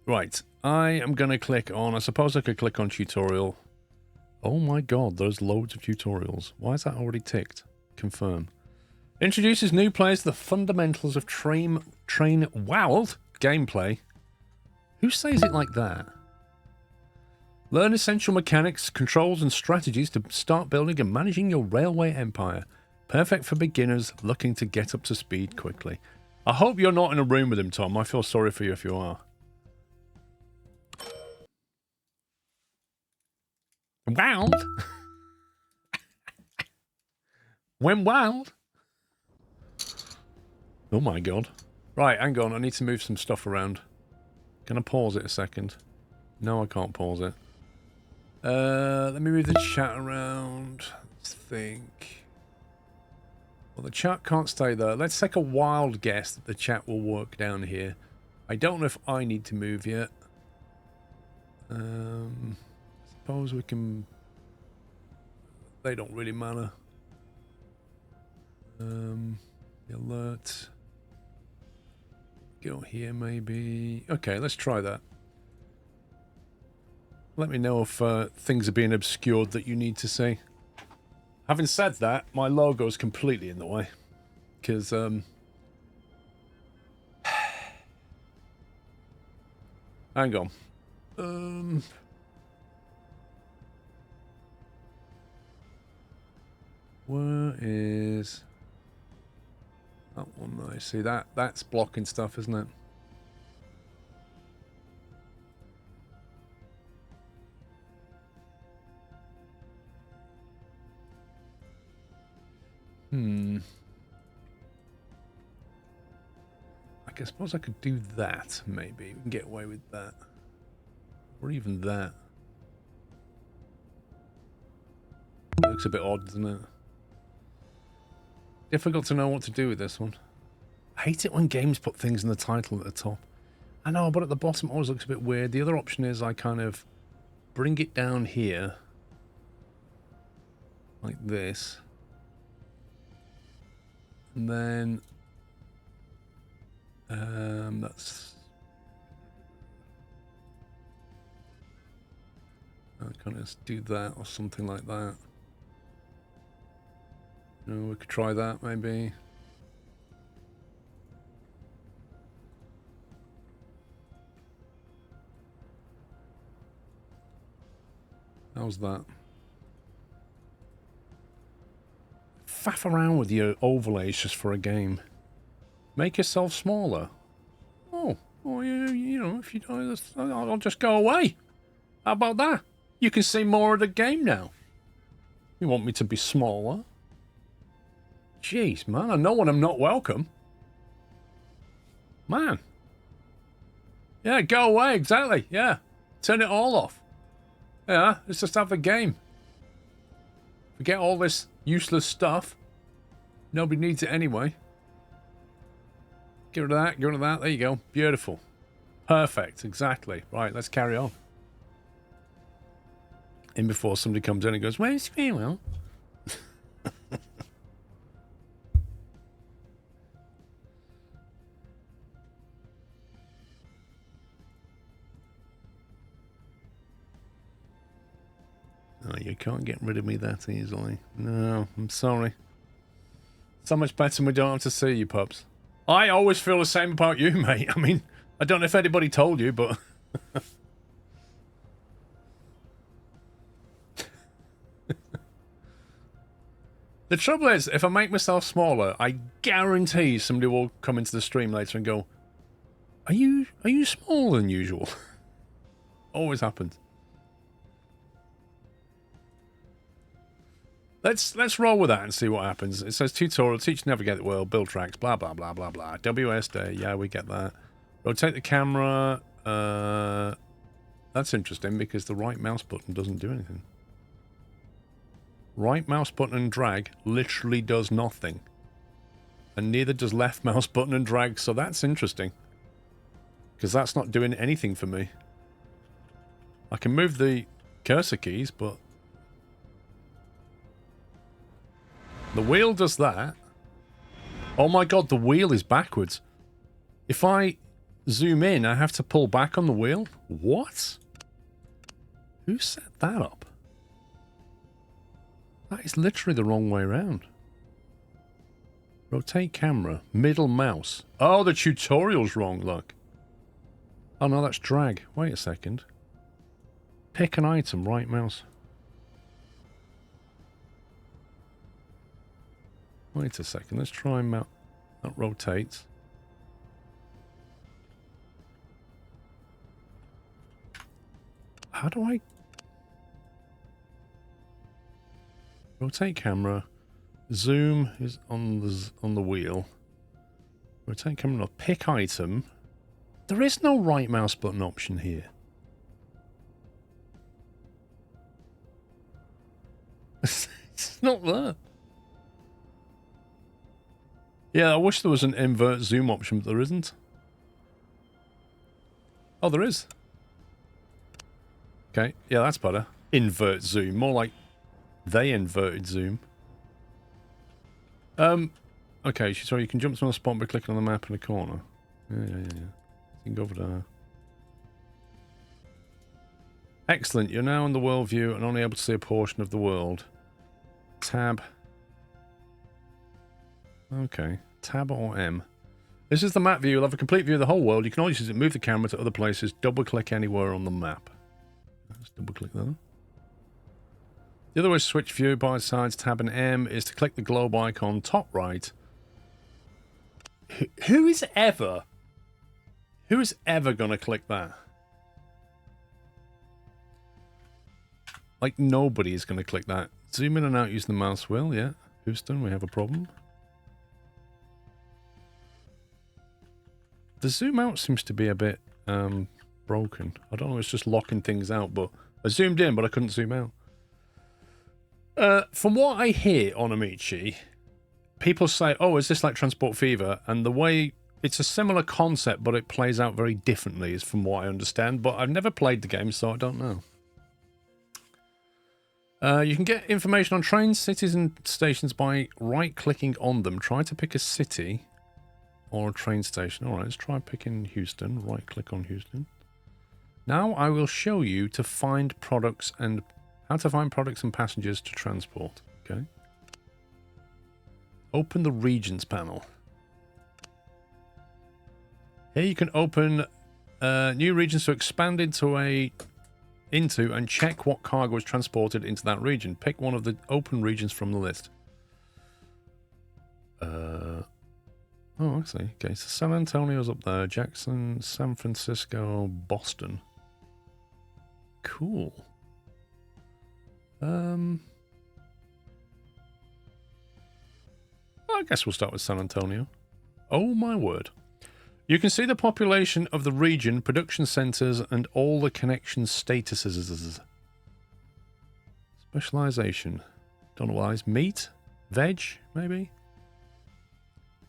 Right, I am going to click on, I suppose I could click on tutorial. Oh my god, there's loads of tutorials. Why is that already ticked? Confirm. Introduces new players to the fundamentals of Train Wild gameplay. Who says it like that? Learn essential mechanics, controls and strategies to start building and managing your railway empire. Perfect for beginners looking to get up to speed quickly. I hope you're not in a room with him, Tom. I feel sorry for you if you are. Wild? Went wild? Oh my god. Right, hang on. I need to move some stuff around. Can I pause it a second? No, I can't pause it. Let me move the chat around. Let's think. Well, the chat can't stay there. Let's take a wild guess that the chat will work down here. I don't know if I need to move yet. Suppose we can... They don't really matter. The alert. Go here, maybe. Okay, let's try that. Let me know if things are being obscured that you need to see. Having said that, my logo is completely in the way. Because, hang on. Where is... That one, I see that. That's blocking stuff, isn't it? I suppose I could do that, maybe. We can get away with that. Or even that. It looks a bit odd, doesn't it? Difficult to know what to do with this one. I hate it when games put things in the title at the top. I know, but at the bottom it always looks a bit weird. The other option is I kind of bring it down here. Like this. And then... that's... I kind of do that or something like that. You know, we could try that maybe. How's that? Faff around with your overlays just for a game. Make yourself smaller. Oh, well, you know, if you don't, I'll just go away. How about that? You can see more of the game now. You want me to be smaller? Jeez, man, I know when I'm not welcome. Man. Yeah, go away, exactly, yeah. Turn it all off. Yeah, let's just have a game. Forget all this useless stuff. Nobody needs it anyway. Get rid of that, get rid of that. There you go. Beautiful. Perfect, exactly. Right, let's carry on. In before somebody comes in and goes, where's Squirrel? Oh, you can't get rid of me that easily. No, I'm sorry. So much better when we don't have to see you, pups. I always feel the same about you, mate. I mean, I don't know if anybody told you, but... The trouble is, if I make myself smaller, I guarantee somebody will come into the stream later and go, Are you smaller than usual? Always happens. Let's roll with that and see what happens. It says tutorial, teach to navigate the world, build tracks, blah blah blah blah blah. WSD, yeah, we get that. Rotate the camera. That's interesting because the right mouse button doesn't do anything. Right mouse button and drag literally does nothing. And neither does left mouse button and drag, so that's interesting. Because that's not doing anything for me. I can move the cursor keys, but... The wheel does that. Oh my god, the wheel is backwards. If I zoom in, I have to pull back on the wheel? What? Who set that up? That is literally the wrong way around. Rotate camera, middle mouse. Oh, the tutorial's wrong, look. Oh no, that's drag. Wait a second. Pick an item, right mouse. Wait a second, let's try and mount. That rotates. How do I... Rotate camera. Zoom is on the wheel. Rotate camera. Pick item. There is no right mouse button option here. It's not there. Yeah, I wish there was an invert zoom option, but there isn't. Oh, there is. Okay, yeah, that's better. Invert zoom. More like they inverted zoom. Okay, so you can jump to another spot by clicking on the map in the corner. Yeah. You can go over there. Excellent, you're now in the world view and only able to see a portion of the world. Tab. Okay, tab or M. This is the map view. You'll have a complete view of the whole world. You can always use it to move the camera to other places. Double click anywhere on the map. Let's double click there. The other way to switch view by sides, tab and M, is to click the globe icon top right. Who is ever going to click that? Like, nobody is going to click that. Zoom in and out using the mouse wheel, yeah. Houston, we have a problem. The zoom out seems to be a bit broken. I don't know, it's just locking things out, but I zoomed in, but I couldn't zoom out. From what I hear on Amici, people say, oh, is this like Transport Fever? And the way... It's a similar concept, but it plays out very differently, is from what I understand. But I've never played the game, so I don't know. You can get information on trains, cities, and stations by right-clicking on them. Try to pick a city or a train station. All right, let's try picking Houston. Right-click on Houston. Now I will show you to find products and how to find products and passengers to transport. Okay. Open the regions panel. Here you can open new regions to expand into and check what cargo is transported into that region. Pick one of the open regions from the list. Oh, I see. Okay, so San Antonio's up there. Jackson, San Francisco, Boston. Cool. I guess we'll start with San Antonio. Oh my word. You can see the population of the region, production centers, and all the connection statuses. Specialization. Don't know why. Meat? Veg? Maybe?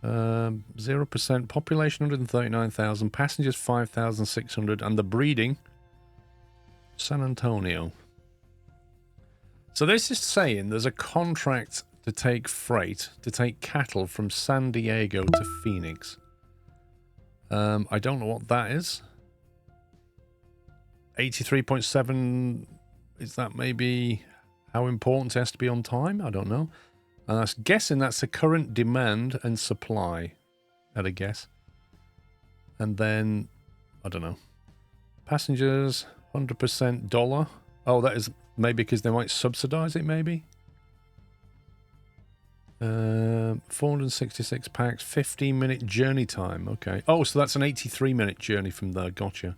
0%. Population 139,000. Passengers 5,600. And the breeding? San Antonio. So this is saying there's a contract to take freight, to take cattle from San Diego to Phoenix. I don't know what that is. 83.7, is that maybe how important it has to be on time? I don't know. And I'm guessing that's the current demand and supply, at a guess. And then, I don't know. Passengers, 100% dollar. Oh, that is maybe because they might subsidize it, maybe? 466 packs, 15-minute journey time. Okay. Oh, so that's an 83-minute journey from there. Gotcha.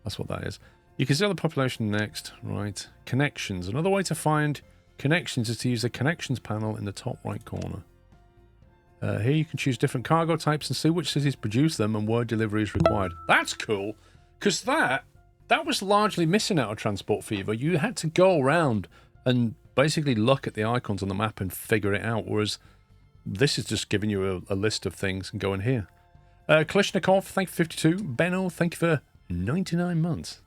That's what that is. You can see the population next. Right. Connections. Another way to find connections is to use the connections panel in the top right corner. Here you can choose different cargo types and see which cities produce them and where delivery is required. That's cool, because that was largely missing out of Transport Fever. You had to go around and basically look at the icons on the map and figure it out, whereas this is just giving you a list of things and going here. Kalishnikov, thank you for 52. Benno, thank you for 99 months.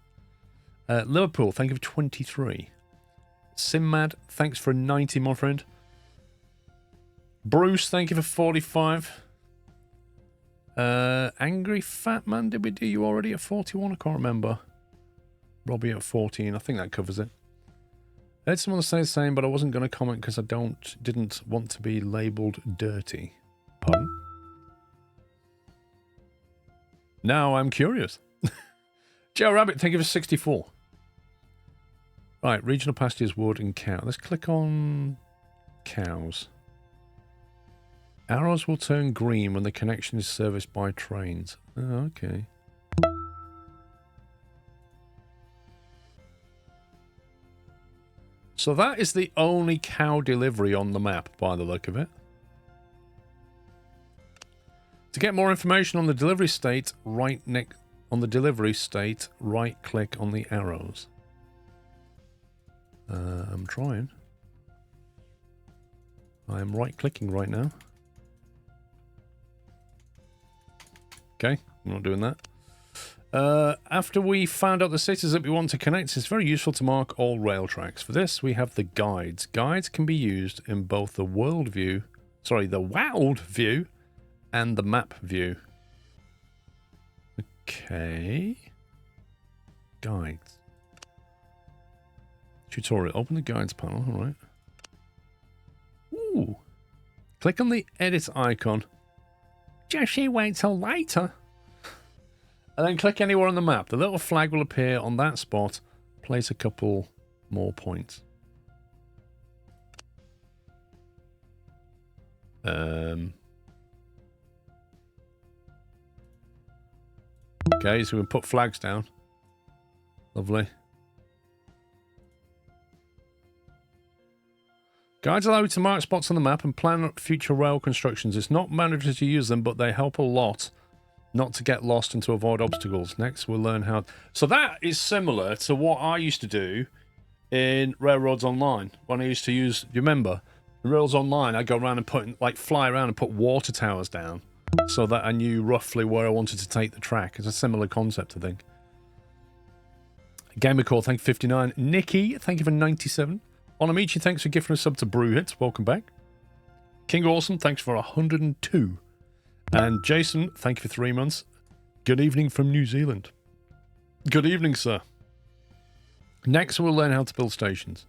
Liverpool, thank you for 23. Simmad, thanks for 90, my friend. Bruce, thank you for 45. Angry Fat Man, did we do you already at 41? I can't remember. Robbie at 14. I think that covers it. I had someone say the same, but I wasn't going to comment because I didn't want to be labelled dirty. Pardon? Now I'm curious. Joe Rabbit, thank you for 64. Right, regional pastures, wood and cow. Let's click on cows. Arrows will turn green when the connection is serviced by trains. Oh, okay. So that is the only cow delivery on the map, by the look of it. To get more information on the delivery state, right click on the arrows. I'm trying. I am right-clicking right now. Okay, I'm not doing that. After we found out the cities that we want to connect, it's very useful to mark all rail tracks. For this, we have the guides. Guides can be used in both the world view, the world view, and the map view. Okay. Guides. Tutorial. Open the guides panel. All right. Ooh. Click on the edit icon. Jesse, wait till later. And then click anywhere on the map. The little flag will appear on that spot. Place a couple more points. Okay, so we put flags down. Lovely. Guides allow you to mark spots on the map and plan future rail constructions. It's not mandatory to use them, but they help a lot not to get lost and to avoid obstacles. Next, we'll learn how... So that is similar to what I used to do in Railroads Online. When I used to use... Do you remember? In Railroads Online, I'd go around and fly around and put water towers down so that I knew roughly where I wanted to take the track. It's a similar concept, I think. Gamercore, thank you for 59. Nikki, thank you for 97. Onamichi, thanks for gifting a sub to Brewhit. Welcome back. King Awesome, thanks for 102. And Jason, thank you for 3 months. Good evening from New Zealand. Good evening, sir. Next, we'll learn how to build stations.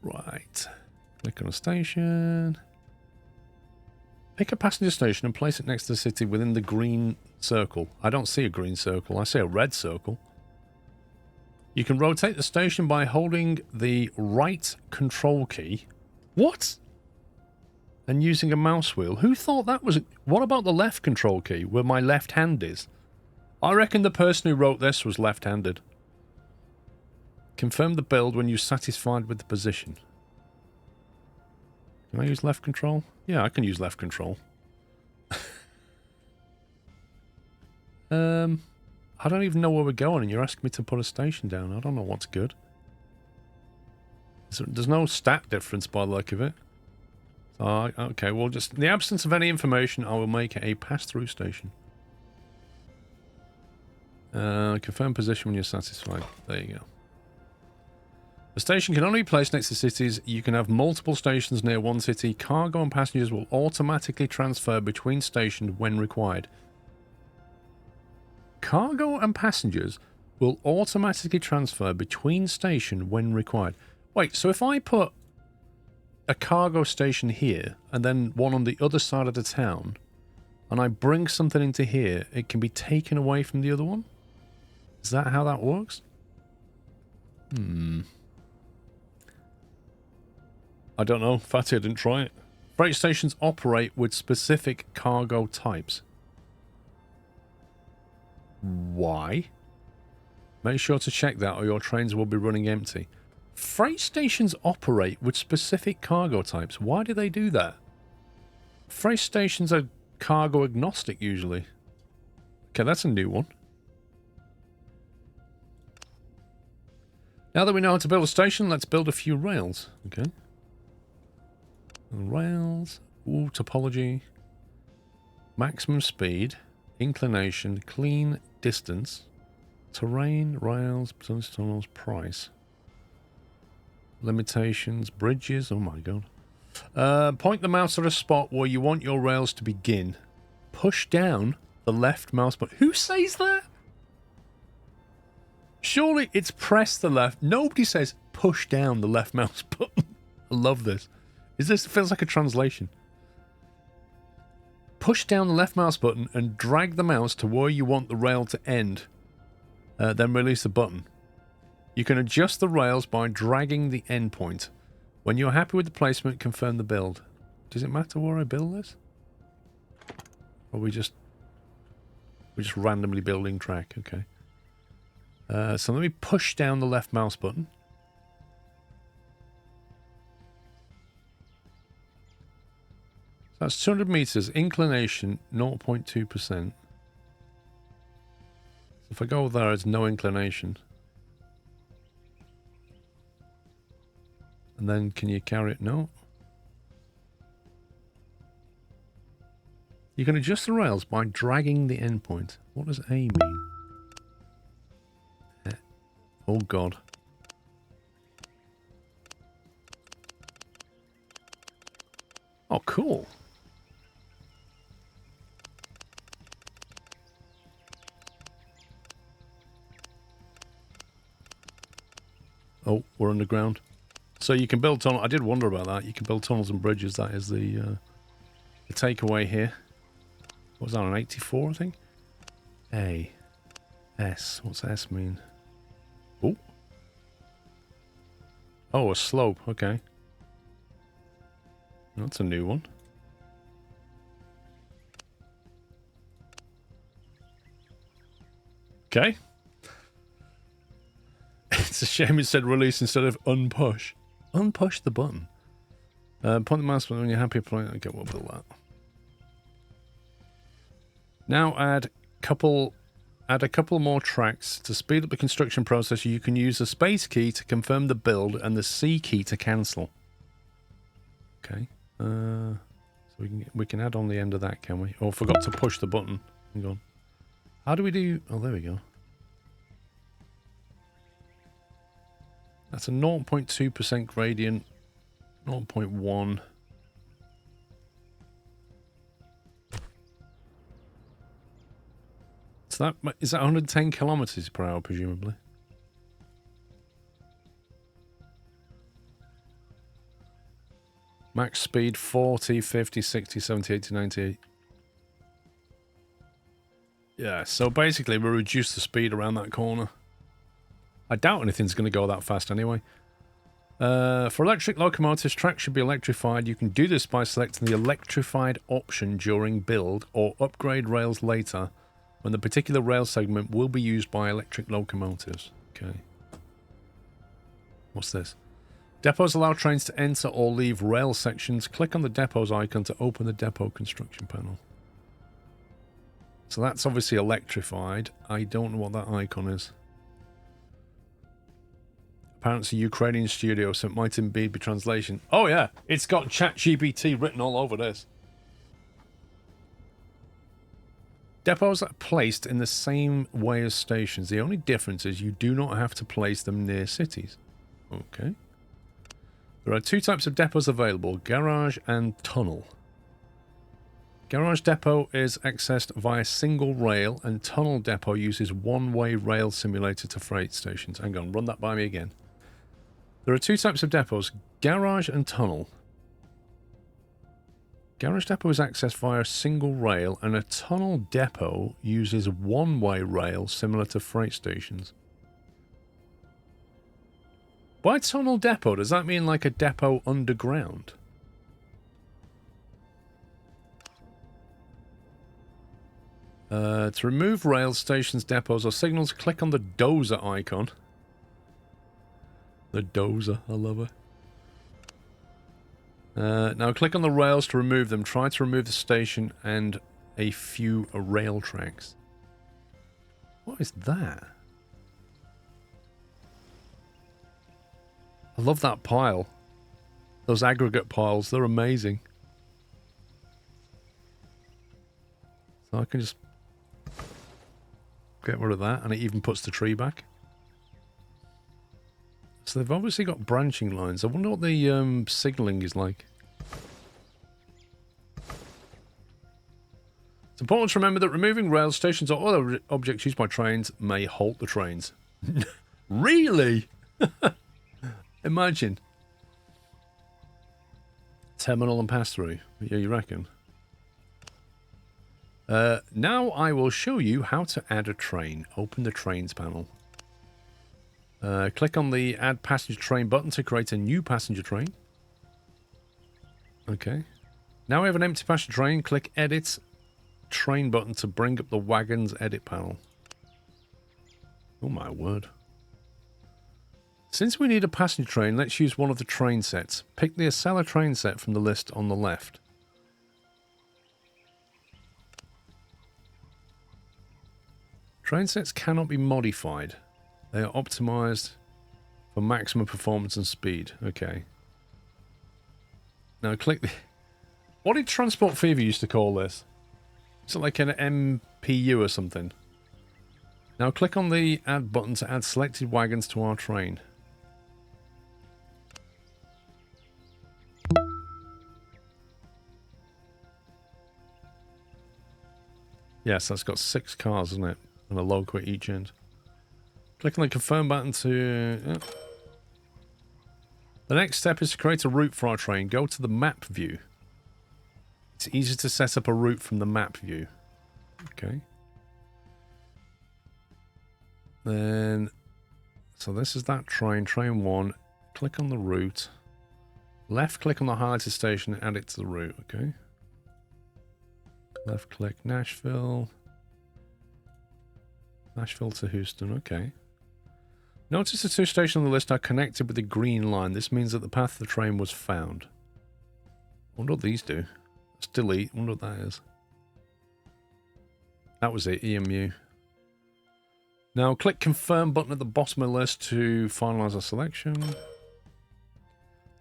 Right. Click on a station. Pick a passenger station and place it next to the city within the green circle. I don't see a green circle. I see a red circle. You can rotate the station by holding the right control key. What? And using a mouse wheel. Who thought that was... What about the left control key, where my left hand is? I reckon the person who wrote this was left-handed. Confirm the build when you're satisfied with the position. Can I use left control? Yeah, I can use left control. I don't even know where we're going, and you're asking me to put a station down. I don't know what's good. There's no stat difference by the look of it. Okay, well, just in the absence of any information, I will make it a pass-through station. Confirm position when you're satisfied. There you go. The station can only be placed next to cities. You can have multiple stations near one city. Cargo and passengers will automatically transfer between stations when required. Cargo and passengers will automatically transfer between stations when required. Wait, so if I put a cargo station here and then one on the other side of the town and I bring something into here, it can be taken away from the other one? Is that how that works? I don't know. Fatty, I didn't try it. Freight stations operate with specific cargo types. Why? Make sure to check that or your trains will be running empty. Freight stations operate with specific cargo types. Why do they do that? Freight stations are cargo agnostic usually. Okay, that's a new one. Now that we know how to build a station, let's build a few rails. Okay. Rails. Ooh, topology. Maximum speed. Inclination. Clean distance. Terrain. Rails. Tunnels. Price. Limitations. Bridges. Oh my god. Point the mouse at a spot where you want your rails to begin. push down the left mouse button. Who says that? Surely it's press the left. Nobody says push down the left mouse button. I love this. It feels like a translation. Push down the left mouse button and drag the mouse to where you want the rail to end. Then release the button. You can adjust the rails by dragging the endpoint. When you're happy with the placement, confirm the build. Does it matter where I build this? Or we're just randomly building track? Okay. So let me push down the left mouse button. So that's 200 meters, inclination 0.2%. If I go there, it's no inclination. And then can you carry it? No. You can adjust the rails by dragging the endpoint. What does A mean? Oh god. Oh, cool. Oh, we're underground. So you can build tunnels. I did wonder about that. You can build tunnels and bridges. That is the takeaway here. What was that, an 84, I think? A. S. What's S mean? Oh. Oh, a slope. Okay. That's a new one. Okay. It's a shame it said release instead of unpush. Unpush the button. Point the mouse button when you're happy. Okay, we'll build that. Now add a couple more tracks. To speed up the construction process, you can use the space key to confirm the build and the C key to cancel. Okay. So we can add on the end of that, can we? Oh, forgot to push the button. Hang on. How do we do? Oh, there we go. That's a 0.2% gradient. 0.1. So that is that 110 kilometers per hour, presumably. Max speed 40, 50, 60, 70, 80, 90. Yeah, so basically we reduce the speed around that corner. I doubt anything's going to go that fast anyway. For electric locomotives, tracks should be electrified. You can do this by selecting the electrified option during build or upgrade rails later when the particular rail segment will be used by electric locomotives. Okay. What's this? Depots allow trains to enter or leave rail sections. Click on the depots icon to open the depot construction panel. So that's obviously electrified. I don't know what that icon is. Apparently Ukrainian studio, so it might indeed be translation. Oh yeah, it's got ChatGPT written all over this. Depots are placed in the same way as stations. The only difference is you do not have to place them near cities. Okay. There are two types of depots available, garage and tunnel. Garage depot is accessed via single rail, and tunnel depot uses one-way rail simulator to freight stations. Hang on, run that by me again. There are two types of depots, garage and tunnel. Garage depot is accessed via a single rail, and a tunnel depot uses one-way rail similar to freight stations. By tunnel depot, does that mean like a depot underground? To remove rails, stations, depots, or signals, click on the dozer icon. The dozer, I love it. Now click on the rails to remove them. Try to remove the station and a few rail tracks. What is that? I love that pile. Those aggregate piles, they're amazing. So I can just get rid of that, and it even puts the tree back. So they've obviously got branching lines. I wonder what the signalling is like. important to remember that removing rails, stations, or other objects used by trains may halt the trains. Really? Imagine. Terminal and pass-through. Yeah, you reckon? Now I will show you how to add a train. Open the Trains panel. Click on the Add Passenger Train button to create a new passenger train. Okay. Now we have an empty passenger train. Click Edit Train button to bring up the Wagons Edit panel. Oh my word. Since we need a passenger train, let's use one of the train sets. Pick the Acela train set from the list on the left. Train sets cannot be modified. They are optimized for maximum performance and speed. Okay. Now click the... What did Transport Fever used to call this? Is it like an MPU or something? Now click on the Add button to add selected wagons to our train. Yes, that's got 6 cars, isn't it? And a loco at each end. Click on the Confirm button to... The next step is to create a route for our train. Go to the map view. It's easy to set up a route from the map view. Okay. Then... So this is that train. Train 1. Click on the route. Left click on the highlighted station and add it to the route. Okay. Left click Nashville. Nashville to Houston. Okay. Notice the 2 stations on the list are connected with the green line. This means that the path of the train was found. Wonder what these do. Let's delete. Wonder what that is. That was it. EMU. Now click Confirm button at the bottom of the list to finalize our selection.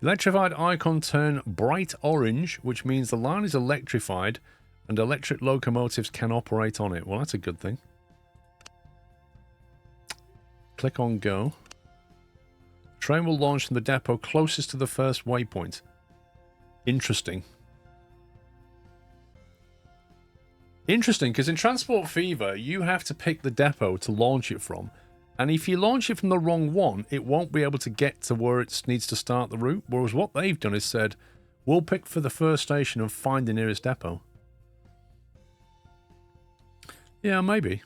Electrified icon turn bright orange, which means the line is electrified and electric locomotives can operate on it. Well, that's a good thing. Click on Go. Train will launch from the depot closest to the first waypoint. Interesting. Interesting, because in Transport Fever, you have to pick the depot to launch it from. And if you launch it from the wrong one, it won't be able to get to where it needs to start the route. Whereas what they've done is said, we'll pick for the first station and find the nearest depot. Yeah, maybe.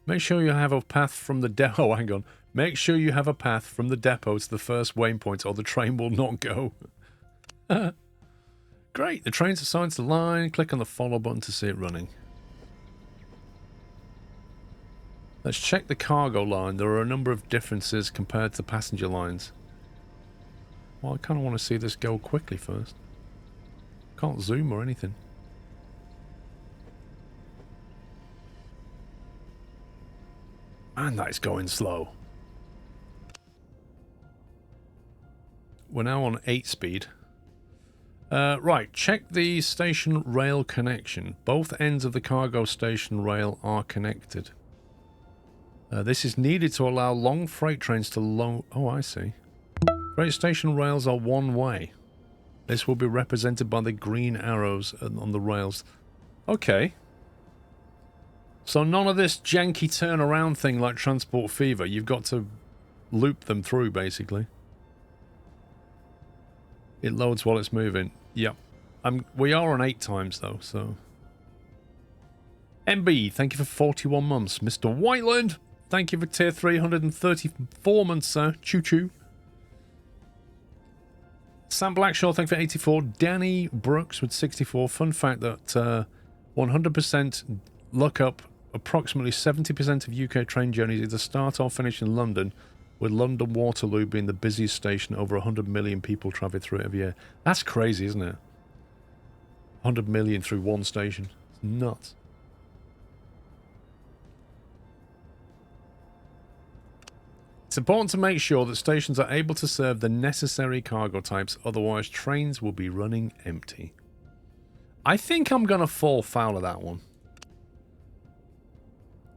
Make sure you have a path from the depot. Oh, hang on. Make sure you have a path from the depot to the first waypoint or the train will not go. Great. The train's assigned to the line. Click on the follow button to see it running. Let's check the cargo line. There are a number of differences compared to passenger lines. Well, I kind of want to see this go quickly first. Can't zoom or anything. Man, that is going slow. We're now on 8 speed. Right, check the station rail connection. Both ends of the cargo station rail are connected. This is needed to allow long freight trains to load... Oh, I see. Freight station rails are one way. This will be represented by the green arrows on the rails. Okay. So none of this janky turnaround thing like Transport Fever. You've got to loop them through, basically. It loads while it's moving. Yep. We are on 8 times, though, so... MB, thank you for 41 months. Mr. Whiteland, thank you for tier 334 months, sir. Choo-choo. Sam Blackshaw, thank you for 84. Danny Brooks with 64. Fun fact that 100% look up approximately 70% of UK train journeys either start or finish in London, with London Waterloo being the busiest station. Over 100 million people travel through it every year. That's crazy, isn't it? 100 million through one station. It's nuts. It's important to make sure that stations are able to serve the necessary cargo types, otherwise trains will be running empty. I think I'm going to fall foul of that one.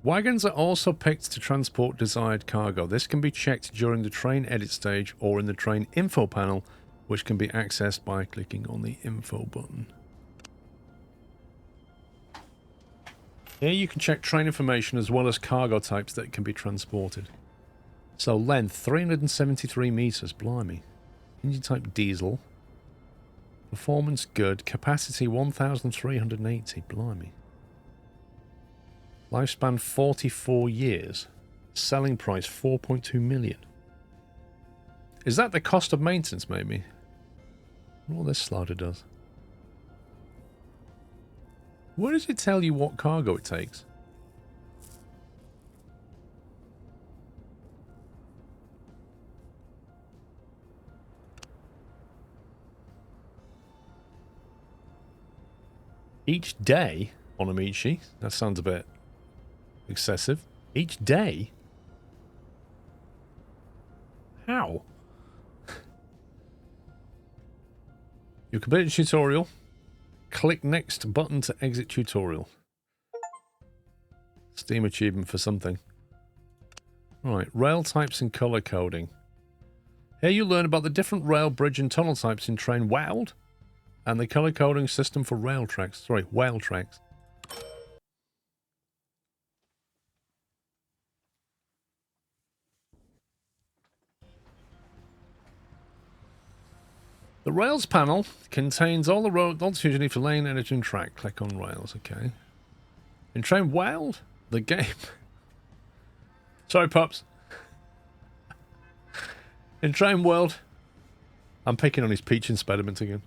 Wagons are also picked to transport desired cargo. This can be checked during the train edit stage or in the train info panel, which can be accessed by clicking on the info button. Here you can check train information as well as cargo types that can be transported. So length 373 meters, blimey. Engine type diesel. Performance good. Capacity 1,380, blimey. Lifespan 44 years. Selling price 4.2 million. Is that the cost of maintenance, maybe? What this slider does. Where does it tell you what cargo it takes? Each day on Amici? That sounds a bit excessive. Each day? How? You completed the tutorial. Click next button to exit tutorial. Steam achievement for something. Right, rail types and color coding. Here you learn about the different rail, bridge and tunnel types in Train WOWD and the color coding system for rail tracks. Sorry, whale tracks. The Rails panel contains all the road altitudes you need for lane, energy, and track. Click on Rails, okay. In Train WOWD, the game... Sorry, pups. In Train World... I'm picking on his peach impediment again.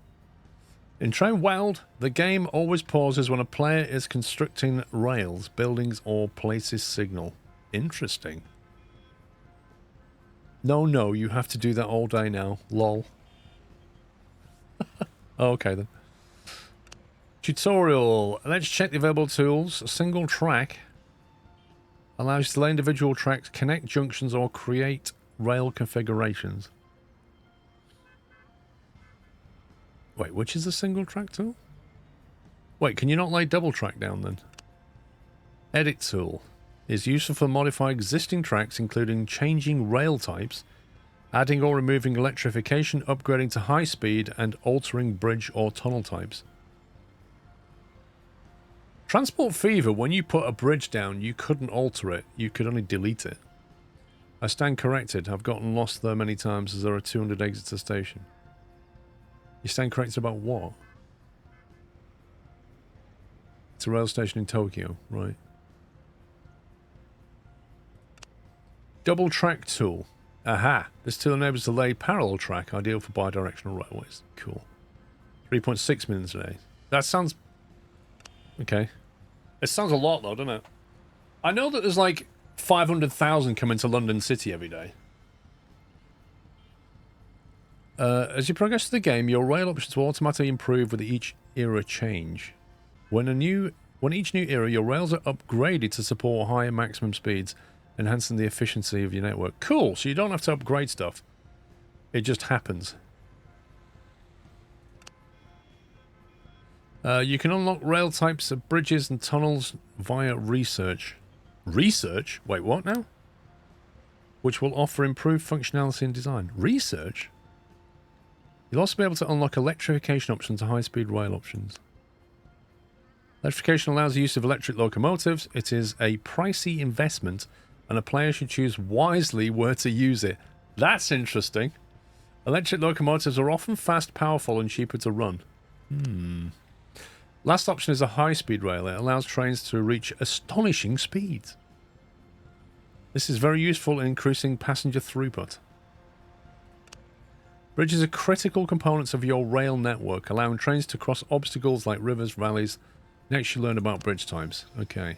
In Train WOWD, the game always pauses when a player is constructing rails, buildings, or places signal. Interesting. No, you have to do that all day now. Lol. Oh, okay then. Tutorial. Let's check the available tools. A single track allows you to lay individual tracks, connect junctions, or create rail configurations. Wait, which is the single track tool? Wait, can you not lay double track down then? Edit tool is useful for modifying existing tracks, including changing rail types, adding or removing electrification, upgrading to high speed, and altering bridge or tunnel types. Transport Fever, when you put a bridge down, you couldn't alter it. You could only delete it. I stand corrected. I've gotten lost there many times as there are 200 exits to station. You stand corrected about what? It's a rail station in Tokyo, right. Double track tool. Aha! This tool enables to lay parallel track, ideal for bi-directional railways. Cool. 3.6 million today. That sounds... Okay. It sounds a lot though, doesn't it? I know that there's like 500,000 coming to London City every day. As you progress through the game, your rail options will automatically improve with each era change. When each new era, your rails are upgraded to support higher maximum speeds, enhancing the efficiency of your network. Cool, so you don't have to upgrade stuff. It just happens. You can unlock rail types of bridges and tunnels via research. Research? Wait, what now? Which will offer improved functionality and design. Research? You'll also be able to unlock electrification options and high-speed rail options. Electrification allows the use of electric locomotives. It is a pricey investment, and a player should choose wisely where to use it. That's interesting. Electric locomotives are often fast, powerful, and cheaper to run. Last option is a high-speed rail. It allows trains to reach astonishing speeds. This is very useful in increasing passenger throughput. Bridges are critical components of your rail network, allowing trains to cross obstacles like rivers, valleys. Next you learn about bridge types. Okay.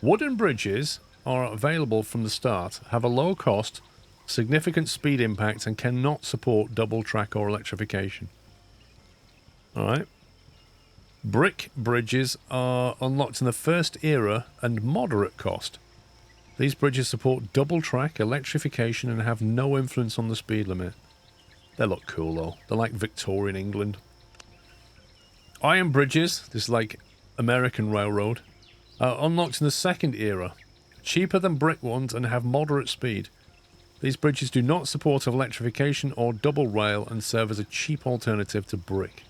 Wooden bridges are available from the start, have a low cost, significant speed impact, and cannot support double track or electrification. Alright. Brick bridges are unlocked in the first era and moderate cost. These bridges support double track, electrification, and have no influence on the speed limit. They look cool though. They're like Victorian England. Iron bridges, this is like American Railroad, are unlocked in the second era. Cheaper than brick ones and have moderate speed. These bridges do not support electrification or double rail and serve as a cheap alternative to brick.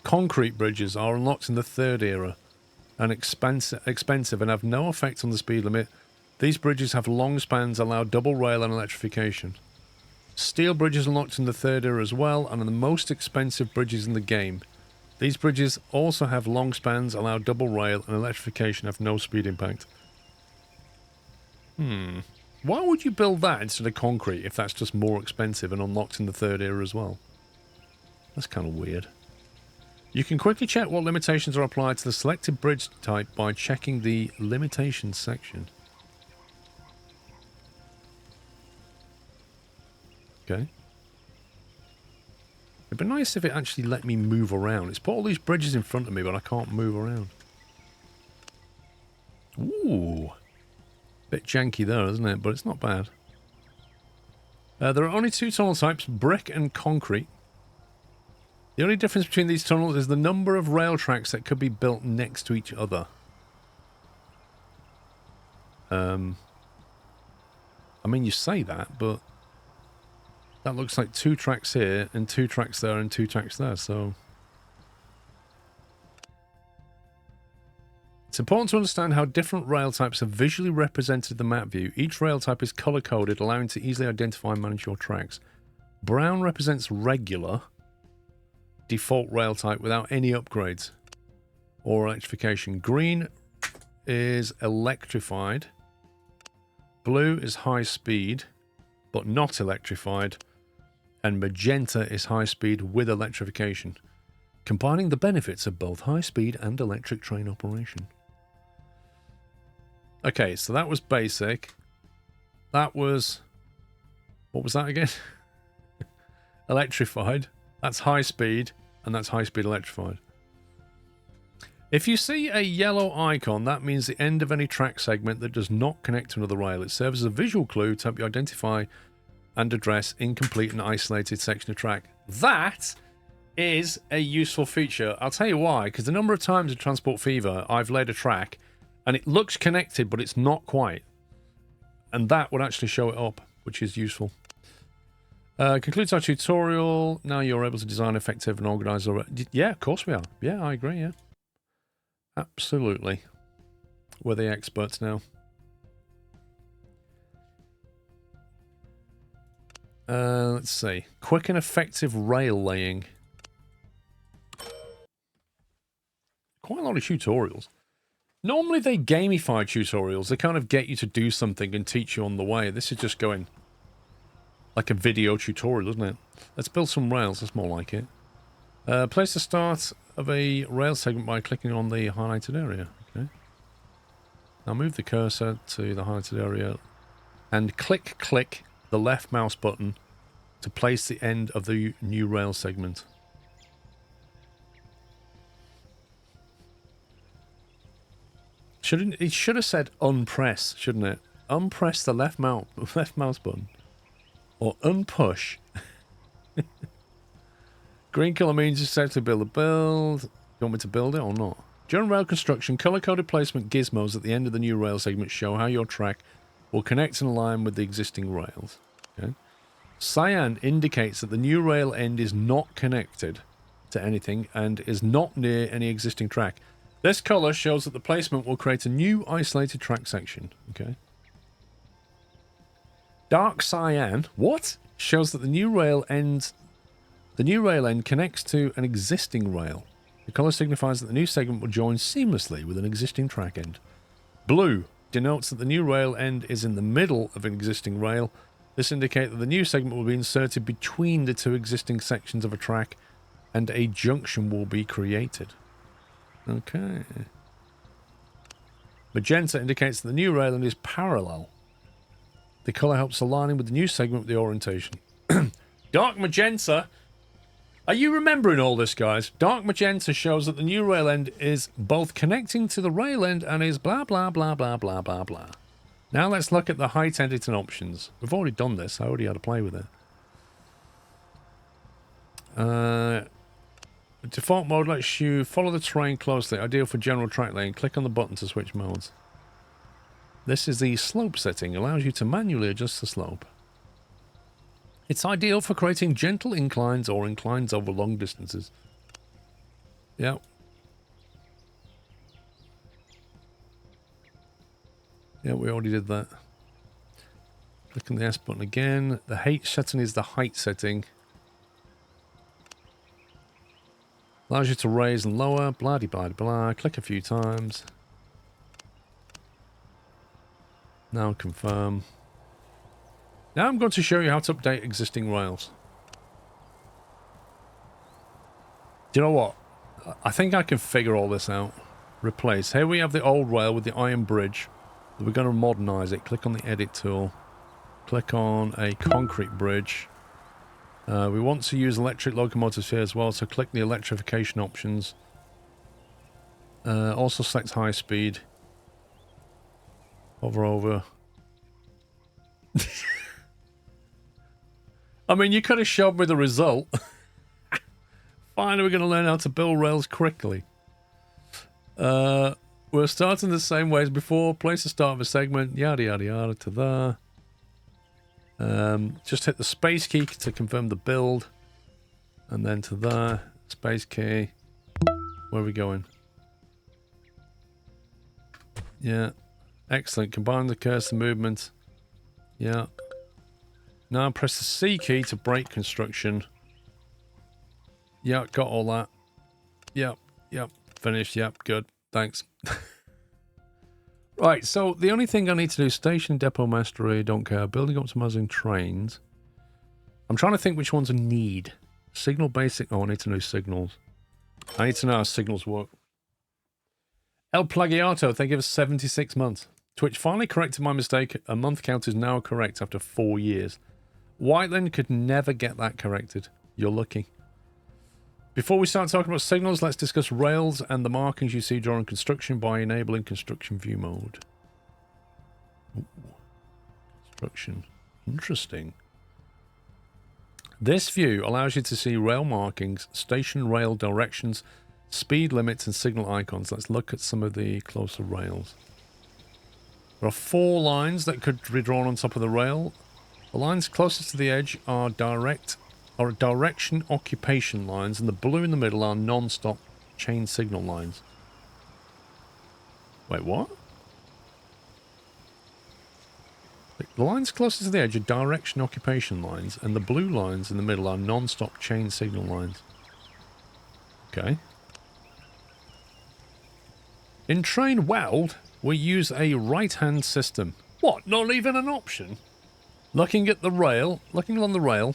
Concrete bridges are unlocked in the third era. and expensive and have no effect on the speed limit. These bridges have long spans, allow double rail and electrification. Steel bridges unlocked in the third era as well, and are the most expensive bridges in the game. These bridges also have long spans, allow double rail, and electrification, have no speed impact. Why would you build that instead of concrete if that's just more expensive and unlocked in the third era as well? That's kind of weird. You can quickly check what limitations are applied to the selected bridge type by checking the limitations section. Okay. It'd be nice if it actually let me move around. It's put all these bridges in front of me, but I can't move around. Ooh. Bit janky there, isn't it? But it's not bad. There are only two tunnel types, brick and concrete. The only difference between these tunnels is the number of rail tracks that could be built next to each other. I mean, you say that, but that looks like 2 tracks here and 2 tracks there and 2 tracks there, so... It's important to understand how different rail types are visually represented in the map view. Each rail type is color-coded, allowing you to easily identify and manage your tracks. Brown represents regular, default rail type without any upgrades or electrification. Green is electrified. Blue is high speed, but not electrified. And magenta is high speed with electrification, combining the benefits of both high speed and electric train operation. Okay, so that was basic. That was... What was that again? Electrified. That's high speed, and that's high speed electrified. If you see a yellow icon, that means the end of any track segment that does not connect to another rail. It serves as a visual clue to help you identify and address incomplete and isolated section of track. That is a useful feature. I'll tell you why, because the number of times in Transport Fever I've laid a track and it looks connected, but it's not quite. And that would actually show it up, which is useful. Concludes our tutorial. Now you're able to design effective and organize. Yeah, of course we are. Yeah, I agree, yeah. Absolutely. We're the experts now. Let's see. Quick and effective rail laying. Quite a lot of tutorials. Normally they gamify tutorials. They kind of get you to do something and teach you on the way. This is just going like a video tutorial, isn't it? Let's build some rails. That's more like it. Place the start of a rail segment by clicking on the highlighted area. Okay. Now move the cursor to the highlighted area and click the left mouse button to place the end of the new rail segment. It should have said unpress, shouldn't it? Unpress the left mouse button. Or unpush. Green colour means you're set to build a build. You want me to build it or not? During rail construction, colour-coded placement gizmos at the end of the new rail segment show how your track will connect and align with the existing rails. Okay. Cyan indicates that the new rail end is not connected to anything and is not near any existing track. This colour shows that the placement will create a new isolated track section. Okay. Dark cyan, what? Shows that the new rail end connects to an existing rail. The colour signifies that the new segment will join seamlessly with an existing track end. Blue denotes that the new rail end is in the middle of an existing rail. This indicates that the new segment will be inserted between the two existing sections of a track and a junction will be created. Okay. Magenta indicates that the new rail end is parallel. The colour helps aligning with the new segment with the orientation. Dark magenta. Are you remembering all this, guys? Dark magenta shows that the new rail end is both connecting to the rail end and is blah, blah, blah, blah, blah, blah, blah. Now let's look at the height editing options. We've already done this. I already had to play with it. Default mode lets you follow the terrain closely. Ideal for general track laying. Click on the button to switch modes. This is the slope setting. Allows you to manually adjust the slope. It's ideal for creating gentle inclines or inclines over long distances. Yep. Yeah, we already did that. Click on the S button again. The H setting is the height setting. Allows you to raise and lower. Blah, de blah, de blah. Click a few times. Now confirm. Now I'm going to show you how to update existing rails. Do you know what? I think I can figure all this out. Replace. Here we have the old rail with the iron bridge. We're going to modernize it. Click on the edit tool. Click on a concrete bridge. We want to use electric locomotives here as well, so click the electrification options. Also select high speed. Hover over. I mean, you could have showed me the result. Finally, we're going to learn how to build rails quickly. We're starting the same way as before. Place the start of a segment. Yada, yada, yada to there. Just hit the space key to confirm the build. And then to there. Space key. Where are we going? Yeah. Excellent. Combine the cursor movement. Yeah. Now press the C key to break construction. Yeah, got all that. Yep, yep. Finished. Yep, good. Thanks. Right, so the only thing I need to do is station, depot mastery, don't care. Building, optimizing trains. I'm trying to think which ones I need. Signal basic. Oh, I need to know signals. I need to know how signals work. El Plagiato, thank you for 76 months. Twitch finally corrected my mistake. A month count is now correct after 4 years. Whiteland could never get that corrected. You're lucky. Before we start talking about signals, let's discuss rails and the markings you see during construction by enabling construction view mode. Ooh. Construction. Interesting. This view allows you to see rail markings, station rail directions, speed limits, and signal icons. Let's look at some of the closer rails. There are 4 lines that could be drawn on top of the rail. The lines closest to the edge are direction occupation lines, and the blue in the middle are non-stop chain signal lines. Wait, what? The lines closest to the edge are direction occupation lines, and the blue lines in the middle are non-stop chain signal lines. Okay. In train weld, we use a right-hand system. What? Not even an option? Looking at the rail, looking along the rail,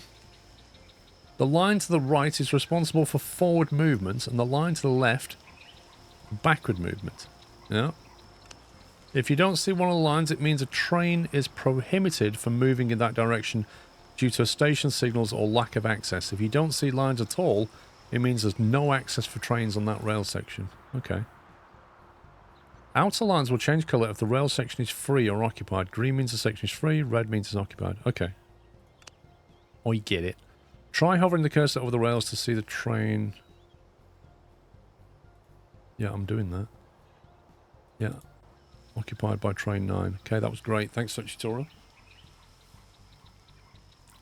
the line to the right is responsible for forward movement, and the line to the left, backward movement. Yeah. If you don't see one of the lines, it means a train is prohibited from moving in that direction due to station signals or lack of access. If you don't see lines at all, it means there's no access for trains on that rail section. Okay. Outer lines will change colour if the rail section is free or occupied. Green means the section is free, red means it's occupied. Okay. I get it. Try hovering the cursor over the rails to see the train. Yeah, I'm doing that. Yeah. Occupied by train 9. Okay, that was great. Thanks for the tutorial.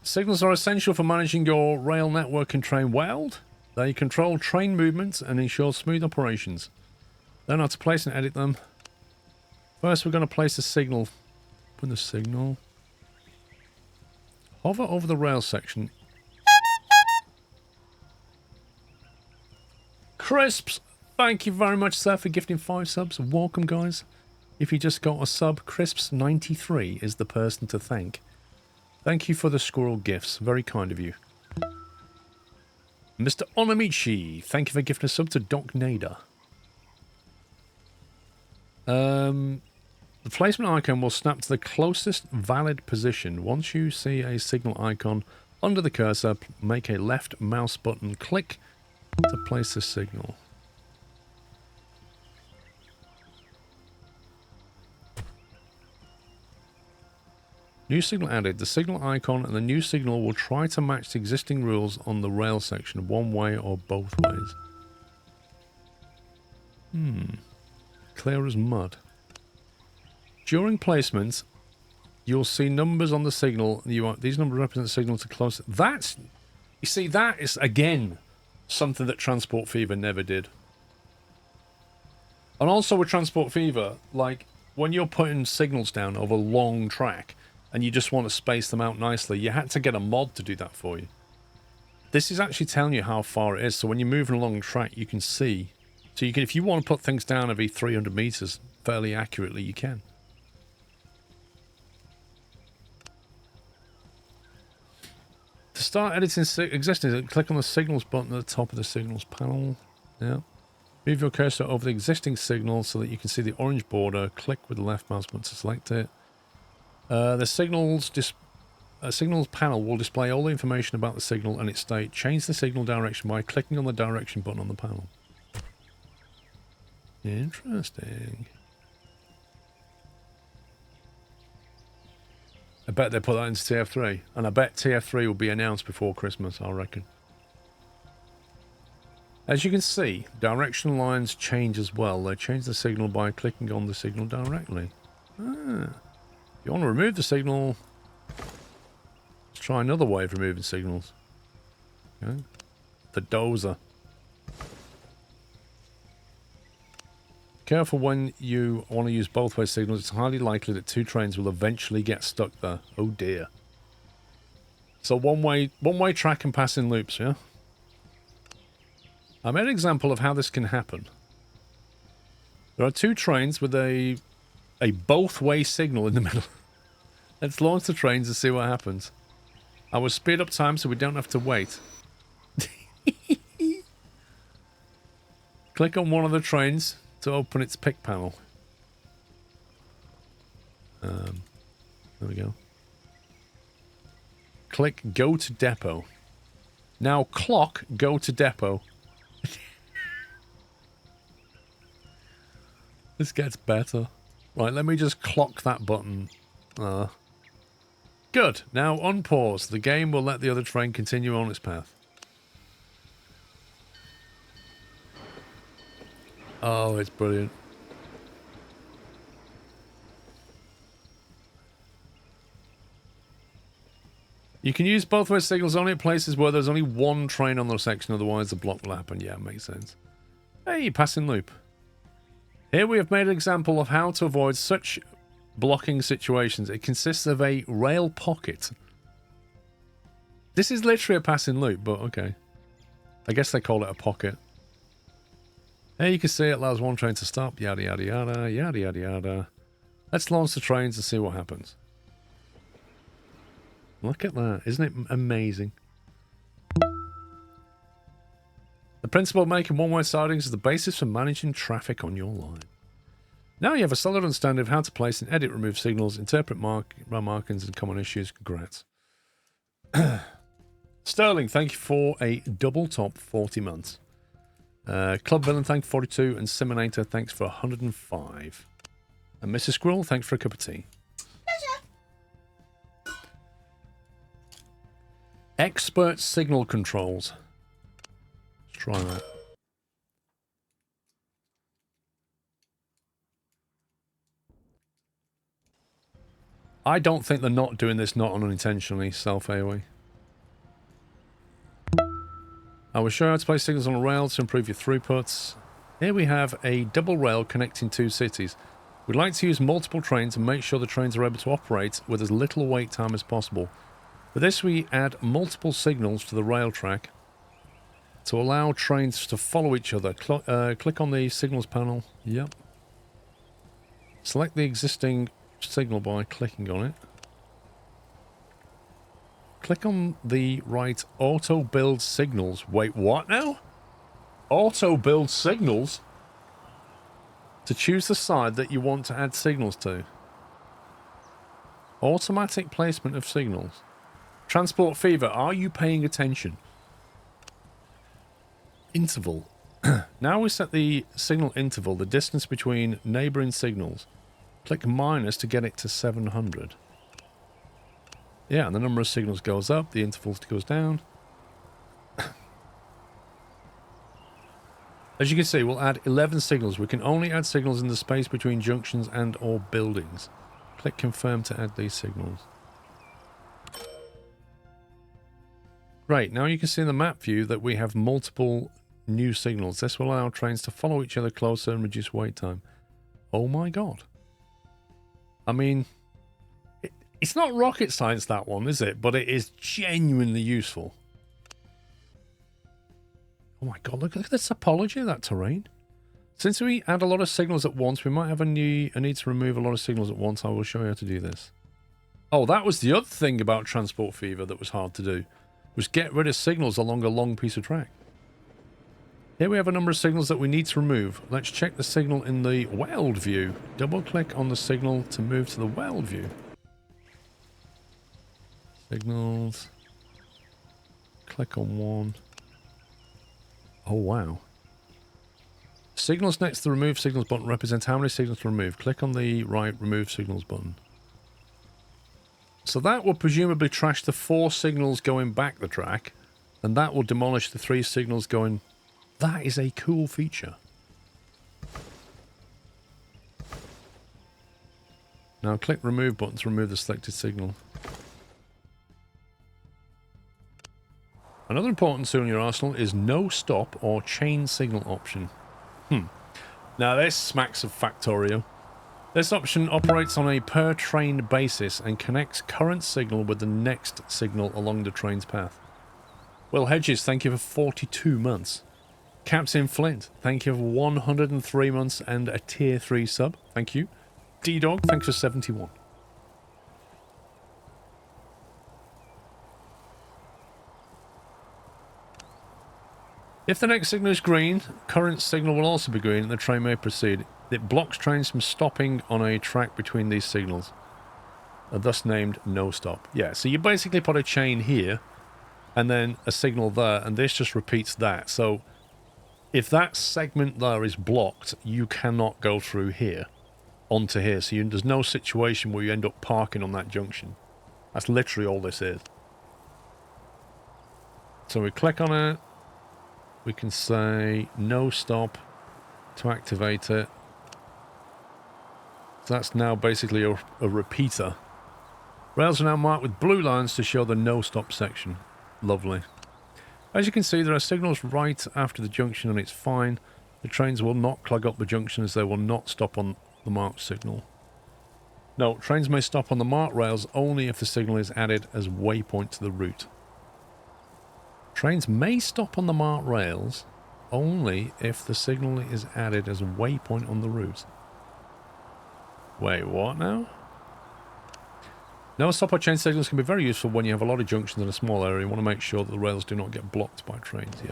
Signals are essential for managing your rail network and train weld. They control train movements and ensure smooth operations. Learn how to place and edit them. First, we're going to place a signal. Put the signal. Hover over the rail section. Crisps! Thank you very much, sir, for gifting 5 subs. Welcome, guys. If you just got a sub, Crisps93 is the person to thank. Thank you for the squirrel gifts. Very kind of you. Mr. Onamichi, thank you for gifting a sub to Doc Nader. The placement icon will snap to the closest valid position. Once you see a signal icon under the cursor, make a left mouse button click to place the signal. New signal added. The signal icon and the new signal will try to match the existing rules on the rail section, one way or both ways. Clear as mud. During placement, you'll see numbers on the signal. These numbers represent the signal to close. You see, that is, again, something that Transport Fever never did. And also with Transport Fever, like, when you're putting signals down over a long track and you just want to space them out nicely, you had to get a mod to do that for you. This is actually telling you how far it is, so when you're moving along the track, you can see. So you can, if you want to put things down every 300 meters fairly accurately, you can. To start editing existing, click on the signals button at the top of the signals panel. Yeah. Move your cursor over the existing signal so that you can see the orange border. Click with the left mouse button to select it. The signals panel will display all the information about the signal and its state. Change the signal direction by clicking on the direction button on the panel. Interesting. I bet they put that into TF3. And I bet TF3 will be announced before Christmas, I reckon. As you can see, direction lines change as well. They change the signal by clicking on the signal directly. If you want to remove the signal, let's try another way of removing signals. Okay. The dozer. Careful when you want to use both-way signals. It's highly likely that two trains will eventually get stuck there. Oh dear. So one-way track and passing loops, yeah? I made an example of how this can happen. There are two trains with a both-way signal in the middle. Let's launch the trains and see what happens. I will speed up time so we don't have to wait. Click on one of the trains to open its pick panel. There we go. Click go to depot. Now clock go to depot. This gets better. Right, let me just clock that button. Good. Now unpause. The game will let the other train continue on its path. Oh, it's brilliant. You can use both-way signals only at places where there's only one train on the section, otherwise the block will happen. Yeah, makes sense. Hey, passing loop. Here we have made an example of how to avoid such blocking situations. It consists of a rail pocket. This is literally a passing loop, but okay. I guess they call it a pocket. Here you can see it allows one train to stop, yada yada yada, yada yada yada. Let's launch the trains and see what happens. Look at that, isn't it amazing? The principle of making one-way sidings is the basis for managing traffic on your line. Now you have a solid understanding of how to place and edit remove signals, interpret markings and common issues. Congrats. Sterling, thank you for a double top 40 months. Club Villain, thanks for 42, and Siminator, thanks for 105. And Mrs. Squirrel, thanks for a cup of tea. Pleasure. Expert signal controls. Let's try that. I don't think they're not doing this not unintentionally, self-AOE. I will show you how to place signals on a rail to improve your throughputs. Here we have a double rail connecting two cities. We'd like to use multiple trains and make sure the trains are able to operate with as little wait time as possible. For this we add multiple signals to the rail track to allow trains to follow each other. Click on the signals panel. Yep. Select the existing signal by clicking on it. Click on the right auto build signals. Wait, what now? Auto build signals? To choose the side that you want to add signals to. Automatic placement of signals. Transport Fever, are you paying attention? Interval. Now we set the signal interval, the distance between neighbouring signals. Click minus to get it to 700. Yeah, and the number of signals goes up, the interval goes down. As you can see, we'll add 11 signals. We can only add signals in the space between junctions and or buildings. Click confirm to add these signals. Great, now you can see in the map view that we have multiple new signals. This will allow trains to follow each other closer and reduce wait time. Oh my god. I mean, it's not rocket science, that one, is it? But it is genuinely useful. Oh my god, look at the topology of that terrain. Since we add a lot of signals at once, we might have a need to remove a lot of signals at once. I will show you how to do this. Oh, that was the other thing about Transport Fever that was hard to do, was get rid of signals along a long piece of track. Here we have a number of signals that we need to remove. Let's check the signal in the weld view. Double click on the signal to move to the weld view. Signals. Click on one. Oh, wow. Signals next to the Remove Signals button represent how many signals to remove. Click on the right Remove Signals button. So that will presumably trash the 4 signals going back the track, and that will demolish the 3 signals going... That is a cool feature. Now click Remove button to remove the selected signal. Another important tool in your arsenal is no stop or chain signal option. Now this smacks of Factorio. This option operates on a per train basis and connects current signal with the next signal along the train's path. Will Hedges, thank you for 42 months. Captain Flint, thank you for 103 months and a tier 3 sub. Thank you. D-Dog, thanks for 71. If the next signal is green, current signal will also be green and the train may proceed. It blocks trains from stopping on a track between these signals, thus named no stop. Yeah, so you basically put a chain here and then a signal there, and this just repeats that. So if that segment there is blocked, you cannot go through here onto here. So there's no situation where you end up parking on that junction. That's literally all this is. So we click on it. We can say no stop to activate it. So that's now basically a repeater. Rails are now marked with blue lines to show the no stop section. Lovely. As you can see, there are signals right after the junction and it's fine. The trains will not clog up the junction as they will not stop on the marked signal. No, trains may stop on the marked rails only if the signal is added as waypoint to the route. Trains may stop on the marked rails only if the signal is added as a waypoint on the route. Wait, what now? No stop or chain signals can be very useful when you have a lot of junctions in a small area. You want to make sure that the rails do not get blocked by trains. Yeah.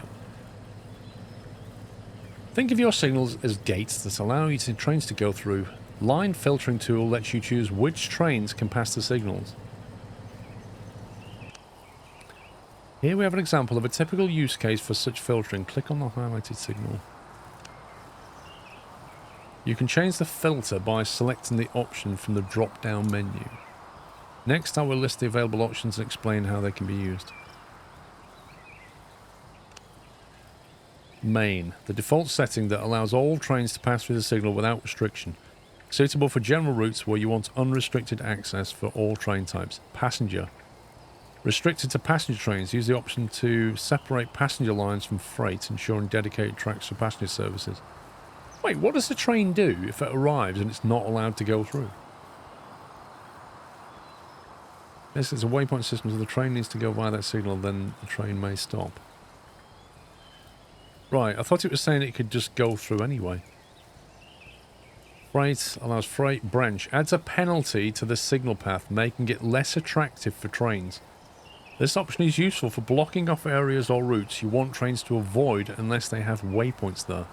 Think of your signals as gates that allow you trains to go through. Line filtering tool lets you choose which trains can pass the signals. Here we have an example of a typical use case for such filtering. Click on the highlighted signal. You can change the filter by selecting the option from the drop-down menu. Next, I will list the available options and explain how they can be used. Main, the default setting that allows all trains to pass through the signal without restriction. Suitable for general routes where you want unrestricted access for all train types. Passenger. Restricted to passenger trains, use the option to separate passenger lines from freight, ensuring dedicated tracks for passenger services. Wait, what does the train do if it arrives and it's not allowed to go through? This is a waypoint system, so the train needs to go via that signal, then the train may stop. Right, I thought it was saying it could just go through anyway. Freight allows freight branch. Adds a penalty to the signal path, making it less attractive for trains. This option is useful for blocking off areas or routes you want trains to avoid unless they have waypoints there.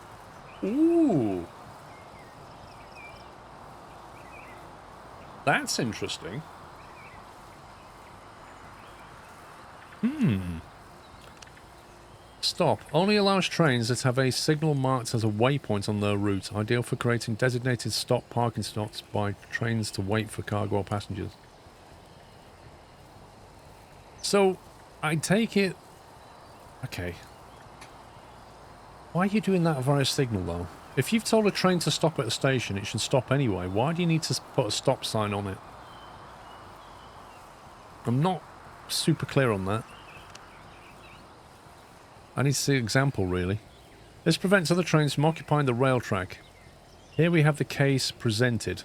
Ooh. That's interesting. Stop. Only allows trains that have a signal marked as a waypoint on their route. Ideal for creating designated stop parking spots by trains to wait for cargo or passengers. So, I take it... Okay. Why are you doing that via signal, though? If you've told a train to stop at a station, it should stop anyway. Why do you need to put a stop sign on it? I'm not super clear on that. I need to see an example, really. This prevents other trains from occupying the rail track. Here we have the case presented.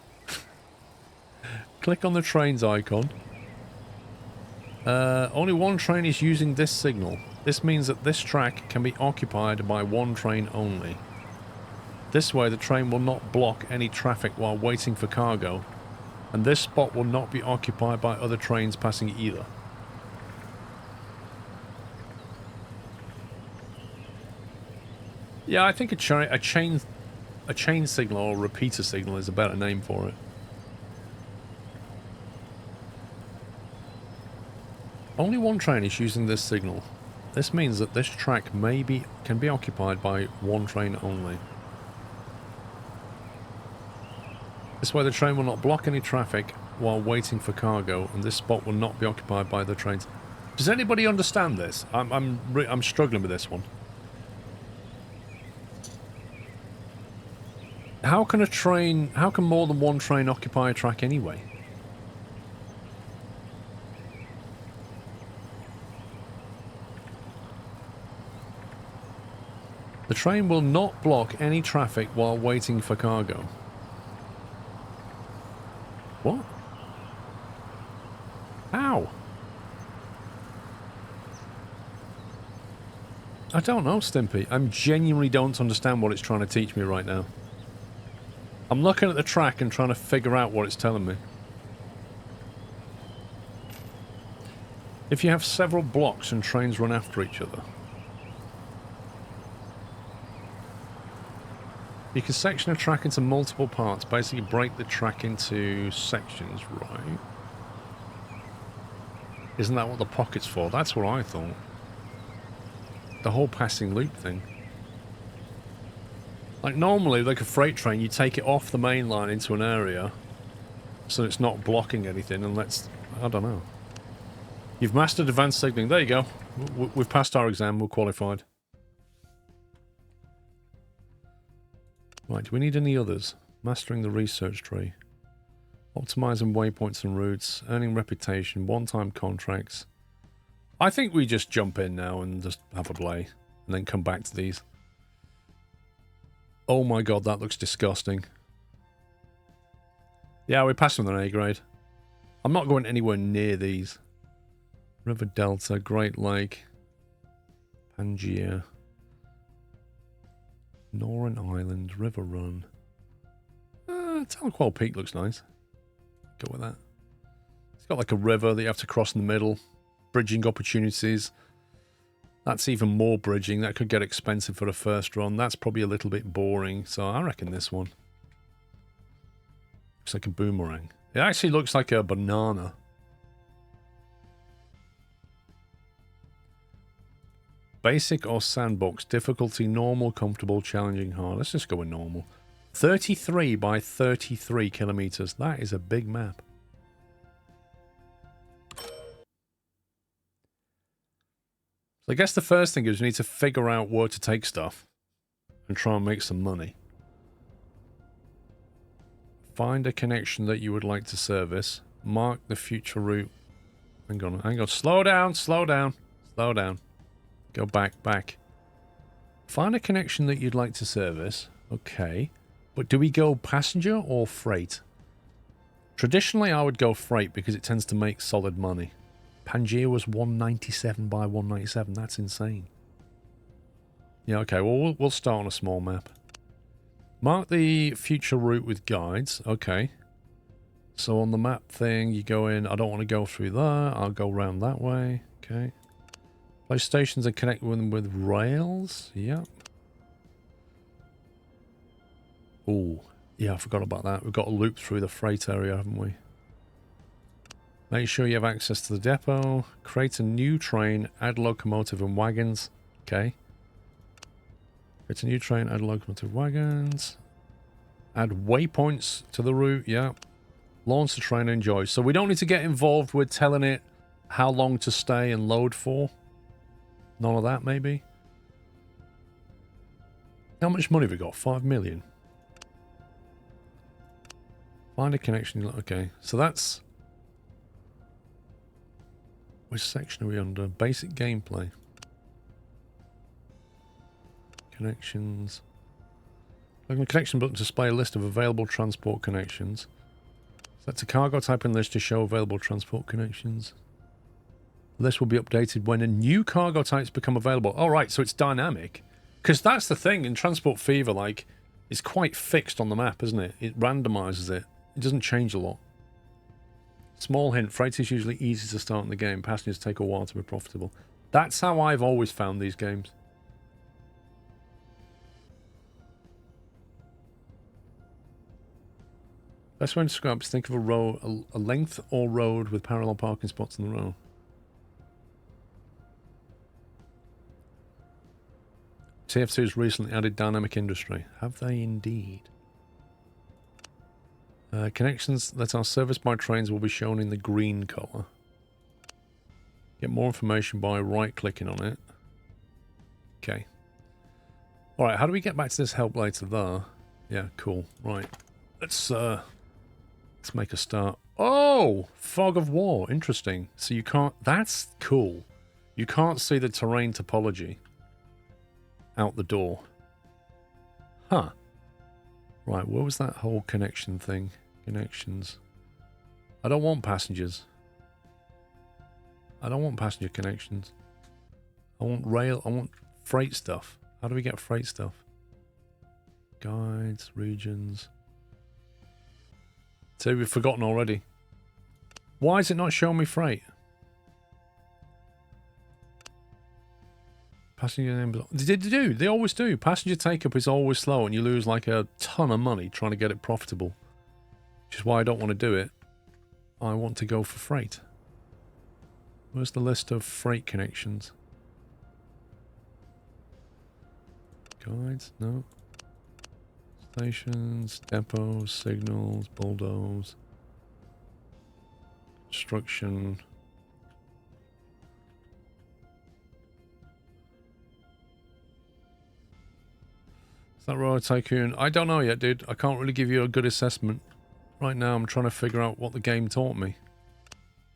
Click on the trains icon. Only one train is using this signal. This means that this track can be occupied by one train only. This way the train will not block any traffic while waiting for cargo, and this spot will not be occupied by other trains passing either. Yeah, I think a chain signal or repeater signal is a better name for it. Only one train is using this signal. This means that this track can be occupied by one train only. This way the train will not block any traffic while waiting for cargo, and this spot will not be occupied by the trains. Does anybody understand this? I'm struggling with this one. How can more than one train occupy a track anyway? The train will not block any traffic while waiting for cargo. What? How? I don't know, Stimpy. I genuinely don't understand what it's trying to teach me right now. I'm looking at the track and trying to figure out what it's telling me. If you have several blocks and trains run after each other, you can section a track into multiple parts, basically break the track into sections, right? Isn't that what the pocket's for? That's what I thought. The whole passing loop thing. Like normally, like a freight train, you take it off the main line into an area so it's not blocking anything, and I don't know. You've mastered advanced signaling. There you go. We've passed our exam. We're qualified. Right, do we need any others? Mastering the research tree. Optimizing waypoints and routes. Earning reputation. One-time contracts. I think we just jump in now and just have a play. And then come back to these. Oh my god, that looks disgusting. Yeah, we're passing with an A grade. I'm not going anywhere near these. River Delta, Great Lake. Pangaea. Northern Island, River Run. Talqual Peak looks nice. Go with that. It's got like a river that you have to cross in the middle. Bridging opportunities. That's even more bridging. That could get expensive for the first run. That's probably a little bit boring. So I reckon this one. Looks like a boomerang. It actually looks like a banana. Basic or sandbox? Difficulty, normal, comfortable, challenging, hard. Let's just go with normal. 33 by 33 kilometers. That is a big map. So I guess the first thing is we need to figure out where to take stuff and try and make some money. Find a connection that you would like to service. Mark the future route. Hang on. Slow down. Go back. Find a connection that you'd like to service. Okay. But do we go passenger or freight? Traditionally, I would go freight because it tends to make solid money. Pangaea was 197 by 197. That's insane. Yeah, okay. Well, we'll start on a small map. Mark the future route with guides. Okay. So on the map thing, you go in. I don't want to go through there. I'll go around that way. Okay. Place stations and connect them with rails. Yep. Oh, yeah, I forgot about that. We've got to loop through the freight area, haven't we? Make sure you have access to the depot. Create a new train. Add locomotive and wagons. Okay. Create a new train. Add locomotive wagons. Add waypoints to the route. Yeah. Launch the train and enjoy. So we don't need to get involved with telling it how long to stay and load for. None of that, maybe. How much money have we got? 5 million. Find a connection. Okay, so that's... Which section are we under? Basic gameplay. Connections. Click on the connection button to display a list of available transport connections. Select a cargo type and list to show available transport connections. List will be updated when a new cargo types become available. All right, so it's dynamic. Because that's the thing in Transport Fever, like, it's quite fixed on the map, isn't it? It randomizes it. It doesn't change a lot. Small hint, freight is usually easy to start in the game. Passengers take a while to be profitable. That's how I've always found these games. Best way to describe is think of a road, a length or road with parallel parking spots in the row. TF2's recently added dynamic industry. Have they indeed? Connections that are serviced by trains will be shown in the green colour. Get more information by right-clicking on it. Okay. Alright, how do we get back to this help later there? Yeah, cool. Right. Let's make a start. Oh! Fog of War. Interesting. So you can't... That's cool. You can't see the terrain topology out the door. Huh. Right, what was that whole connection thing? Connections. I don't want passengers. I don't want passenger connections. I want rail. I want freight stuff. How do we get freight stuff? Guides, regions. So we've forgotten already. Why is it not showing me freight? Passenger names. They do. They always do. Passenger take-up is always slow and you lose like a ton of money trying to get it profitable. Which is why I don't want to do it. I want to go for freight. Where's the list of freight connections? Guides? No. Stations, depots, signals, bulldoze. Construction. Is that Road Tycoon? I don't know yet, dude. I can't really give you a good assessment. Right now I'm trying to figure out what the game taught me.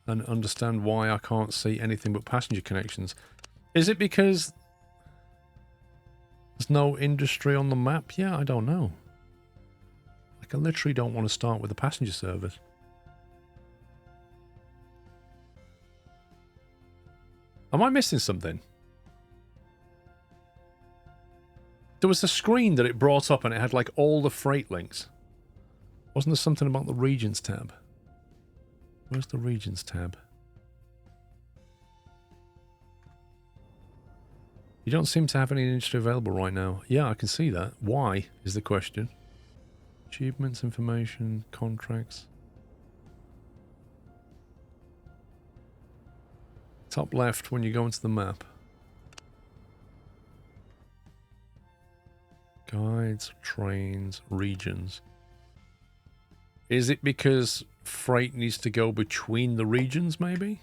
And understand why I can't see anything but passenger connections. Is it because there's no industry on the map? Yeah, I don't know. Like, I literally don't want to start with a passenger service. Am I missing something? There was a screen that it brought up and it had like all the freight links. Wasn't there something about the regions tab? Where's the regions tab? You don't seem to have any industry available right now. Yeah, I can see that. Why is the question. Achievements, information, contracts. Top left when you go into the map. Guides, trains, regions. Is it because freight needs to go between the regions, maybe?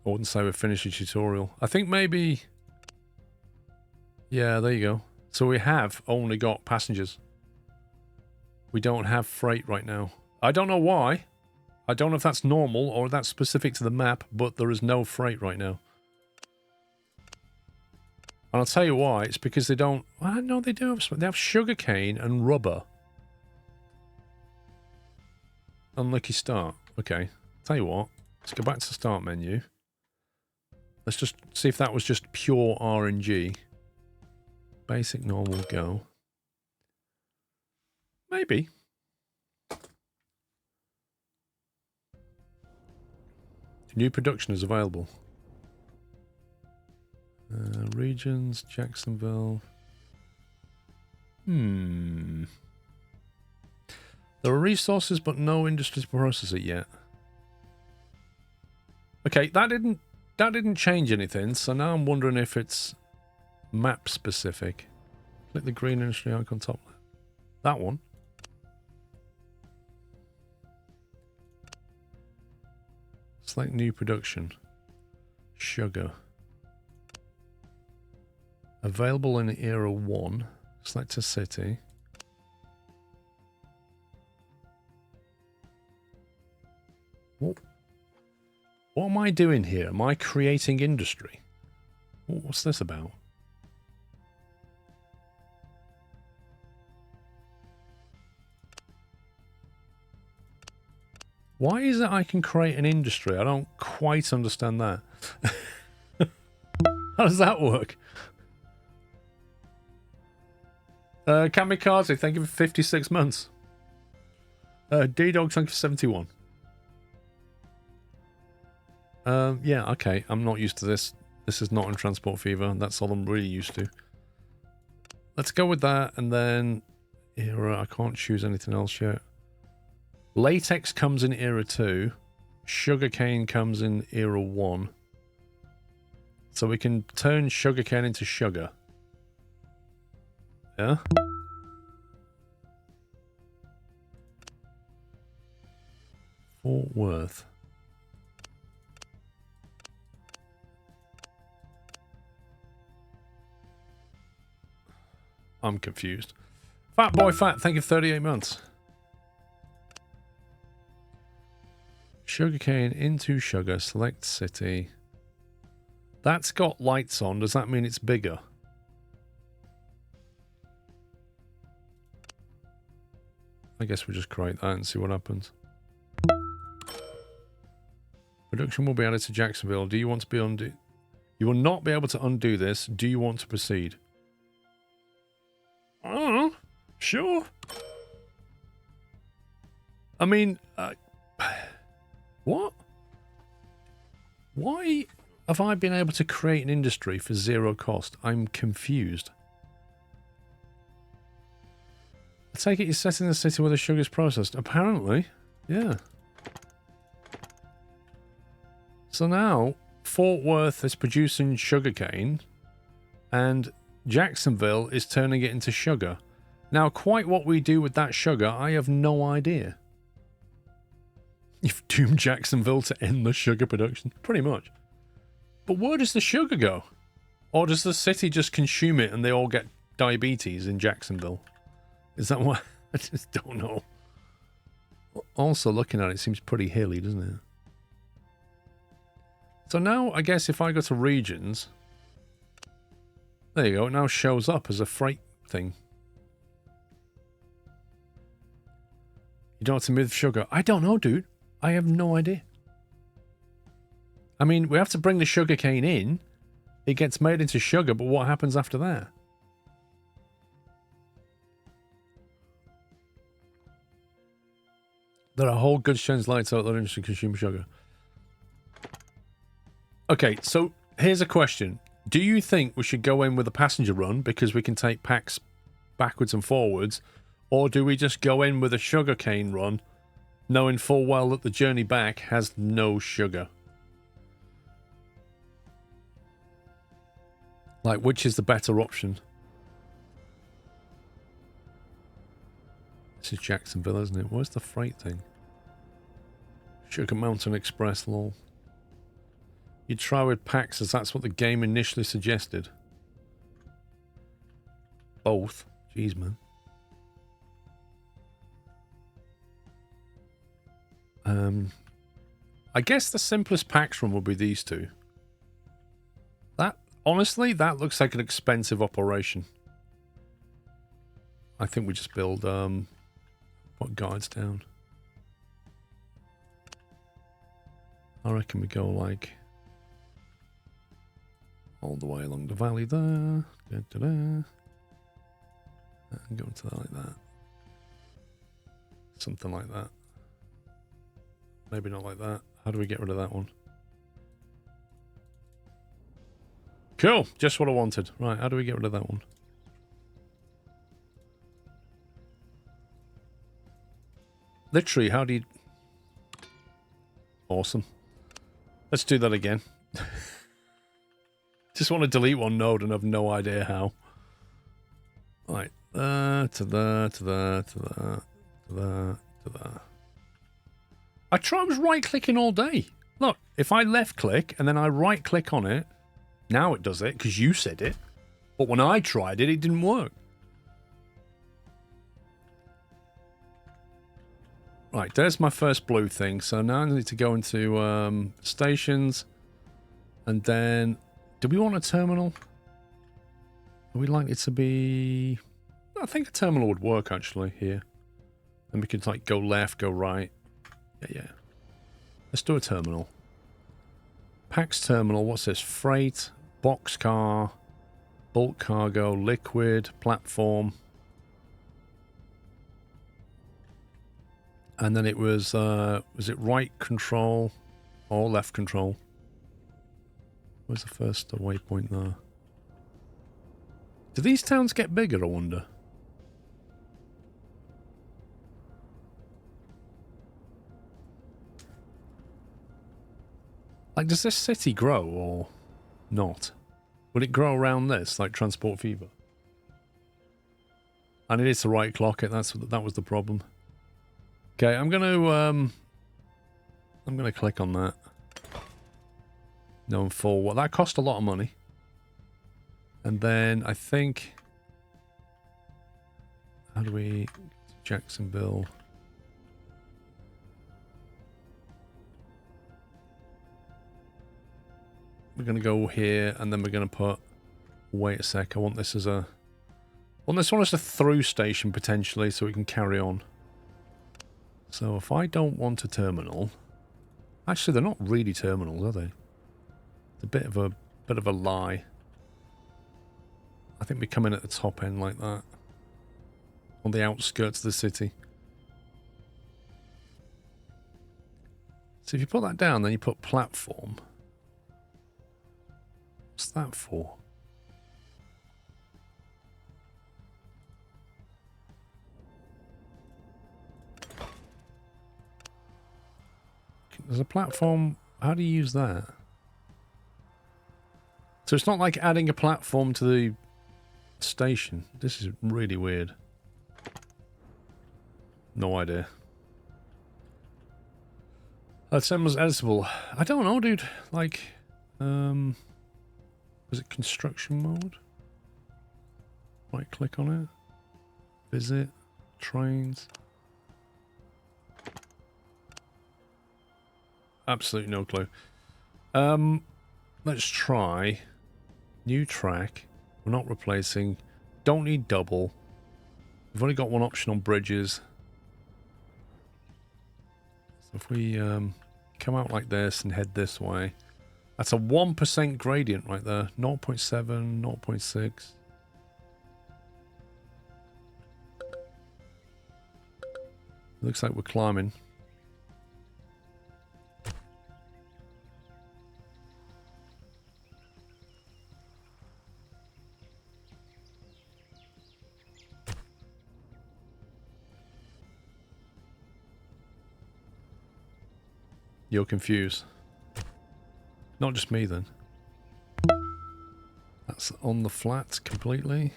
I wouldn't say we've finished the tutorial. I think maybe... Yeah, there you go. So we have only got passengers. We don't have freight right now. I don't know why. I don't know if that's normal or that's specific to the map, but there is no freight right now. And I'll tell you why. It's because they don't... Well, no, they do have... They have sugarcane and rubber. Unlucky start. Okay. Tell you what. Let's go back to the start menu. Let's just see if that was just pure RNG. Basic, normal, go. Maybe. New production is available. Regions, Jacksonville. There are resources, but no industry to process it yet. Okay, that didn't change anything. So now I'm wondering if it's map specific. Click the green industry icon top left. That one. Select new production. Sugar. Available in era 1. Select a city. What am I doing here? Am I creating industry? What's this about? Why is it I can create an industry? I don't quite understand that. How does that work? Kamikaze, thank you for 56 months. D-Dog, thank you for 71. Yeah, okay. I'm not used to this. This is not in Transport Fever. That's all I'm really used to. Let's go with that, and then... Era, I can't choose anything else yet. Latex comes in Era 2. Sugarcane comes in Era 1. So we can turn sugarcane into sugar. Yeah? Fort Worth. I'm confused. Fat Boy Fat, thank you for 38 months. Sugarcane into sugar, select city. That's got lights on. Does that mean it's bigger? I guess we'll just create that and see what happens. Production will be added to Jacksonville. Do you want to be undo? You will not be able to undo this. Do you want to proceed? I don't know. Sure. I mean, what? Why have I been able to create an industry for 0 cost? I'm confused. I take it you're setting the city where the sugar is processed. Apparently, yeah. So now, Fort Worth is producing sugarcane, and Jacksonville is turning it into sugar. Now, quite what we do with that sugar, I have no idea. You've doomed Jacksonville to end the sugar production. Pretty much. But where does the sugar go? Or does the city just consume it and they all get diabetes in Jacksonville? Is that what? I just don't know. Also, looking at it, it seems pretty hilly, doesn't it? So now, I guess if I go to regions... There you go. It now shows up as a freight thing. You don't have to move sugar. I don't know, dude. I have no idea. I mean, we have to bring the sugar cane in. It gets made into sugar, but what happens after that? There are whole goods chains lights out that are interested in consume sugar. Okay, so here's a question. Do you think we should go in with a passenger run because we can take packs backwards and forwards? Or do we just go in with a sugarcane run, knowing full well that the journey back has no sugar? Like, which is the better option? This is Jacksonville, isn't it? Where's the freight thing? Sugar Mountain Express, lol. You'd try with packs as that's what the game initially suggested. Both. Jeez, man. I guess the simplest packs run would be these two. That, honestly, that looks like an expensive operation. I think we just build, what guides down? I reckon we go like all the way along the valley there. And go into that like that. Something like that. Maybe not like that. How do we get rid of that one? Cool. Just what I wanted. Right, how do we get rid of that one? Literally, how do you... Awesome. Let's do that again. Just want to delete one node and have no idea how. Right. There, to there, to there, to there, to there, to there. I was right-clicking all day. Look, if I left-click and then I right-click on it, now it does it, because you said it. But when I tried it, it didn't work. Right, there's my first blue thing. So now I need to go into stations. And then Do we want a terminal? Are we likely to be... I think a terminal would work, actually, here. And we could, like, go left, go right. Yeah. Let's do a terminal. PAX terminal, what's this? Freight, boxcar, bulk cargo, liquid, platform. And then it was it right control or left control? Where's the first waypoint there? Do these towns get bigger, I wonder? Like, does this city grow or not? Would it grow around this, like Transport Fever? I needed to right clock it. That was the problem. Okay, I'm gonna click on that. Known for what? That cost a lot of money. And then I think, how do we Jacksonville? We're gonna go here, and then we're gonna put. Wait a sec. I want this as a. Want this one as a through station potentially, so we can carry on. So if I don't want a terminal, actually they're not really terminals, are they? It's a bit of a lie. I think we come in at the top end like that, on the outskirts of the city. So if you put that down, then you put platform. What's that for? There's a platform. How do you use that? So it's not like adding a platform to the station. This is really weird. No idea. Assembler's editable. I don't know, dude. Like, was it construction mode? Right click on it. Visit. Trains. Absolutely no clue. Let's try new track. We're not replacing. Don't need double. We've only got one option on bridges. So if we come out like this and head this way, that's a 1% gradient right there. 0.7, 0.6. Looks like we're climbing. You're confused. Not just me then. That's on the flat completely.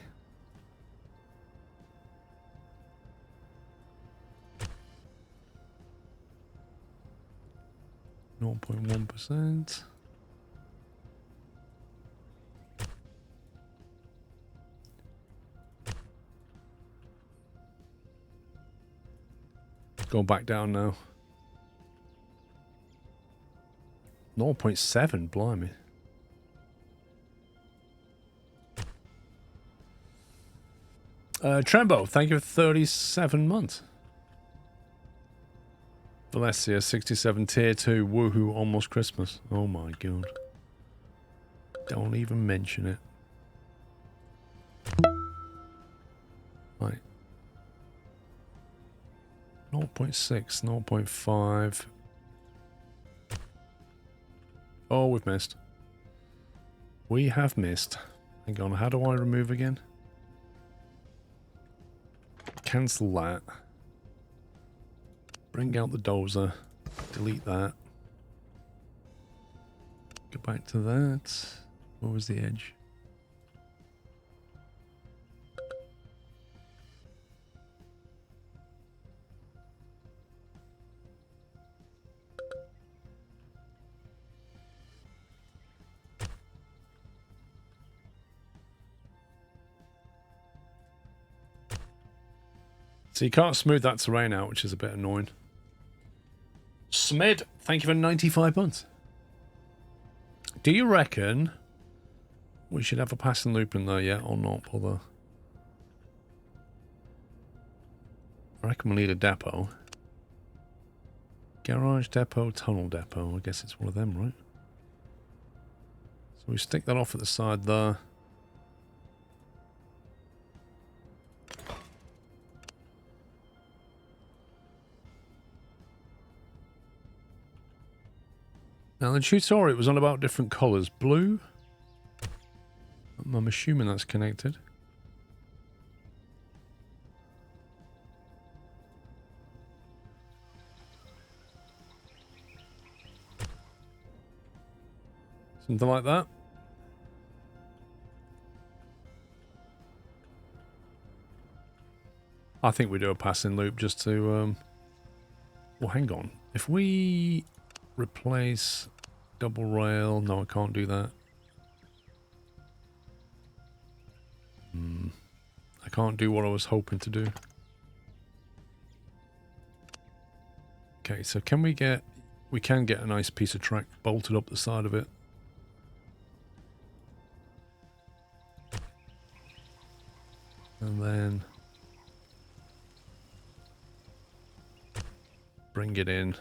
.1%. Going back down now. 0.7, blimey. Trembo, thank you for 37 months. Valencia, 67, tier 2, woohoo, almost Christmas. Oh my god. Don't even mention it. Right. 0.6, 0.5. Oh, we've missed. We have missed. Hang on, how do I remove again? Cancel that. Bring out the dozer. Delete that. Go back to that. What was the edge? So you can't smooth that terrain out, which is a bit annoying. Smid, thank you for 95 months. Do you reckon We should have a passing loop in there yet, or not bother. I reckon we'll need a depot. Garage depot, tunnel depot. I guess it's one of them, right? So we stick that off at the side there. Now the tutorial was on about different colours. Blue. I'm assuming that's connected. Something like that. I think we do a passing loop just to... Well, hang on. If we replace double rail... No, I can't do that. I can't do what I was hoping to do. Okay, so can we get... We can get a nice piece of track bolted up the side of it. And then... bring it in.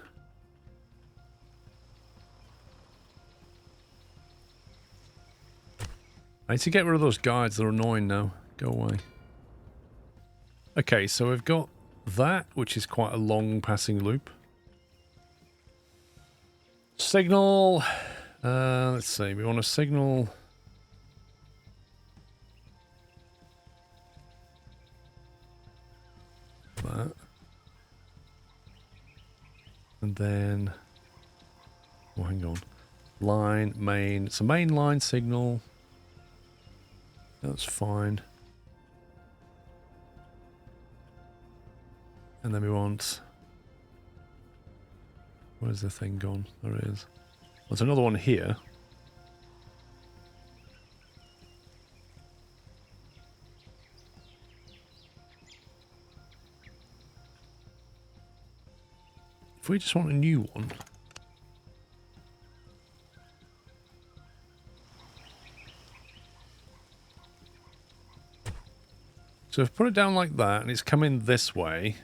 I need to get rid of those guides. They're annoying now. Go away. Okay, so we've got that, which is quite a long passing loop. Signal. Let's see. We want to signal... that. And then... Oh, hang on. Line, main. It's a main line signal. That's fine. And then we want... Where's the thing gone? There it is. There's another one here. If we just want a new one... So if I put it down like that, and it's coming this way,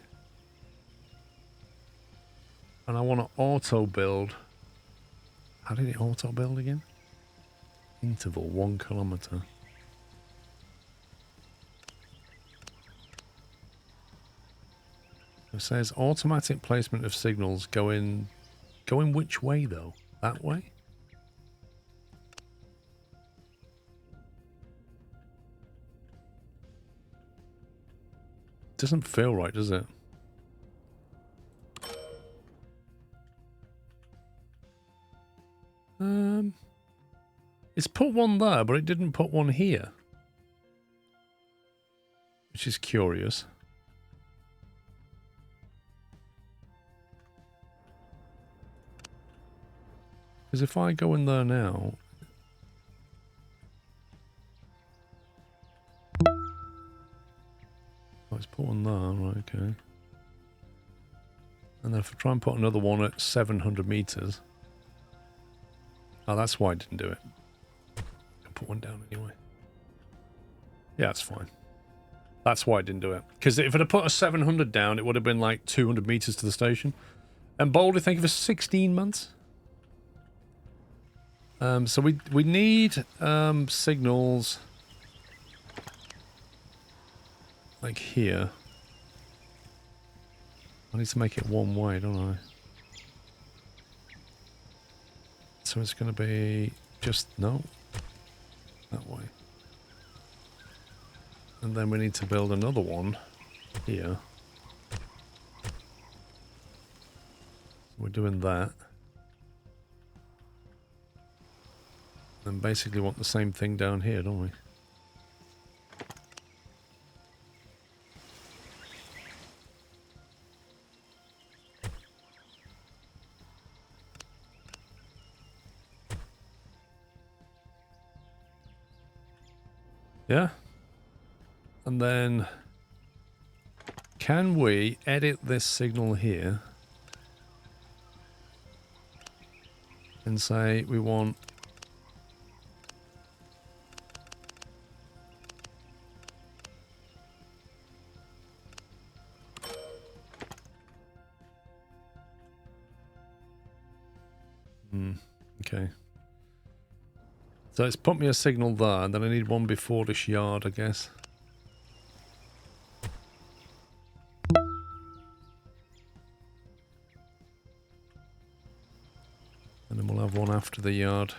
and I want to auto build. How did it auto build again? Interval 1 kilometer. It says automatic placement of signals going which way though? That way? Doesn't feel right, does it? It's put one there, but it didn't put one here. Which is curious. Because if I go in there now... Oh, it's put one there, right, okay. And then if I try and put another one at 700 meters... Oh, that's why I didn't do it. I'll put one down anyway. Yeah, that's fine. That's why I didn't do it. Because if I'd have put a 700 down, it would have been like 200 meters to the station. And Boulder, think of it, 16 months. So we need signals like here. I need to make it one way, don't I? So it's going to be just, no, that way. And then we need to build another one here. We're doing that. And basically want the same thing down here, don't we? Yeah. And then can we edit this signal here and say we want Okay. So it's put me a signal there, and then I need one before this yard, I guess. And then we'll have one after the yard.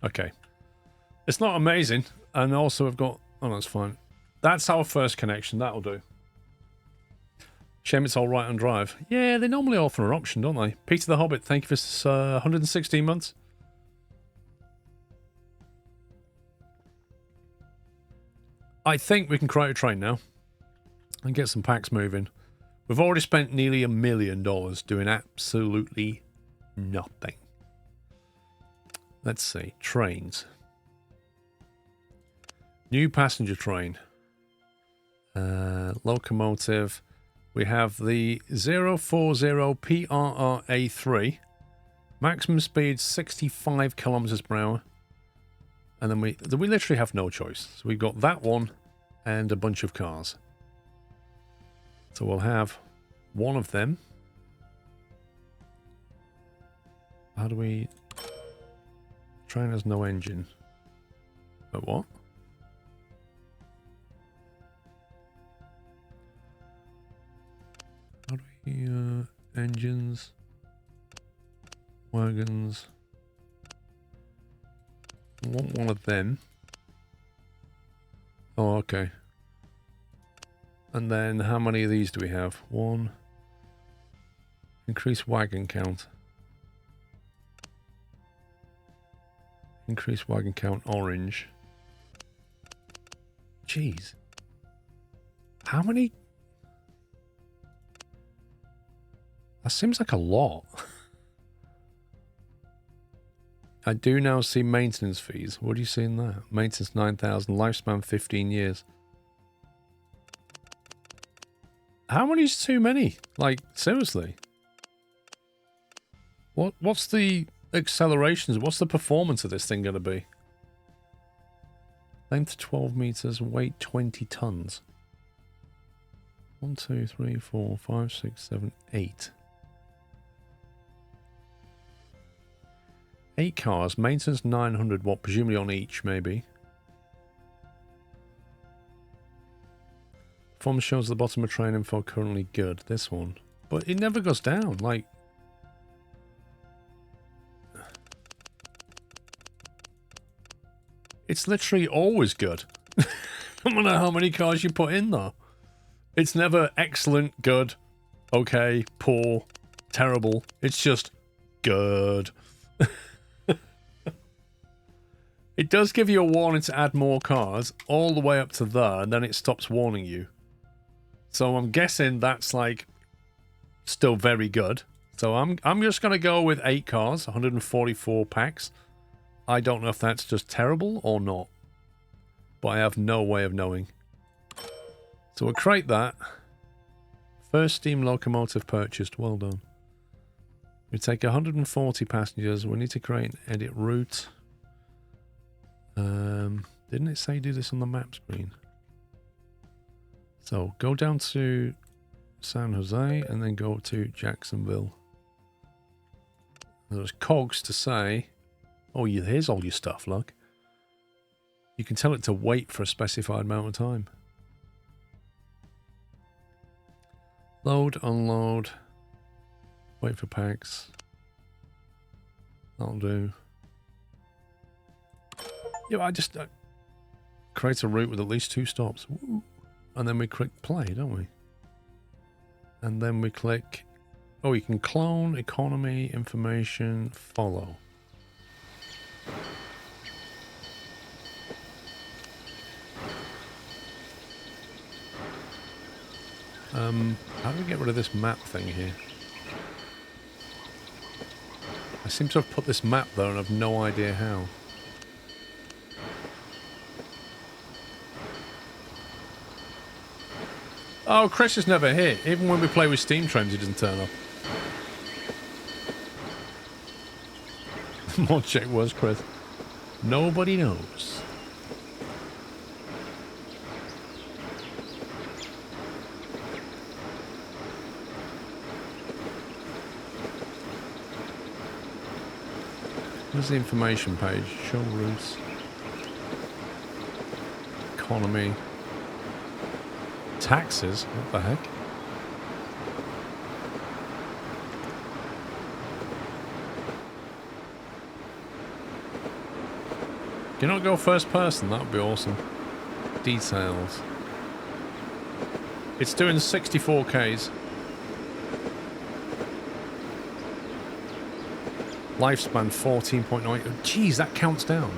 Okay. It's not amazing. And also I've got... Oh, that's fine. That's our first connection. That'll do. Shame it's all right on drive. Yeah, they normally offer an option, don't they? Peter the Hobbit, thank you for 116 months. I think we can create a train now. And get some packs moving. We've already spent nearly $1 million doing absolutely nothing. Let's see. Trains. New passenger train. Locomotive. We have the 040PRRA3. Maximum speed 65 kilometers per hour. And then we literally have no choice. So we've got that one and a bunch of cars. So we'll have one of them. How do we... Train has no engine. But what? How do we... engines. Wagons. I want one of them. Oh, okay. And then how many of these do we have? One. Increase wagon count. Increase wagon count orange. Jeez. How many? That seems like a lot. I do now see maintenance fees. What do you see in that? Maintenance 9,000, lifespan 15 years. How many is too many? Like, seriously? What's the accelerations? What's the performance of this thing going to be? Length 12 meters, weight 20 tons. 1, 2, 3, 4, 5, 6, 7, 8. 8 cars, maintenance 900 watt, presumably on each, maybe. Performance shows at the bottom of train info currently good. This one. But it never goes down, like... It's literally always good. No matter how many cars you put in there. It's never excellent, good, okay, poor, terrible. It's just good. It does give you a warning to add more cars all the way up to there, and then it stops warning you. So I'm guessing that's like still very good. So I'm just going to go with 8 cars, 144 packs. I don't know if that's just terrible or not, but I have no way of knowing. So we'll create that. First steam locomotive purchased. Well done. We take 140 passengers. We need to create an edit route. Didn't it say do this on the map screen? So go down to San Jose and then go to Jacksonville. There's cogs to say, oh, here's all your stuff, look. You can tell it to wait for a specified amount of time. Load, unload, wait for packs. That'll do. Yeah, I just create a route with at least 2 stops. Woo. And then we click play, don't we? And then we click... Oh, you can clone, economy, information, follow. How do we get rid of this map thing here? I seem to have put this map there and I have no idea how. Oh, Chris is never here. Even when we play with Steam Trains, he doesn't turn up. Mod check was Chris. Nobody knows. Where's the information page? Show routes. Economy. Taxes? What the heck? Can you not go first person? That would be awesome. Details. It's doing 64Ks. Lifespan 14.9. Oh, geez, that counts down.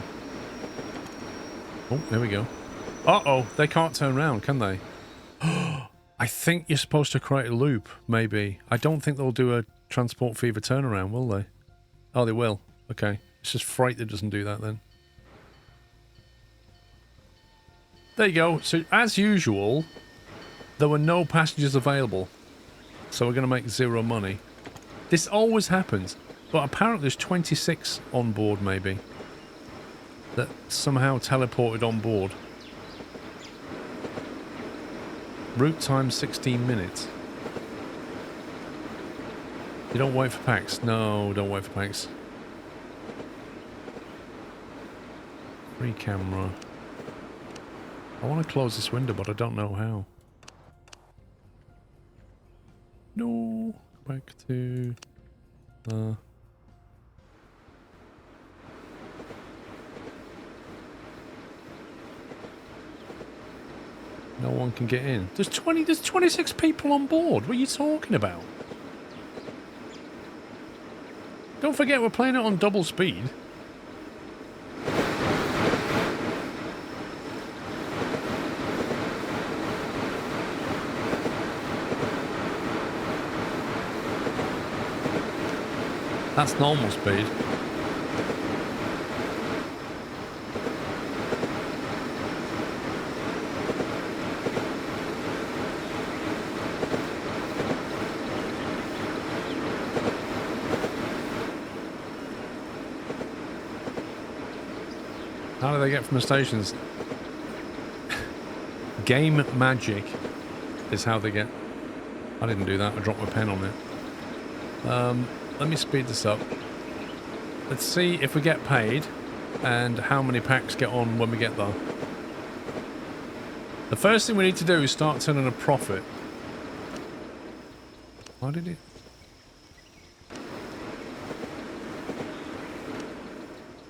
Oh, there we go. Uh-oh, they can't turn around, can they? I think you're supposed to create a loop, maybe. I don't think they'll do a transport fever turnaround, will they? Oh, they will. Okay. It's just freight that doesn't do that then. There you go. So, as usual, there were no passengers available. So we're going to make 0 money. This always happens. But apparently there's 26 on board, maybe. That somehow teleported on board. Route time 16 minutes. You don't wait for packs. No, don't wait for packs. Free camera. I want to close this window, but I don't know how. No. Back to... No one can get in. There's 26 people on board. What are you talking about? Don't forget we're playing it on double speed. That's normal speed. How do they get from the stations? Game magic is how they get... I didn't do that. I dropped my pen on it. Let me speed this up. Let's see if we get paid and how many packs get on when we get there. The first thing we need to do is start turning a profit. Why did it...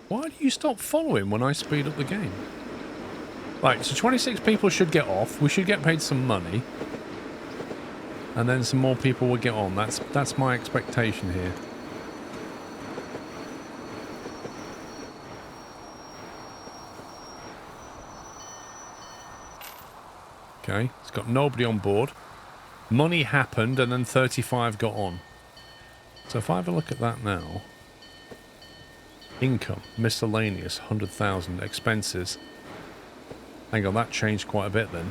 Why do you stop following when I speed up the game? Right, so 26 people should get off. We should get paid some money. And then some more people will get on. That's my expectation here. Okay, it's got nobody on board. Money happened and then 35 got on. So if I have a look at that now. Income, miscellaneous, 100,000. Expenses. Hang on, that changed quite a bit then.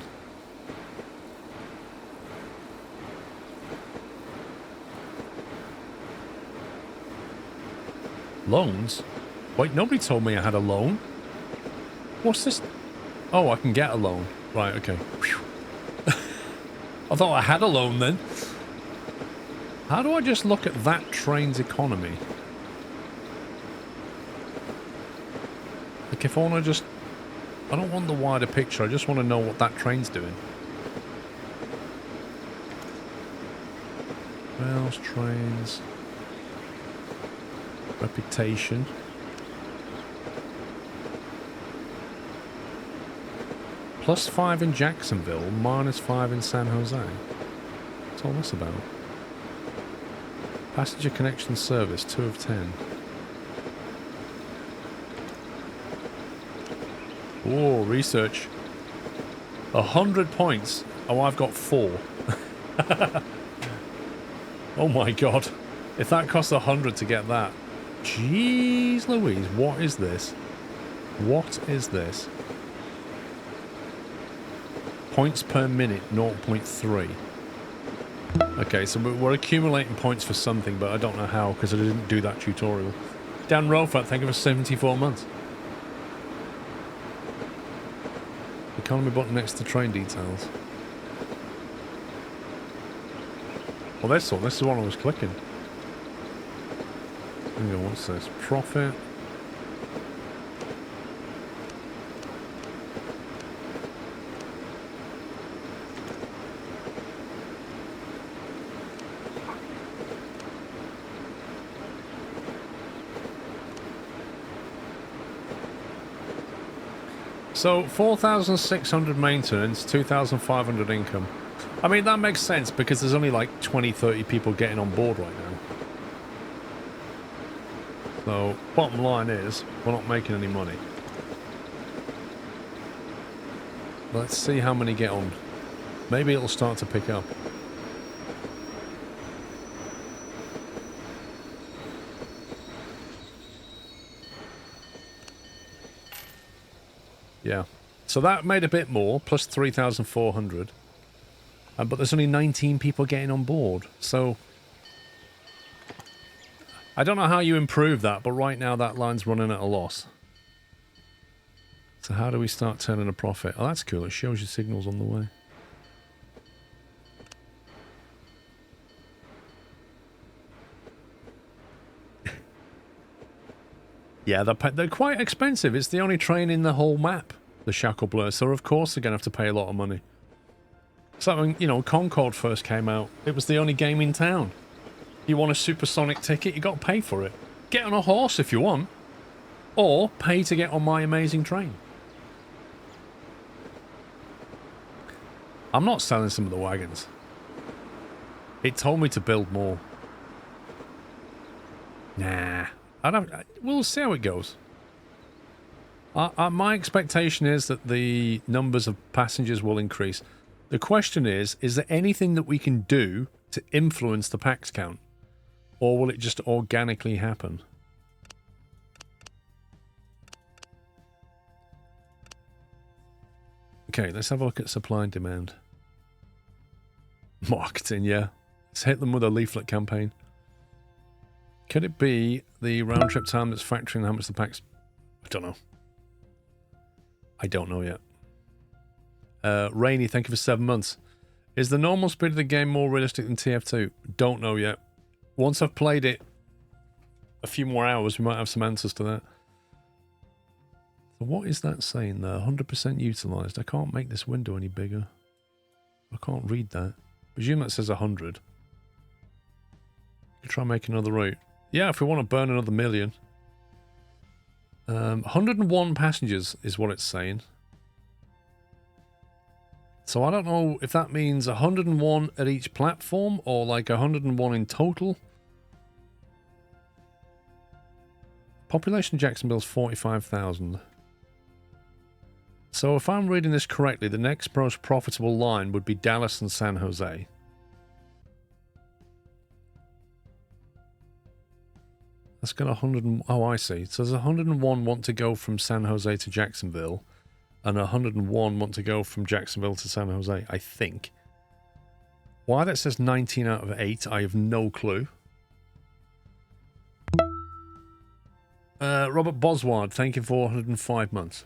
Loans? Wait, nobody told me I had a loan. What's this? Oh, I can get a loan. Right, okay. I thought I had a loan then. How do I just look at that train's economy? Like if I want to just... I don't want the wider picture, I just want to know what that train's doing. Rails, trains... Reputation. +5 in Jacksonville, -5 in San Jose. What's all this about? Passenger connection service, 2 of 10. Oh, research. 100 points. Oh, I've got 4. Oh my god. If that costs 100 to get that. Jeez Louise, what is this? What is this? Points per minute, 0.3. Okay, so we're accumulating points for something, but I don't know how, because I didn't do that tutorial. Dan Rofat, thank you for 74 months. Economy button next to train details. Well, this one. This is the one I was clicking. Hang on, what's this? Profit. So 4,600 maintenance, 2,500 income. I mean, that makes sense because there's only like 20, 30 people getting on board right now. So, bottom line is, we're not making any money. Let's see how many get on. Maybe it'll start to pick up. Yeah. So that made a bit more, plus 3,400. But there's only 19 people getting on board. So I don't know how you improve that, but right now that line's running at a loss. So how do we start turning a profit? Oh, that's cool. It shows you signals on the way. Yeah, they're quite expensive. It's the only train in the whole map, the SquirrelPlus. So of course they're going to have to pay a lot of money. So when, you know, Concorde first came out, it was the only game in town. You want a supersonic ticket, you got to pay for it. Get on a horse if you want. Or pay to get on my amazing train. I'm not selling some of the wagons. It told me to build more. Nah. We'll see how it goes. My expectation is that the numbers of passengers will increase. The question is there anything that we can do to influence the packs count? Or will it just organically happen? Okay, let's have a look at supply and demand. Marketing, yeah. Let's hit them with a leaflet campaign. Could it be the round trip time that's factoring how much the packs... I don't know. I don't know yet. Rainy, thank you for 7 months. Is the normal speed of the game more realistic than TF2? Don't know yet. Once I've played it a few more hours, we might have some answers to that. So what is that saying there? 100% utilised. I can't make this window any bigger. I can't read that. Presume that says 100. You try and make another route. Yeah, if we want to burn another million. 101 passengers is what it's saying. So I don't know if that means 101 at each platform or like 101 in total. Population of Jacksonville is 45,000. So if I'm reading this correctly, the next most profitable line would be Dallas and San Jose. That's got 100. Oh, I see. So there's 101 want to go from San Jose to Jacksonville, and 101 want to go from Jacksonville to San Jose, I think. Why that says 19 out of 8, I have no clue. Robert Bosward, thank you for 105 months.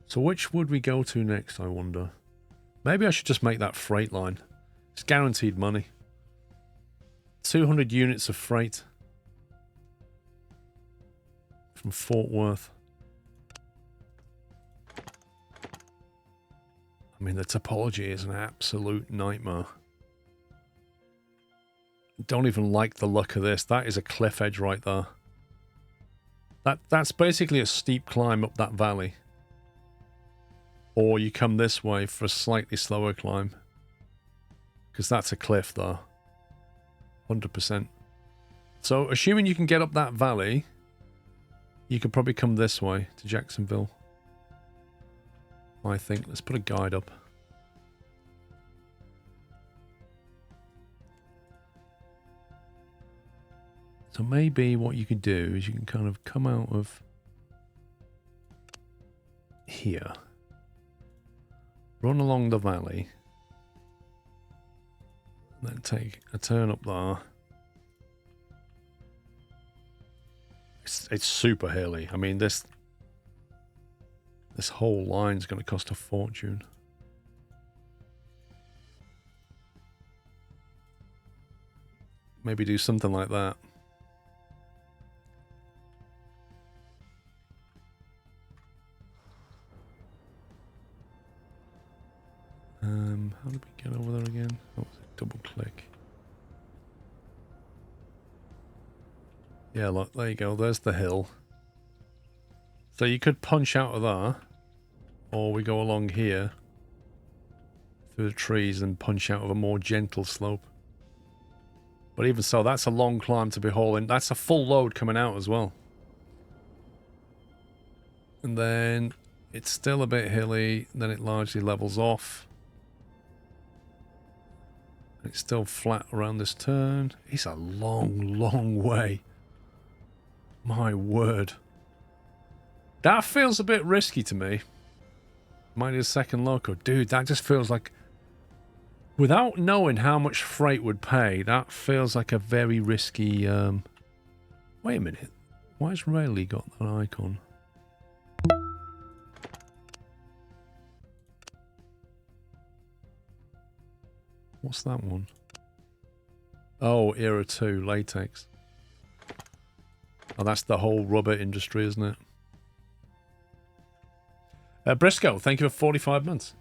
So which would we go to next, I wonder? Maybe I should just make that freight line. It's guaranteed money. 200 units of freight. From Fort Worth. I mean, the topology is an absolute nightmare. Don't even like the look of this. That is a cliff edge right there. That's basically a steep climb up that valley. Or you come this way for a slightly slower climb. Because that's a cliff there. 100%. So, assuming you can get up that valley, you could probably come this way to Jacksonville. I think. Let's put a guide up. So maybe what you could do is you can kind of come out of here. Run along the valley. And then take a turn up there. It's super hilly. I mean, this whole line's going to cost a fortune. Maybe do something like that. How did we get over there again? What was it? Double click. Yeah, look, there you go. There's the hill. So you could punch out of there, or we go along here through the trees and punch out of a more gentle slope. But even so, that's a long climb to be hauling. That's a full load coming out as well. And then it's still a bit hilly, then it largely levels off. It's still flat around this turn. It's a long, long way. My word. That feels a bit risky to me. Might need a second loco. Dude, that just feels like... Without knowing how much freight would pay, that feels like a very risky... Wait a minute. Why has Rayleigh got that icon? What's that one? Oh, Era 2, latex. Oh, that's the whole rubber industry, isn't it? Briscoe, thank you for 45 months.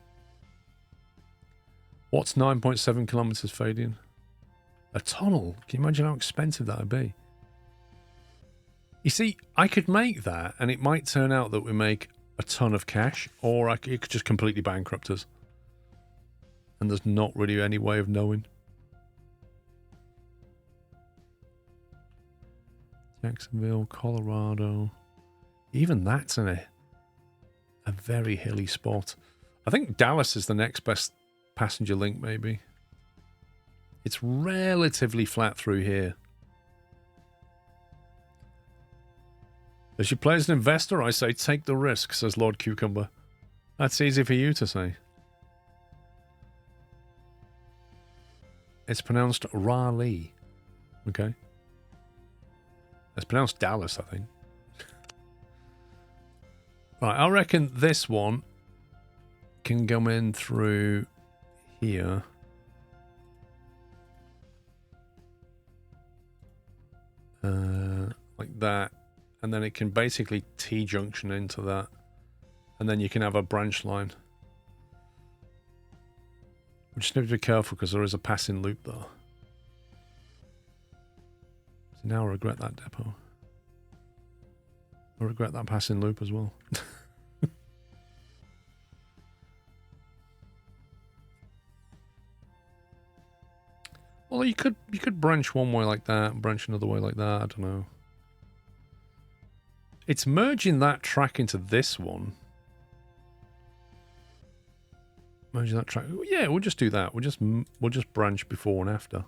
What's 9.7 kilometers fading? A tunnel? Can you imagine how expensive that would be? You see, I could make that, and it might turn out that we make a ton of cash, or it could just completely bankrupt us. And there's not really any way of knowing. Jacksonville, Colorado. Even that's in a very hilly spot. I think Dallas is the next best passenger link, maybe. It's relatively flat through here. As you play as an investor, I say take the risk, says Lord Cucumber. That's easy for you to say. It's pronounced Raleigh. Okay. It's pronounced Dallas, I think. Right, I reckon this one can come in through here. Like that. And then it can basically T-junction into that. And then you can have a branch line. We just need to be careful because there is a passing loop there. So now I regret that depot. I regret that passing loop as well. Well, you could branch one way like that and branch another way like that. I don't know. It's merging that track into this one. Merging that track. Yeah, we'll just do that. We'll just branch before and after.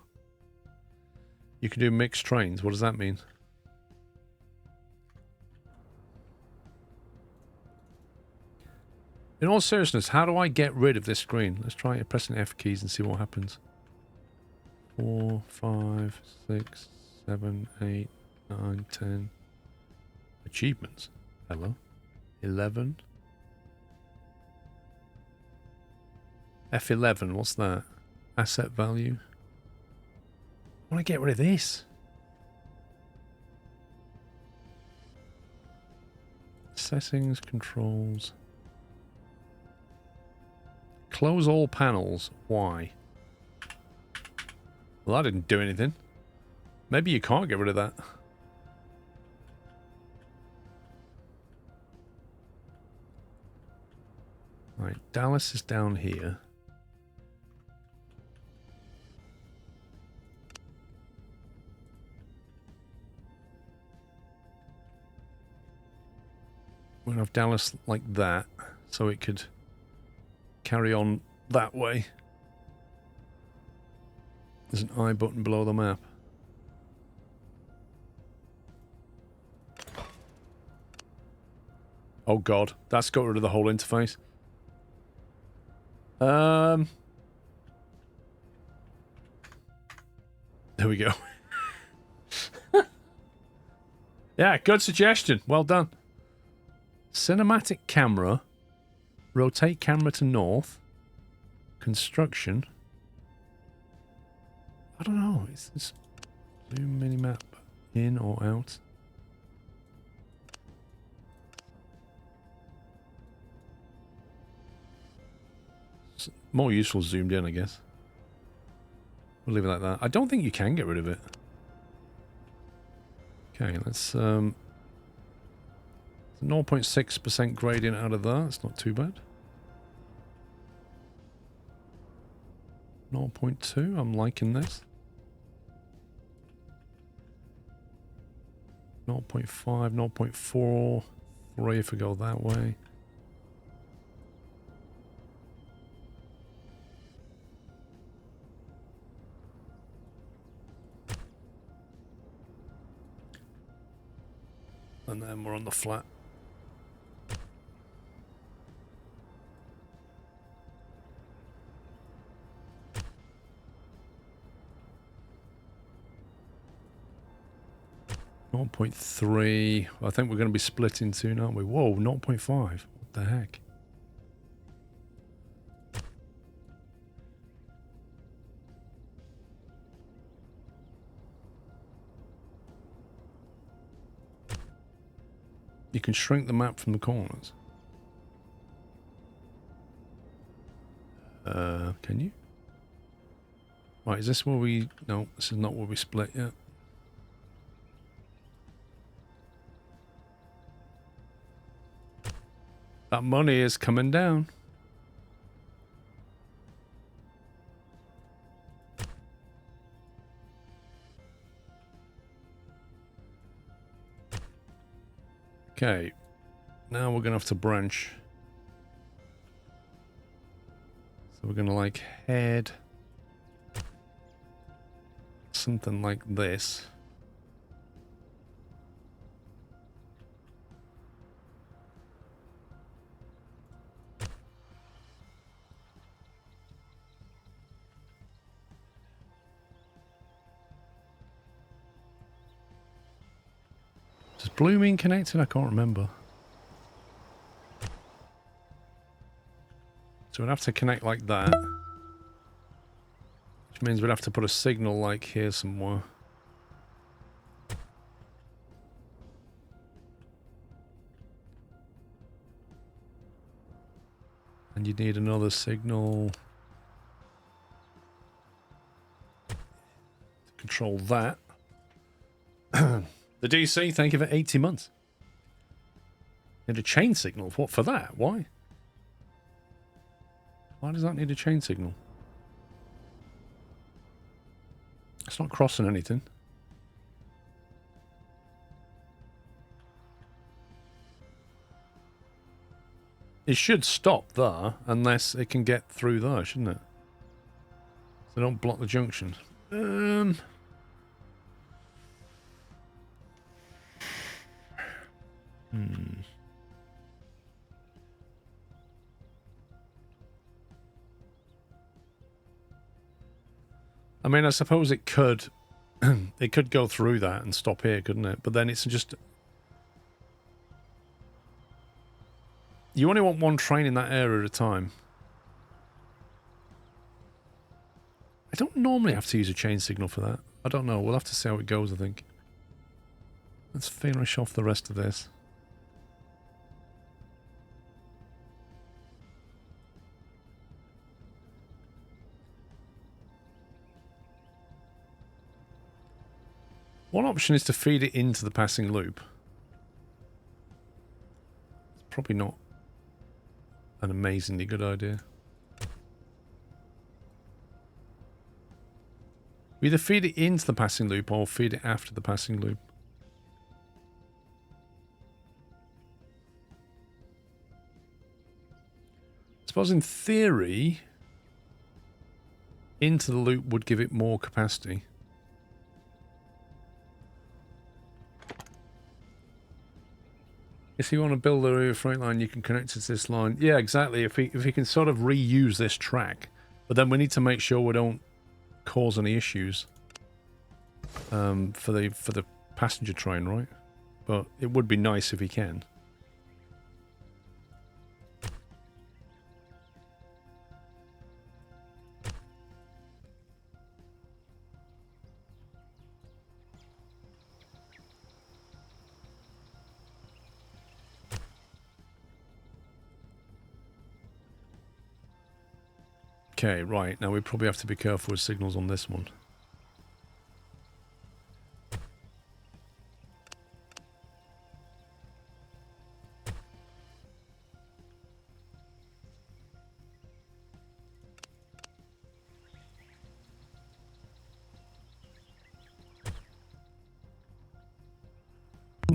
You can do mixed trains. What does that mean? In all seriousness, how do I get rid of this screen? Let's try pressing F keys and see what happens. 4, 5, 6, 7, 8, 9, 10. Achievements. Hello. 11. F11, what's that? Asset value. I want to get rid of this. Settings, controls. Close all panels. Why? Well, that didn't do anything. Maybe you can't get rid of that. Right, Dallas is down here. We're going to have Dallas like that, so it could carry on that way. There's an I button below the map. Oh god, that's got rid of the whole interface. There we go. Yeah, good suggestion. Well done. Cinematic camera. Rotate camera to north. Construction. I don't know. Is this zoom minimap in or out? It's more useful zoomed in, I guess. We'll leave it like that. I don't think you can get rid of it. Okay, let's 0.6% gradient out of that. It's not too bad. 0.2. I'm liking this. 0.5, 0.4, 3 if we go that way. And then we're on the flat. Zero 0.3. I think we're going to be split in two, aren't we? Whoa, 0.5. What the heck? You can shrink the map from the corners. Can you? Right, is this where we... No, this is not where we split yet. That money is coming down. Okay, now we're going to have to branch. So we're going to like head something like this. Does blue mean connected? I can't remember. So we'd have to connect like that. Which means we'd have to put a signal like here somewhere. And you'd need another signal to control that. The DC, thank you for 80 months. Need a chain signal. What for that? Why? Why does that need a chain signal? It's not crossing anything. It should stop there unless it can get through there, shouldn't it? So don't block the junction. I mean, I suppose it could it could go through that and stop here, couldn't it? But then it's just... You only want one train in that area at a time. I don't normally have to use a chain signal for that. I don't know. We'll have to see how it goes, I think. Let's finish off the rest of this. One option is to feed it into the passing loop. It's probably not an amazingly good idea. We either feed it into the passing loop or feed it after the passing loop. I suppose in theory, into the loop would give it more capacity. If you want to build a freight line, you can connect it to this line. Yeah, exactly. If we can sort of reuse this track, but then we need to make sure we don't cause any issues for the passenger train, right? But it would be nice if we can. Okay, right. Now we probably have to be careful with signals on this one.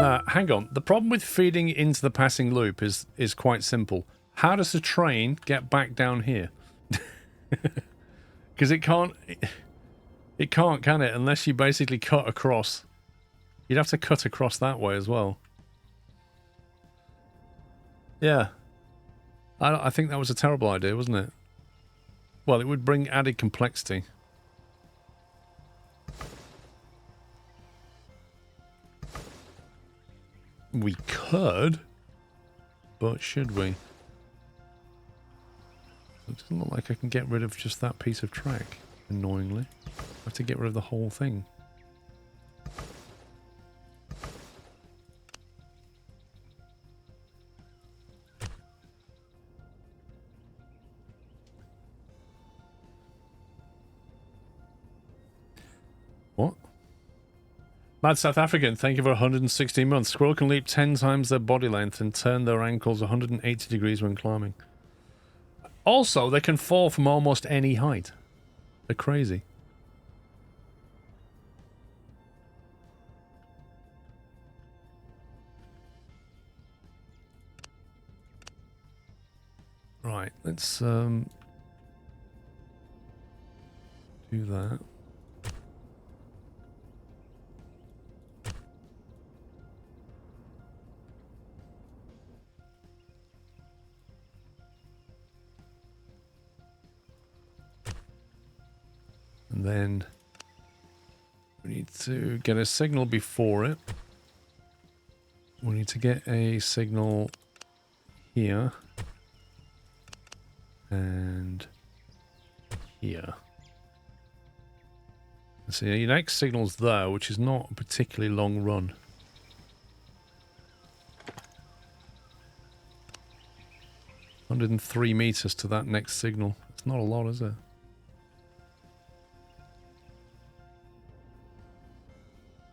Hang on. The problem with feeding into the passing loop is quite simple. How does the train get back down here? Because it can't, can it? Unless you basically cut across. You'd have to cut across that way as well. Yeah. I think that was a terrible idea, wasn't it? Well, it would bring added complexity. We could, but should we? It doesn't look like I can get rid of just that piece of track, annoyingly. I have to get rid of the whole thing. What? Mad South African, thank you for 116 months. Squirrel can leap 10 times their body length and turn their ankles 180 degrees when climbing. Also, they can fall from almost any height. They're crazy. Right, let's do that. And then we need to get a signal before it. We need to get a signal here. And here. So your next signal's there, which is not a particularly long run. "103 meters to that next signal. It's not a lot, is it?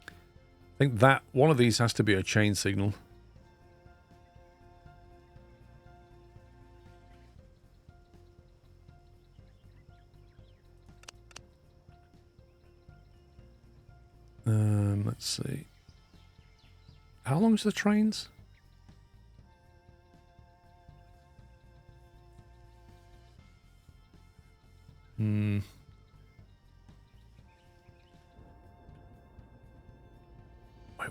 I think that one of these has to be a chain signal. Let's see. How long is the trains? Wait,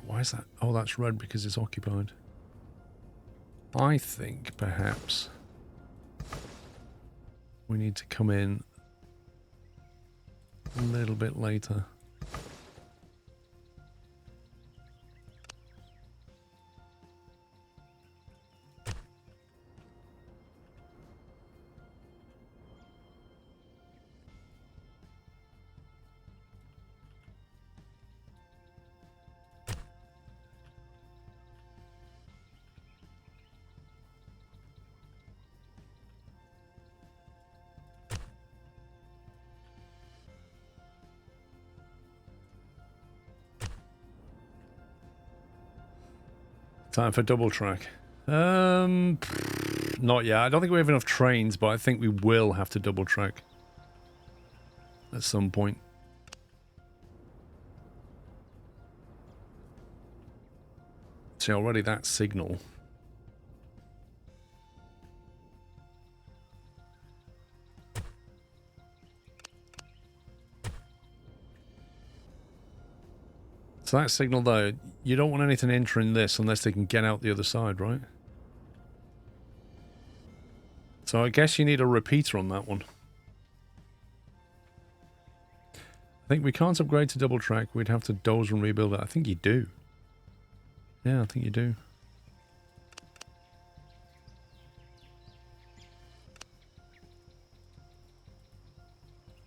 why is that? Oh, that's red because it's occupied. I think perhaps we need to come in a little bit later. Time for double track. Not yet. I don't think we have enough trains, but I think we will have to double track at some point. See, already that signal. So that signal though, you don't want anything entering this unless they can get out the other side, right? So I guess you need a repeater on that one. I think we can't upgrade to double track. We'd have to doze and rebuild it. I think you do. Yeah, I think you do.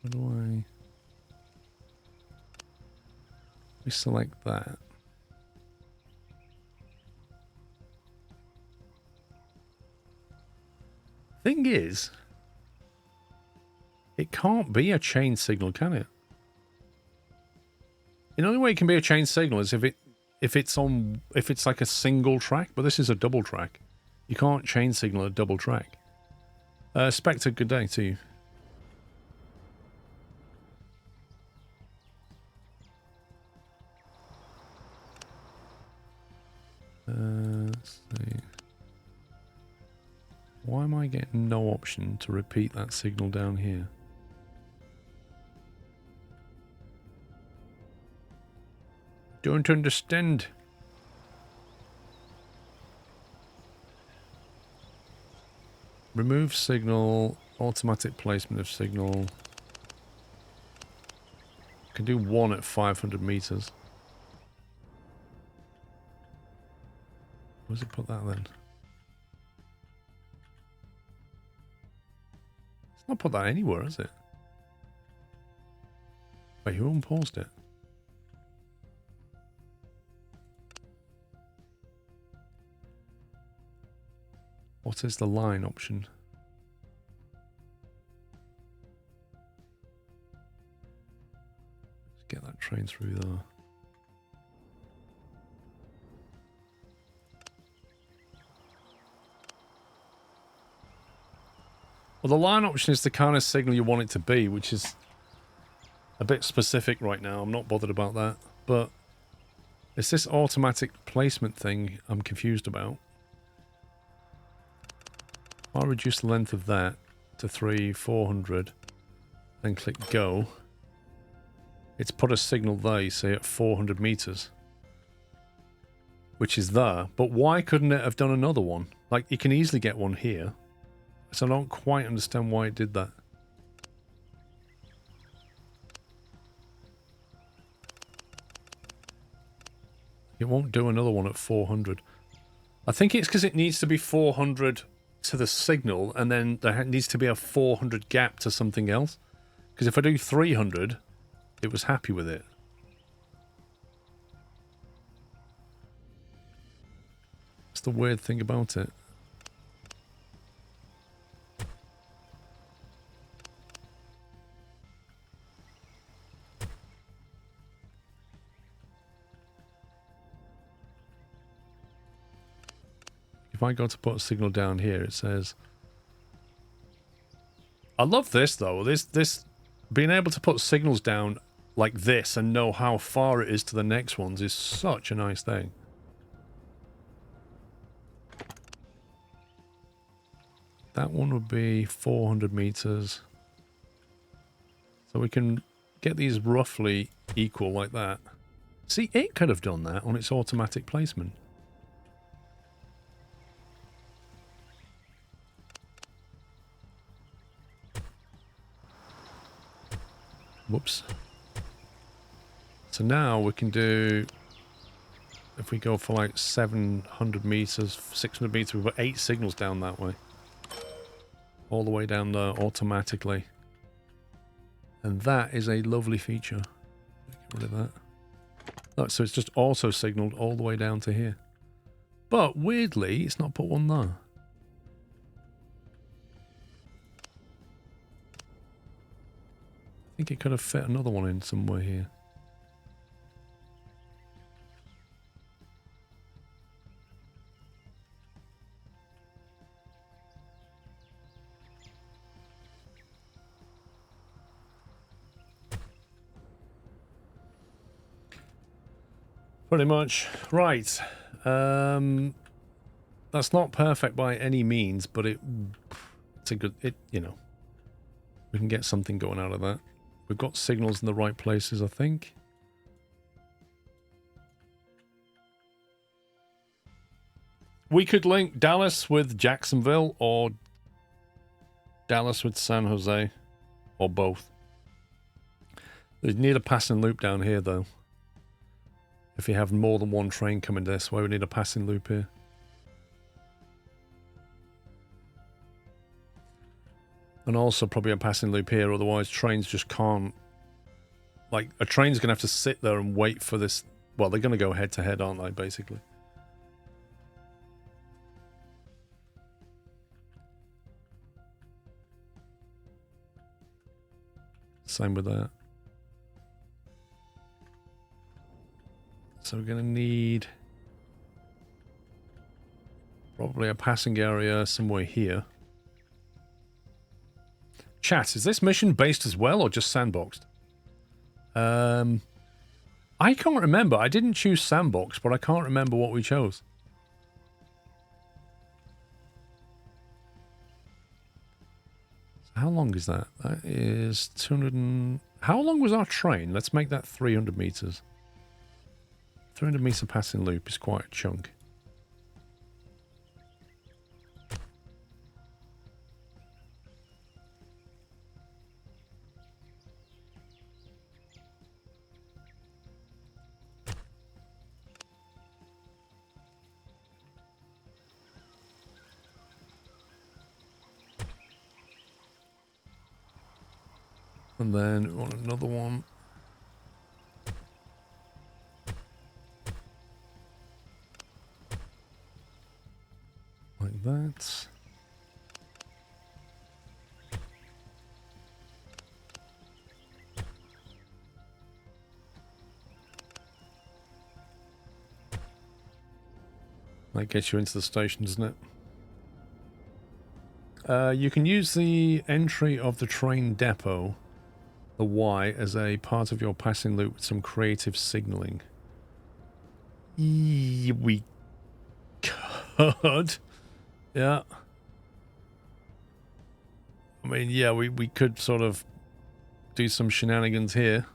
How do I... We select that. Thing is, it can't be a chain signal, can it? The only way it can be a chain signal is if it's like a single track, but this is a double track. You can't chain signal a double track. Spectre, good day to you. Why am I getting no option to repeat that signal down here? Don't understand. Remove signal, automatic placement of signal. I can do one at 500 meters. Where's it put that then? It's not put that anywhere, is it? Wait, who unpaused it? What is the line option? Let's get that train through there. Well, the line option is the kind of signal you want it to be, which is a bit specific right now. I'm not bothered about that. But it's this automatic placement thing I'm confused about. I'll reduce the length of that to 400, then click go. It's put a signal there, you see, at 400 meters, which is there. But why couldn't it have done another one? Like, you can easily get one here. So I don't quite understand why it did that. It won't do another one at 400. I think it's because it needs to be 400 to the signal, and then there needs to be a 400 gap to something else. Because if I do 300, it was happy with it. That's the weird thing about it. If I go to put a signal down here, it says... I love this, though. This being able to put signals down like this and know how far it is to the next ones is such a nice thing. That one would be 400 meters. So we can get these roughly equal like that. See, it could have done that on its automatic placement. Whoops. So now we can do, if we go for like 700 meters, 600 meters, we've got 8 signals down that way. All the way down there automatically. And that is a lovely feature. Get rid of that. Look, so it's just auto signaled all the way down to here. But weirdly, it's not put one there. I think it could have fit another one in somewhere here. Pretty much. Right. That's not perfect by any means, but it's a good, you know, we can get something going out of that. We've got signals in the right places, I think. We could link Dallas with Jacksonville or Dallas with San Jose, or both. We need a passing loop down here, though. If you have more than one train coming this way, we need a passing loop here. And also probably a passing loop here, otherwise trains just can't... Like, a train's going to have to sit there and wait for this... Well, they're going to go head to head, aren't they, basically? Same with that. So we're going to need... probably a passing area somewhere here. Chat, is this mission based as well or just sandboxed? I can't remember. I didn't choose sandbox, but I can't remember what we chose. How long is that? That is 200 and... How long was our train? Let's make that 300 meters. 300 meter passing loop is quite a chunk. And then we want another one. Like that. That gets you into the station, doesn't it? You can use the entry of the train depot, the Y, as a part of your passing loop with some creative signaling. We could. Yeah. I mean, yeah, we could sort of do some shenanigans here.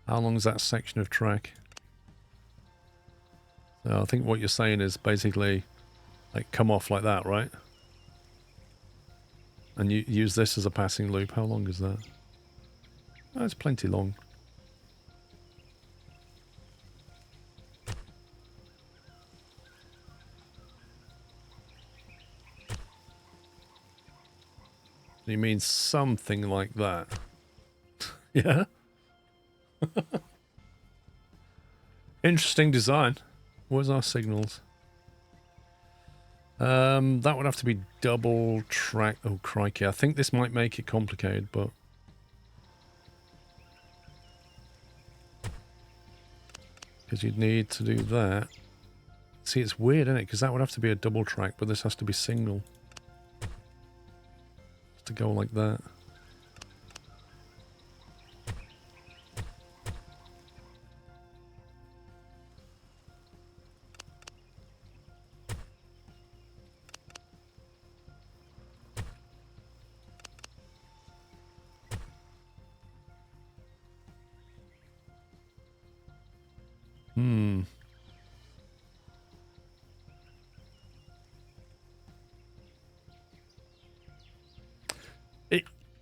How long is that section of track? So I think what you're saying is basically like come off like that, right? And you use this as a passing loop. How long is that? Oh, it's plenty long. You mean something like that? Yeah? Interesting design. Where's our signals? That would have to be double track. Oh, crikey. I think this might make it complicated, but... Because you'd need to do that. See, it's weird, isn't it? Because that would have to be a double track, but this has to be single. Just to go like that.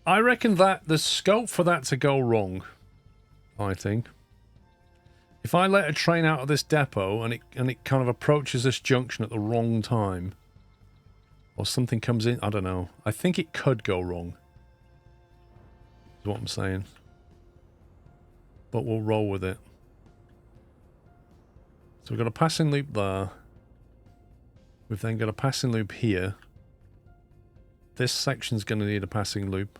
I reckon that there's scope for that to go wrong. I think. If I let a train out of this depot and it kind of approaches this junction at the wrong time, or something comes in, I don't know. I think it could go wrong. Is what I'm saying. But we'll roll with it. So we've got a passing loop there. We've then got a passing loop here. This section's going to need a passing loop.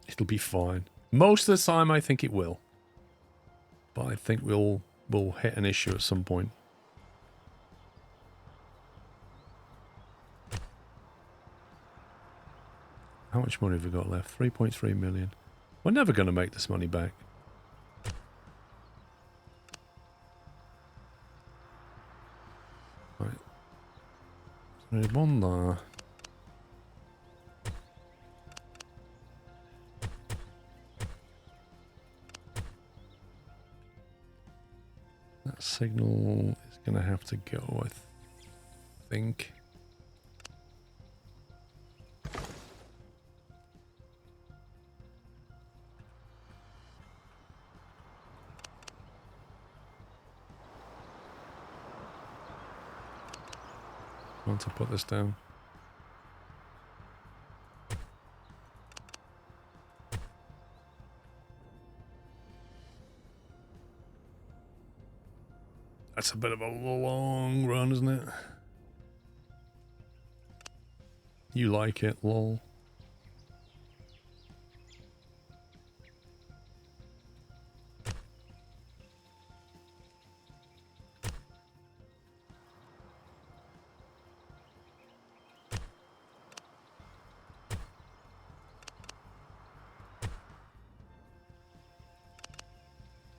It'll be fine. Most of the time, I think it will. But I think we'll hit an issue at some point. How much money have we got left? 3.3 million. We're never going to make this money back. Right. So we need one there. That signal is going to have to go, I think. I want to put this down. That's a bit of a long run, isn't it? You like it, lol.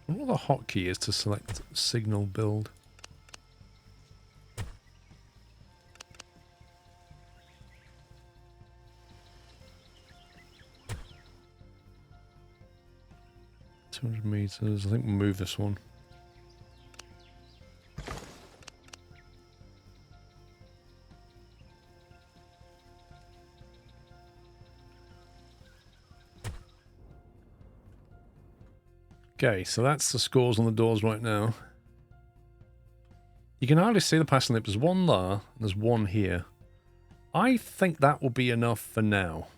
I wonder what the hotkey is to select signal build. 200 meters. I think we'll move this one. Okay, so that's the scores on the doors right now. You can hardly see the passing loop. There's one there, and there's one here. I think that will be enough for now.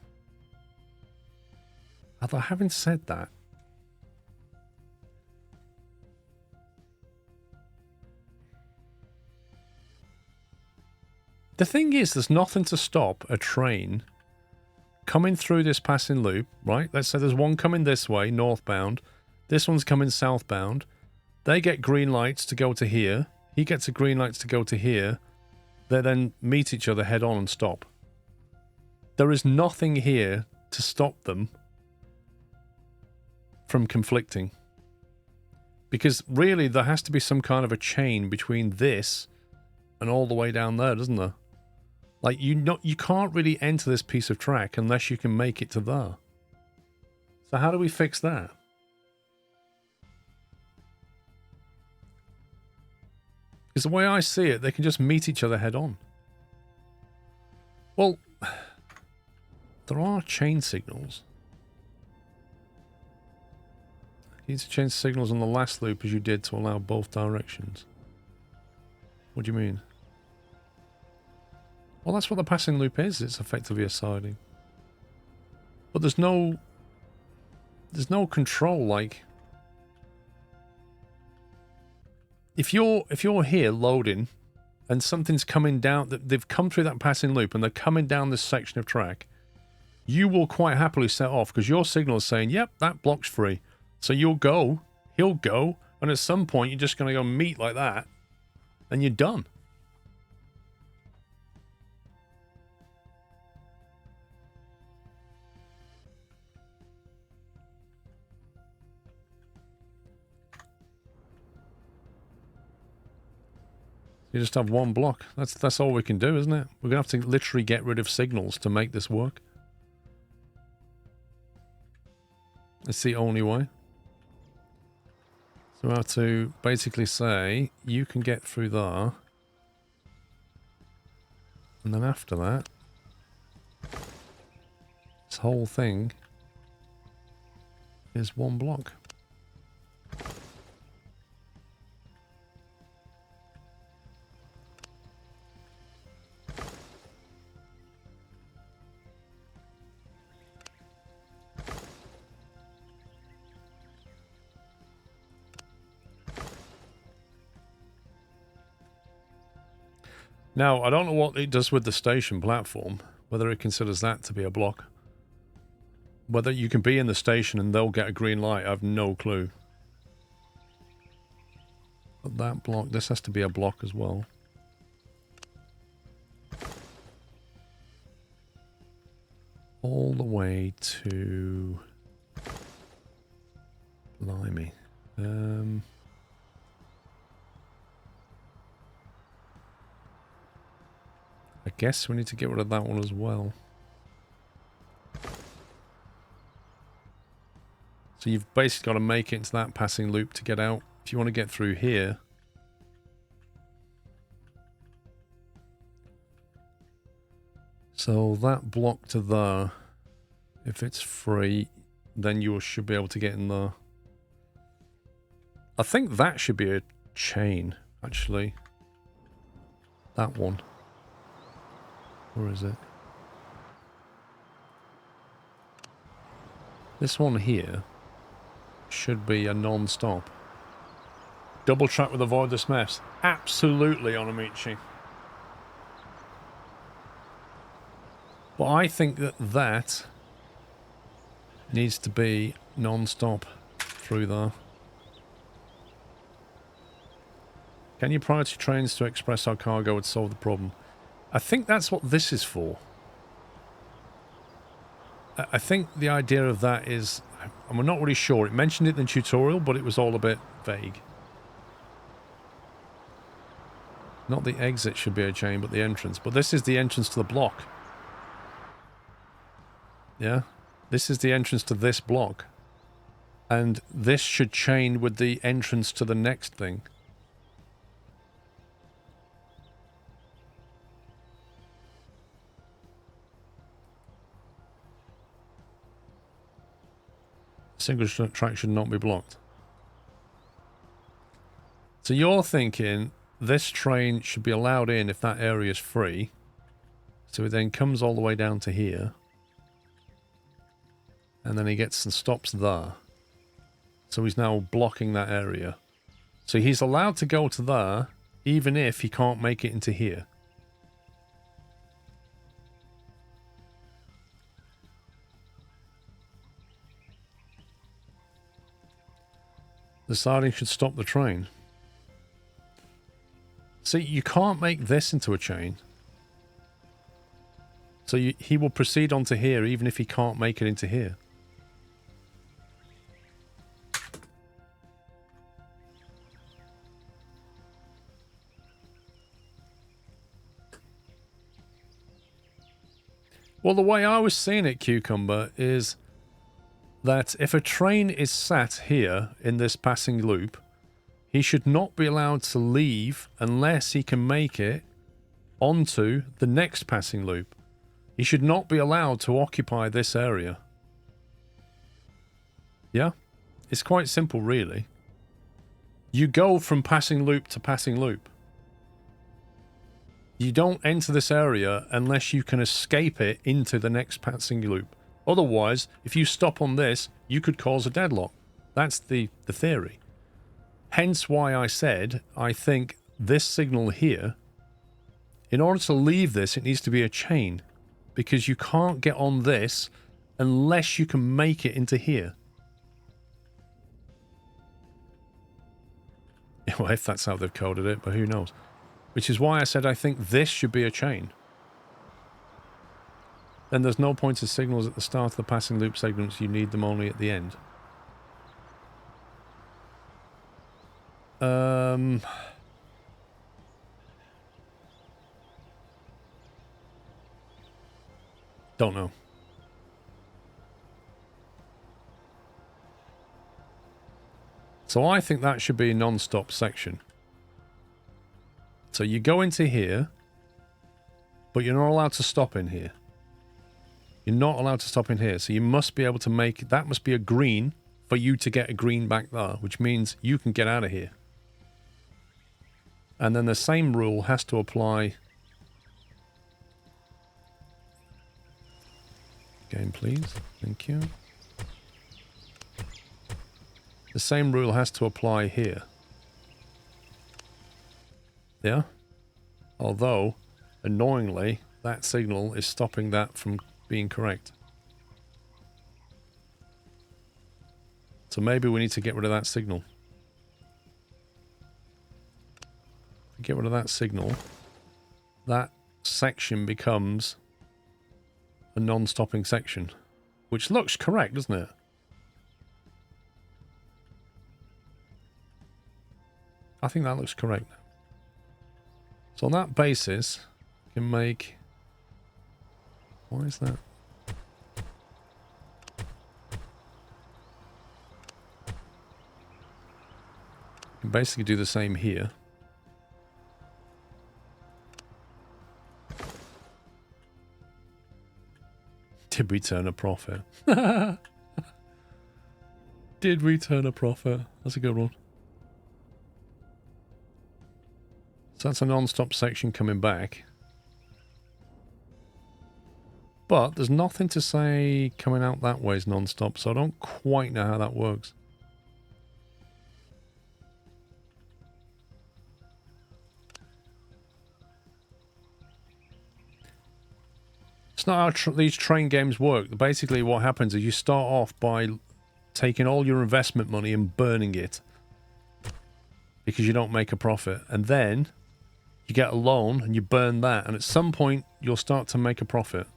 Although having said that, the thing is, there's nothing to stop a train coming through this passing loop, right? Let's say there's one coming this way, northbound. This one's coming southbound. They get green lights to go to here. He gets a green lights to go to here. They then meet each other head on and stop. There is nothing here to stop them from conflicting. Because really there has to be some kind of a chain between this and all the way down there, doesn't there? Like, you can't really enter this piece of track unless you can make it to there. So how do we fix that? Because the way I see it, they can just meet each other head on. Well, there are chain signals. You need to change signals on the last loop as you did to allow both directions. What do you mean? Well, that's what the passing loop is. It's effectively a siding. But there's no control, like... If you're here loading and something's coming down, they've come through that passing loop and they're coming down this section of track, you will quite happily set off because your signal is saying, yep, that block's free. So you'll go, he'll go, and at some point you're just going to go meet like that and you're done. You just have one block. That's all we can do, isn't it? We're going to have to literally get rid of signals to make this work. It's the only way. So we have to basically say, you can get through there. And then after that, this whole thing is one block. Now, I don't know what it does with the station platform, whether it considers that to be a block. Whether you can be in the station and they'll get a green light, I have no clue. But that block, this has to be a block as well. All the way to... Blimey. I guess we need to get rid of that one as well. So you've basically got to make it into that passing loop to get out. If you want to get through here. So that block to there, if it's free, then you should be able to get in there. I think that should be a chain, actually. That one. Where is it? This one here should be a non-stop. Double track with avoid this mess. Absolutely, Onamichi. But I think that needs to be non-stop through there. Can you priority trains to express our cargo would solve the problem? I think that's what this is for. I think the idea of that is, and we're not really sure. It mentioned it in the tutorial, but it was all a bit vague. Not the exit should be a chain, but the entrance. But this is the entrance to the block. Yeah? This is the entrance to this block. And this should chain with the entrance to the next thing. Single track should not be blocked. So you're thinking this train should be allowed in if that area is free. So it then comes all the way down to here. And then he gets and stops there. So he's now blocking that area. So he's allowed to go to there, even if he can't make it into here. The siding should stop the train. See, you can't make this into a chain. So he will proceed onto here even if he can't make it into here. Well, the way I was seeing it, Cucumber, is that if a train is sat here in this passing loop, he should not be allowed to leave unless he can make it onto the next passing loop. He should not be allowed to occupy this area. Yeah? It's quite simple, really. You go from passing loop to passing loop. You don't enter this area unless you can escape it into the next passing loop. Otherwise, if you stop on this, you could cause a deadlock. That's the theory. Hence why I said, I think this signal here, in order to leave this, it needs to be a chain. Because you can't get on this unless you can make it into here. Well, if that's how they've coded it, but who knows. Which is why I said I think this should be a chain. Then there's no point of signals at the start of the passing loop segments. You need them only at the end. Don't know. So I think that should be a non-stop section. So you go into here, but you're not allowed to stop in here. You're not allowed to stop in here. So you must be able to make... That must be a green for you to get a green back there, which means you can get out of here. And then the same rule has to apply... Game, please. Thank you. The same rule has to apply here. Yeah? Although, annoyingly, that signal is stopping that from being correct. So maybe we need to get rid of that signal. Get rid of that signal. That section becomes a non-stopping section. Which looks correct, doesn't it? I think that looks correct. So on that basis, you can make... Why is that? You can basically do the same here. Did we turn a profit? Did we turn a profit? That's a good one. So that's a non-stop section coming back. But there's nothing to say coming out that way is non-stop, so I don't quite know how that works. It's not how these train games work. Basically what happens is you start off by taking all your investment money and burning it. Because you don't make a profit. And then you get a loan and you burn that. And at some point you'll start to make a profit.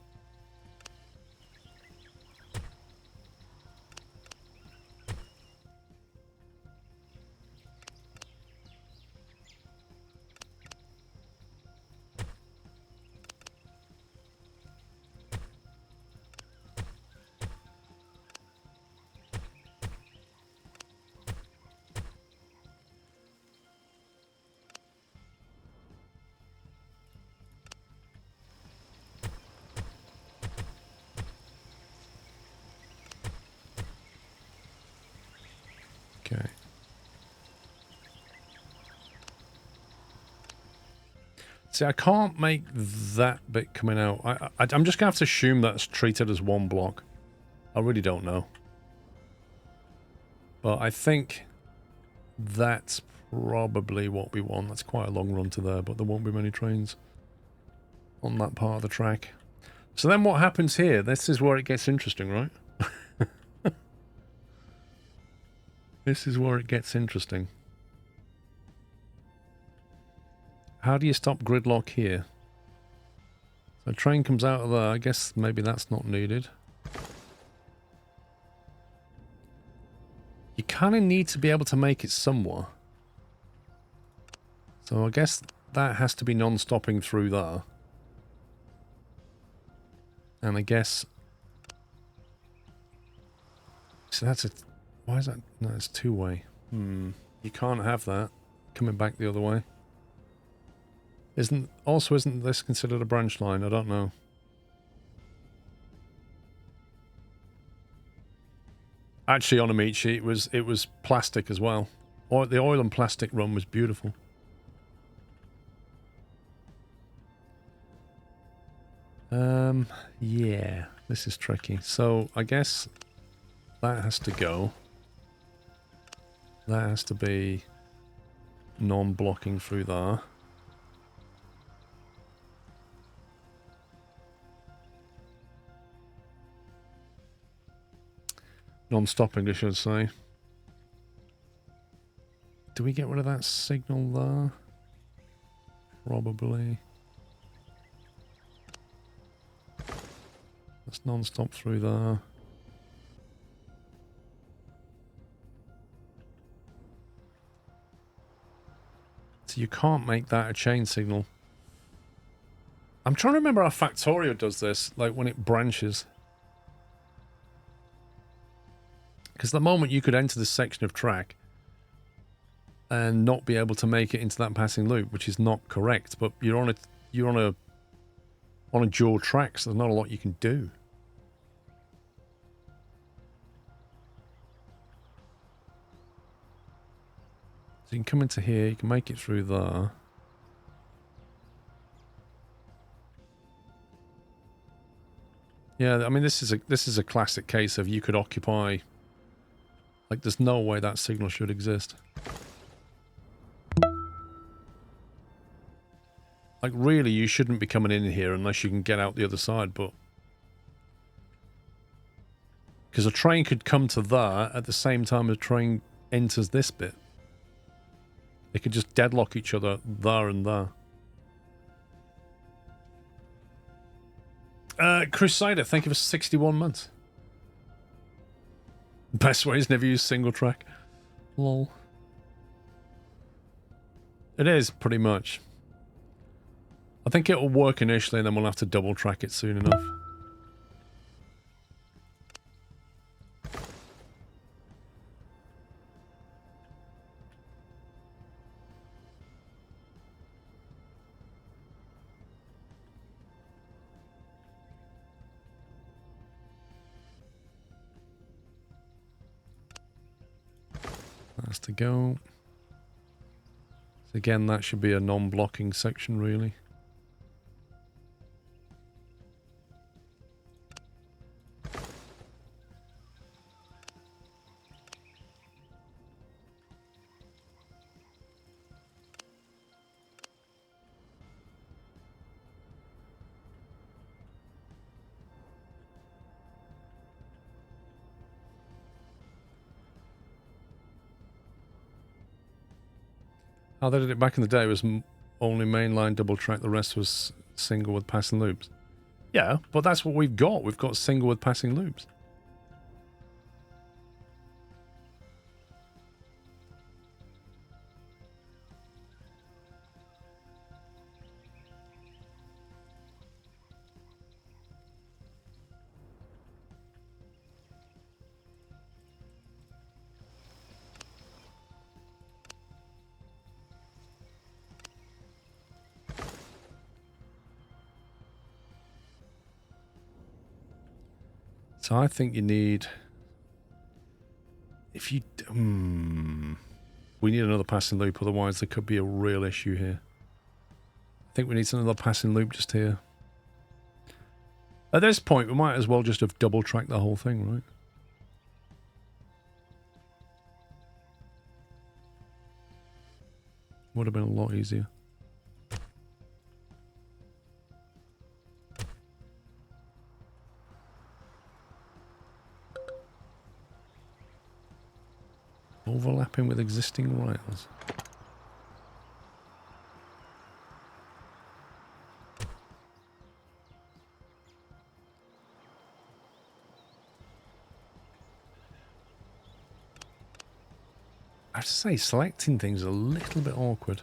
Okay. See, I can't make that bit coming out. I'm just going to have to assume that's treated as one block. I really don't know. But I think that's probably what we want. That's quite a long run to there, but there won't be many trains on that part of the track. So then what happens here? This is where it gets interesting, right? This is where it gets interesting. How do you stop gridlock here? So a train comes out of there. I guess maybe that's not needed. You kind of need to be able to make it somewhere. So I guess that has to be non-stopping through there. And I guess... So that's a... Why is that? No, it's two-way. You can't have that coming back the other way. Isn't this considered a branch line? I don't know. Actually, on a meat sheet, it was plastic as well. The oil and plastic run was beautiful. Yeah, this is tricky. So I guess that has to go. That has to be non-blocking through there. Non-stopping, I should say. Do we get rid of that signal there? Probably. That's non-stop through there. So you can't make that a chain signal. I'm trying to remember how Factorio does this, like when it branches. Because at the moment you could enter this section of track and not be able to make it into that passing loop, which is not correct. But you're on a dual track, so there's not a lot you can do. So you can come into here, you can make it through there. Yeah, I mean this is a classic case of you could occupy. Like there's no way that signal should exist. Like really, you shouldn't be coming in here unless you can get out the other side, but because a train could come to there at the same time a train enters this bit. They could just deadlock each other there and there. Crusader, thank you for 61 months. Best way is never use single track. Lol. It is, pretty much. I think it'll work initially and then we'll have to double track it soon enough. That's to go. So again, that should be a non-blocking section, really. How they did it back in the day was only mainline double track, the rest was single with passing loops. Yeah, but that's what we've got. We've got single with passing loops. So I think you need... If you... we need another passing loop, otherwise there could be a real issue here. I think we need another passing loop just here. At this point, we might as well just have double-tracked the whole thing, right? Would have been a lot easier. Overlapping with existing rails. I have to say, selecting things is a little bit awkward.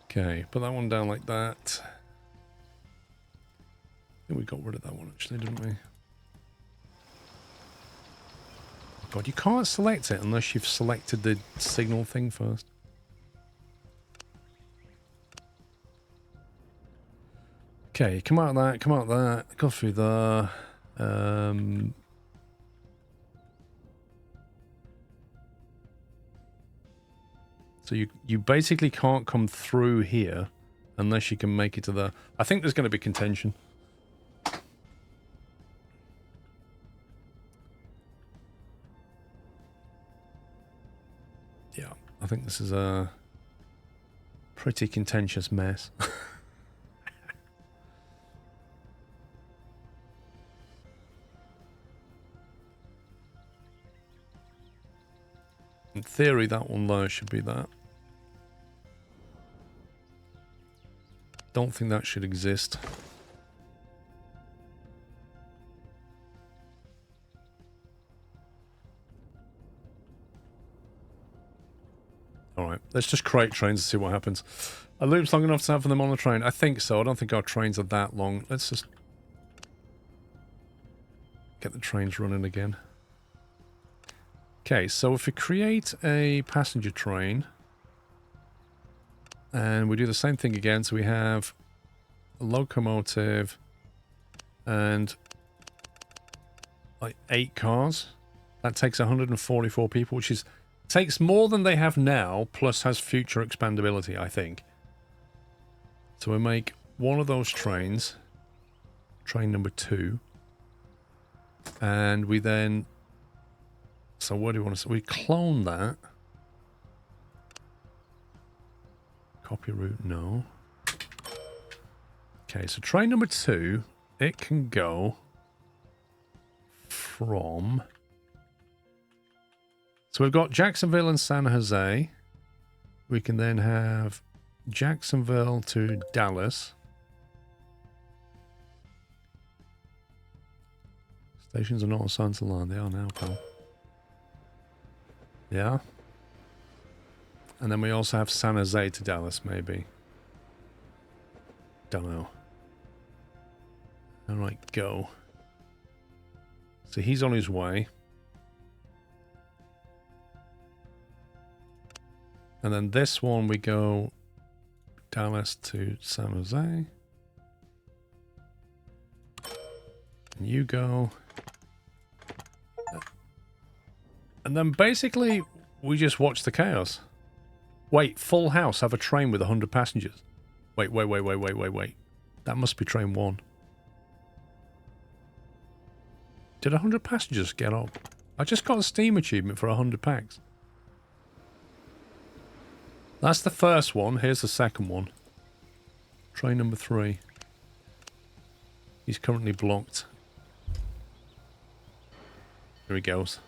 Okay, put that one down like that. I think we got rid of that one actually, didn't we? God, you can't select it unless you've selected the signal thing first. Okay, come out of that, come out of that, go through there. So you basically can't come through here unless you can make it to the... I think there's going to be contention. Yeah, I think this is a pretty contentious mess. In theory, that one there should be that. Don't think that should exist. Alright, let's just create trains and see what happens. A loop's long enough to have them on the train? I think so. I don't think our trains are that long. Let's just get the trains running again. Okay, so if we create a passenger train and we do the same thing again, so we have a locomotive and like 8 cars, that takes 144 people, which is takes more than they have now, plus has future expandability, I think. So we make one of those trains, train number 2, and we then... So what do we want to say? We clone that. Copy route, no. Okay, so train number 2, it can go from... So we've got Jacksonville and San Jose. We can then have Jacksonville to Dallas. Stations are not on Santa Line. They are now, pal. Yeah. And then we also have San Jose to Dallas, maybe. Don't know. Alright, go. So he's on his way. And then this one we go Dallas to San Jose. And you go. And then basically, we just watch the chaos. Wait, Full House have a train with 100 passengers. Wait. That must be train 1. Did 100 passengers get up? I just got a Steam achievement for 100 packs. That's the first one. Here's the second one. Train number 3. He's currently blocked. Here he goes.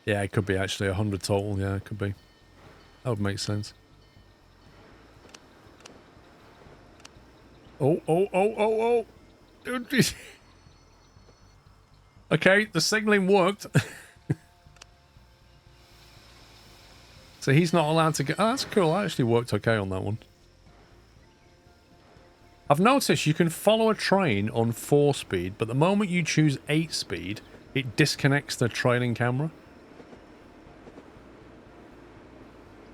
Yeah, it could be actually 100 total. Yeah, it could be. That would make sense. Oh. Dude. Okay, the signaling worked. So he's not allowed to get... Oh, that's cool. That actually worked okay on that one. I've noticed you can follow a train on 4 speed, but the moment you choose 8 speed, it disconnects the trailing camera.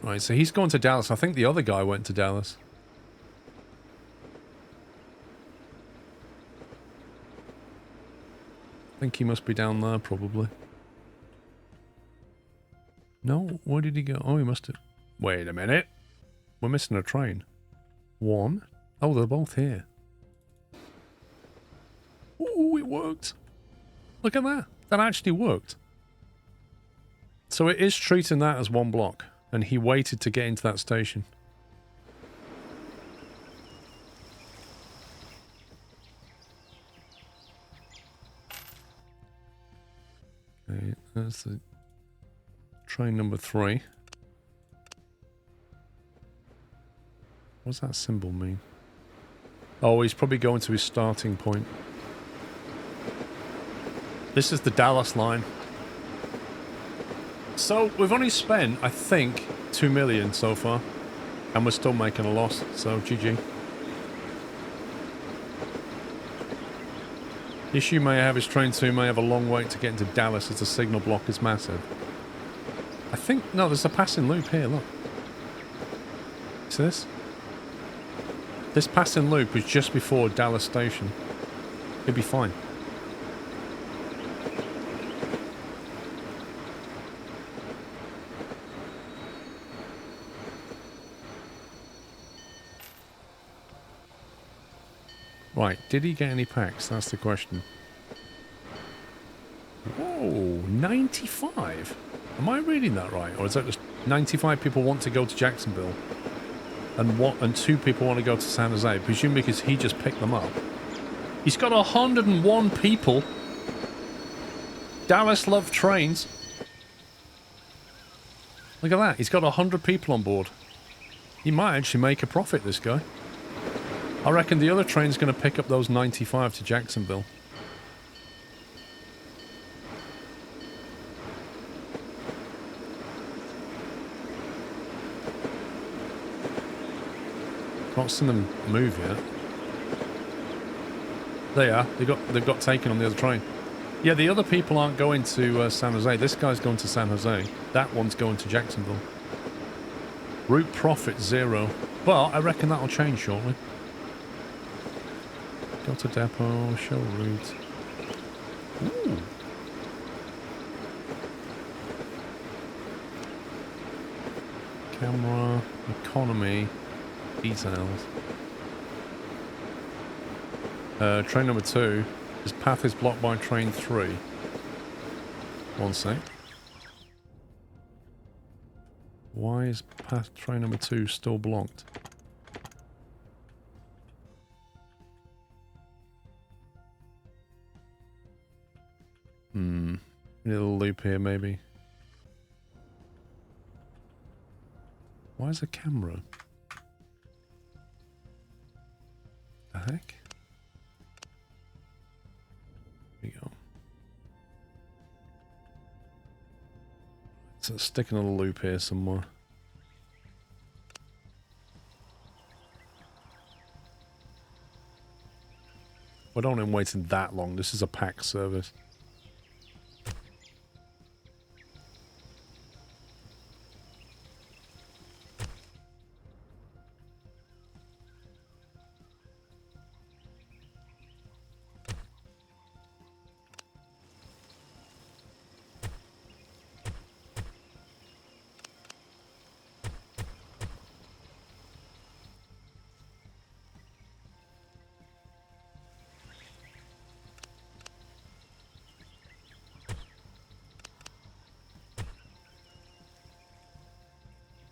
Right, so he's going to Dallas. I think the other guy went to Dallas. I think he must be down there, probably. No, where did he go? Oh, he must have... Wait a minute. We're missing a train. 1. Oh, they're both here. Ooh, it worked. Look at that. That actually worked. So it is treating that as 1 block. And he waited to get into that station. Okay, that's the train number 3. What's that symbol mean? Oh, he's probably going to his starting point. This is the Dallas line. So, we've only spent, I think, 2 million so far. And we're still making a loss, so GG. The issue may have is train 2 may have a long wait to get into Dallas as the signal block is massive. I think... No, there's a passing loop here, look. See this? This passing loop was just before Dallas Station. It'd be fine. Right, did he get any packs? That's the question. Whoa, 95? Am I reading that right? Or is that just 95 people want to go to Jacksonville? And 2 people want to go to San Jose? Presumably because he just picked them up. He's got 101 people. Dallas love trains. Look at that. He's got 100 people on board. He might actually make a profit, this guy. I reckon the other train's going to pick up those 95 to Jacksonville. Can't see them move yet. They are. They've got taken on the other train. Yeah, the other people aren't going to San Jose. This guy's going to San Jose. That one's going to Jacksonville. Route profit 0. But I reckon that'll change shortly. Go to depot, show route. Ooh. Camera, economy, details. Train number 2. His path is blocked by train 3. 1 sec. Why is path train number 2 still blocked? Little loop here, maybe. Why is the camera? The heck? There we go. So it's sticking a loop here somewhere. I don't want him waiting that long. This is a packed service.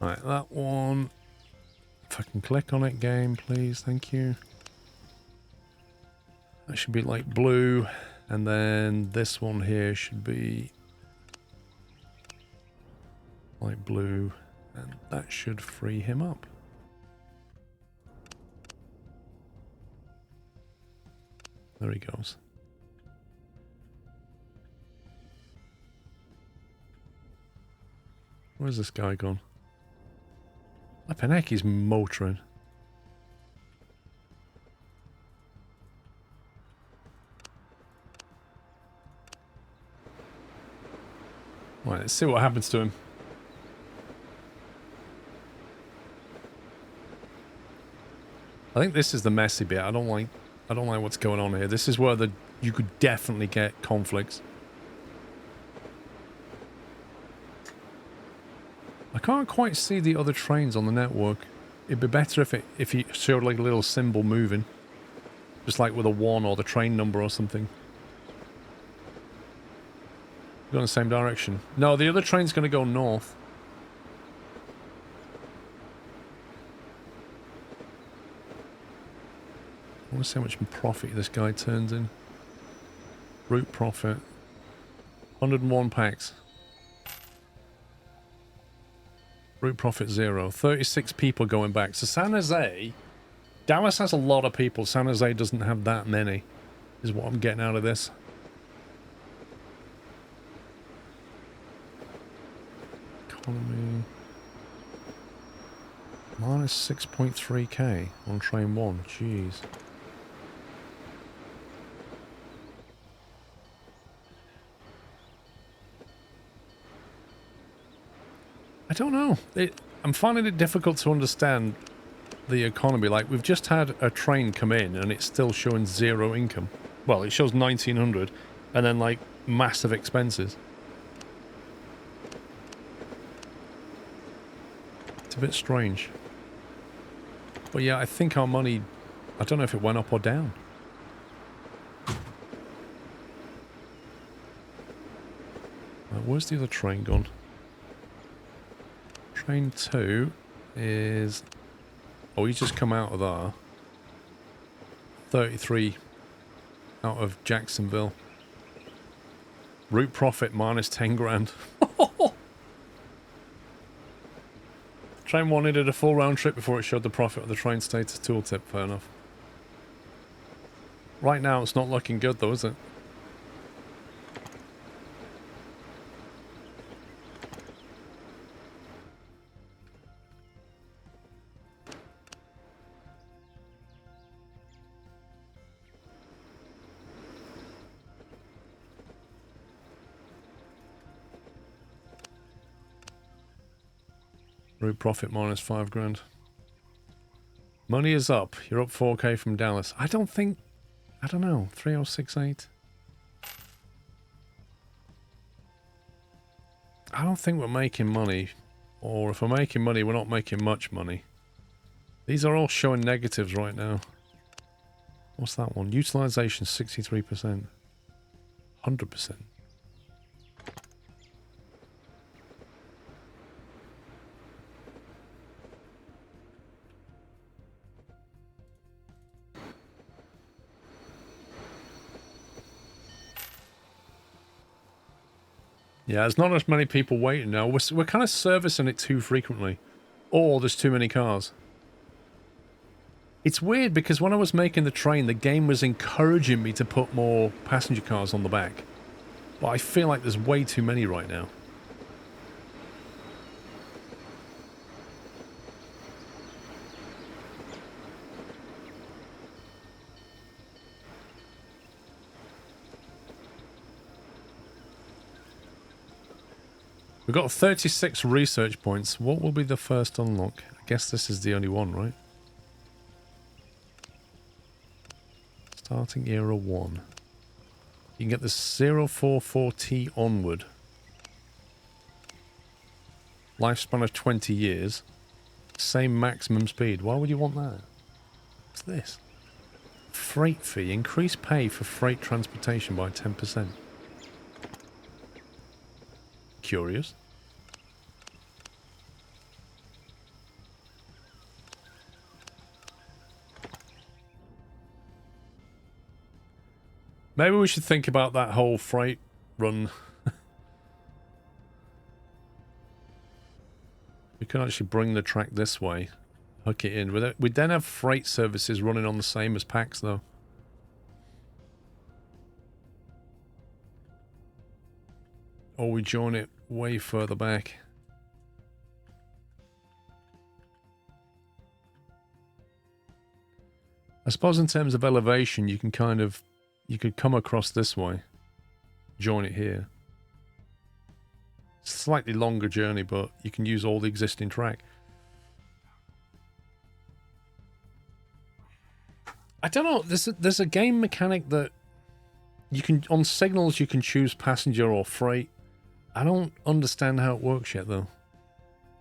Right, that one. If I can click on it, game, please. Thank you. That should be like blue. And then this one here should be light blue. And that should free him up. There he goes. Where's this guy gone? Flippin' heck, he's motoring. Right, let's see what happens to him. I think this is the messy bit. I don't like what's going on here. This is where you could definitely get conflicts. I can't quite see the other trains on the network. It'd be better if you showed like a little symbol moving. Just like with a 1 or the train number or something. Go in the same direction. No, the other train's going to go north. I want to see how much profit this guy turns in. Route profit. 101 packs. Route profit 0. 36 people going back. So San Jose... Dallas has a lot of people. San Jose doesn't have that many. Is what I'm getting out of this. Economy... Minus 6.3k on train 1. Jeez. I don't know. I'm finding it difficult to understand the economy. Like, we've just had a train come in and it's still showing 0 income. Well, it shows 1900 and then, like, massive expenses. It's a bit strange. But yeah, I think our money... I don't know if it went up or down. Where's the other train gone? Train 2 is... Oh, he's just come out of there. 33 out of Jacksonville. Route profit minus 10 grand. Train 1 needed a full round trip before it showed the profit of the train status tooltip. Fair enough. Right now it's not looking good though, is it? Route profit minus 5 grand. Money is up. You're up 4k from Dallas. I don't know. 3068. I don't think we're making money. Or if we're making money, we're not making much money. These are all showing negatives right now. What's that one? Utilization 63%. 100%. Yeah, there's not as many people waiting now. We're kind of servicing it too frequently. Or there's too many cars. It's weird because when I was making the train, the game was encouraging me to put more passenger cars on the back. But I feel like there's way too many right now. We've got 36 research points. What will be the first unlock? I guess this is the only one, right? Starting era 1. You can get the 044T onward. Lifespan of 20 years. Same maximum speed. Why would you want that? What's this? Freight fee. Increase pay for freight transportation by 10%. Curious. Maybe we should think about that whole freight run. We could actually bring the track this way, hook it in. We'd then have freight services running on the same as packs, though. Or we join it way further back. I suppose in terms of elevation, you can kind of... You could come across this way. Join it here. Slightly longer journey, but you can use all the existing track. I don't know. There's a game mechanic that you can... On signals, you can choose passenger or freight. I don't understand how it works yet, though.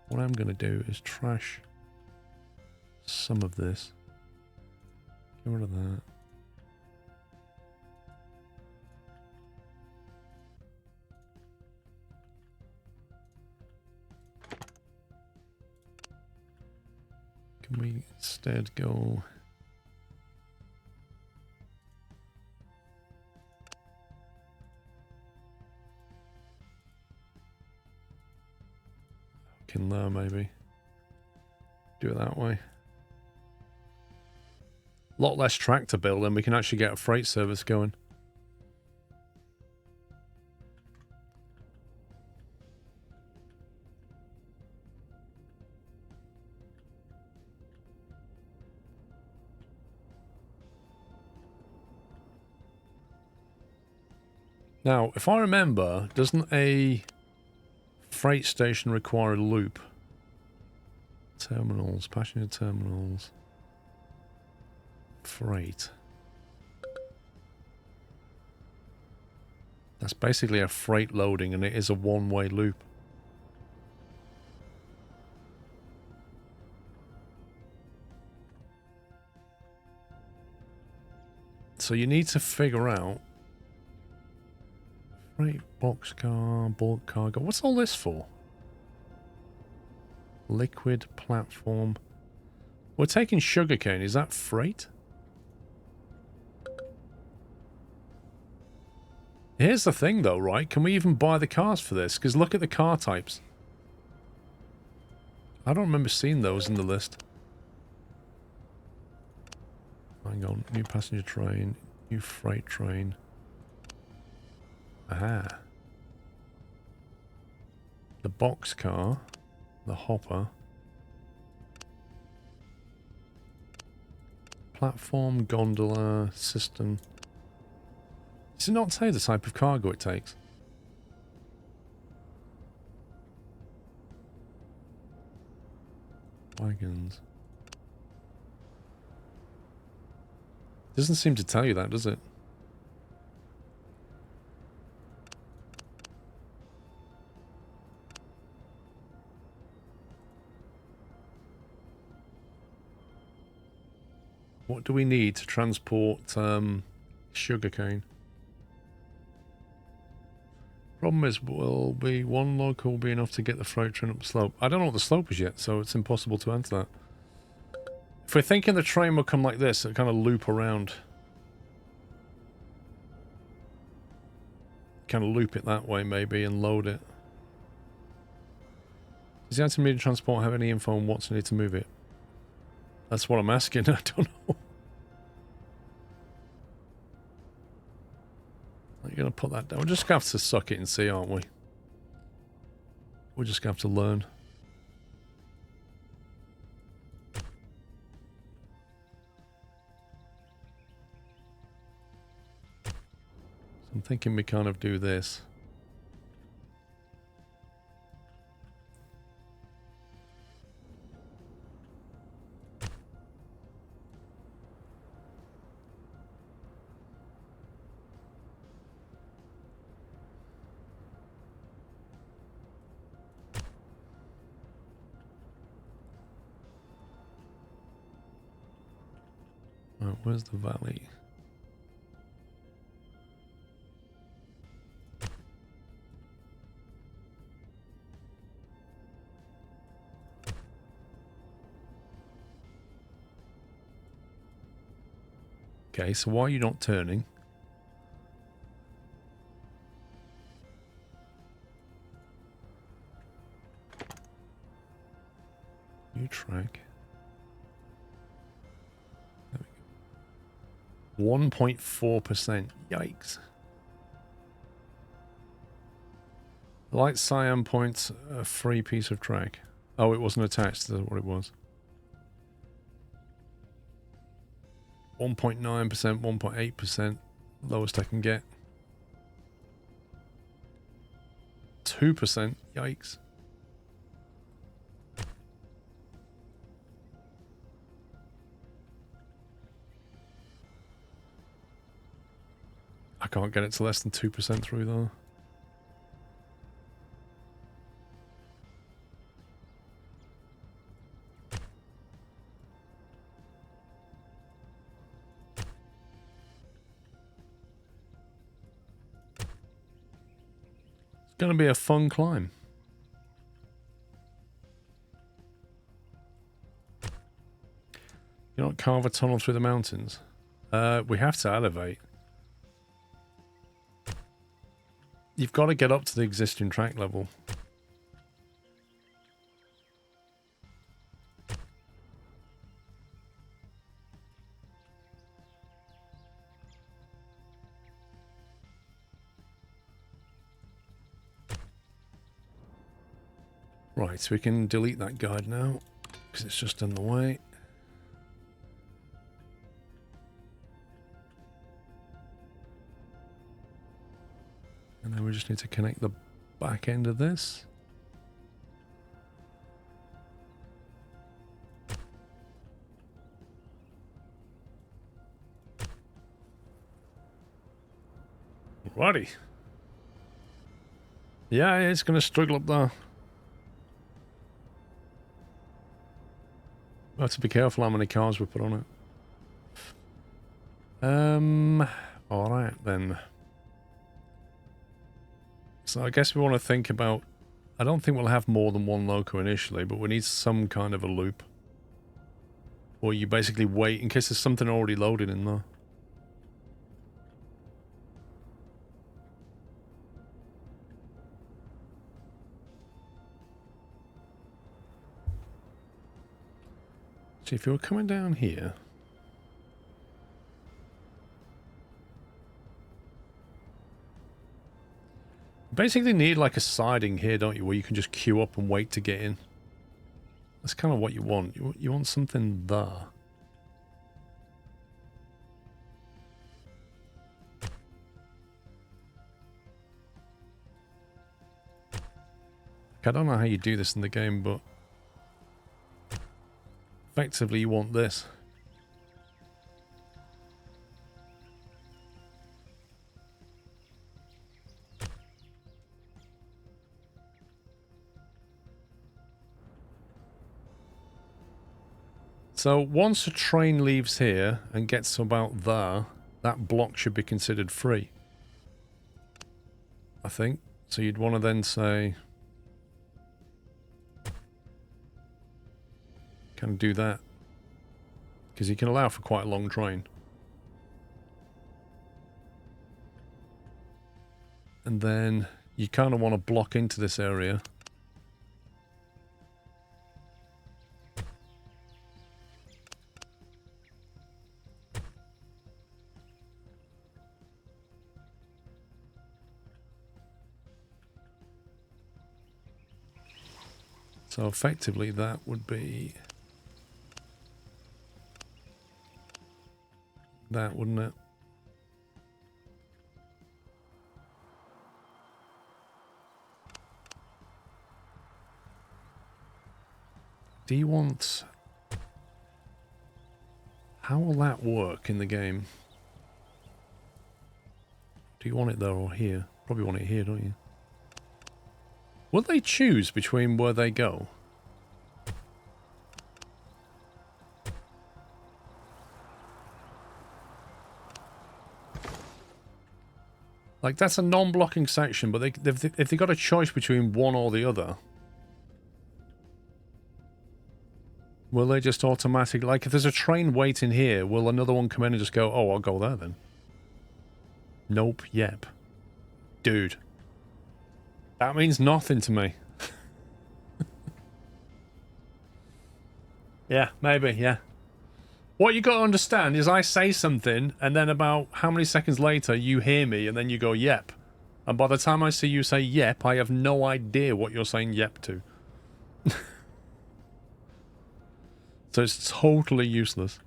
What I'm going to do is trash some of this. Get rid of that. Can we instead go... In there, maybe. Do it that way. A lot less track to build, and we can actually get a freight service going. Now, if I remember, doesn't a freight station require a loop? Terminals, passenger terminals, freight. That's basically a freight loading, and it is a one-way loop. So you need to figure out freight, boxcar, bulk cargo. What's all this for? Liquid platform. We're taking sugarcane. Is that freight? Here's the thing, though, right? Can we even buy the cars for this? Because look at the car types. I don't remember seeing those in the list. Hang on. New passenger train. New freight train. Aha. The boxcar. The hopper. Platform, gondola, system. Does it not say the type of cargo it takes? Wagons. Doesn't seem to tell you that, does it? What do we need to transport sugarcane? Problem is, will be one log will be enough to get the freight train up the slope. I don't know what the slope is yet, so it's impossible to answer that. If we're thinking the train will come like this, it'll kind of loop around. Kind of loop it that way, maybe, and load it. Does the item needed transport have any info on what's needed to move it? That's what I'm asking. I don't know. You're going to put that down. We're just going to have to suck it and see, aren't we? We're just going to have to learn. So I'm thinking we kind of do this. Right, where's the valley? Okay, so why are you not turning? New track. 1.4%. Yikes. Light cyan points a free piece of track. Oh, it wasn't attached. That's what it was. 1.9%, 1.8%. Lowest I can get. 2%. Yikes. I can't get it to less than 2% through though. It's going to be a fun climb. You not carve a tunnel through the mountains? We have to elevate. You've got to get up to the existing track level. Right, so we can delete that guide now, because it's just in the way. And then we just need to connect the back end of this. Righty. Yeah, it's going to struggle up there. We have to be careful how many cars we put on it. Alright then. So I guess we want to think about... I don't think we'll have more than one loco initially, but we need some kind of a loop. Or you basically wait in case there's something already loaded in there. So if you're coming down here... basically need like a siding here, don't you, where you can just queue up and wait to get in. That's kind of what you want. You want something there. I don't know how you do this in the game, but effectively you want this. So once a train leaves here and gets to about there, that block should be considered free. I think. So you'd want to then say... kind of do that. Because you can allow for quite a long train. And then you kind of want to block into this area. So effectively that would be that, wouldn't it? Do you want... how will that work in the game? Do you want it there or here? Probably want it here, don't you? Will they choose between where they go? Like, that's a non-blocking section, but if they got a choice between one or the other, will they just automatically... like, if there's a train waiting here, will another one come in and just go, oh, I'll go there then? Nope, yep. Dude. That means nothing to me. Yeah, maybe, yeah. What you got to understand is I say something, and then about how many seconds later you hear me, and then you go, yep. And by the time I see you say yep, I have no idea what you're saying yep to. So it's totally useless.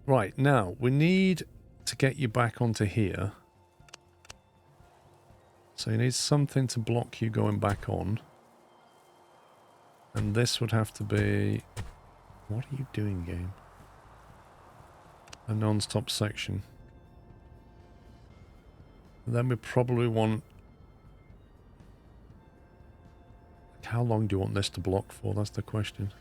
Right, now, we need to get you back onto here. So you need something to block you going back on. And this would have to be... What are you doing, game? A non-stop section. And then we probably want... How long do you want this to block for? That's the question.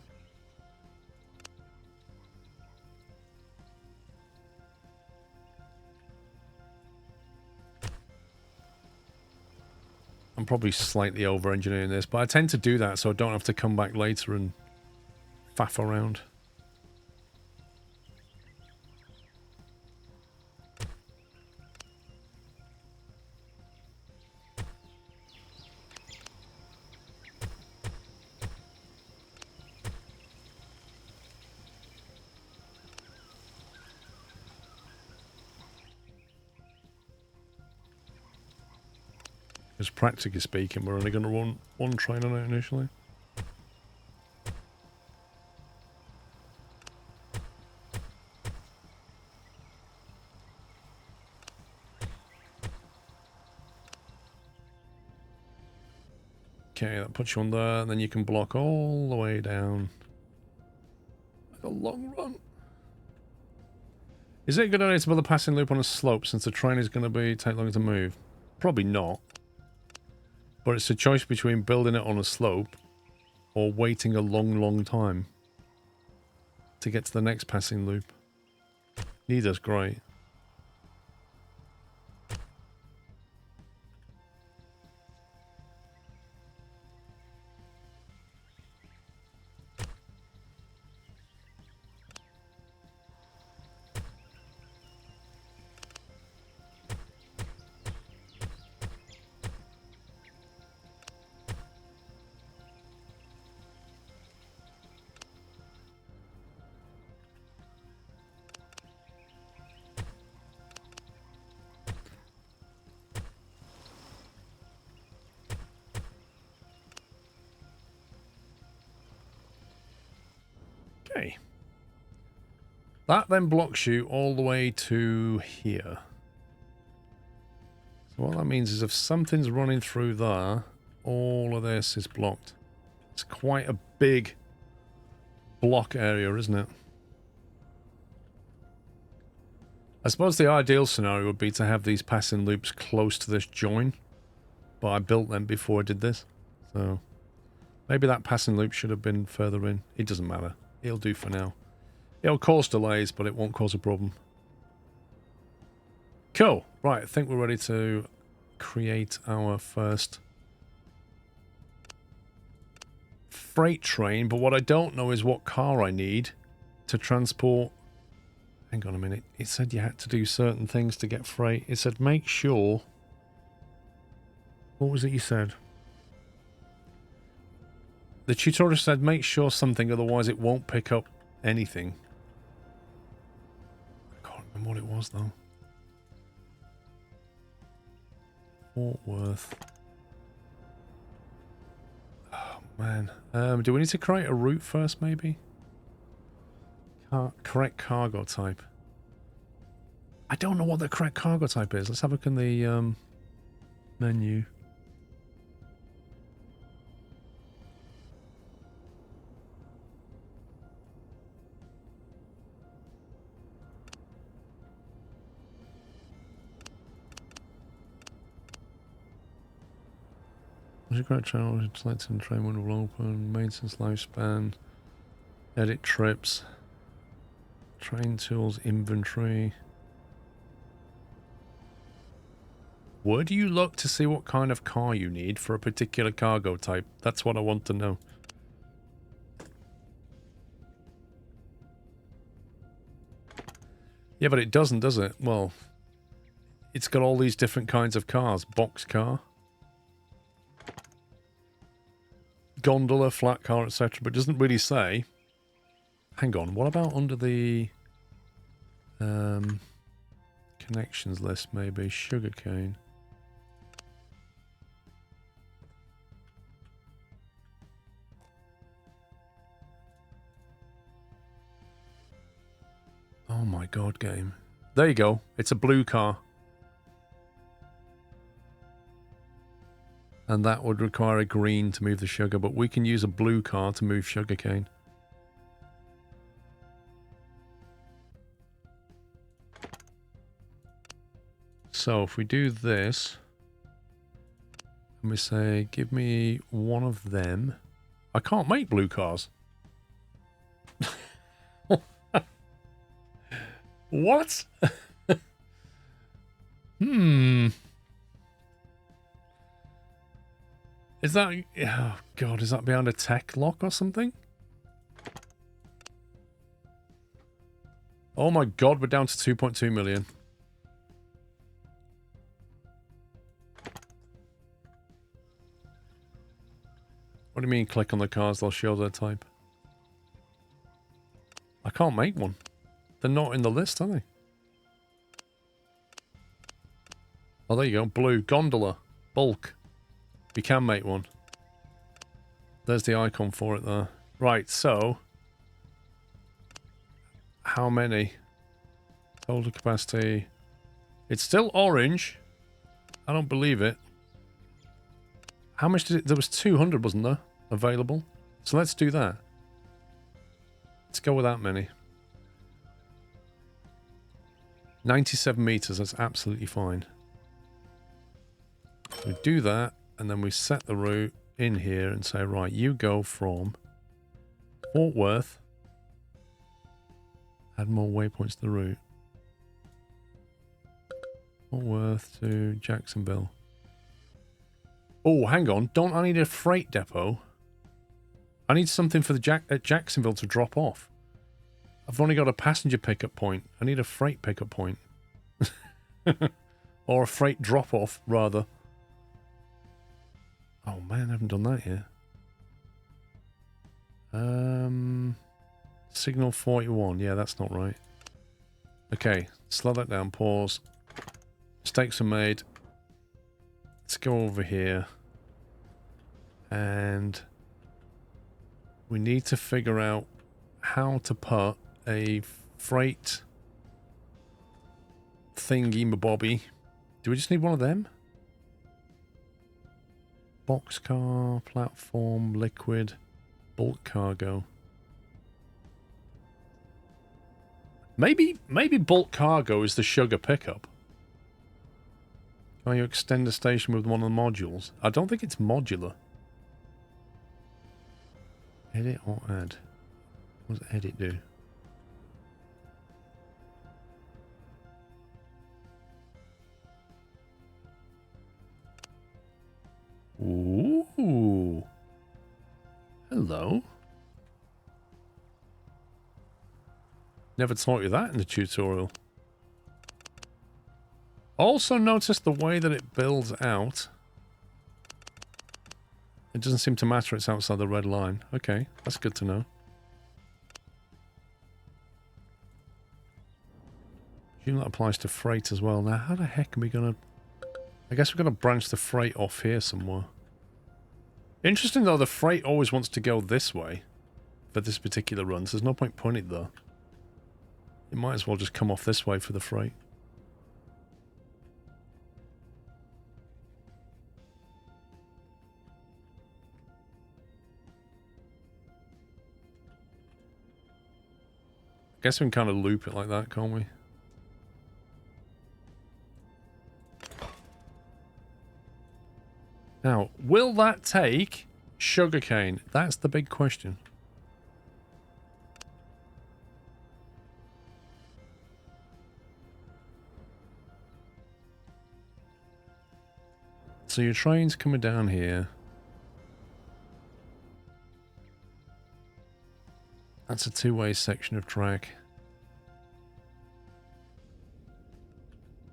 I'm probably slightly over-engineering this, but I tend to do that so I don't have to come back later and faff around. Because practically speaking, we're only going to run one train on it initially. Okay, that puts you on there, and then you can block all the way down. Like a long run. Is it a good idea to build a passing loop on a slope since the train is going to take longer to move? Probably not. But it's a choice between building it on a slope or waiting a long, long time to get to the next passing loop. Neither's great. Okay. That then blocks you all the way to here. So what that means is if something's running through there, all of this is blocked. It's quite a big block area, isn't it? I suppose the ideal scenario would be to have these passing loops close to this join, but I built them before I did this, so maybe that passing loop should have been further in. It doesn't matter. It'll do for now. It'll cause delays, but it won't cause a problem. Cool. Right, I think we're ready to create our first freight train, but what I don't know is what car I need to transport... Hang on a minute. It said you had to do certain things to get freight. It said make sure... What was it you said? The tutorial said make sure something, otherwise it won't pick up anything. I can't remember what it was though. Fort Worth. Oh man. Do we need to create a route first maybe? Correct cargo type. I don't know what the correct cargo type is. Let's have a look in the menu. What's your correct channel? Selecting train window will open. Maintenance lifespan. Edit trips. Train tools, inventory. Where do you look to see what kind of car you need for a particular cargo type? That's what I want to know. Yeah, but it doesn't, does it? Well, it's got all these different kinds of cars. Box car. gondola, flat car, etc., but doesn't really say. Hang on, what about under the connections list, maybe? Sugarcane. Oh my god, game. There you go. It's a blue car. And that would require a green to move the sugar, but we can use a blue car to move sugarcane. So if we do this, and we say, give me one of them. I can't make blue cars. What? Is that... Oh, God, is that behind a tech lock or something? Oh my God, we're down to 2.2 million. What do you mean click on the cars, they'll show their type? I can't make one. They're not in the list, are they? Oh, there you go. Blue. Gondola. Bulk. You can make one. There's the icon for it there. Right, so... How many? Total capacity. It's still orange. I don't believe it. How much did it... There was 200, wasn't there? Available. So let's do that. Let's go with that many. 97 meters, that's absolutely fine. We do that, and then we set the route in here and say, right, you go from Fort Worth. Add more waypoints to the route. Fort Worth to Jacksonville. Oh, hang on. Don't I need a freight depot? I need something for the at Jacksonville to drop off. I've only got a passenger pickup point. I need a freight pickup point. Or a freight drop-off, rather. Oh, man, I haven't done that yet. Signal 41. Yeah, that's not right. Okay, slow that down. Pause. Mistakes are made. Let's go over here. And we need to figure out how to put a freight thingy-mabobby. Do we just need one of them? Boxcar, platform, liquid, bulk cargo. Maybe bulk cargo is the sugar pickup. Can you extend the station with one of the modules? I don't think it's modular. Edit or add? What does edit do? Ooh. Hello. Never taught you that in the tutorial. Also notice the way that it builds out. It doesn't seem to matter it's outside the red line. Okay, that's good to know. Assume that applies to freight as well. Now, how the heck are we going to... I guess we're going to branch the freight off here somewhere. Interesting though, the freight always wants to go this way for this particular run, so there's no point putting it there. It might as well just come off this way for the freight. I guess we can kind of loop it like that, can't we? Now, will that take sugarcane? That's the big question. So your train's coming down here. That's a two-way section of track.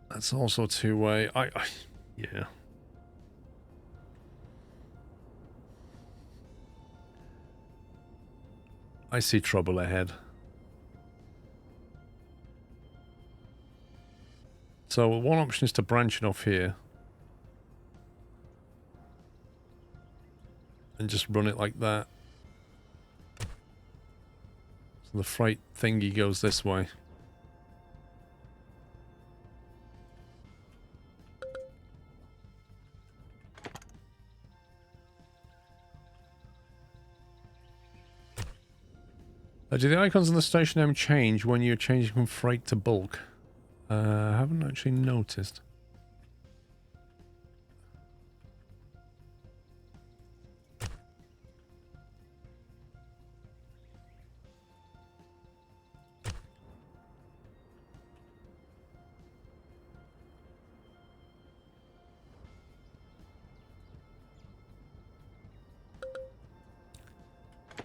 That's also two-way. Yeah. I see trouble ahead. So one option is to branch it off here. And just run it like that. So the freight thingy goes this way. Do the icons on the station name change when you're changing from freight to bulk? I haven't actually noticed.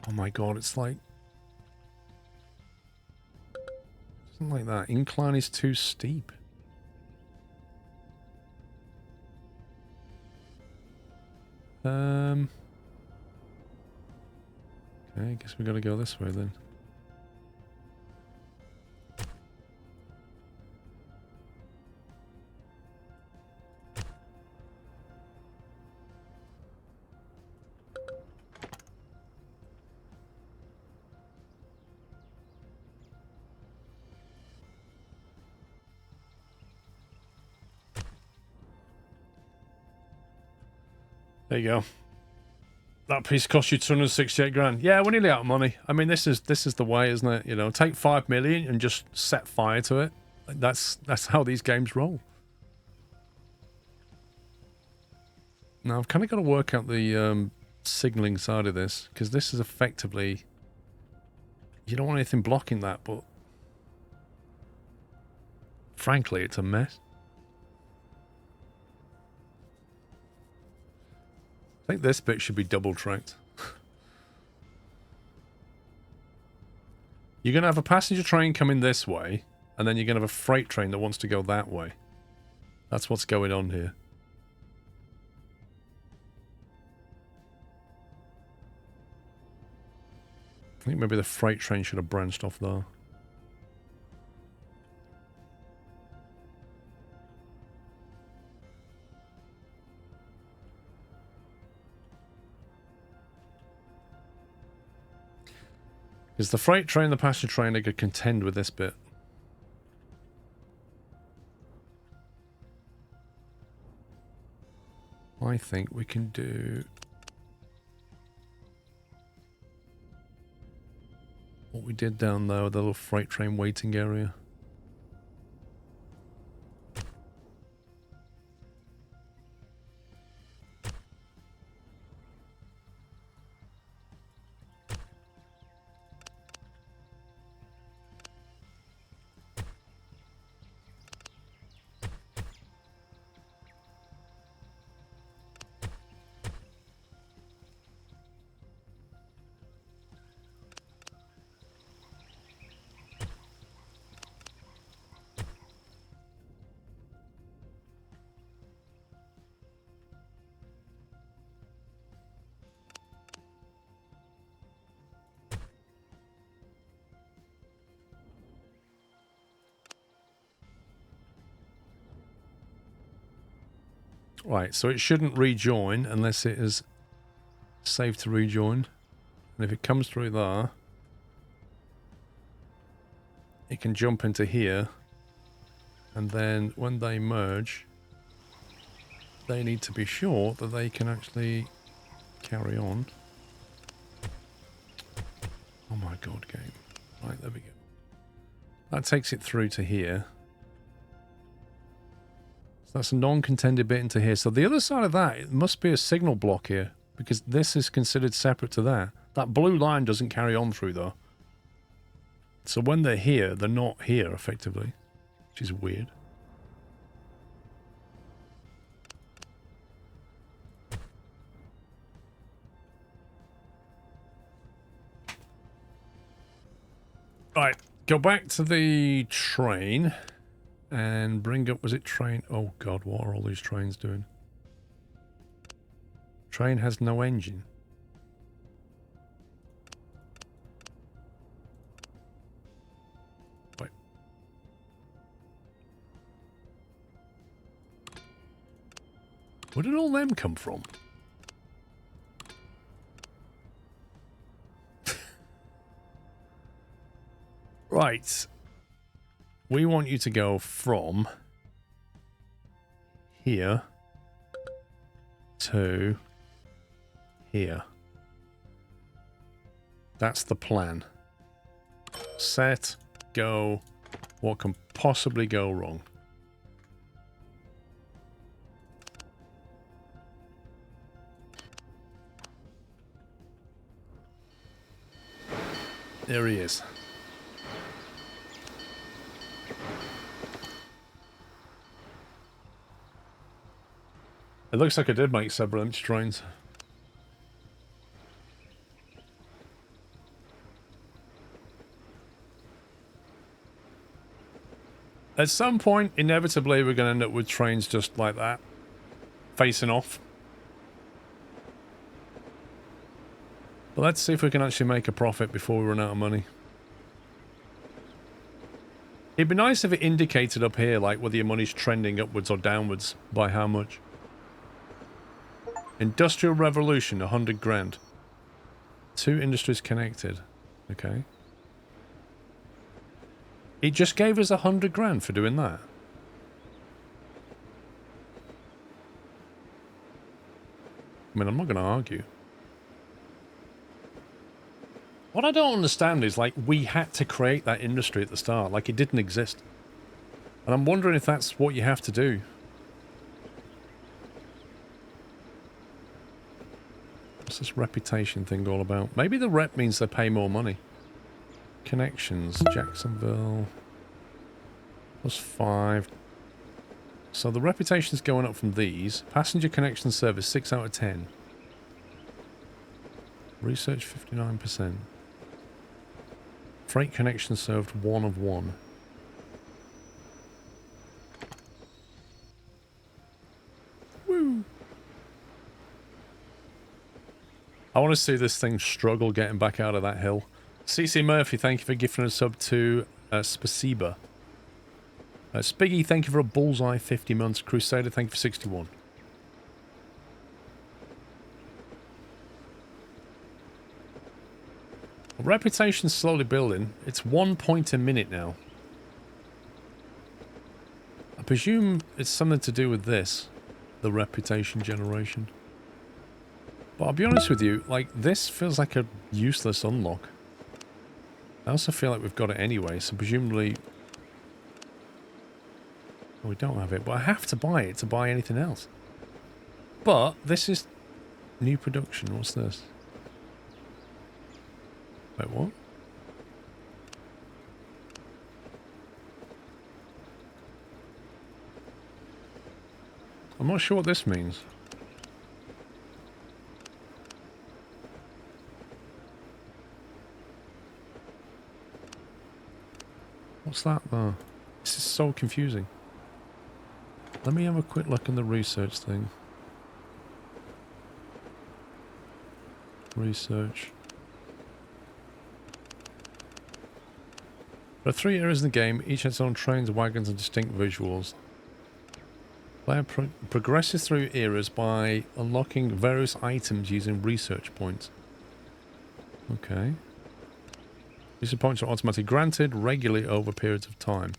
Oh my god, it's like... Something like that. Incline is too steep. Okay, I guess we gotta go this way then. There you go. That piece cost you 268 grand. Yeah, we're nearly out of money. I mean, this is the way, isn't it? You know, take 5 million and just set fire to it. That's how these games roll. Now I've kind of got to work out the signaling side of this, because this is effectively, you don't want anything blocking that, but frankly, it's a mess. I think this bit should be double tracked. You're going to have a passenger train coming this way, and then you're going to have a freight train that wants to go that way. That's what's going on here. I think maybe the freight train should have branched off there. Because the freight train and the passenger train are going to contend with this bit. I think we can do what we did down there with the little freight train waiting area. Right, so it shouldn't rejoin unless it is saved to rejoin. And if it comes through there, it can jump into here. And then when they merge, they need to be sure that they can actually carry on. Oh my god, game. Right, there we go. That takes it through to here. So that's a non-contended bit into here. So the other side of that, it must be a signal block here, because this is considered separate to that. That blue line doesn't carry on through though. So when they're here, they're not here effectively, which is weird. Right, go back to the train. And bring up, was it train? Oh god, what are all these trains doing? Train has no engine. Where did all them come from? Right. We want you to go from here to here. That's the plan. Set, go. What can possibly go wrong? There he is. It looks like I did make several empty trains. At some point, inevitably, we're going to end up with trains just like that. Facing off. But let's see if we can actually make a profit before we run out of money. It'd be nice if it indicated up here, like, whether your money's trending upwards or downwards. By how much. Industrial Revolution, 100 grand. 2 industries connected. Okay. It just gave us 100 grand for doing that. I mean, I'm not going to argue. What I don't understand is, like, we had to create that industry at the start. Like, it didn't exist. And I'm wondering if that's what you have to do. What's this reputation thing all about? Maybe the rep means they pay more money. Connections. Jacksonville. +5. So the reputation's going up from these. Passenger connection service, 6 out of 10. Research, 59%. Freight connection served, 1 of 1. Woo! I want to see this thing struggle getting back out of that hill. CC Murphy, thank you for gifting a sub to Spasiba. Spiggy, thank you for a bullseye 50 months. Crusader, thank you for 61. Reputation's slowly building. It's 1 point a minute now. I presume it's something to do with this. The reputation generation. But I'll be honest with you, like, this feels like a useless unlock. I also feel like we've got it anyway, so presumably... Oh, we don't have it, but I have to buy it to buy anything else. But this is new production. What's this? Wait, what? I'm not sure what this means. What's that though? This is so confusing. Let me have a quick look in the research thing. Research. There are 3 areas in the game, each has its own trains, wagons, and distinct visuals. Player progresses through eras by unlocking various items using research points. Okay. These points are automatically granted regularly over periods of time.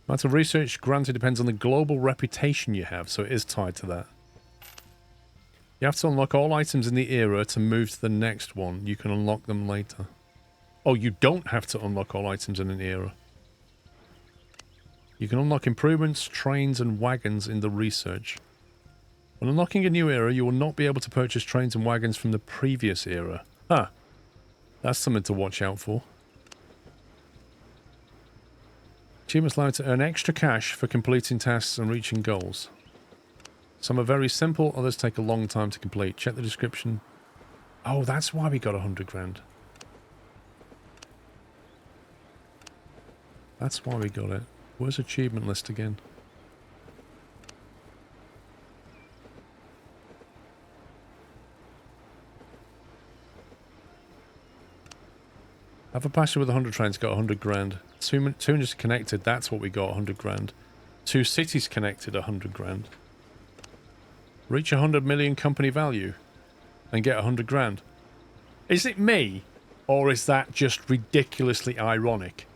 The amount of research granted depends on the global reputation you have, so it is tied to that. You have to unlock all items in the era to move to the next one. You can unlock them later. Oh, you don't have to unlock all items in an era. You can unlock improvements, trains, and wagons in the research. When unlocking a new era, you will not be able to purchase trains and wagons from the previous era. Huh. That's something to watch out for. Achievements allow you to earn extra cash for completing tasks and reaching goals. Some are very simple, others take a long time to complete. Check the description. Oh, that's why we got 100 grand. That's why we got it. Where's achievement list again? Have a passenger with 100 trains got 100 grand. 200 connected, that's what we got, 100 grand. 2 cities connected, 100 grand. Reach 100 million company value and get 100 grand. Is it me, or is that just ridiculously ironic?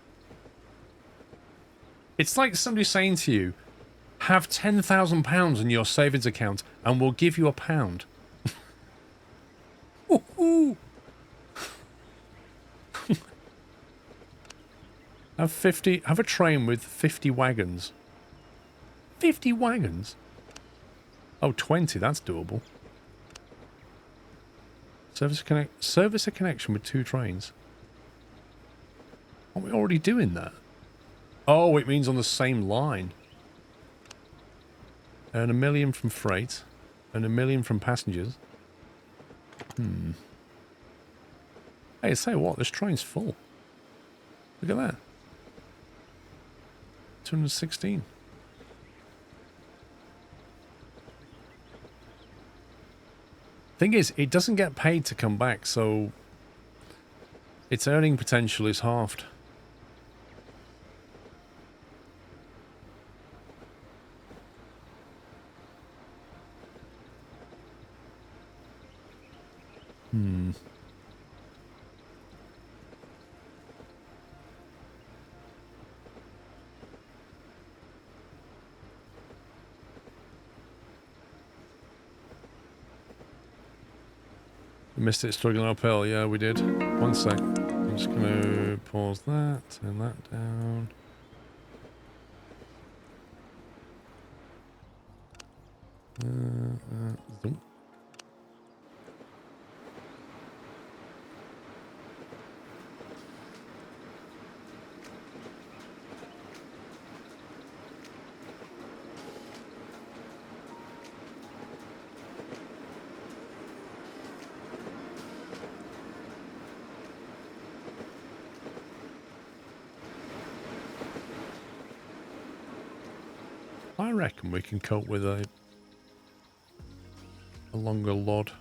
It's like somebody saying to you, have £10,000 in your savings account and we'll give you £1. Ooh, ooh. Have a train with 50 wagons. 50 wagons? Oh, 20, that's doable. Service a connection with 2 trains. Aren't we already doing that? Oh, it means on the same line. Earn $1 million from freight. Earn $1 million from passengers. Hey, I say what, this train's full. Look at that. 216. Thing is, it doesn't get paid to come back, so its earning potential is halved. We missed it struggling uphill. Yeah, we did. One sec. I'm just going to pause that, turn that down. Zoom. I reckon we can cope with a longer lod.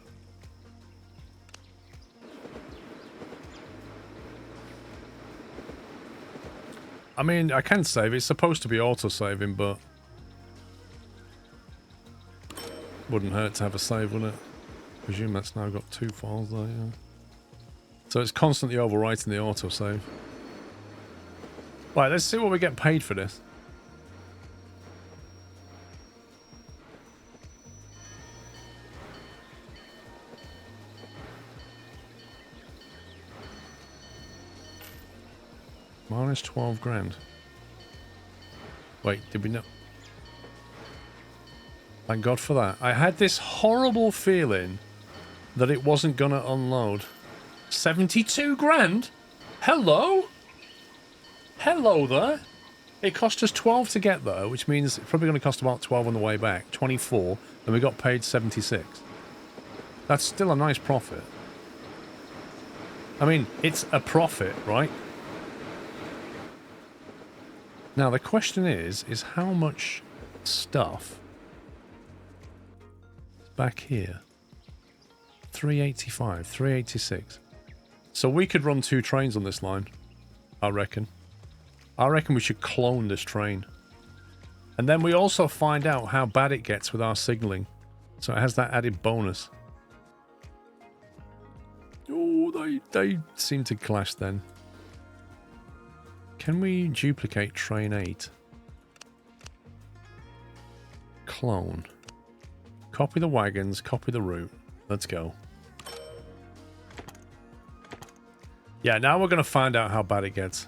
I mean, I can save. It's supposed to be auto-saving, but wouldn't hurt to have a save, would it? Presume that's now got 2 files there, yeah. So it's constantly overwriting the auto-save. Right, let's see what we get paid for this. Minus 12 grand. Wait, did we know? Thank God for that. I had this horrible feeling that it wasn't gonna unload. 72 grand? Hello? Hello there. It cost us 12 to get there, which means it's probably going to cost about 12 on the way back. 24, and we got paid 76. That's still a nice profit. I mean, it's a profit, right? Now, the question is how much stuff is back here? 385, 386. So we could run 2 trains on this line, I reckon. I reckon we should clone this train. And then we also find out how bad it gets with our signaling. So it has that added bonus. Oh, they seem to clash then. Can we duplicate train 8? Clone. Copy the wagons, copy the route. Let's go. Yeah, now we're going to find out how bad it gets.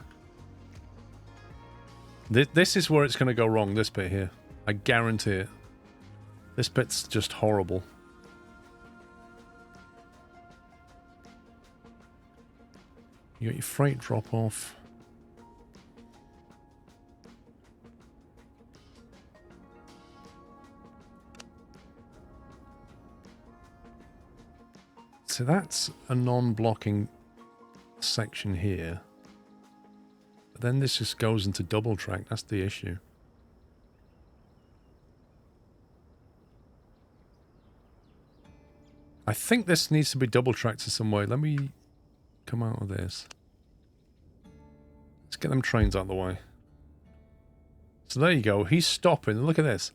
This is where it's going to go wrong, this bit here. I guarantee it. This bit's just horrible. You got your freight drop-off. So that's a non-blocking section here. But then this just goes into double track. That's the issue. I think this needs to be double tracked in some way. Let me come out of this. Let's get them trains out of the way. So there you go. He's stopping. Look at this.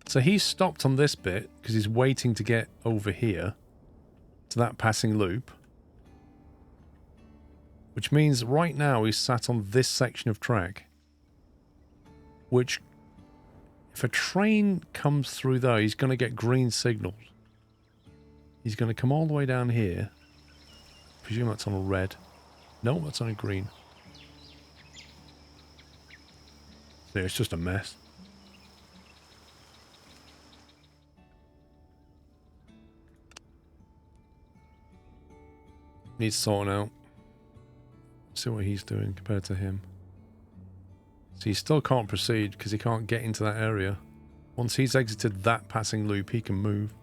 So he's stopped on this bit because he's waiting to get over here to that passing loop. Which means right now he's sat on this section of track. Which, if a train comes through there, he's going to get green signals. He's going to come all the way down here. I presume that's on a red. No, that's on a green. Yeah, it's just a mess. Needs sorting out. See what he's doing compared to him. So he still can't proceed because he can't get into that area. Once he's exited that passing loop, he can move.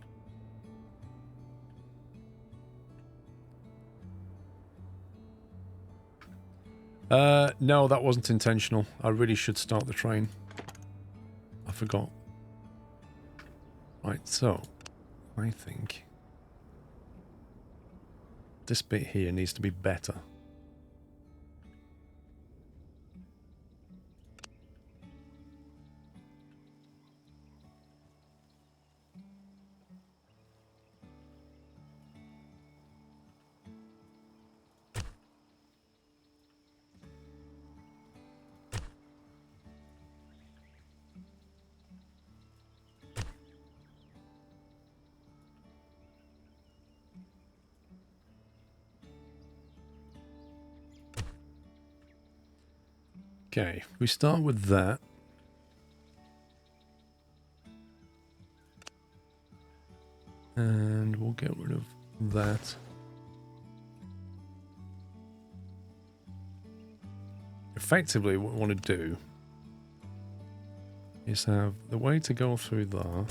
No, that wasn't intentional. I really should start the train. I forgot. Right, so I think this bit here needs to be better. Okay, we start with that. And we'll get rid of that. Effectively, what we want to do is have the way to go through there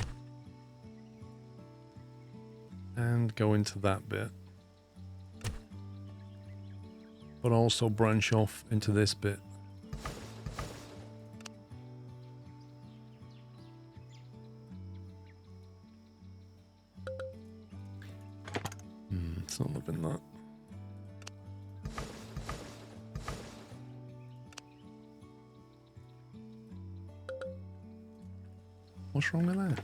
and go into that bit. But also branch off into this bit. It's not loving that. What's wrong with that?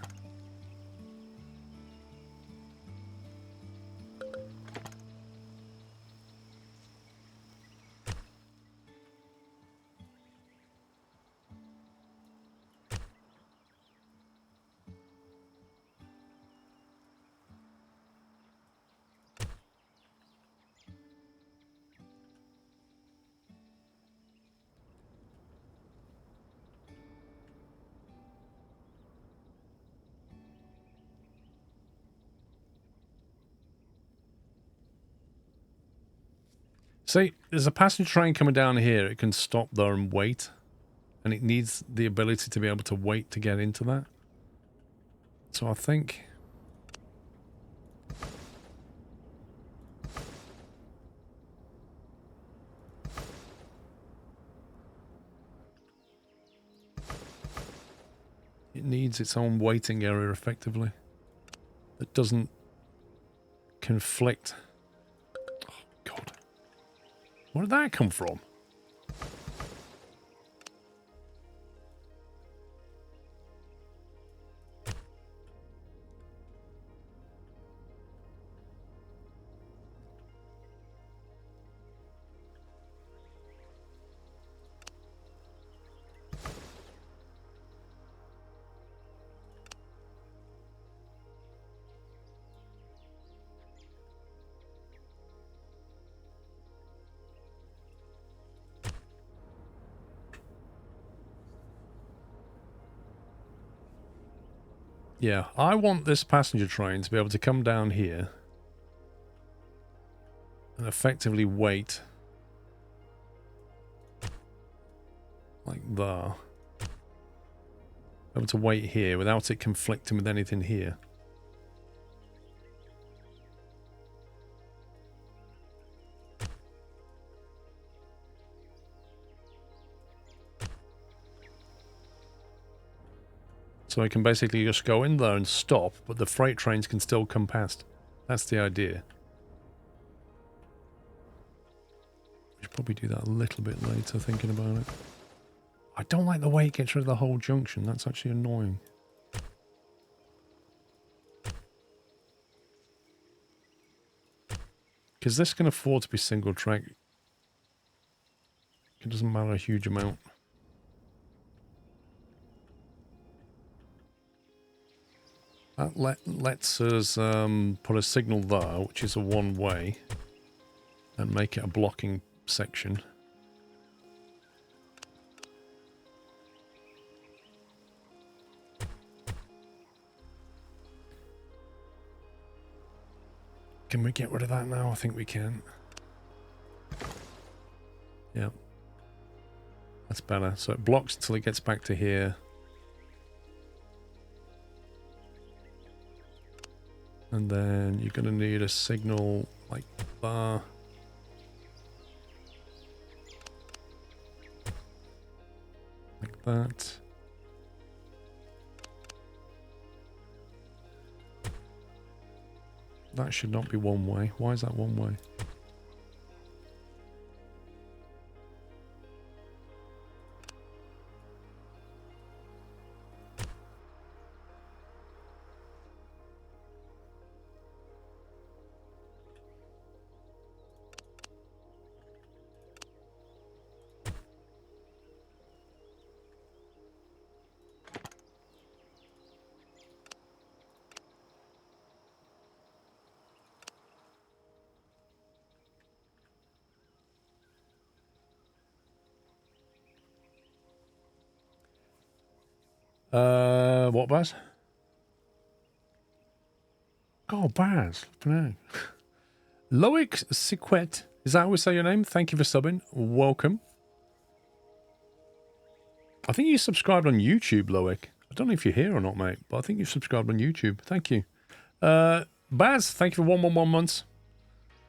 See, there's a passenger train coming down here. It can stop there and wait. And it needs the ability to be able to wait to get into that. So I think... it needs its own waiting area, effectively. That doesn't conflict. Oh, God. Where did that come from? Yeah, I want this passenger train to be able to come down here and effectively wait like that. Be able to wait here without it conflicting with anything here. So I can basically just go in there and stop, but the freight trains can still come past. That's the idea. We should probably do that a little bit later, thinking about it. I don't like the way it gets rid of the whole junction. That's actually annoying. because this can afford to be single track. It doesn't matter a huge amount. That lets us put a signal there, which is a one-way, and make it a blocking section. Can we get rid of that now? I think we can. Yeah. That's better. So it blocks until it gets back to here. And then you're going to need a signal like that. Like that. That should not be one way. Why is that one way? What, Baz? Oh, Baz. No. Loic Siquet. Is that how we say your name? Thank you for subbing. Welcome. I think you subscribed on YouTube, Loic. I don't know if you're here or not, mate, but I think you've subscribed on YouTube. Thank you. Baz, thank you for 111 months.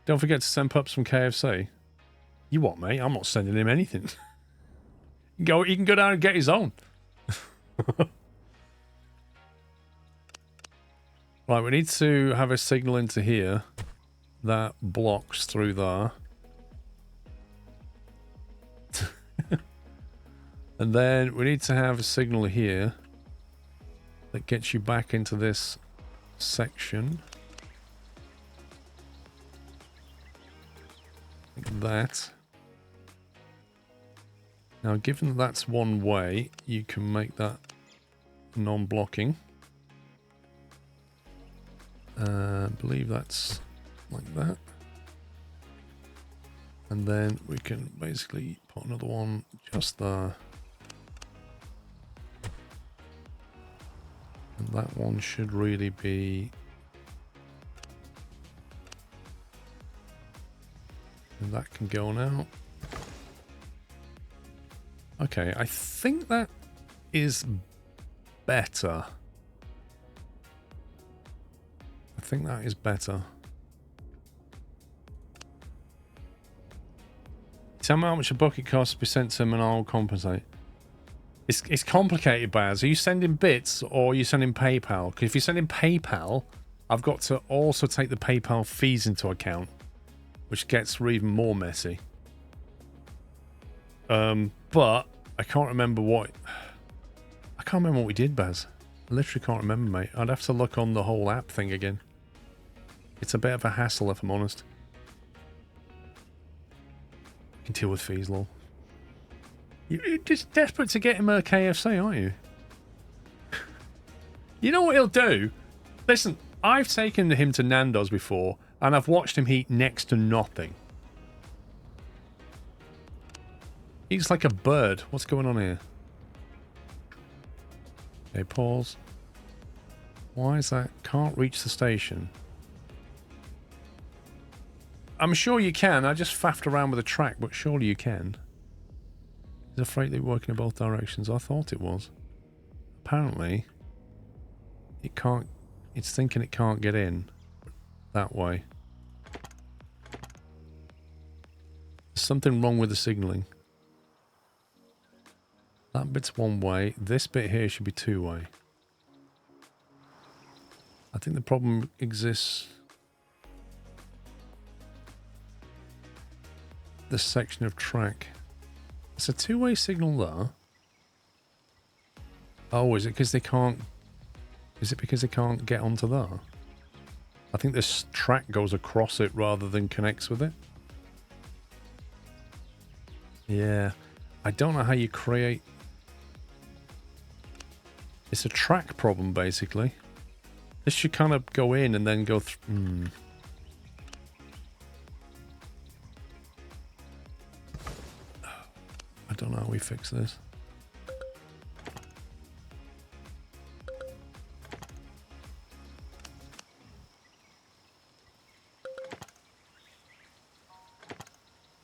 Don't forget to send pups from KFC. You what, mate? I'm not sending him anything. He can go down and get his own. Right, we need to have a signal into here that blocks through there. And then we need to have a signal here that gets you back into this section. Like that. Now, given that that's one way, you can make that non-blocking. I believe that's like that. And then we can basically put another one just there. And that one should really be... And that can go now. Okay, I think that is better. I think that is better. Tell me how much a bucket costs to be sent to him and I'll compensate. It's complicated, Baz. Are you sending bits or are you sending PayPal? Because if you're sending PayPal, I've got to also take the PayPal fees into account, which gets even more messy. But I can't remember what... I can't remember what we did, Baz. I literally can't remember, mate. I'd have to look on the whole app thing again. It's a bit of a hassle, if I'm honest. You can deal with fees, lol. You're just desperate to get him a KFC, aren't you? You know what he'll do? Listen, I've taken him to Nando's before, and I've watched him eat next to nothing. Eats like a bird. What's going on here? Okay, pause. Why is that? Can't reach the station. I'm sure you can. I just faffed around with the track, but surely you can. He's afraid they're working in both directions. I thought it was. Apparently, it can't... It's thinking it can't get in that way. There's something wrong with the signalling. That bit's one way. This bit here should be two way. I think the problem exists... This section of track. It's a two-way signal there. Oh, is it because they can't... Is it because they can't get onto there? I think this track goes across it rather than connects with it. Yeah. I don't know how you create... It's a track problem, basically. This should kind of go in and then go through... I don't know how we fix this.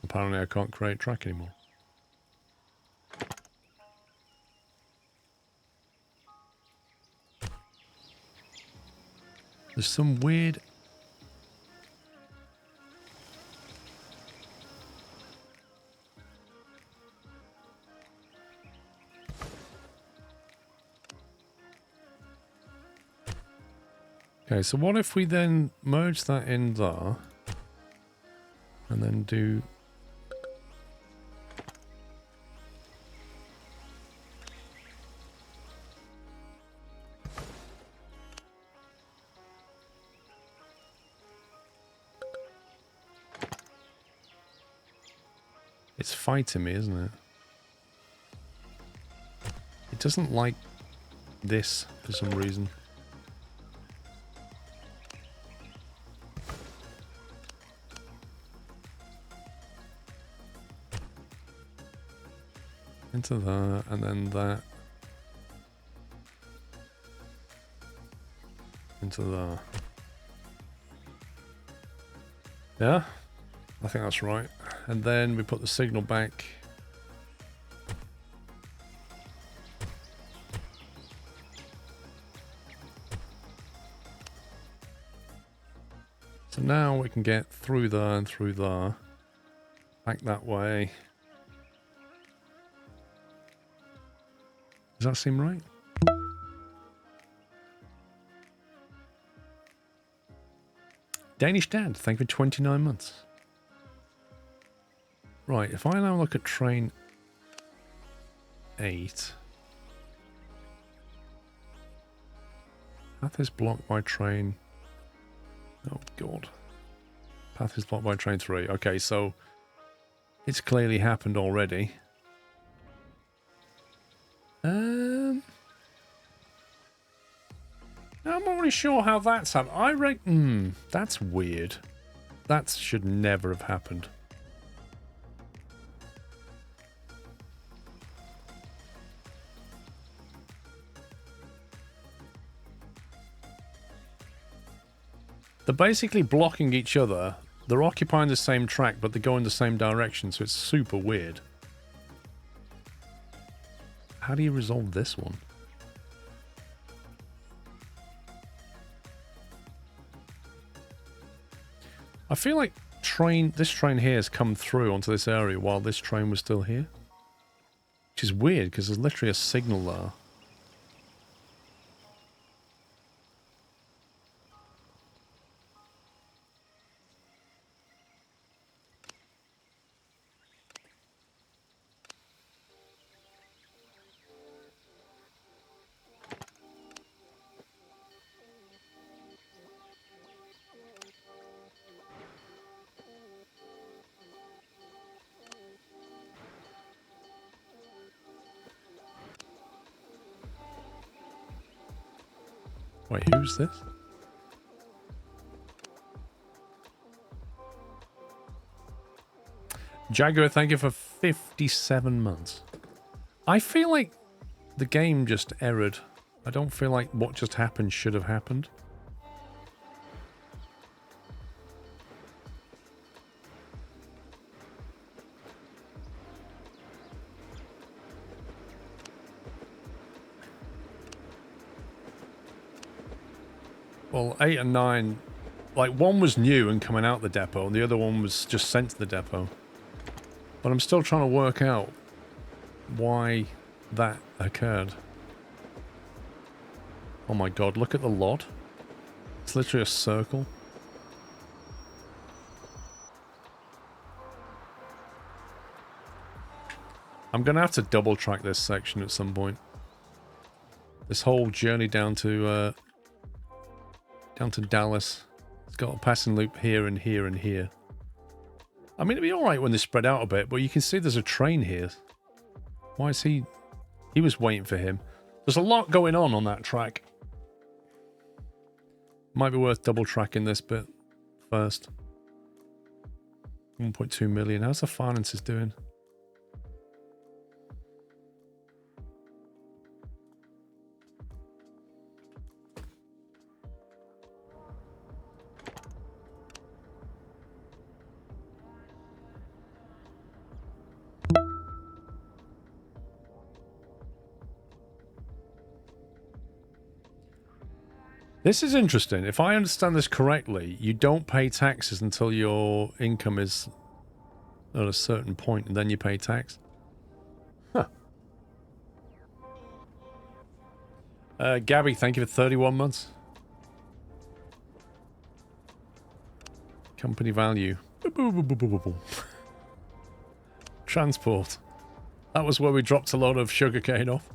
Apparently I can't create track anymore. There's some weird... Okay, so what if we then merge that in there and then do... It's fighting me, isn't it? It doesn't like this for some reason. Into that, and then that. Into that. Yeah? I think that's right. And then we put the signal back. So now we can get through there and through there. Back that way. Does that seem right? Danish Dad, thank you for 29 months. Right, if I now look at train 8. Path is blocked by train... Oh, God. Path is blocked by train 3. Okay, so it's clearly happened already. I'm not really sure how that's happened. I reckon... that's weird. That should never have happened. They're basically blocking each other. They're occupying the same track, but they go in the same direction, so it's super weird. How do you resolve this one? I feel like this train here has come through onto this area while this train was still here. Which is weird, because there's literally a signal there. Wait, who's this? Jaguar, thank you for 57 months. I feel like the game just errored. I don't feel like what just happened should have happened. Well, 8 and 9, like one was new and coming out the depot, and the other one was just sent to the depot. But I'm still trying to work out why that occurred. Oh my god, look at the lot. It's literally a circle. I'm going to have to double track this section at some point. This whole journey down to Dallas It's got a passing loop here and here and here. I mean, it'd be alright when they spread out a bit, but you can see there's a train here. Why is he... He was waiting for him. There's a lot going on that track. Might be worth double tracking this bit first. 1.2 million. How's the finances doing? This is interesting. If I understand this correctly, you don't pay taxes until your income is at a certain point, and then you pay tax. Huh. Gabby, thank you for 31 months. Company value. Transport. That was where we dropped a lot of sugarcane off.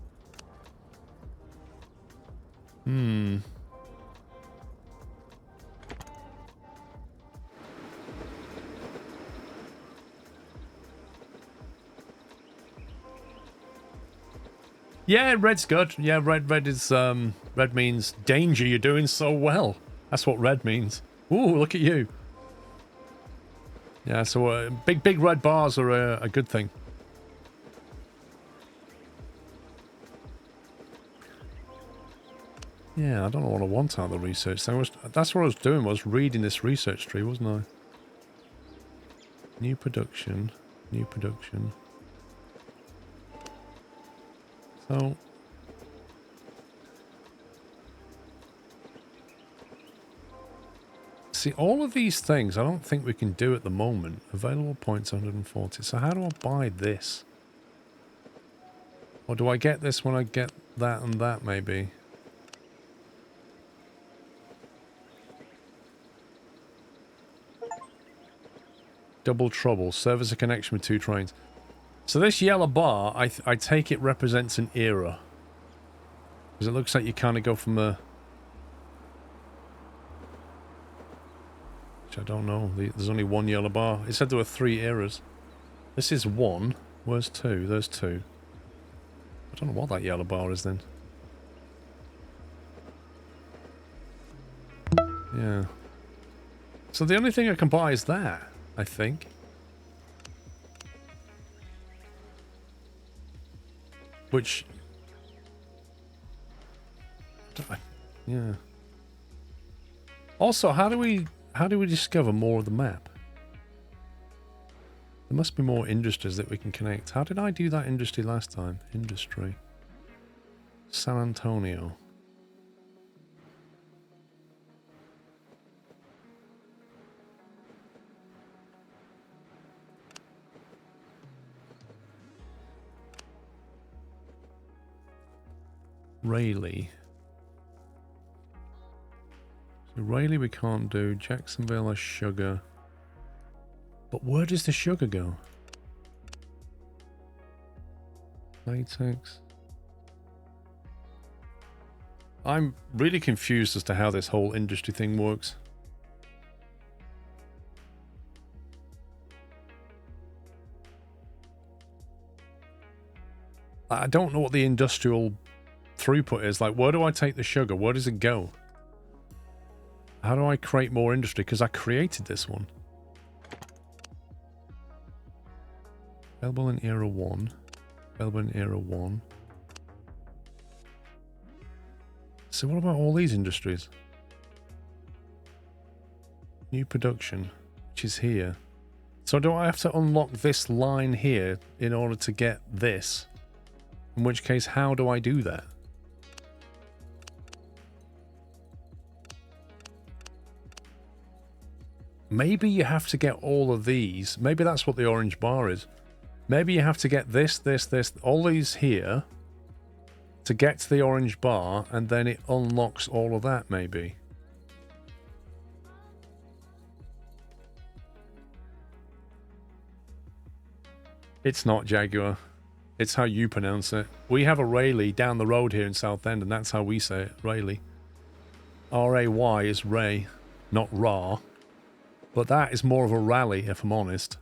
Yeah, red's good. Yeah, red is, red means danger, you're doing so well. That's what red means. Ooh, look at you. Yeah, so big red bars are a good thing. Yeah, I don't know what I want out of the research thing. That's what I was doing, was reading this research tree, wasn't I? New production. New production. So... See, all of these things I don't think we can do at the moment. Available points 140. So how do I buy this? Or do I get this when I get that and that, maybe? Double trouble. Service a connection with 2 trains. So this yellow bar, I take it represents an era. Because it looks like you kind of go from the... Which I don't know. There's only one yellow bar. It said there were 3 eras. This is 1. Where's 2? There's 2. I don't know what that yellow bar is then. Yeah. So the only thing I can buy is that, I think. Which... Yeah. Also, how do we discover more of the map? There must be more industries that we can connect. How did I do that industry last time? Industry. San Antonio. Raleigh. So Raleigh we can't do. Jacksonville has sugar. But where does the sugar go? Latex. I'm really confused as to how this whole industry thing works. I don't know what the industrial throughput is. Like, where do I take the sugar? Where does it go? How do I create more industry? Because I created this one. Available in Era 1. Available in Era 1. So what about all these industries? New production, which is here. So do I have to unlock this line here in order to get this? In which case, how do I do that? Maybe you have to get all of these. Maybe that's what the orange bar is. Maybe you have to get this, all these here to get to the orange bar, and then it unlocks all of that, maybe. It's not Jaguar. It's how you pronounce it. We have a Rayleigh down the road here in Southend, and that's how we say it, Rayleigh. R-A-Y is Ray. not RA. But that is more of a rally, if I'm honest.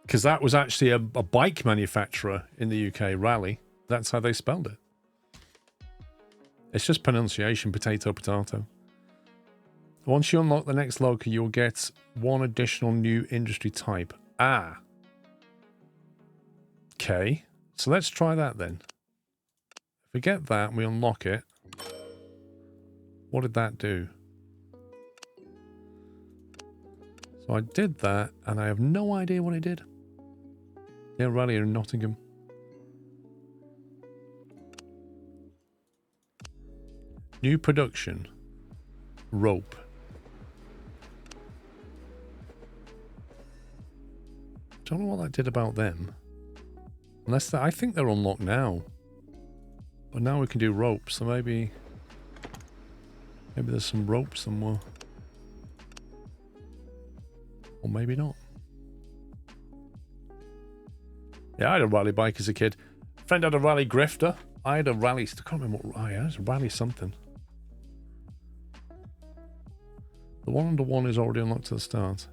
Because that was actually a bike manufacturer in the UK, Rally. That's how they spelled it. It's just pronunciation, potato, potato. Once you unlock the next locker, you'll get one additional new industry type. Ah. Okay. So let's try that then. If we get that and we unlock it, what did that do? So I did that, and I have no idea what it did. Yeah, Rally in Nottingham. New production. Rope. Don't know what that did about them. Unless I think they're unlocked now. But now we can do rope, so maybe there's some rope somewhere. Or maybe not. Yeah, I had a rally bike as a kid. Friend had a rally grifter. I had a rally... I can't remember what... I had a rally something. The 1 under 1 is already unlocked to the start.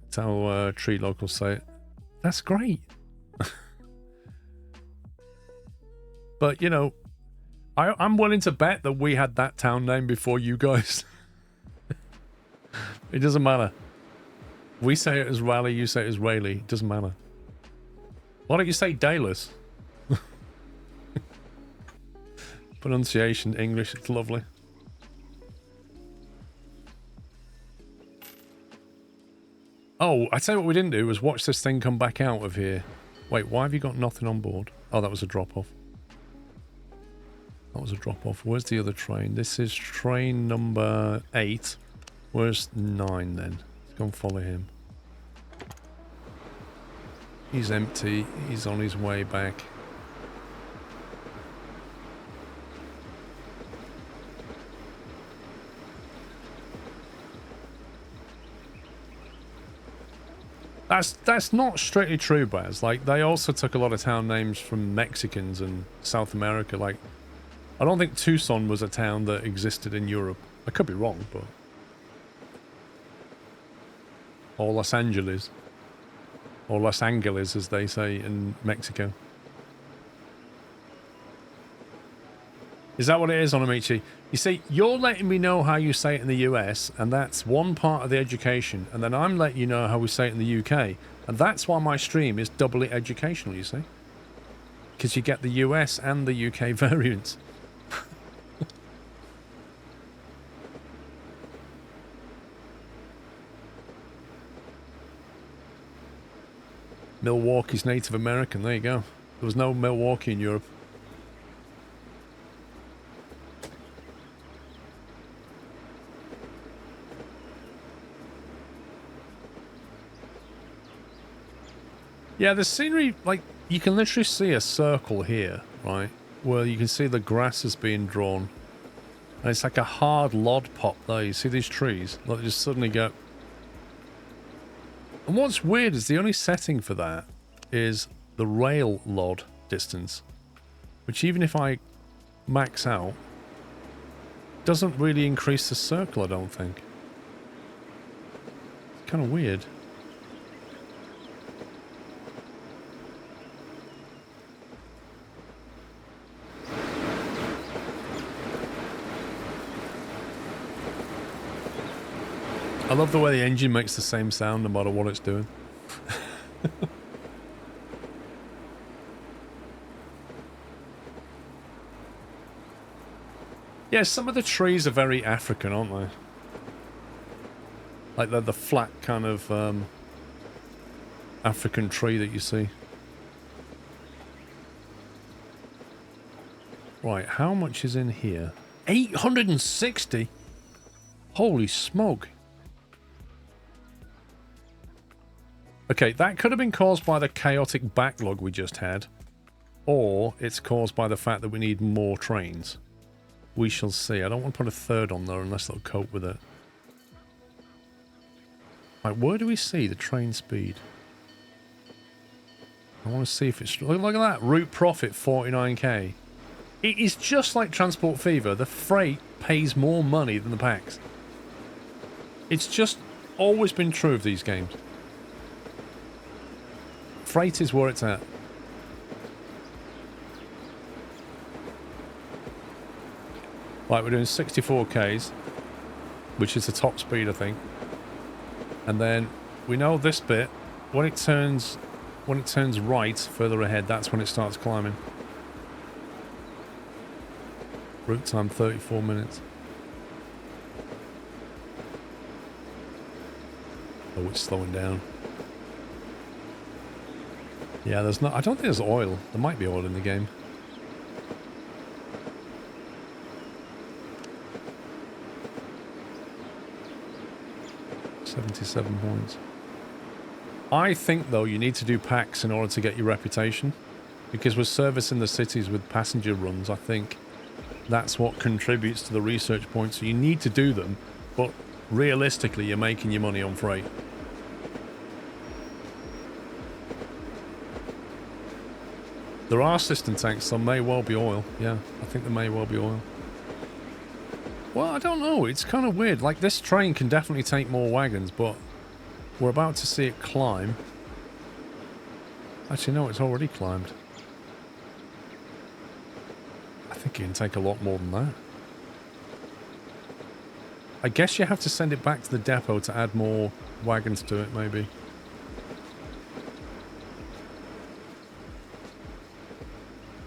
That's how Tree locals say it. That's great. But, you know, I'm willing to bet that we had that town name before you guys. It doesn't matter. We say it as Raleigh, you say it as Rayleigh. It doesn't matter. Why don't you say Dallas? Pronunciation, English, it's lovely. Oh, I tell you what we didn't do was watch this thing come back out of here. Wait, why have you got nothing on board? Oh, that was a drop-off. That was a drop-off. Where's the other train? This is train number 8. Where's 9 then? Let's go and follow him. He's empty. He's on his way back. That's not strictly true, Baz. Like, they also took a lot of town names from Mexicans and South America. Like, I don't think Tucson was a town that existed in Europe. I could be wrong, but... Or Los Angeles. Or Los Angeles, as they say in Mexico. Is that what it is, Onamichi? You see, you're letting me know how you say it in the US, and that's one part of the education, and then I'm letting you know how we say it in the UK, and that's why my stream is doubly educational, you see? Because you get the US and the UK variants. Milwaukee's Native American, there you go. There was no Milwaukee in Europe. Yeah, the scenery, like, you can literally see a circle here, right? Where you can see the grass is being drawn. And it's like a hard lod pop there. You see these trees? Like, they just suddenly go... And what's weird is the only setting for that is the rail lod distance. Which even if I max out, doesn't really increase the circle, I don't think. It's kind of weird. I love the way the engine makes the same sound no matter what it's doing. Yeah, some of the trees are very African, aren't they? Like the flat kind of African tree that you see. Right, how much is in here? 860? Holy smoke. Okay, that could have been caused by the chaotic backlog we just had. Or it's caused by the fact that we need more trains. We shall see. I don't want to put a third on there unless they'll cope with it. Right, where do we see the train speed? I want to see if it's... Look at that. Route profit, 49k. It is just like Transport Fever. The freight pays more money than the packs. It's just always been true of these games. Freight is where it's at. Right, we're doing 64k's, which is the top speed, I think. And then we know this bit, when it turns right further ahead, that's when it starts climbing. Route time 34 minutes. Oh, it's slowing down. Yeah, there's not... I don't think there's oil. There might be oil in the game. $77 points. I think, though, you need to do packs in order to get your reputation. Because we're servicing the cities with passenger runs, I think that's what contributes to the research points. So you need to do them, but realistically, you're making your money on freight. There are system tanks, so may well be oil. Yeah, I think there may well be oil. Well, I don't know. It's kind of weird. Like, this train can definitely take more wagons, but we're about to see it climb. Actually, no, it's already climbed. I think it can take a lot more than that. I guess you have to send it back to the depot to add more wagons to it, maybe.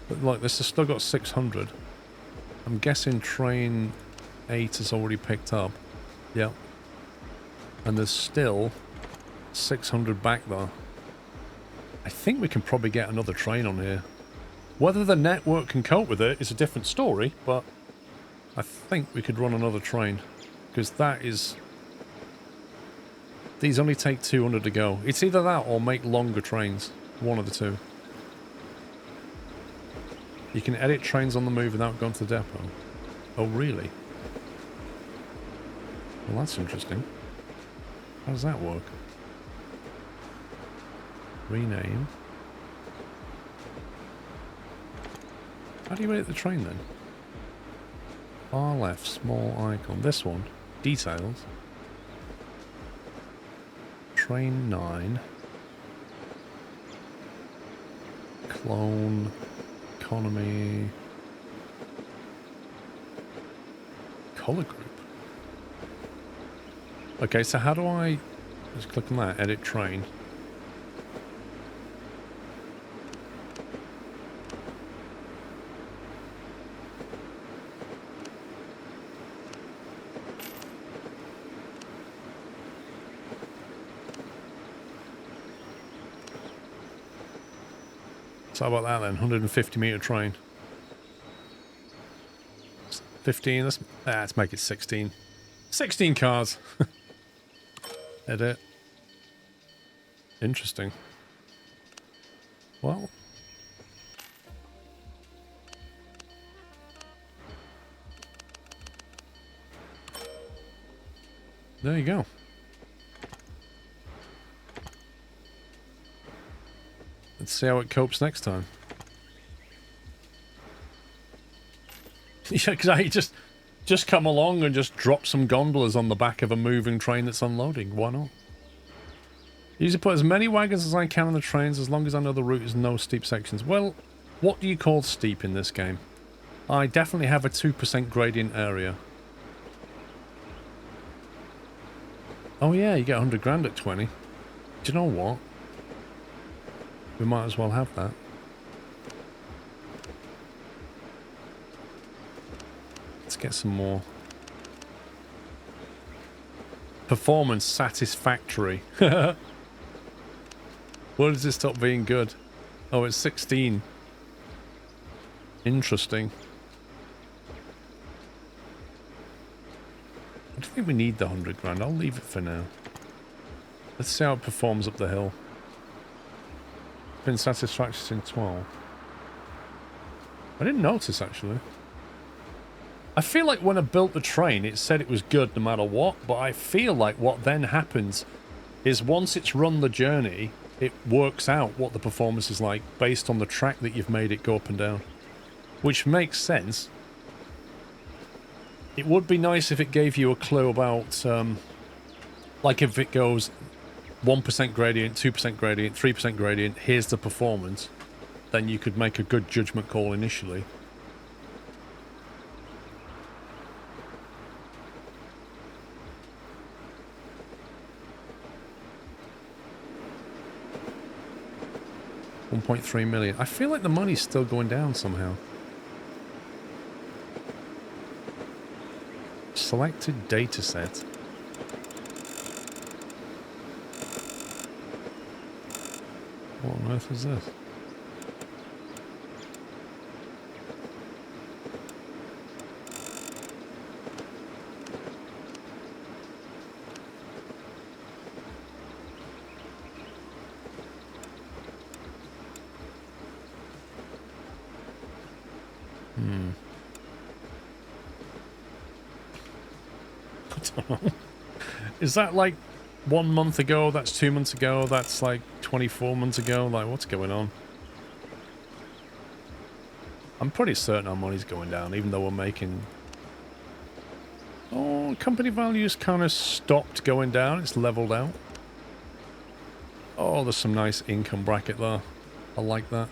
But look, this has still got 600. I'm guessing train 8 has already picked up. Yep. And there's still 600 back there. I think we can probably get another train on here. Whether the network can cope with it is a different story, but I think we could run another train. Because that is... These only take 200 to go. It's either that or make longer trains. One of the two. You can edit trains on the move without going to the depot. Oh, really? Well, that's interesting. How does that work? Rename. How do you edit the train then? Far left, small icon. This one. Details. Train 9. Clone. Economy. Color group. Okay, so how do I just click on that? Edit train. So how about that then? 150 meter train. 15. Let's make it 16. 16 cars. Edit. Interesting. Well. There you go. Let's see how it copes next time. Yeah, because I just come along and just drop some gondolas on the back of a moving train that's unloading. Why not? Usually put as many wagons as I can on the trains as long as I know the route is no steep sections. Well, what do you call steep in this game? I definitely have a 2% gradient area. Oh yeah, you get 100 grand at 20. Do you know what? We might as well have that. Let's get some more. Performance satisfactory. What does it stop being good? Oh, it's 16. Interesting. I don't think we need the 100 grand. I'll leave it for now. Let's see how it performs up the hill. Been satisfactory since 12. I didn't notice, actually. I feel like when I built the train, it said it was good no matter what, but I feel like what then happens is once it's run the journey, it works out what the performance is like based on the track that you've made it go up and down. Which makes sense. It would be nice if it gave you a clue about, like if it goes 1% gradient, 2% gradient, 3% gradient, here's the performance, then you could make a good judgment call initially. $1.3 million. I feel like the money's still going down somehow. Selected data set. What on earth is this? I don't know. Is that like 1 month ago? That's 2 months ago? That's like 24 months ago? Like, what's going on? I'm pretty certain our money's going down, even though we're making... Oh, company value's kind of stopped going down. It's leveled out. Oh, there's some nice income bracket there. I like that.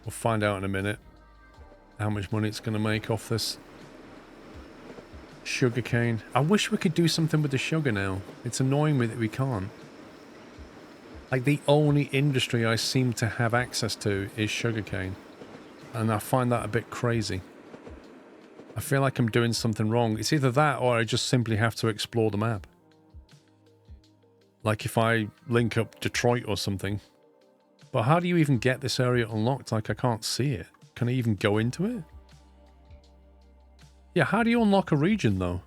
We'll find out in a minute how much money it's going to make off this sugarcane. I wish we could do something with the sugar now. It's annoying me that we can't. Like, the only industry I seem to have access to is sugarcane. And I find that a bit crazy. I feel like I'm doing something wrong. It's either that or I just simply have to explore the map. Like if I link up Detroit or something. But how do you even get this area unlocked? Like, I can't see it. Can I even go into it? Yeah, how do you unlock a region, though?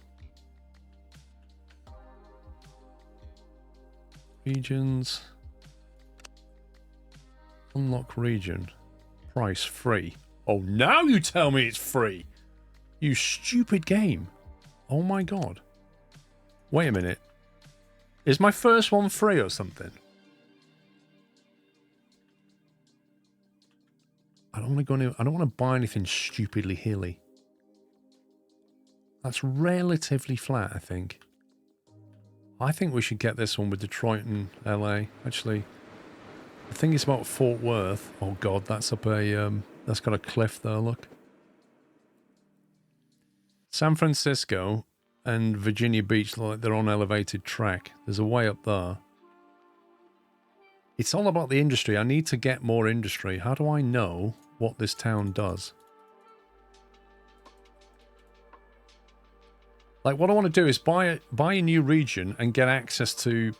Regions. Unlock region. Price free. Oh, now you tell me it's free! You stupid game. Oh my god. Wait a minute. Is my first one free or something? I don't want to buy anything stupidly hilly. That's relatively flat, I think. I think we should get this one with Detroit and LA. Actually, I think it's about Fort Worth. Oh god, that's up a that's got a cliff there, look. San Francisco and Virginia Beach look like they're on elevated track. There's a way up there. It's all about the industry. I need to get more industry. How do I know what this town does? Like, what I want to do is buy a new region and get access to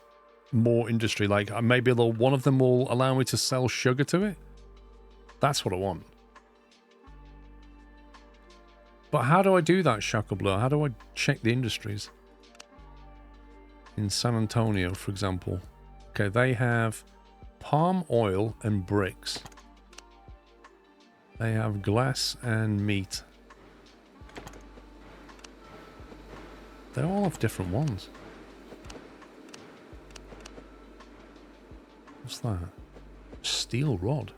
more industry. Like, maybe one of them will allow me to sell sugar to it. That's what I want. But how do I do that, SquirrelPlus? How do I check the industries? In San Antonio, for example. Okay, they have palm oil and bricks. They have glass and meat. They all have different ones. What's that? Steel rod.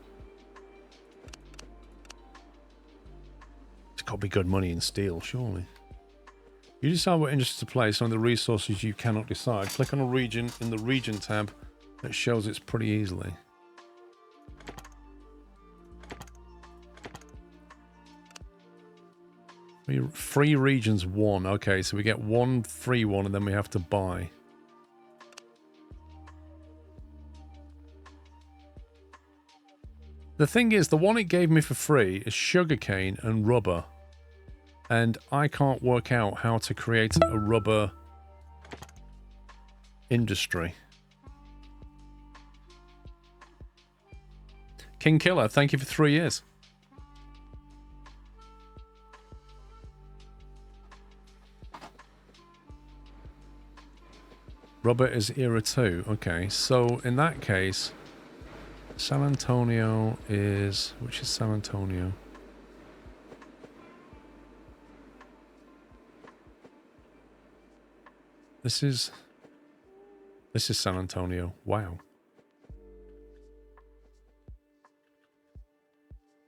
It's got to be good money in steel, surely. You decide what industry to place on the resources you cannot decide. Click on a region in the region tab that shows it's pretty easily. Free regions 1. Okay, so we get one free one and then we have to buy. The thing is, the one it gave me for free is sugarcane and rubber. And I can't work out how to create a rubber industry. King Killer, thank you for 3 years. Rubber is era 2. Okay, so in that case, San Antonio is... Which is San Antonio? This is San Antonio. Wow.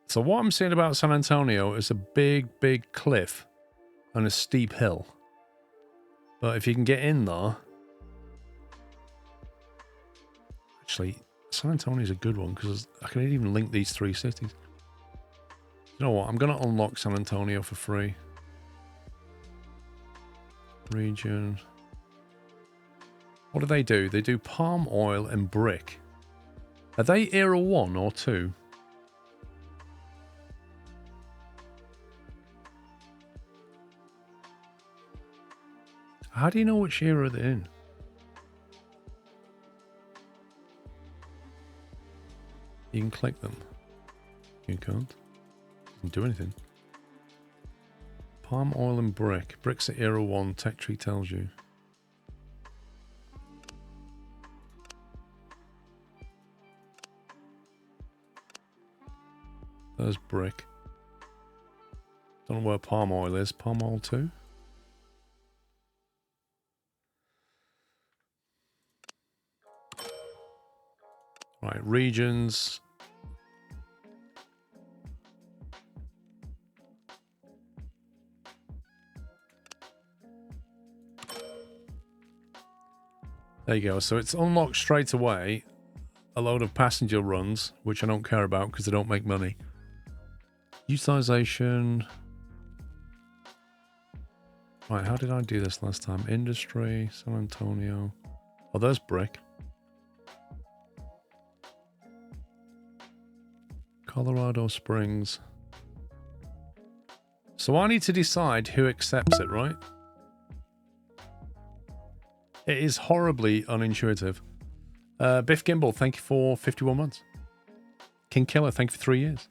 So what I'm seeing about San Antonio is a big, big cliff and a steep hill. But if you can get in there... Actually, San Antonio is a good one because I can even link these three cities. You know what? I'm going to unlock San Antonio for free. Region. What do? They do palm oil and brick. Are they Era 1 or 2? How do you know which era they're in? You can click them. You can't. Doesn't do anything. Palm oil and brick. Bricks at Era 1. Tech tree tells you. There's brick. Don't know where palm oil is. Palm oil 2? Right, regions. There you go. So it's unlocked straight away. A load of passenger runs, which I don't care about because they don't make money. Utilization. Right, how did I do this last time? Industry, San Antonio. Oh, there's brick. Colorado Springs. So I need to decide who accepts it, right? It is horribly unintuitive. Biff Gimbal, thank you for 51 months. King Killer, thank you for 3 years.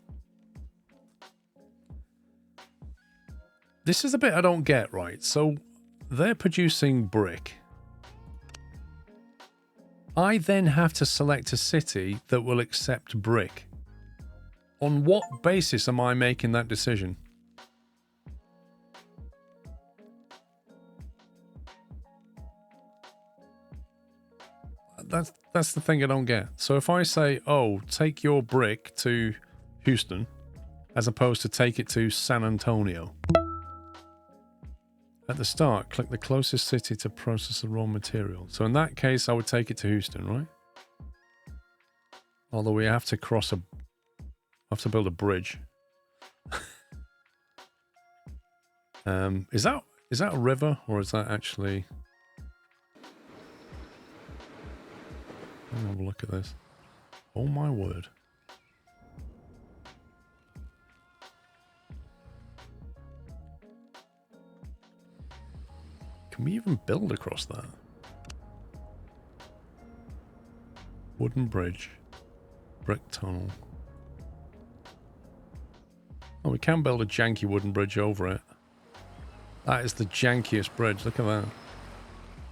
This is the bit I don't get, right? So they're producing brick. I then have to select a city that will accept brick. On what basis am I making that decision? That's the thing I don't get. So if I say, oh, take your brick to Houston, as opposed to take it to San Antonio. At the start, click the closest city to process the raw material. So in that case, I would take it to Houston, right? Although we have to build a bridge. Is that a river or is that actually? Let me have a look at this. Oh my word. Can we even build across that? Wooden bridge. Brick tunnel. Oh, we can build a janky wooden bridge over it. That is the jankiest bridge. Look at that.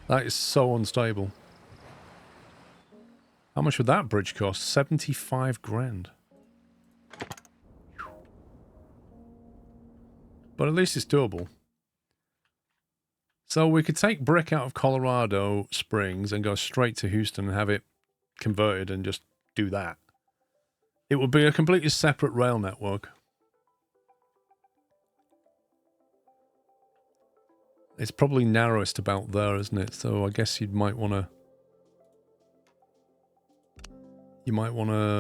That is so unstable. How much would that bridge cost? 75 grand. But at least it's doable. So we could take brick out of Colorado Springs and go straight to Houston and have it converted and just do that. It would be a completely separate rail network. It's probably narrowest about there, isn't it? So I guess you might want to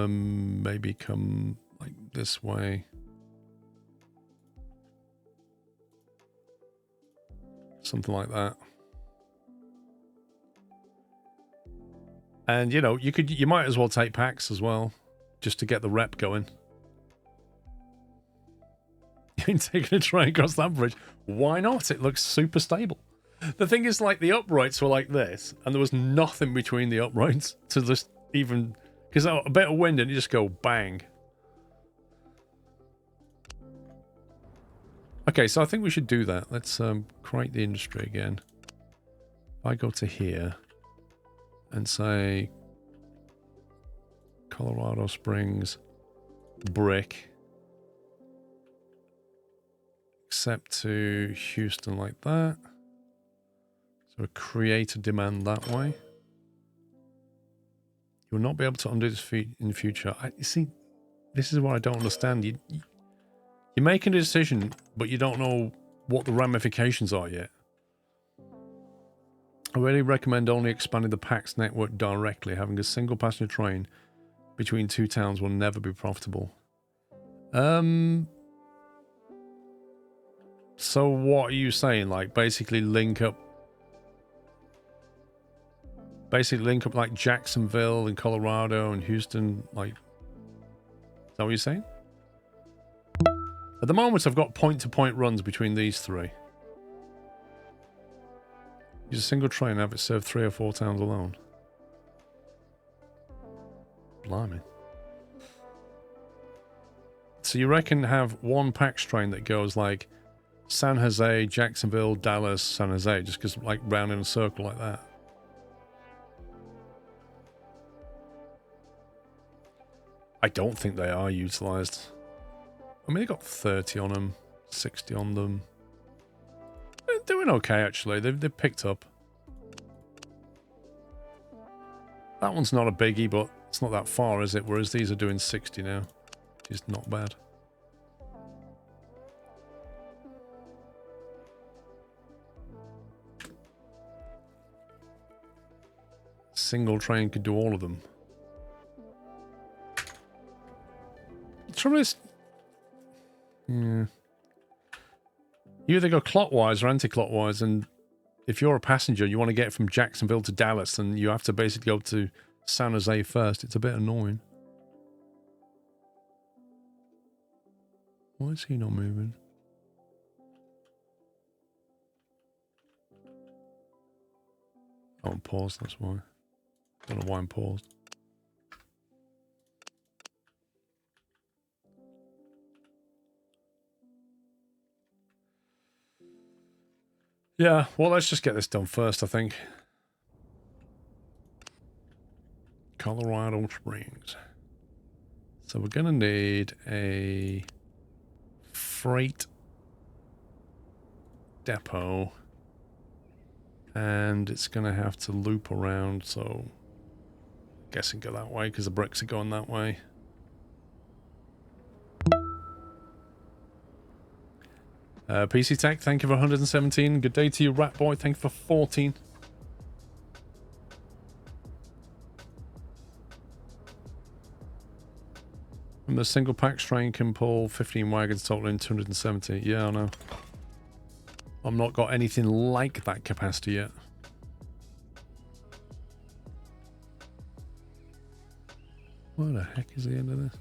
maybe come like this way. Something like that. And, you know, you might as well take packs as well, just to get the rep going. You ain't taking a train across that bridge. Why not? It looks super stable. The thing is, like, the uprights were like this, and there was nothing between the uprights to just even... Because a bit of wind and you just go bang. Okay, so I think we should do that. Let's create the industry again. If I go to here and say Colorado Springs brick, accept to Houston like that. So create a demand that way. You will not be able to undo this in the future. You see, this is what I don't understand. You're making a decision, but you don't know what the ramifications are yet. I really recommend only expanding the PAX network directly. Having a single passenger train between two towns will never be profitable. So what are you saying? Like basically link up like Jacksonville and Colorado and Houston, like, is that what you're saying? At the moment I've got point-to-point runs between these three. Use a single train and have it serve 3 or 4 towns alone. Blimey. So you reckon have one PAX train that goes like San Jose, Jacksonville, Dallas, San Jose, just because like round in a circle like that? I don't think they are utilised. I mean, they got 30 on them, 60 on them. They're doing okay, actually. They've picked up. That one's not a biggie, but it's not that far, is it? Whereas these are doing 60 now, which is not bad. Single train could do all of them. The trouble is, yeah, you either go clockwise or anti-clockwise, and if you're a passenger, you want to get from Jacksonville to Dallas, and you have to basically go to San Jose first. It's a bit annoying. Why is he not moving? Oh, I'm paused, that's why. Don't know why I'm paused. Yeah, well, let's just get this done first, I think. Colorado Springs. So we're going to need a freight depot. And it's going to have to loop around, so I guess and go that way because the bricks are going that way. PC Tech, thank you for 117. Good day to you, Rat Boy. Thank you for 14. And the single PAX train can pull 15 wagons totaling 270. Yeah, I know. I've not got anything like that capacity yet. What the heck is the end of this?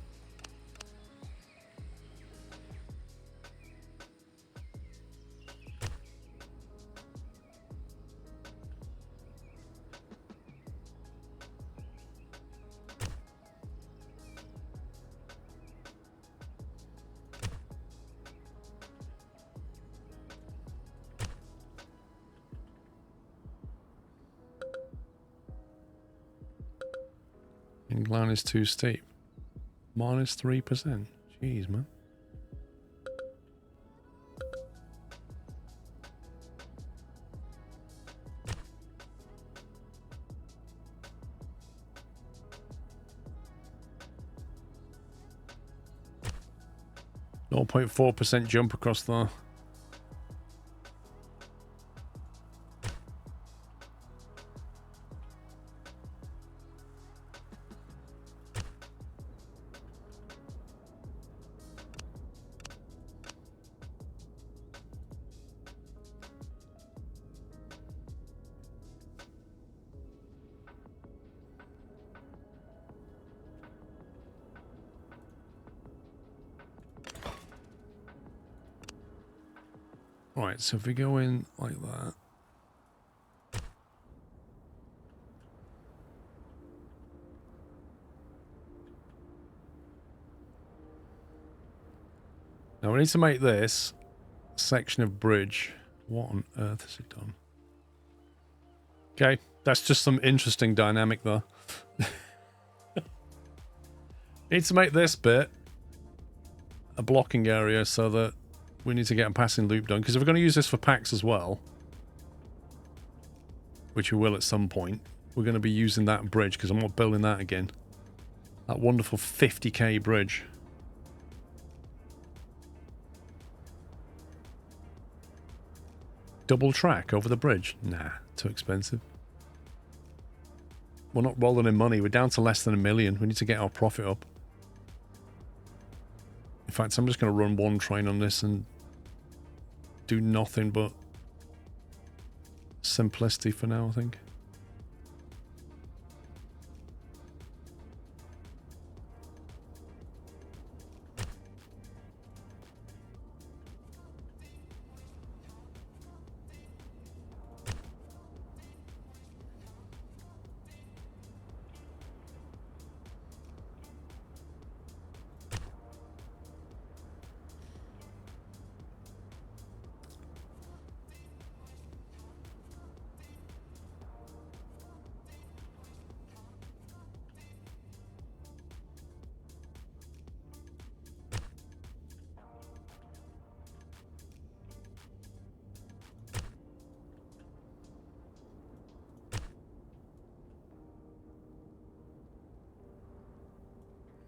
Incline is too steep. Minus 3%. Jeez, man. No 0.4% jump across there. Right, so if we go in like that. Now we need to make this section of bridge. What on earth has it done? Okay, that's just some interesting dynamic there. Need to make this bit a blocking area so that we need to get a passing loop done, because if we're going to use this for packs as well, which we will at some point, we're going to be using that bridge because I'm not building that again. That wonderful 50k bridge. Double track over the bridge? Nah, too expensive. We're not rolling in money. We're down to less than $1 million. We need to get our profit up. In fact, I'm just going to run one train on this and do nothing but simplicity for now, I think.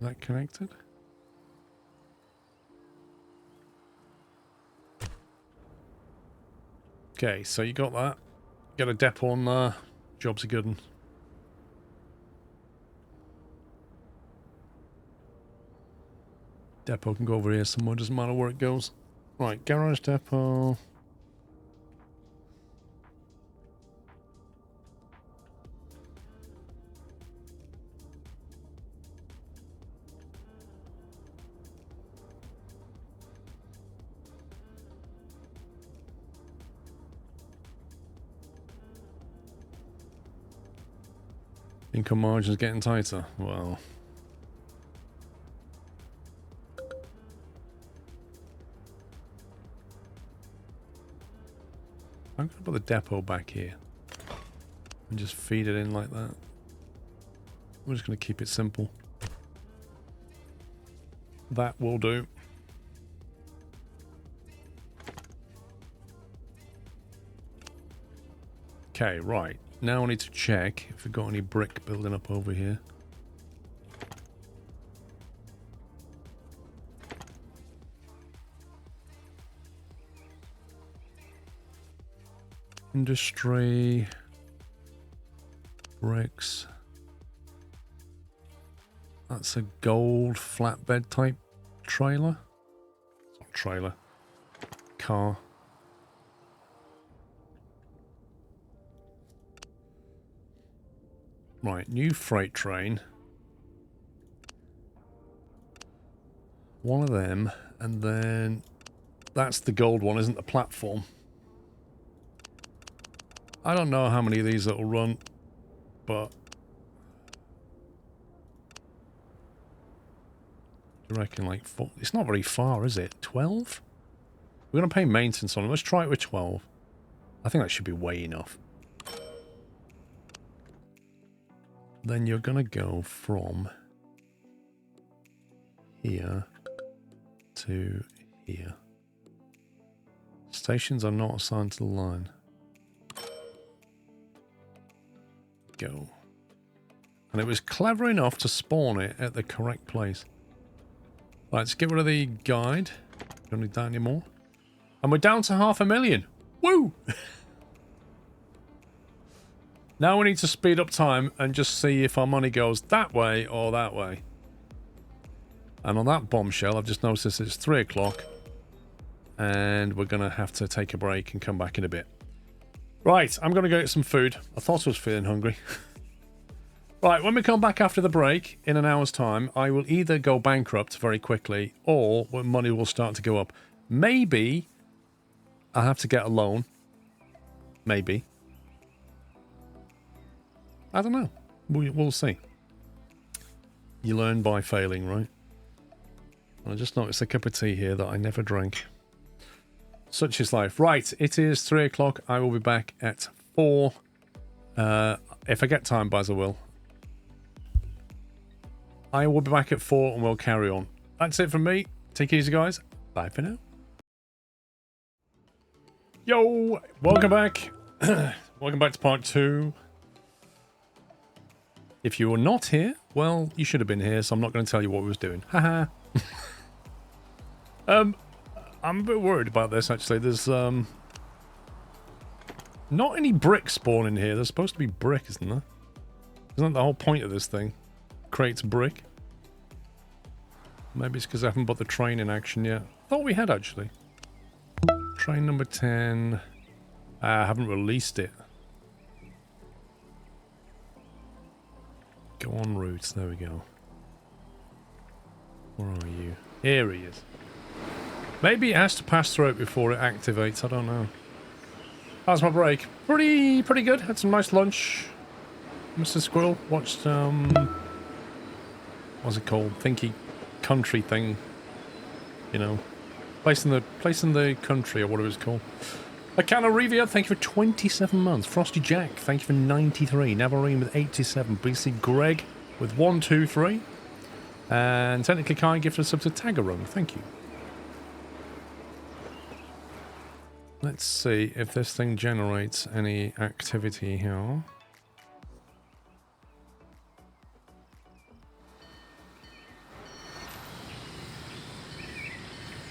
That connected? Okay, so you got that. Got a depot on there. Job's a good one. Depot can go over here somewhere, doesn't matter where it goes. Right, garage depot. Income margins getting tighter. Well, I'm going to put the depot back here and just feed it in like that. We're just going to keep it simple. That will do. Okay, right. Now I need to check if we've got any brick building up over here. Industry. Bricks. That's a gold flatbed type trailer. It's not trailer. Car. Right, new freight train. One of them, and then that's the gold one, isn't the platform? I don't know how many of these that'll run, but I reckon like 4. It's not very far, is it? 12? We're going to pay maintenance on it. Let's try it with 12. I think that should be way enough. Then you're going to go from here to here. Stations are not assigned to the line. Go. And it was clever enough to spawn it at the correct place. Right, let's get rid of the guide. Don't need that anymore. And we're down to 500,000. Woo! Now we need to speed up time and just see if our money goes that way or that way. And on that bombshell, I've just noticed it's 3 o'clock. And we're going to have to take a break and come back in a bit. Right, I'm going to go get some food. I thought I was feeling hungry. Right, when we come back after the break, in an hour's time, I will either go bankrupt very quickly or money will start to go up. Maybe I'll have to get a loan. Maybe. I don't know. We'll see. You learn by failing, right? I just noticed a cup of tea here that I never drank. Such is life. Right, it is 3 o'clock. I will be back at 4. If I get time, Baz, I will. I will be back at 4 and we'll carry on. That's it from me. Take it easy, guys. Bye for now. Yo, welcome back. Welcome back to part 2. If you were not here, well, you should have been here, so I'm not going to tell you what we was doing. Haha. I'm a bit worried about this, actually. There's, not any brick spawning here. There's supposed to be brick, isn't there? Isn't that the whole point of this thing? Creates brick. Maybe it's because I haven't got the train in action yet. Thought we had, actually. Train number 10. I haven't released it. Go on routes. There we go. Where are you? Here he is. Maybe it has to pass through it before it activates. I don't know. How's my break? Pretty good. Had some nice lunch. Mr. Squirrel watched what's it called? Thinky country thing. You know, place in the country or whatever it's called. Akana Revia, thank you for 27 months. Frosty Jack, thank you for 93. Navarine with 87. BC Greg with 123. And technically Kai gifted a sub to Tagarung. Thank you. Let's see if this thing generates any activity here.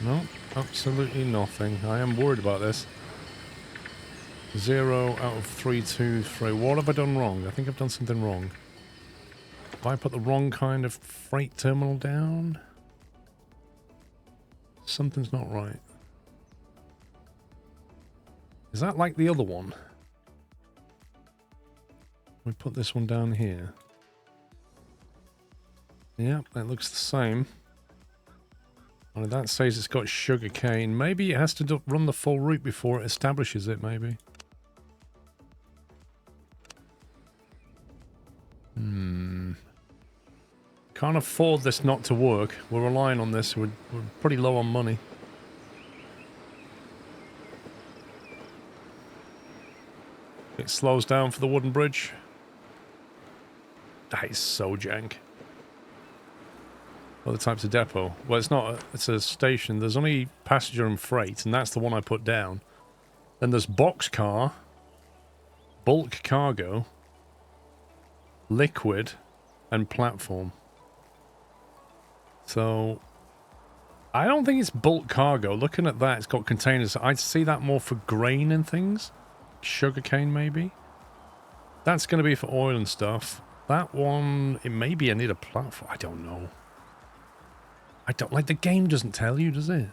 No, absolutely nothing. I am worried about this. 0 out of 3, 2, 3. What have I done wrong? I think I've done something wrong. Have I put the wrong kind of freight terminal down? Something's not right. Is that like the other one? We put this one down here. Yep, that looks the same. Only that says it's got sugar cane. Maybe it has to run the full route before it establishes it, maybe. Can't afford this not to work. We're relying on this. We're pretty low on money. It slows down for the wooden bridge. That is so jank. Other types of depot. Well, it's not. It's a station. There's only passenger and freight, and that's the one I put down. Then there's boxcar, bulk cargo, liquid, and platform. So, I don't think it's bulk cargo. Looking at that, it's got containers. I'd see that more for grain and things. Sugarcane, maybe. That's going to be for oil and stuff. That one, it maybe I need a platform. I don't know. I don't like the game doesn't tell you, does it?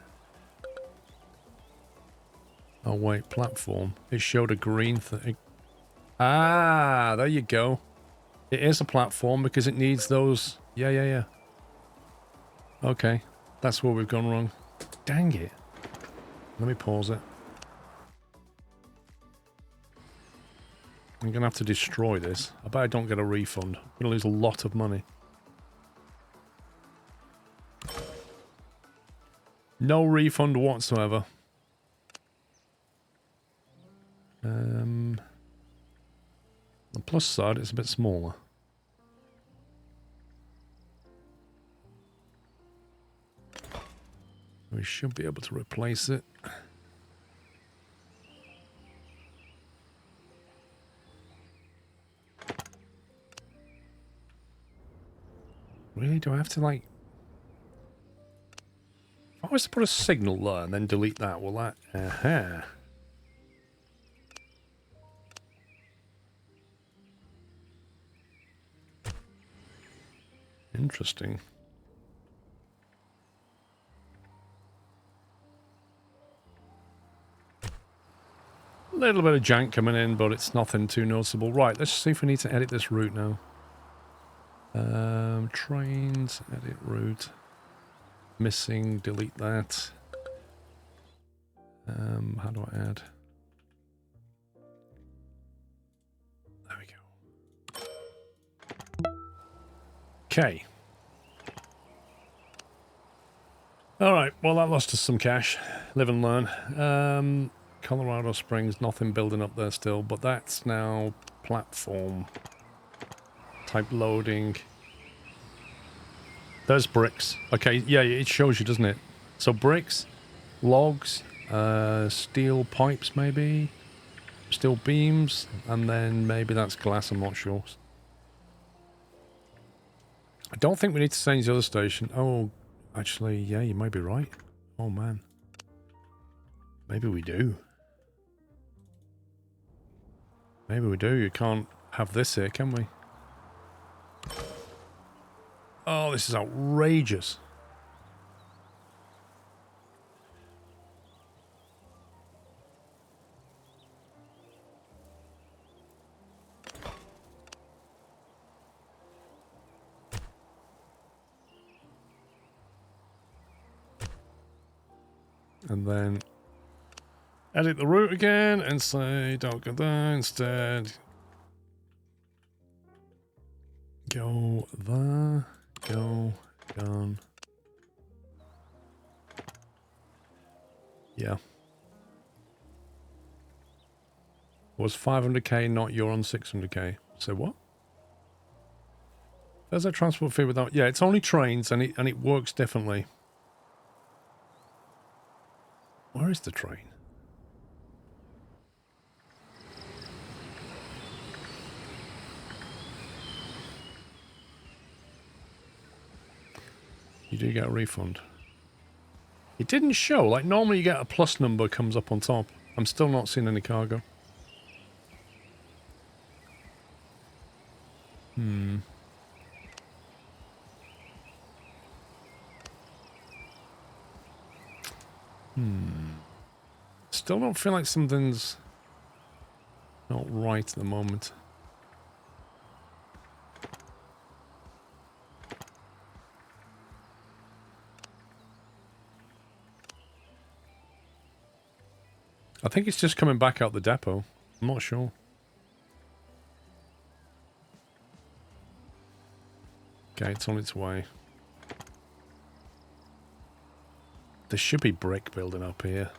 Oh wait, platform. It showed a green thing. Ah, there you go. It is a platform because it needs those. Yeah. Okay, that's where we've gone wrong. Dang it. Let me pause it. I'm going to have to destroy this. I bet I don't get a refund. I'm going to lose a lot of money. No refund whatsoever. On the plus side, it's a bit smaller. We should be able to replace it. Really? Do I have to, like... If I was to put a signal there and then delete that, will that... Aha. Interesting. A little bit of jank coming in, but it's nothing too noticeable. Right, let's see if we need to edit this route now. Trains, edit route. Missing, delete that. How do I add? There we go. Okay. Alright, well that lost us some cash. Live and learn. Colorado Springs, nothing building up there still, but that's now platform. Type loading. There's bricks. Okay, yeah, it shows you, doesn't it? So bricks, logs, steel pipes maybe. Steel beams, and then maybe that's glass, I'm not sure. I don't think we need to change the other station. Oh, actually, yeah, you might be right. Oh, man. Maybe we do. Maybe we do. You can't have this here, can we? Oh, this is outrageous. And then edit the route again and say don't go there, instead go there, go down. Yeah. Was 500k not you're on 600k? So what? There's a transport fee without... Yeah, it's only trains and it works differently. Where is the train? You do get a refund. It didn't show. Like, normally you get a plus number comes up on top. I'm still not seeing any cargo. Still don't feel like something's not right at the moment. I think it's just coming back out the depot. I'm not sure. Okay, it's on its way. There should be brick building up here.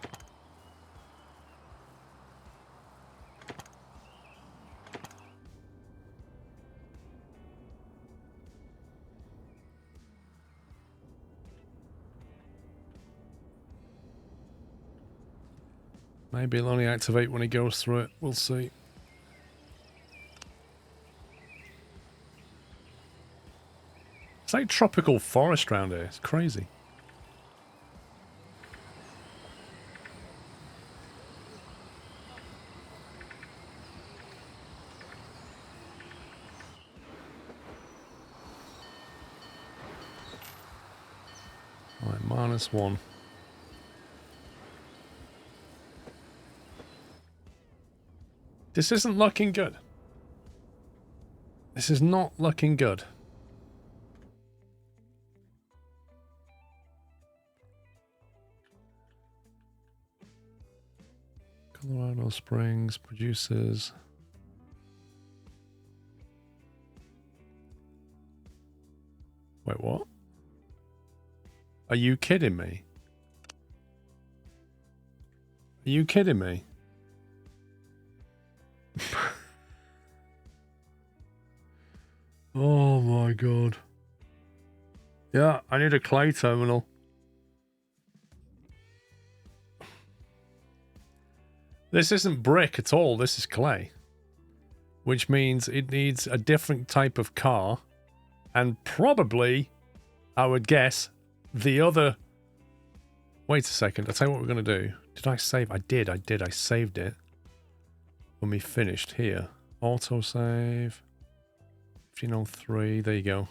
Maybe it'll only activate when he goes through it. We'll see. It's like tropical forest around here. It's crazy. Alright, -1. This isn't looking good. This is not looking good. Colorado Springs produces... Wait, what? Are you kidding me? Are you kidding me? Oh my god. Yeah, I need a clay terminal. This isn't brick at all, this is clay. Which means it needs a different type of car. And probably, I would guess, the other... Wait a second, I'll tell you what we're going to do. Did I save? I did. I saved it. When we finished here. Autosave. 1503, there you go.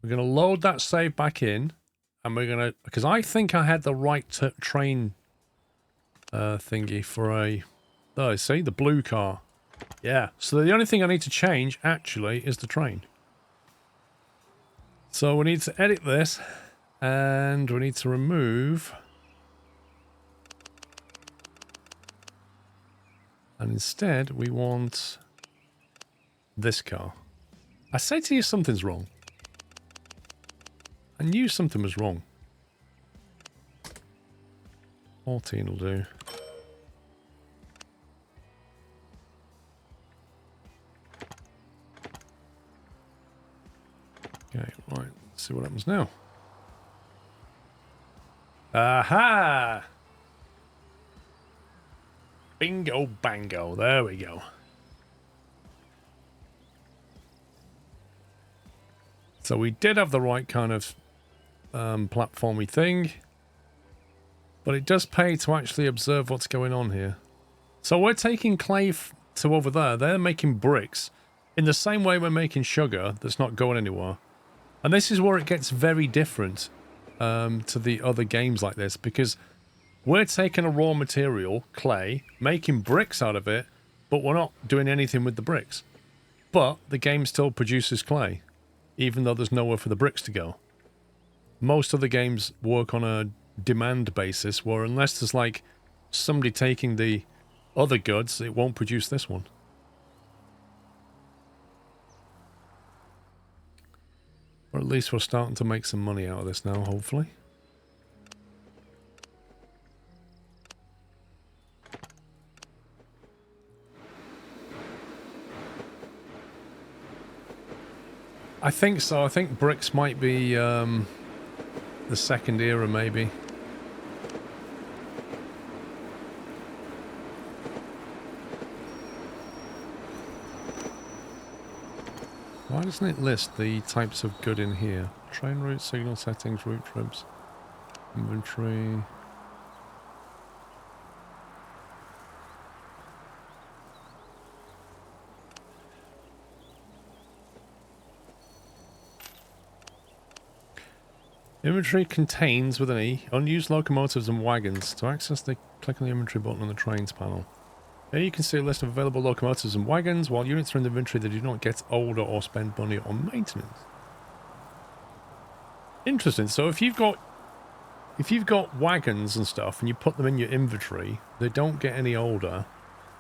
We're going to load that save back in. And we're going to... Because I think I had the right train thingy for a... Oh, see? The blue car. Yeah. So the only thing I need to change, actually, is the train. So we need to edit this. And we need to remove... And instead, we want this car. I said to you something's wrong. I knew something was wrong. 14 will do. Okay, right. Let's see what happens now. Aha! Bingo bango. There we go. So we did have the right kind of platformy thing. But it does pay to actually observe what's going on here. So we're taking clay to over there. They're making bricks. In the same way we're making sugar that's not going anywhere. And this is where it gets very different to the other games like this. Because we're taking a raw material, clay, making bricks out of it, but we're not doing anything with the bricks. But the game still produces clay, even though there's nowhere for the bricks to go. Most other games work on a demand basis, where unless there's like somebody taking the other goods, it won't produce this one. Or at least we're starting to make some money out of this now, hopefully. I think so. I think bricks might be the second era, maybe. Why doesn't it list the types of good in here? Train route, signal settings, route trips, inventory. Inventory contains, with an E, unused locomotives and wagons. To access the click on the inventory button on the trains panel. Here you can see a list of available locomotives and wagons. While units are in the inventory, they do not get older or spend money on maintenance. Interesting. So if you've got wagons and stuff and you put them in your inventory, they don't get any older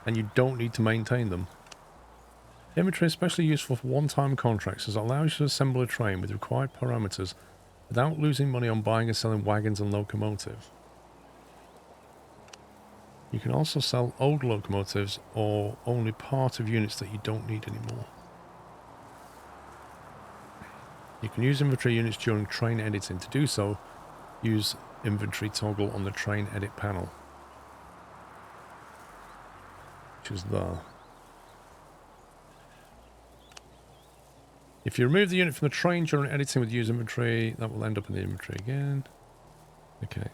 and you don't need to maintain them. Inventory is especially useful for one-time contracts as it allows you to assemble a train with required parameters without losing money on buying and selling wagons and locomotives. You can also sell old locomotives or only part of units that you don't need anymore. You can use inventory units during train editing. To do so, use inventory toggle on the train edit panel, which is there. If you remove the unit from the train during editing with use inventory, that will end up in the inventory again. Okay,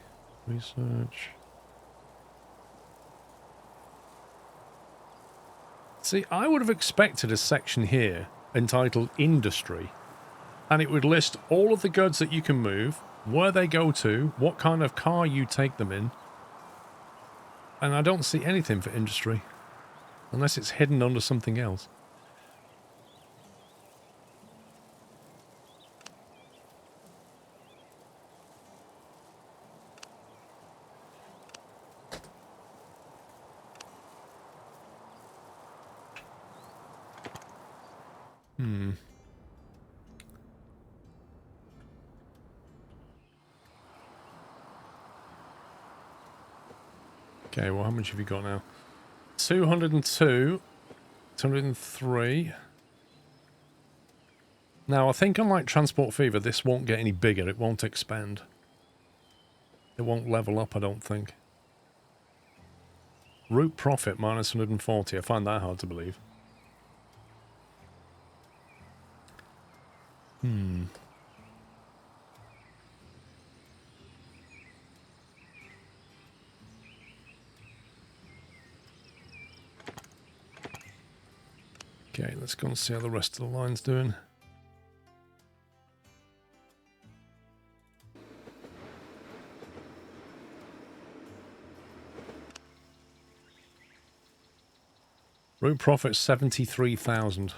research. See, I would have expected a section here entitled Industry, and it would list all of the goods that you can move, where they go to, what kind of car you take them in, and I don't see anything for Industry, unless it's hidden under something else. Okay, well, how much have you got now? 202, 203. Now, I think unlike Transport Fever, this won't get any bigger. It won't expand. It won't level up, I don't think. Route profit, minus 140. I find that hard to believe. Okay, let's go and see how the rest of the line's doing. Route profit 73,000.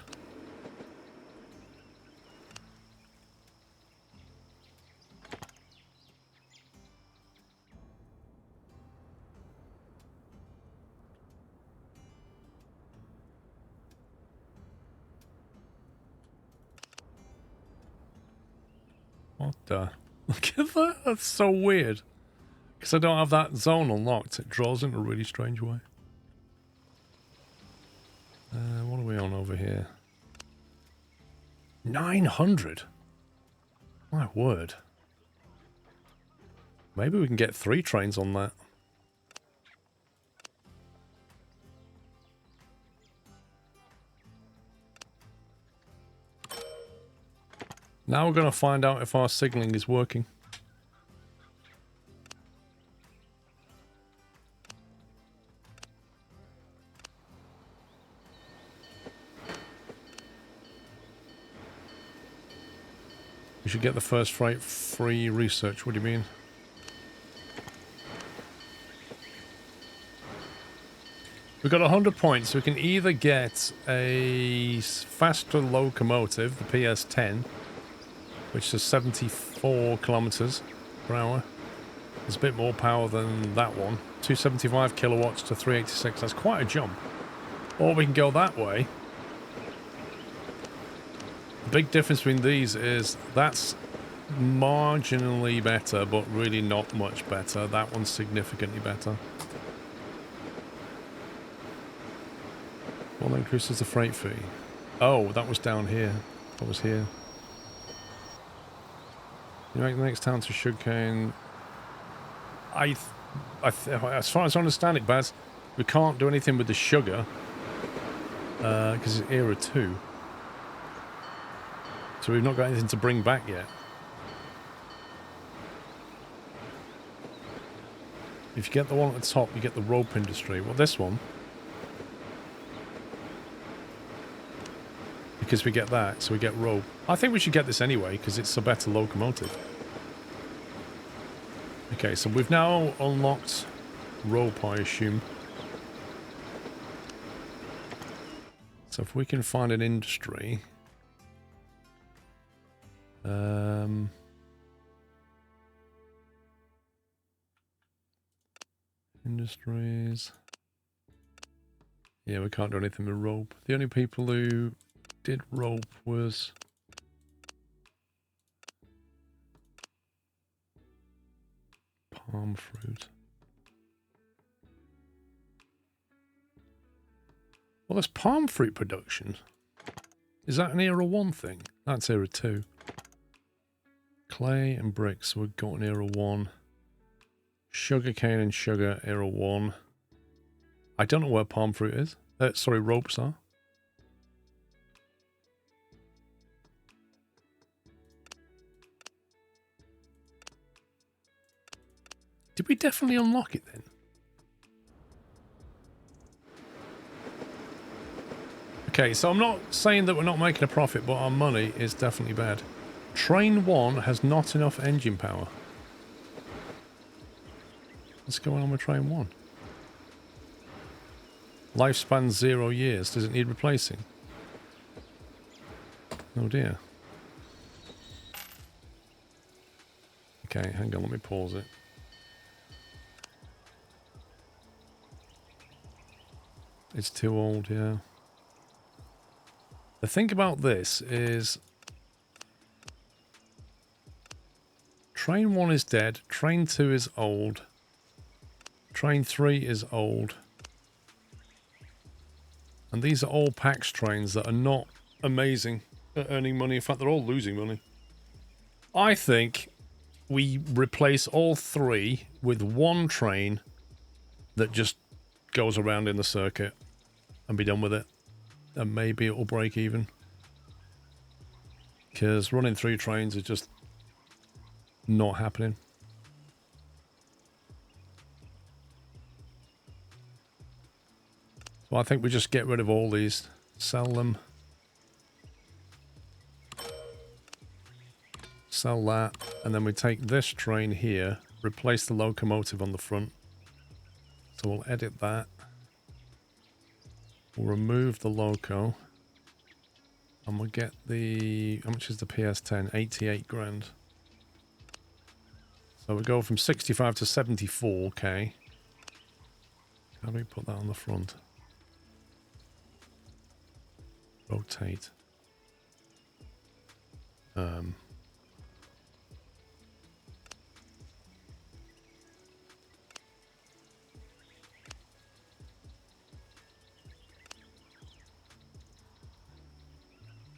What the? Look at that. That's so weird. Because I don't have that zone unlocked. It draws in a really strange way. What are we on over here? 900? My word. Maybe we can get 3 trains on that. Now we're going to find out if our signaling is working. We should get the first freight free research. What do you mean? We've got 100 points. We can either get a faster locomotive, the PS10, which is 74 kilometers per hour. There's a bit more power than that one. 275 kilowatts to 386. That's quite a jump. Or we can go that way. The big difference between these is that's marginally better, but really not much better. That one's significantly better. Well, that increases the freight fee. Oh, that was down here. That was here. You make the next town to sugarcane. As far as I understand it, Baz, we can't do anything with the sugar because it's era 2. So we've not got anything to bring back yet. If you get the one at the top, you get the rope industry. Well, this one. Because we get that, so we get rope. I think we should get this anyway, because it's a better locomotive. Okay, so we've now unlocked rope, I assume. So if we can find an industry... industries... Yeah, we can't do anything with rope. The only people who did rope was... palm fruit. Well, there's palm fruit production. Is that an era 1 thing? That's era 2. Clay and bricks, we've got an era 1. Sugarcane and sugar, era 1. I don't know where palm fruit is. Sorry, ropes are. Did we definitely unlock it then? Okay, so I'm not saying that we're not making a profit, but our money is definitely bad. Train 1 has not enough engine power. What's going on with train 1? Lifespan 0 years. Does it need replacing? Oh dear. Okay, hang on, let me pause it. It's too old, yeah. The thing about this is... Train 1 is dead, Train 2 is old, Train 3 is old. And these are all PAX trains that are not amazing at earning money. In fact, they're all losing money. I think we replace all 3 with one train that just goes around in the circuit and be done with it. And maybe it will break even. Because running 3 trains is just not happening. So I think we just get rid of all these, sell them, sell that, and then we take this train here, replace the locomotive on the front. So we'll edit that. We'll remove the loco. And we'll get the... How much is the PS10? 88 grand. So we go from 65 to 74k. How do we put that on the front? Rotate.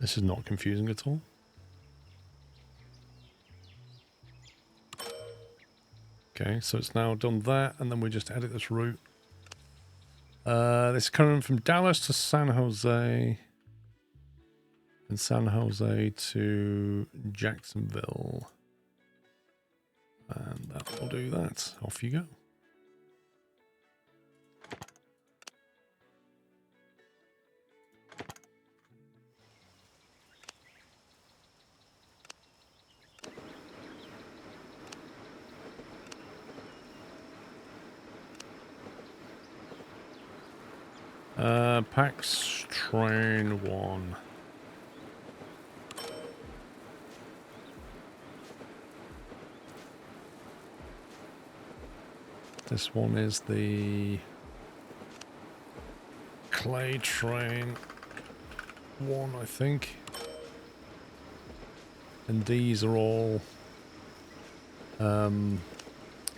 This is not confusing at all. Okay, so it's now done that, and then we just edit this route. This is coming from Dallas to San Jose. And San Jose to Jacksonville. And that will do that. Off you go. PAX train 1. This one is the clay train 1, I think. And these are all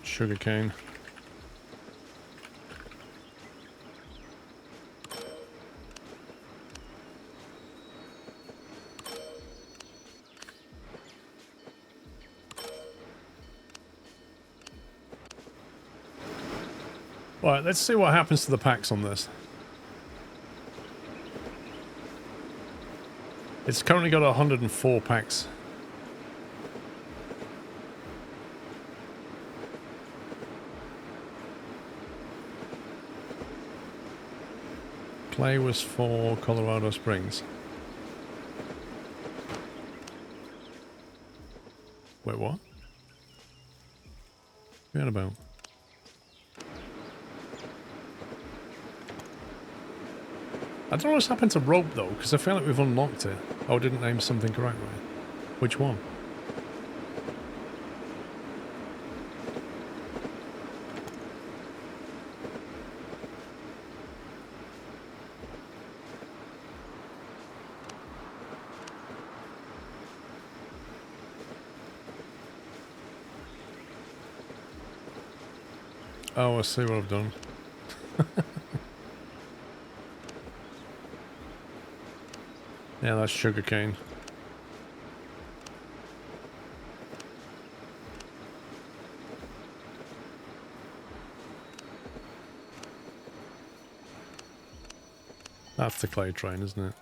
sugarcane. Right, let's see what happens to the packs on this. It's currently got 104 packs. Clay was for Colorado Springs. Wait, what? What are you on about? I don't know what's happened to rope though, because I feel like we've unlocked it. Oh, I didn't name something correctly. Which one? Oh, I see what I've done. Yeah, that's sugarcane. That's the clay train, isn't it?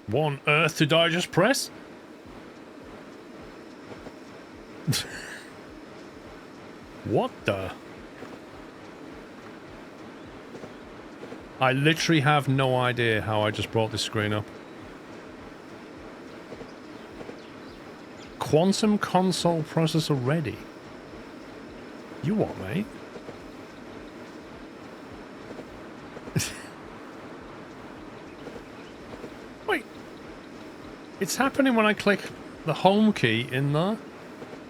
One Earth to digest press? What the? I literally have no idea how I just brought this screen up. Quantum console processor ready. You what, mate? Wait. It's happening when I click the home key in there.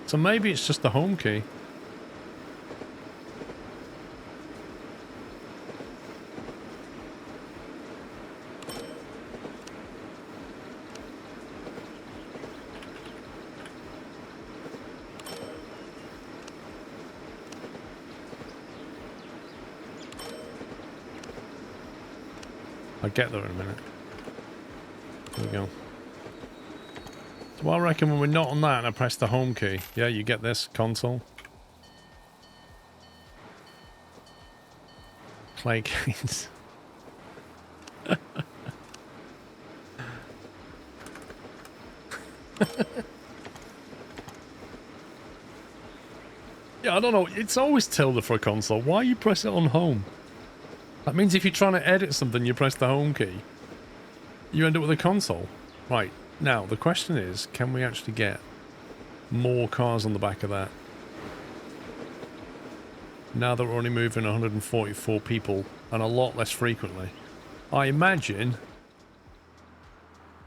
So maybe it's just the home key. I'll get there in a minute. There we go. So I reckon when we're not on that and I press the home key, yeah, you get this console. Clay canes. Yeah, I don't know. It's always tilde for a console. Why you press it on home? That means if you're trying to edit something, you press the home key. You end up with a console. Right. Now, the question is, can we actually get more cars on the back of that? Now that we're only moving 144 people and a lot less frequently. I imagine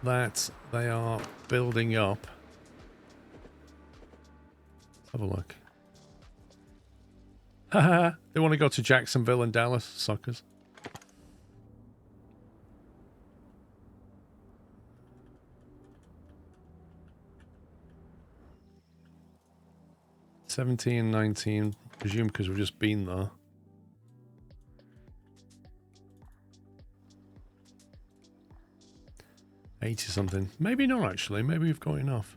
that they are building up. Let's have a look. Haha, they want to go to Jacksonville and Dallas, suckers. $17 and $19, presume because we've just been there. $80 something. Maybe not actually, maybe we've got enough.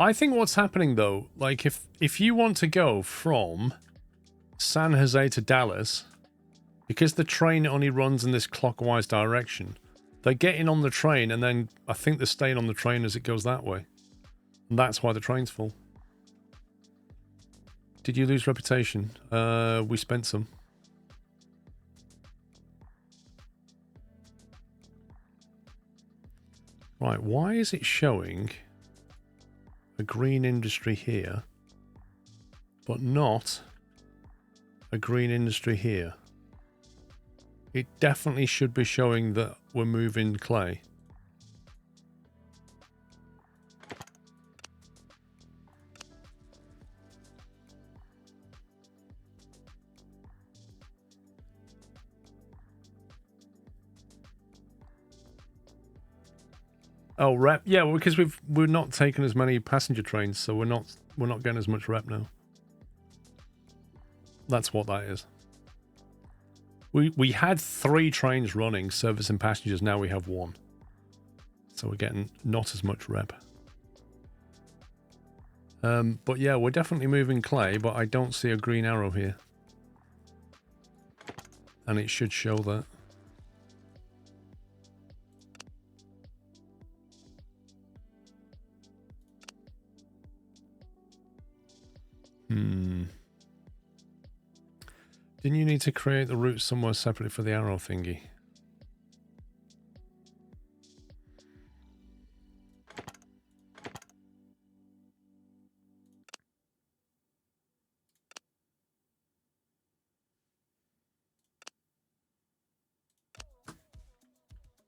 I think what's happening though, like if you want to go from San Jose to Dallas, Because the train only runs in this clockwise direction, they're getting on the train and then I think they're staying on the train as it goes that way. And that's why the train's full. Did you lose reputation? We spent some. Right, why is it showing a green industry here, but not a green industry here? It definitely should be showing that we're moving clay. Oh, rep. Yeah, well, because we're not taking as many passenger trains, so we're not getting as much rep now. That's what that is. We had 3 trains running, servicing passengers. Now we have 1. So we're getting not as much rep. But yeah, we're definitely moving clay, but I don't see a green arrow here. And it should show that. Didn't you need to create the route somewhere separately for the arrow thingy?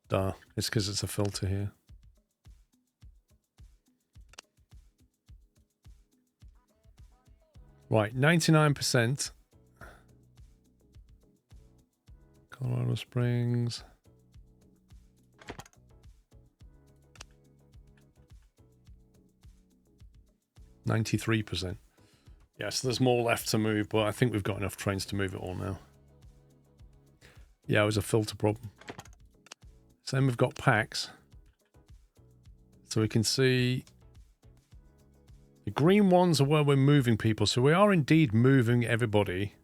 Duh. It's because it's a filter here. Right, 99%. Colorado Springs. %. Yeah, so there's more left to move, but I think we've got enough trains to move it all now. Yeah, it was a filter problem. So then we've got packs. So we can see the green ones are where we're moving people. So we are indeed moving everybody.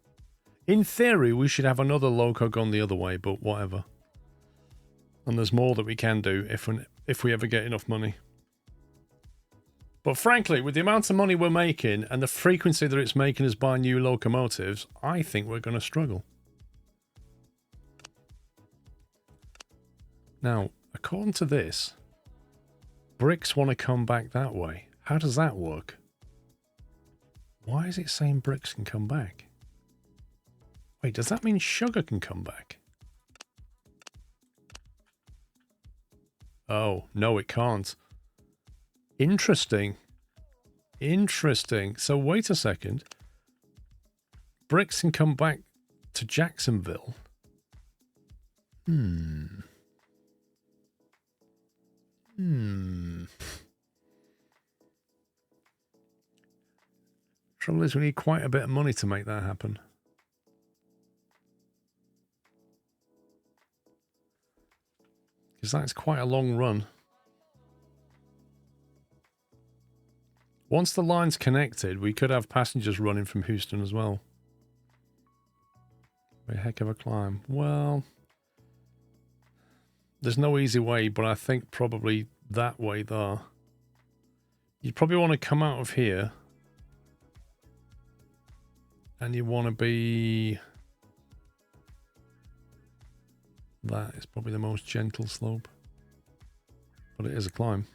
In theory, we should have another loco gone the other way, but whatever. And there's more that we can do if we ever get enough money. But frankly, with the amount of money we're making and the frequency that it's making us buy new locomotives, I think we're going to struggle. Now, according to this, bricks want to come back that way. How does that work? Why is it saying bricks can come back? Wait, does that mean sugar can come back? Oh, no, it can't. Interesting. Interesting. So wait a second. Bricks can come back to Jacksonville. Trouble is, we need quite a bit of money to make that happen. Because that's quite a long run. Once the line's connected, we could have passengers running from Houston as well. A heck of a climb. Well, there's no easy way, but I think probably that way there. You'd probably want to come out of here. And you want to be... That is probably the most gentle slope. But it is a climb.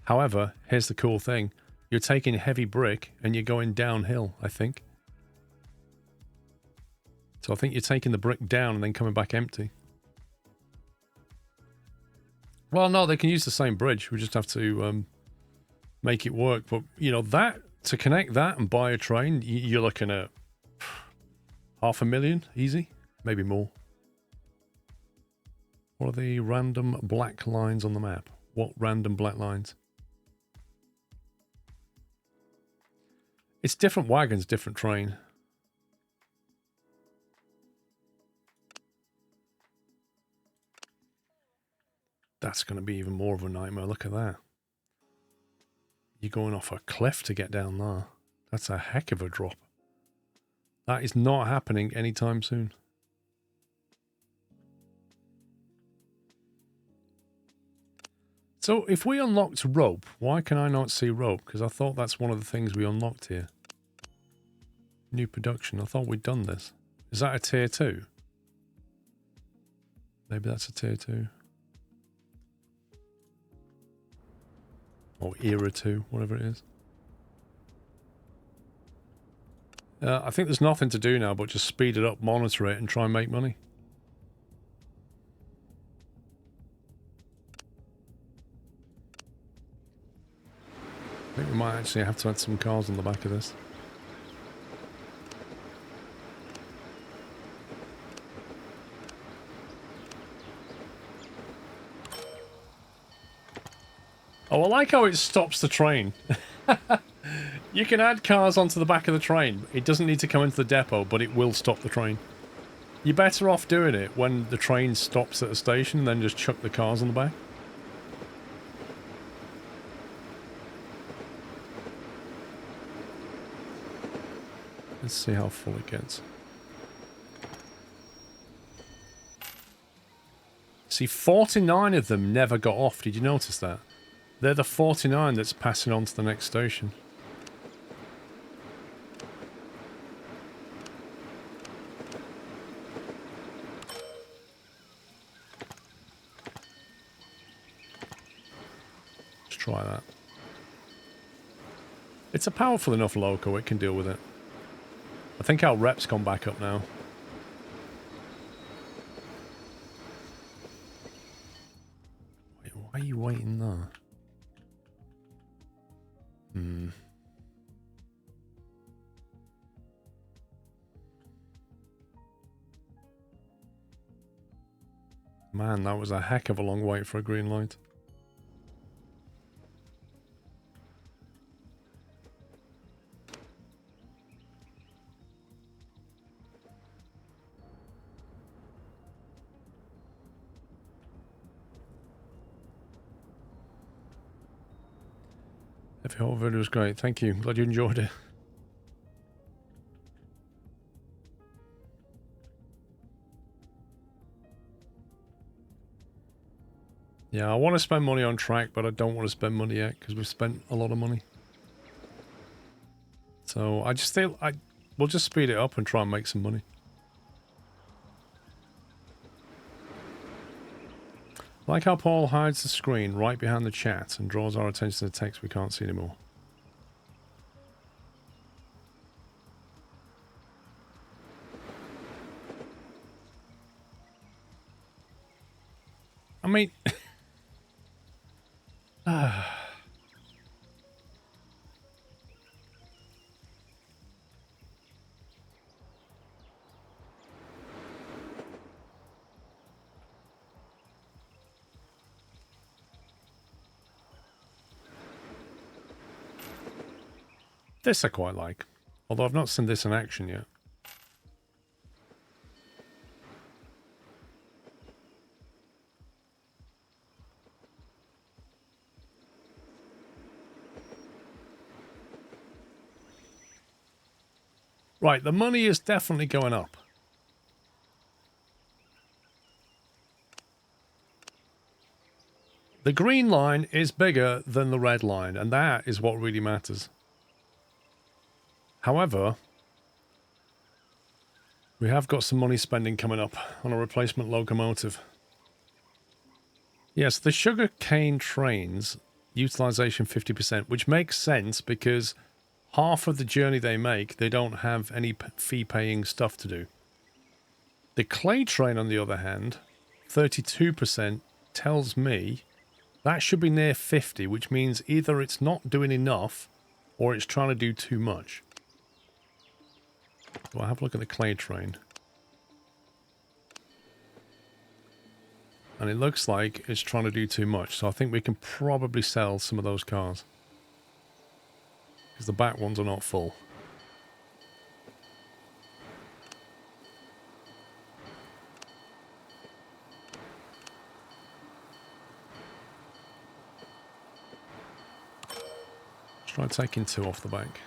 However, here's the cool thing. You're taking heavy brick and you're going downhill, I think. So I think you're taking the brick down and then coming back empty. Well, no, they can use the same bridge. We just have to make it work. But, you know, that to connect that and buy a train, you're looking at $500,000 easy, maybe more. What are the random black lines on the map? What random black lines? It's different wagons, different train. That's going to be even more of a nightmare. Look at that. You're going off a cliff to get down there. That's a heck of a drop. That is not happening anytime soon. So if we unlocked rope, why can I not see rope? Because I thought that's one of the things we unlocked here. New production. I thought we'd done this. Is that a tier 2? Maybe that's a tier 2. Or era 2, whatever it is. I think there's nothing to do now but just speed it up, monitor it, and try and make money. I think we might actually have to add some cars on the back of this. Oh, I like how it stops the train. You can add cars onto the back of the train. It doesn't need to come into the depot, but it will stop the train. You're better off doing it when the train stops at a station than just chuck the cars on the back. Let's see how full it gets. See, 49 of them never got off. Did you notice that? They're the 49 that's passing on to the next station. Let's try that. It's a powerful enough loco, it can deal with it. I think our rep's gone back up now. Wait, why are you waiting there? Man, that was a heck of a long wait for a green light. If your whole video was great, thank you. Glad you enjoyed it. Yeah, I want to spend money on track, but I don't want to spend money yet because we've spent a lot of money. So I just think we'll just speed it up and try and make some money. Like how Paul hides the screen right behind the chat and draws our attention to the text we can't see anymore. I mean... This I quite like, although I've not seen this in action yet. Right, the money is definitely going up. The green line is bigger than the red line, and that is what really matters. However, we have got some money spending coming up on a replacement locomotive. Yes, the sugar cane trains, utilization 50%, which makes sense because half of the journey they make, they don't have any fee-paying stuff to do. The clay train, on the other hand, 32% tells me that should be near 50, which means either it's not doing enough or it's trying to do too much. So I'll have a look at the clay train. And it looks like it's trying to do too much, so I think we can probably sell some of those cars. Because the back ones are not full. Let's try taking 2 off the back.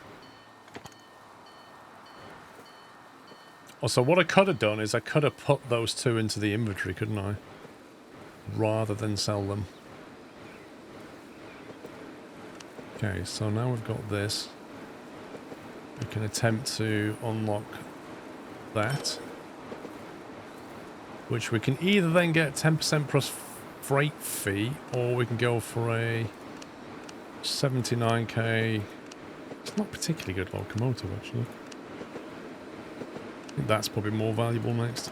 Also, what I could have done is I could have put those 2 into the inventory, couldn't I? Rather than sell them. Okay, so now we've got this. We can attempt to unlock that. Which we can either then get 10% plus freight fee, or we can go for a 79k. It's not particularly good locomotive, actually. I think that's probably more valuable next.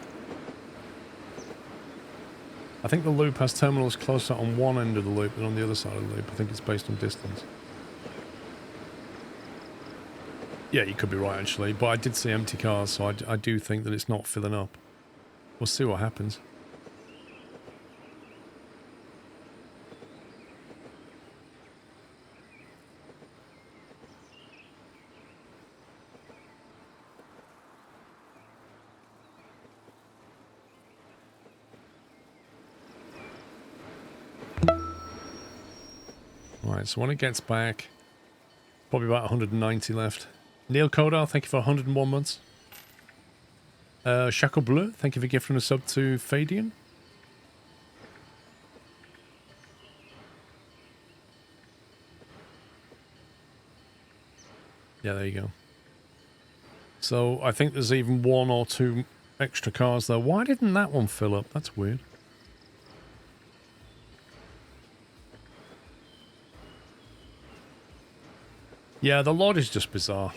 I think the loop has terminals closer on one end of the loop than on the other side of the loop. I think it's based on distance. Yeah, you could be right, actually. But I did see empty cars, so I do think that it's not filling up. We'll see what happens. Right, so when it gets back, probably about 190 left. Neil Kodar, thank you for 101 months. Chaco Bleu, thank you for gifting a sub to Fadian. Yeah, there you go. So I think there's even one or two extra cars there. Why didn't that one fill up? That's weird. Yeah, the LOD is just bizarre.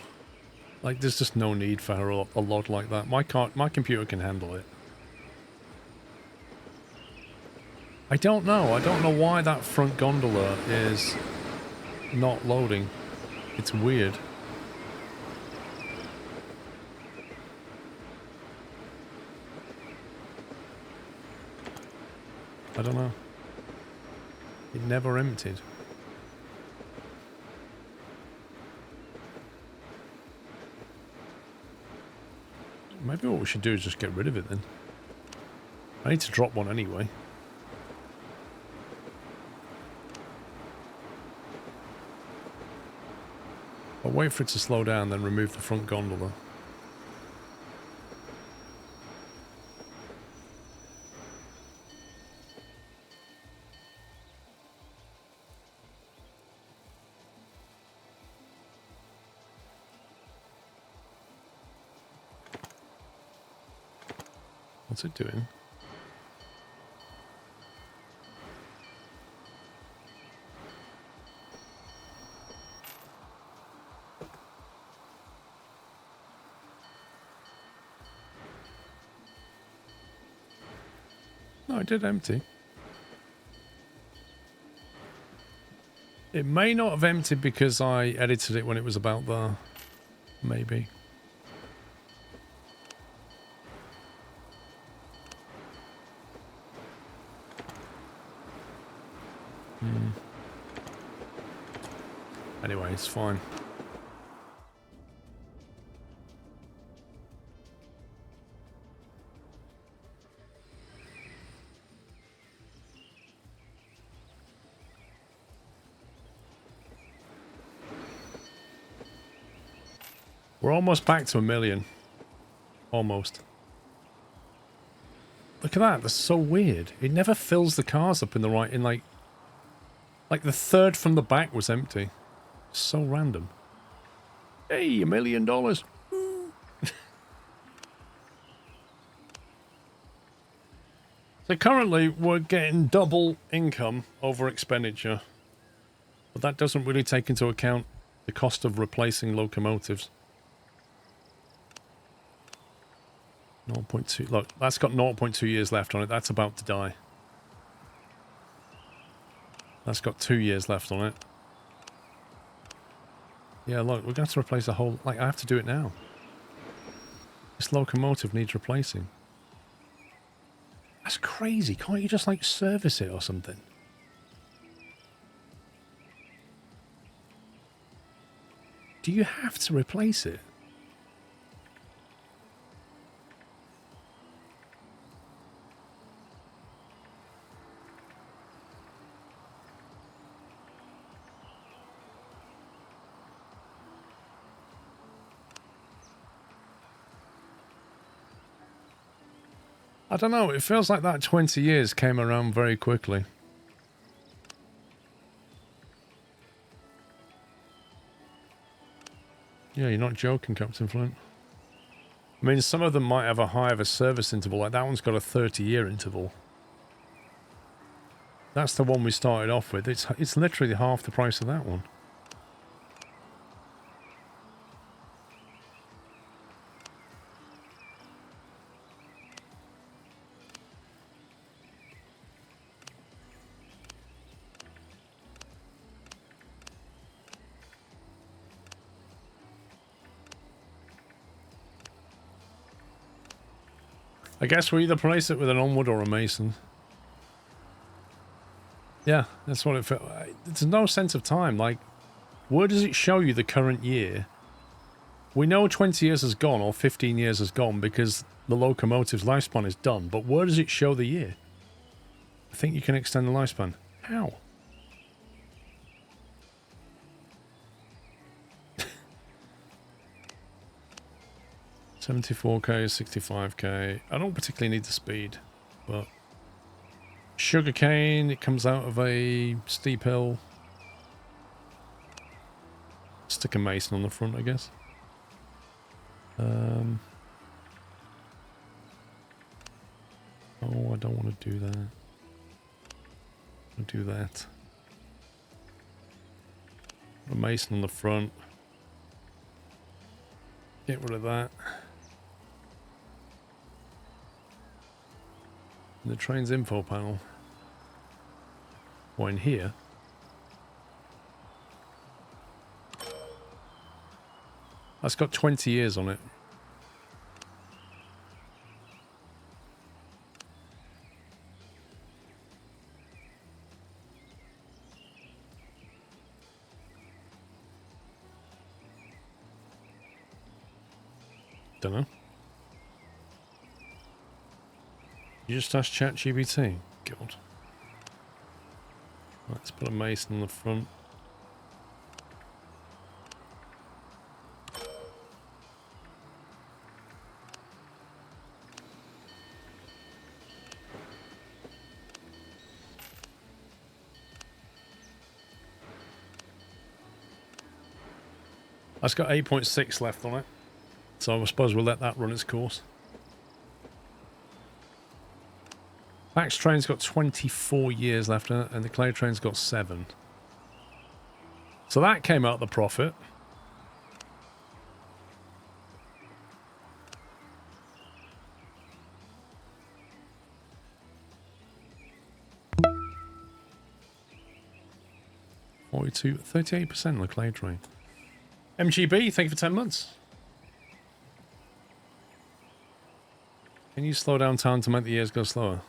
Like, there's just no need for a LOD like that. My computer can handle it. I don't know. I don't know why that front gondola is not loading. It's weird. I don't know. It never emptied. Maybe what we should do is just get rid of it then. I need to drop one anyway. I'll wait for it to slow down, then remove the front gondola. What's it doing? No, it did empty. It may not have emptied because I edited it when it was about there. Maybe. Anyway, it's fine. We're almost back to 1 million. Almost. Look at that. That's so weird. It never fills the cars up in the right... Like the third from the back was empty. So random. Hey, $1 million. So currently we're getting double income over expenditure. But that doesn't really take into account the cost of replacing locomotives. 0.2. Look, that's got 0.2 years left on it. That's about to die. That's got 2 years left on it. Yeah, look, we're going to have to replace the whole... Like, I have to do it now. This locomotive needs replacing. That's crazy. Can't you just, like, service it or something? Do you have to replace it? I don't know, it feels like that 20 years came around very quickly. Yeah, you're not joking, Captain Flint. I mean, some of them might have a high of a service interval. Like that one's got a 30-year interval. That's the one we started off with. It's literally half the price of that one. I guess we either place it with an onward or a mason. Yeah, that's what it felt. There's no sense of time. Like, where does it show you the current year? We know 20 years has gone or 15 years has gone because the locomotive's lifespan is done. But where does it show the year? I think you can extend the lifespan. How? $74k, $65k. I don't particularly need the speed, but sugarcane, it comes out of a steep hill. Stick a mason on the front, I guess. Oh, I don't want to do that. I'll do that. A mason on the front. Get rid of that. And the train's info panel. Or in here. That's got 20 years on it. Dunno. You just asked ChatGPT. God. Let's put a mason on the front. That's got 8.6 left on it. So I suppose we'll let that run its course. Fax train's got 24 years left in it, and the clay train's got 7. So that came out the profit. $42, 38% on the clay train. MGB, thank you for 10 months. Can you slow down time to make the years go slower?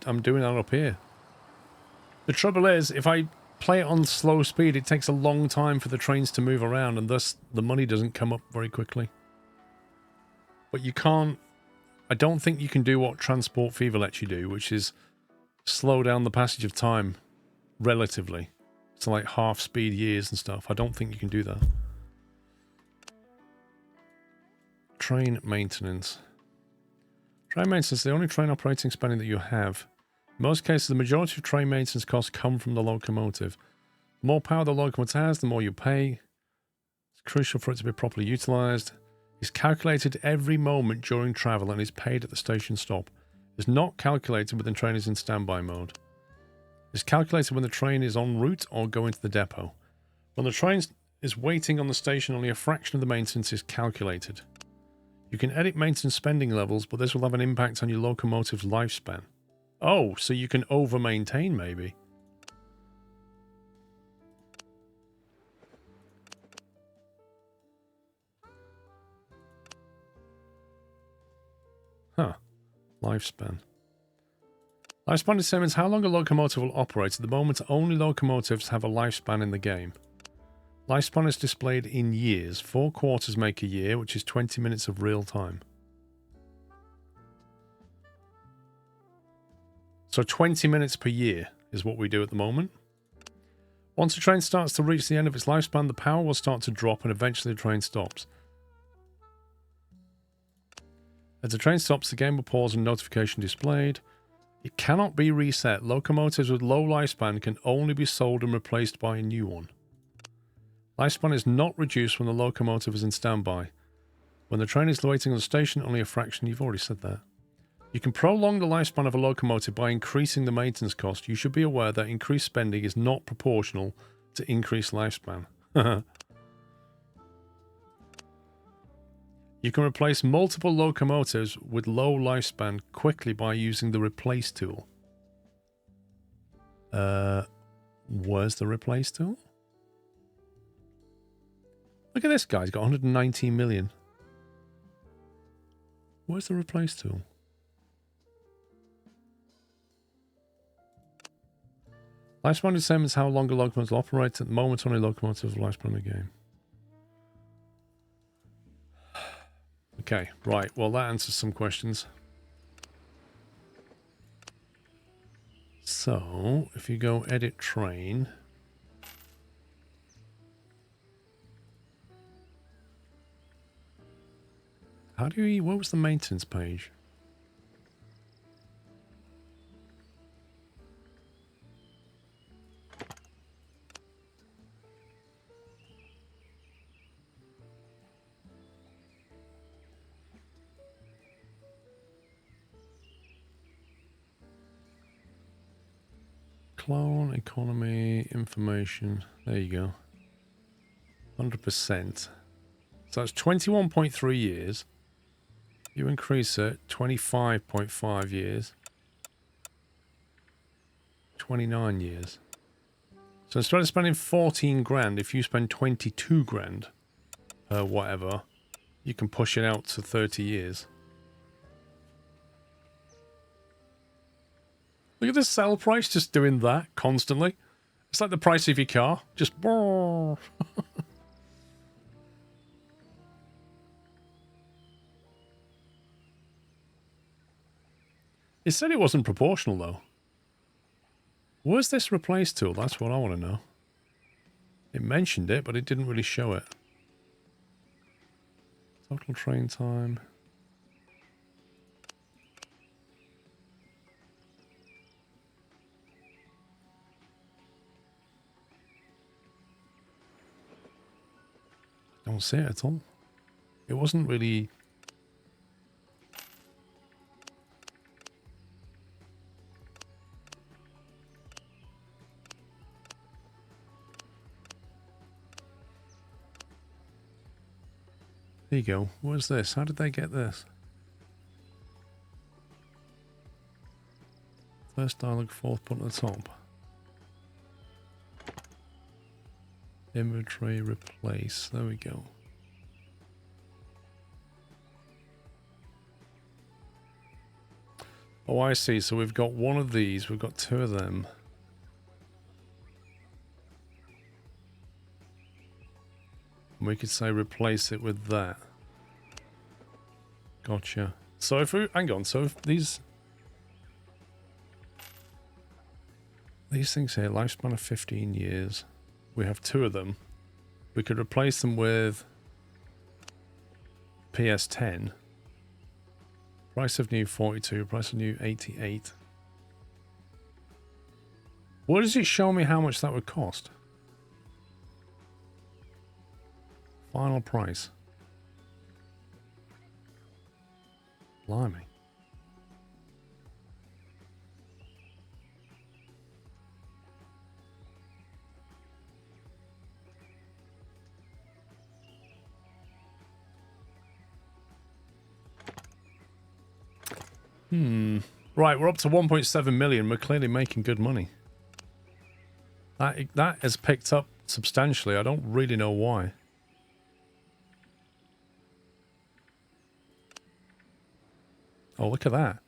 I'm doing that up here. The trouble is, if I play it on slow speed, it takes a long time for the trains to move around, and thus the money doesn't come up very quickly. But you can't... I don't think you can do what Transport Fever lets you do, which is slow down the passage of time relatively. To like half speed years and stuff. I don't think you can do that. Train maintenance. Train maintenance is the only train operating spending that you have. In most cases, the majority of train maintenance costs come from the locomotive. The more power the locomotive has, the more you pay. It's crucial for it to be properly utilised. It's calculated every moment during travel and is paid at the station stop. It's not calculated when the train is in standby mode. It's calculated when the train is en route or going to the depot. When the train is waiting on the station, only a fraction of the maintenance is calculated. You can edit maintenance spending levels, but this will have an impact on your locomotive's lifespan. Oh, so you can over-maintain, maybe. Huh. Lifespan. Lifespan determines how long a locomotive will operate. At the moment, only locomotives have a lifespan in the game. Lifespan is displayed in years. 4 quarters make a year, which is 20 minutes of real time. So 20 minutes per year is what we do at the moment. Once a train starts to reach the end of its lifespan, the power will start to drop and eventually the train stops. As the train stops, the game will pause and notification displayed. It cannot be reset. Locomotives with low lifespan can only be sold and replaced by a new one. Lifespan is not reduced when the locomotive is in standby. When the train is waiting on the station, only a fraction. You've already said that. You can prolong the lifespan of a locomotive by increasing the maintenance cost. You should be aware that increased spending is not proportional to increased lifespan. You can replace multiple locomotives with low lifespan quickly by using the replace tool. Where's the replace tool? Look at this guy, he's got 119 million. Where's the replace tool? Lifespan determines how long a locomotive will operate. At the moment, only locomotives have lifespan in the game. Okay, right. Well, that answers some questions. So, if you go edit train... How do you... What was the maintenance page? Clone, economy, information. There you go. 100%. So that's 21.3 years. You increase it, 25.5 years. 29 years. So instead of spending 14 grand, if you spend 22 grand per whatever, you can push it out to 30 years. Look at the sell price just doing that constantly. It's like the price of your car. Just... It said it wasn't proportional, though. Where's this replace tool? That's what I want to know. It mentioned it, but it didn't really show it. Total train time. I don't see it at all. It wasn't really... There you go. What is this? How did they get this? First dialogue, fourth button at the top. Inventory, replace. There we go. Oh, I see. So we've got one of these. We've got two of them. And we could say replace it with that. Gotcha. So if we... Hang on. So if these things here, lifespan of 15 years. We have two of them. We could replace them with PS10. Price of new 42. Price of new 88. What does it show me how much that would cost? Final price. Blimey. Right, we're up to 1.7 million. We're clearly making good money. That has picked up substantially. I don't really know why. Oh, look at that.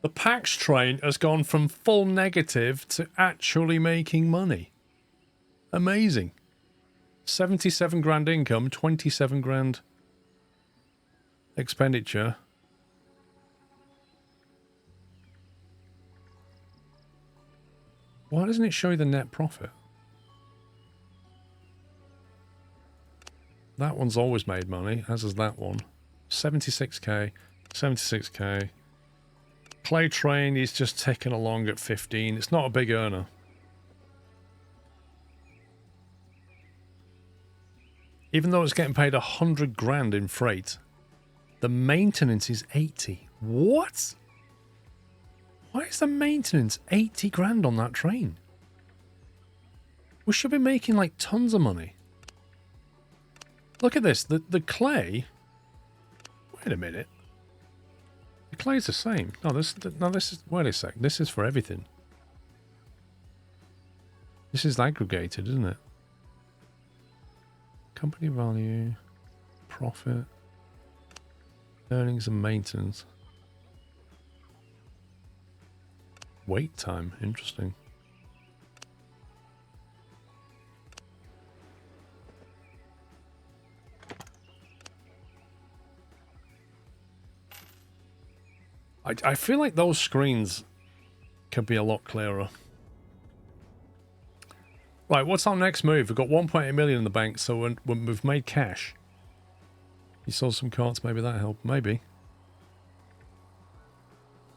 The PAX train has gone from full negative to actually making money. Amazing. 77 grand income, 27 grand expenditure. Why doesn't it show you the net profit? That one's always made money, as is that one. 76k. 76k. Clay train is just ticking along at 15. It's not a big earner. Even though it's getting paid 100 grand in freight, the maintenance is 80. What? Why is the maintenance 80 grand on that train? We should be making like tons of money. Look at this. The clay. Wait a minute. The clay's the same. No, this is. Wait a sec. This is for everything. This is aggregated, isn't it? Company value, profit, earnings and maintenance. Wait time. Interesting. I feel like those screens could be a lot clearer. Right, what's our next move? We've got 1.8 million in the bank, so we've made cash. You sold some carts, maybe that helped. Maybe.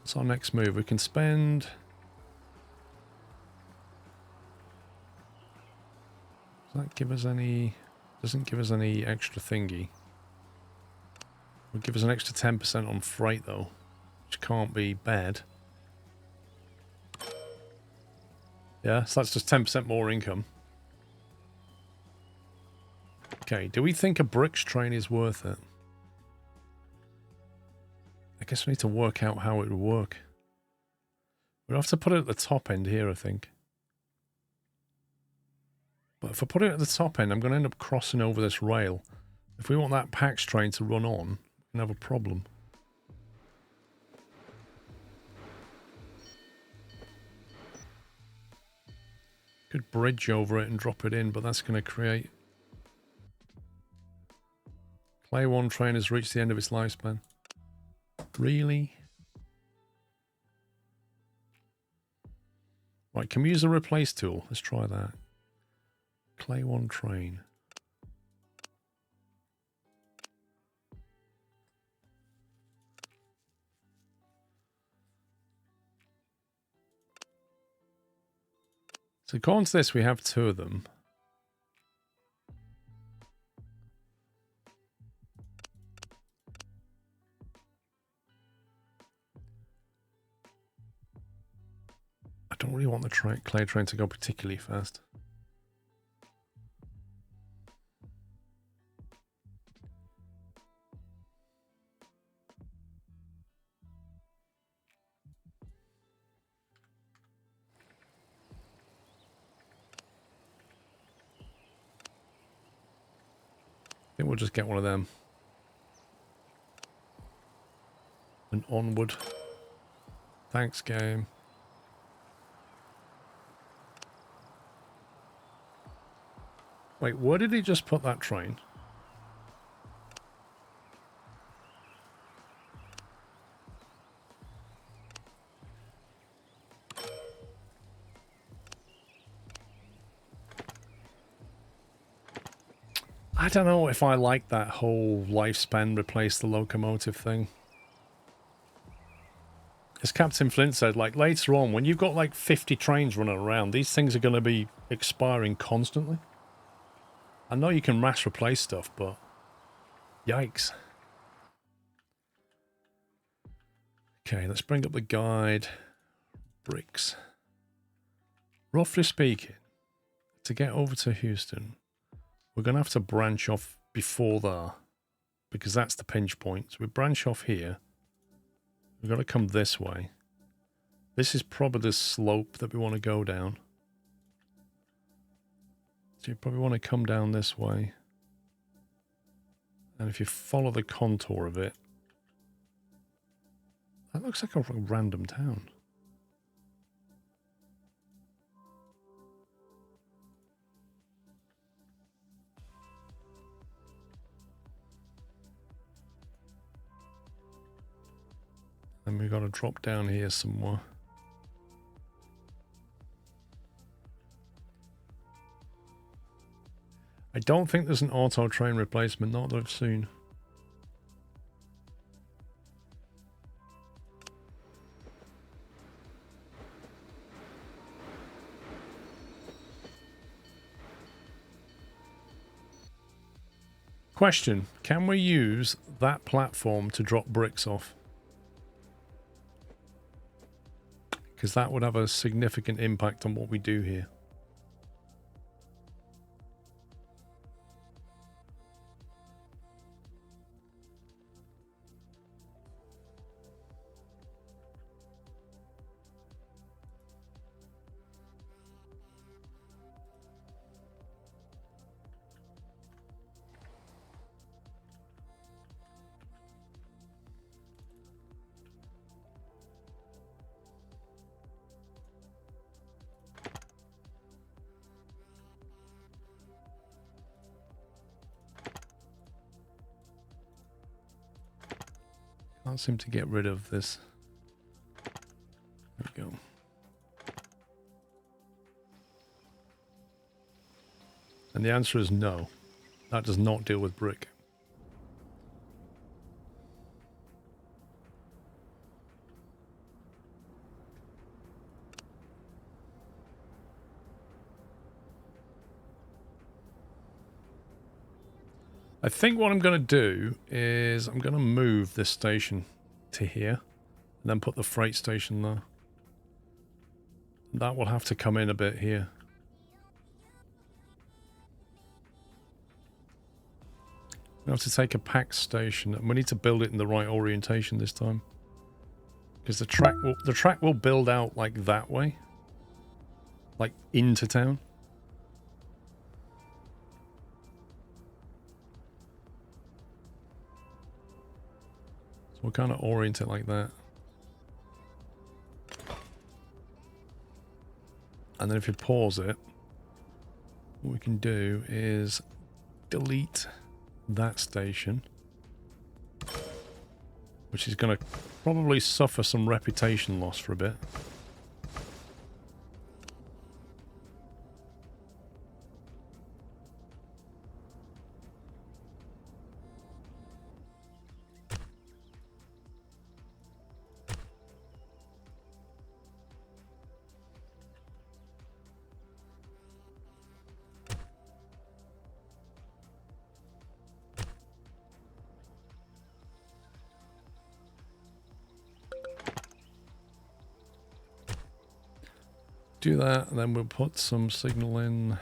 What's our next move? We can spend... Does that give us any... Doesn't give us any extra thingy. Will give us an extra 10% on freight, though. Which can't be bad. Yeah, so that's just 10% more income. Okay, do we think a bricks train is worth it? I guess we need to work out how it would work. We'll have to put it at the top end here, I think. But if I put it at the top end, I'm going to end up crossing over this rail. If we want that PAX train to run on, we're going to have a problem. Could bridge over it and drop it in, but that's going to create... Clay 1 train has reached the end of its lifespan. Really? Right, can we use the replace tool? Let's try that. Clay 1 train. So according to this, we have 2 of them. I don't really want the clay train to go particularly fast. I think we'll just get one of them. And onward. Thanks, game. Wait, where did he just put that train? I don't know if I like that whole lifespan replace the locomotive thing. As Captain Flint said, like later on, when you've got like 50 trains running around, these things are going to be expiring constantly. I know you can mass replace stuff, but yikes. Okay, let's bring up the guide. Bricks. Roughly speaking, to get over to Houston, we're going to have to branch off before there, because that's the pinch point. So we branch off here. We've got to come this way. This is probably the slope that we want to go down. So you probably want to come down this way. And if you follow the contour of it, that looks like a random town. Then we've got to drop down here somewhere. I don't think there's an auto train replacement, not that I've seen. Question, can we use that platform to drop bricks off? Because that would have a significant impact on what we do here. Can't seem to get rid of this. There we go. And the answer is no. That does not deal with brick. I think what I'm going to do is I'm going to move this station to here and then put the freight station there. That will have to come in a bit here. We have to take a pack station and we need to build it in the right orientation this time. Because the track will build out like that way. Like into town. We'll kind of orient it like that. And then if you pause it, what we can do is delete that station, which is going to probably suffer some reputation loss for a bit. Do that, and then we'll put some signal in.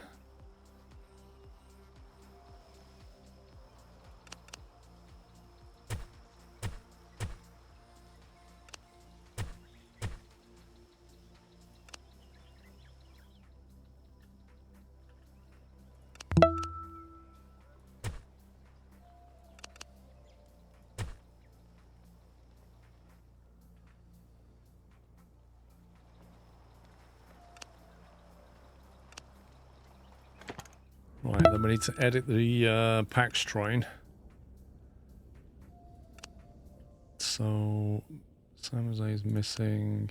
Right, then we need to edit the PAX train. So, San Jose is missing.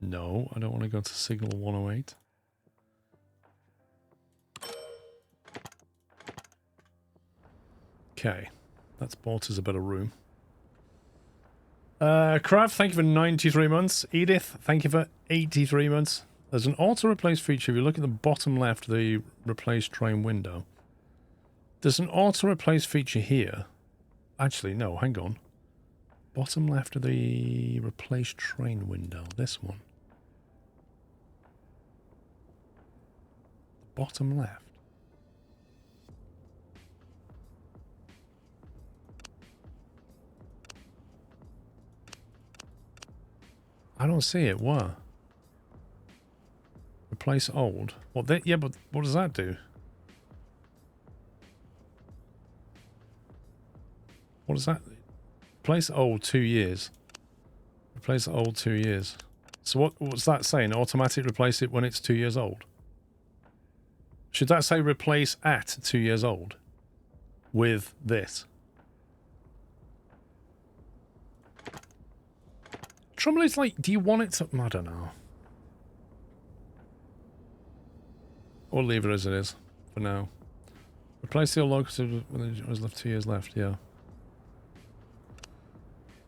No, I don't want to go to signal 108. Okay, that's bought us a bit of room. Krav, thank you for 93 months. Edith, thank you for 83 months. There's an auto-replace feature. If you look at the bottom left of the replace train window, there's an auto-replace feature here. Actually, no, hang on. Bottom left of the replace train window. This one. Bottom left. I don't see it. What? Replace old. What? Yeah, but what does that do? What does that? Replace old 2 years. Replace old 2 years. So what's that saying? Automatic replace it when it's 2 years old. Should that say replace at 2 years old? With this. Trouble is, like, do you want it to... I don't know. Or leave it as it is for now. Replace the old locomotive when there was left 2 years left, yeah.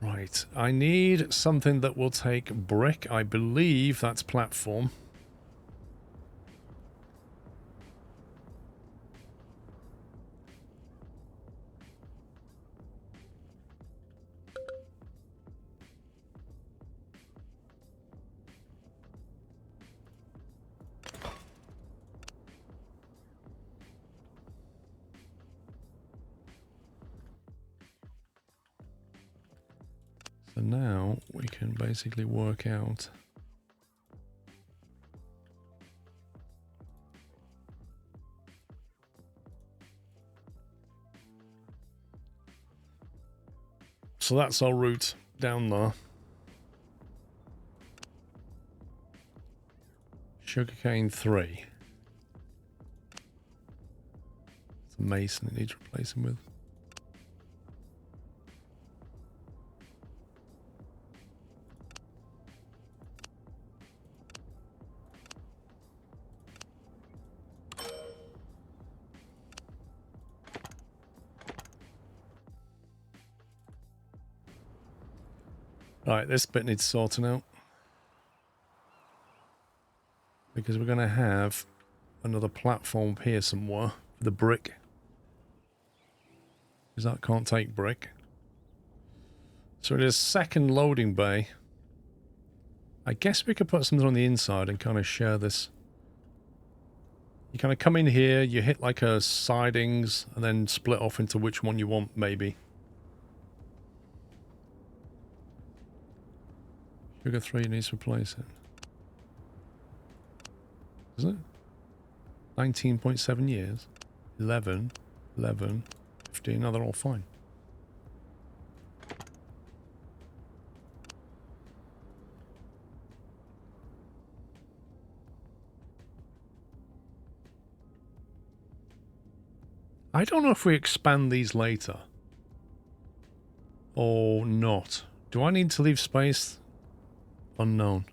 Right, I need something that will take brick. I believe that's platform. So now we can basically work out so that's our route down there. Sugarcane 3. It's a mason it needs replacing with. Right, this bit needs sorting out. Because we're going to have another platform here somewhere for the brick. Because that can't take brick. So it is second loading bay. I guess we could put something on the inside and kind of share this. You kind of come in here, you hit like a sidings, and then split off into which one you want, maybe. Sugar 3 needs to replace it. Is it? 19.7 years. 11, 11, 15. No, they're all fine. I don't know if we expand these later. Or not. Do I need to leave space? Unknown.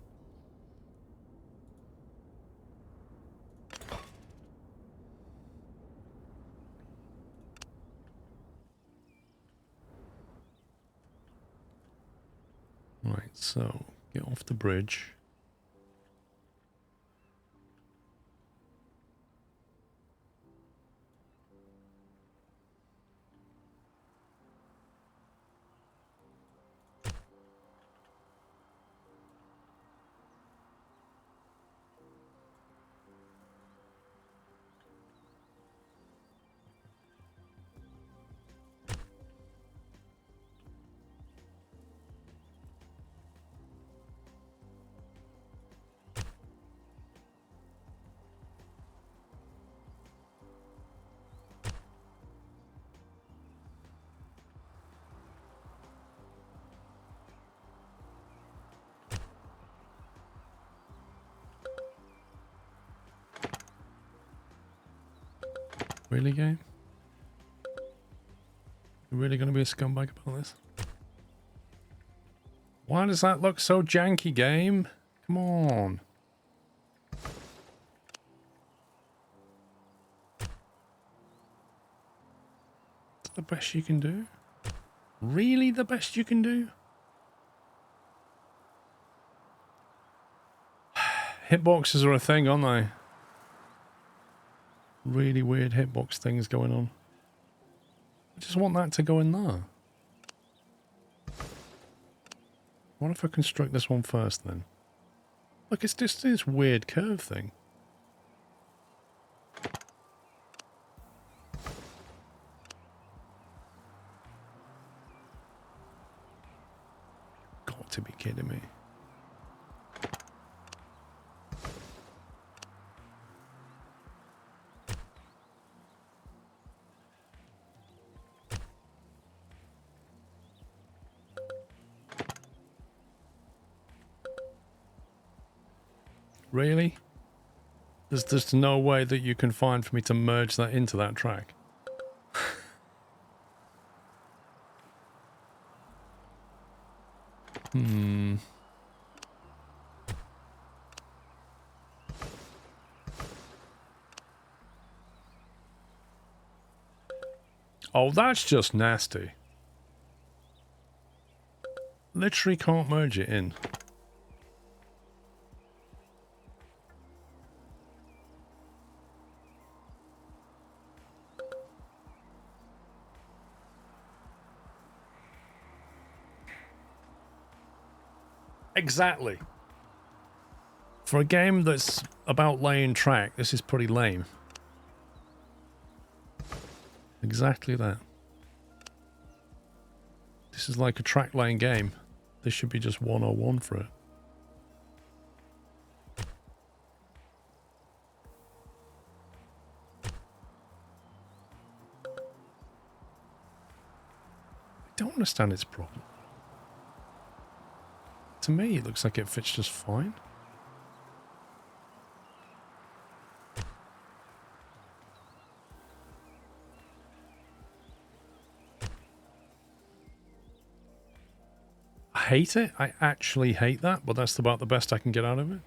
Right, so get off the bridge. Really, game? You really going to be a scumbag about this? Why does that look so janky, game? Come on. Is that the best you can do? Really the best you can do? Hitboxes are a thing, aren't they? Really weird hitbox things going on. I just want that to go in there. What if I construct this one first then? Look, it's just this weird curve thing. Got to be kidding me. Really? There's just no way that you can find for me to merge that into that track. Oh, that's just nasty. Literally can't merge it in. Exactly. For a game that's about laying track, this is pretty lame. Exactly that. This is like a track laying game. This should be just 101 for it. I don't understand its problem. To me, it looks like it fits just fine. I hate it. I actually hate that, but that's about the best I can get out of it.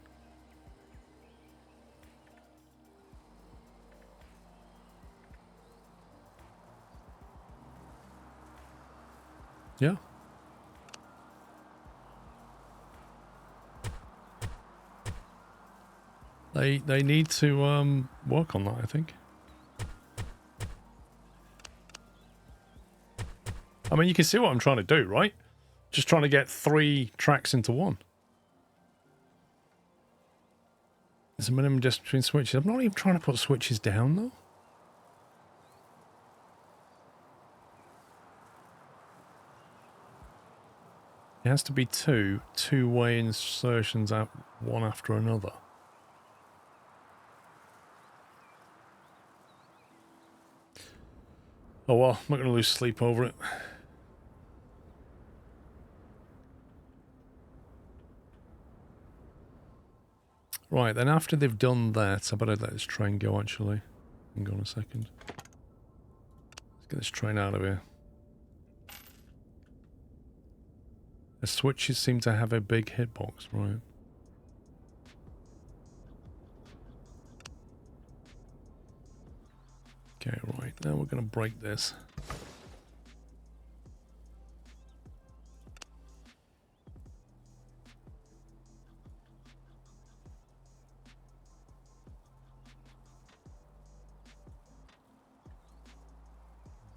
Yeah. They need to work on that, I think. I mean, you can see what I'm trying to do, right? Just trying to get 3 tracks into one. There's a minimum distance between switches. I'm not even trying to put switches down, though. It has to be two-way insertions out one after another. Oh well, I'm not going to lose sleep over it. Right, then after they've done that, I better let this train go, actually. Hang on a second. Let's get this train out of here. The switches seem to have a big hitbox, right? Okay, right, now we're going to break this.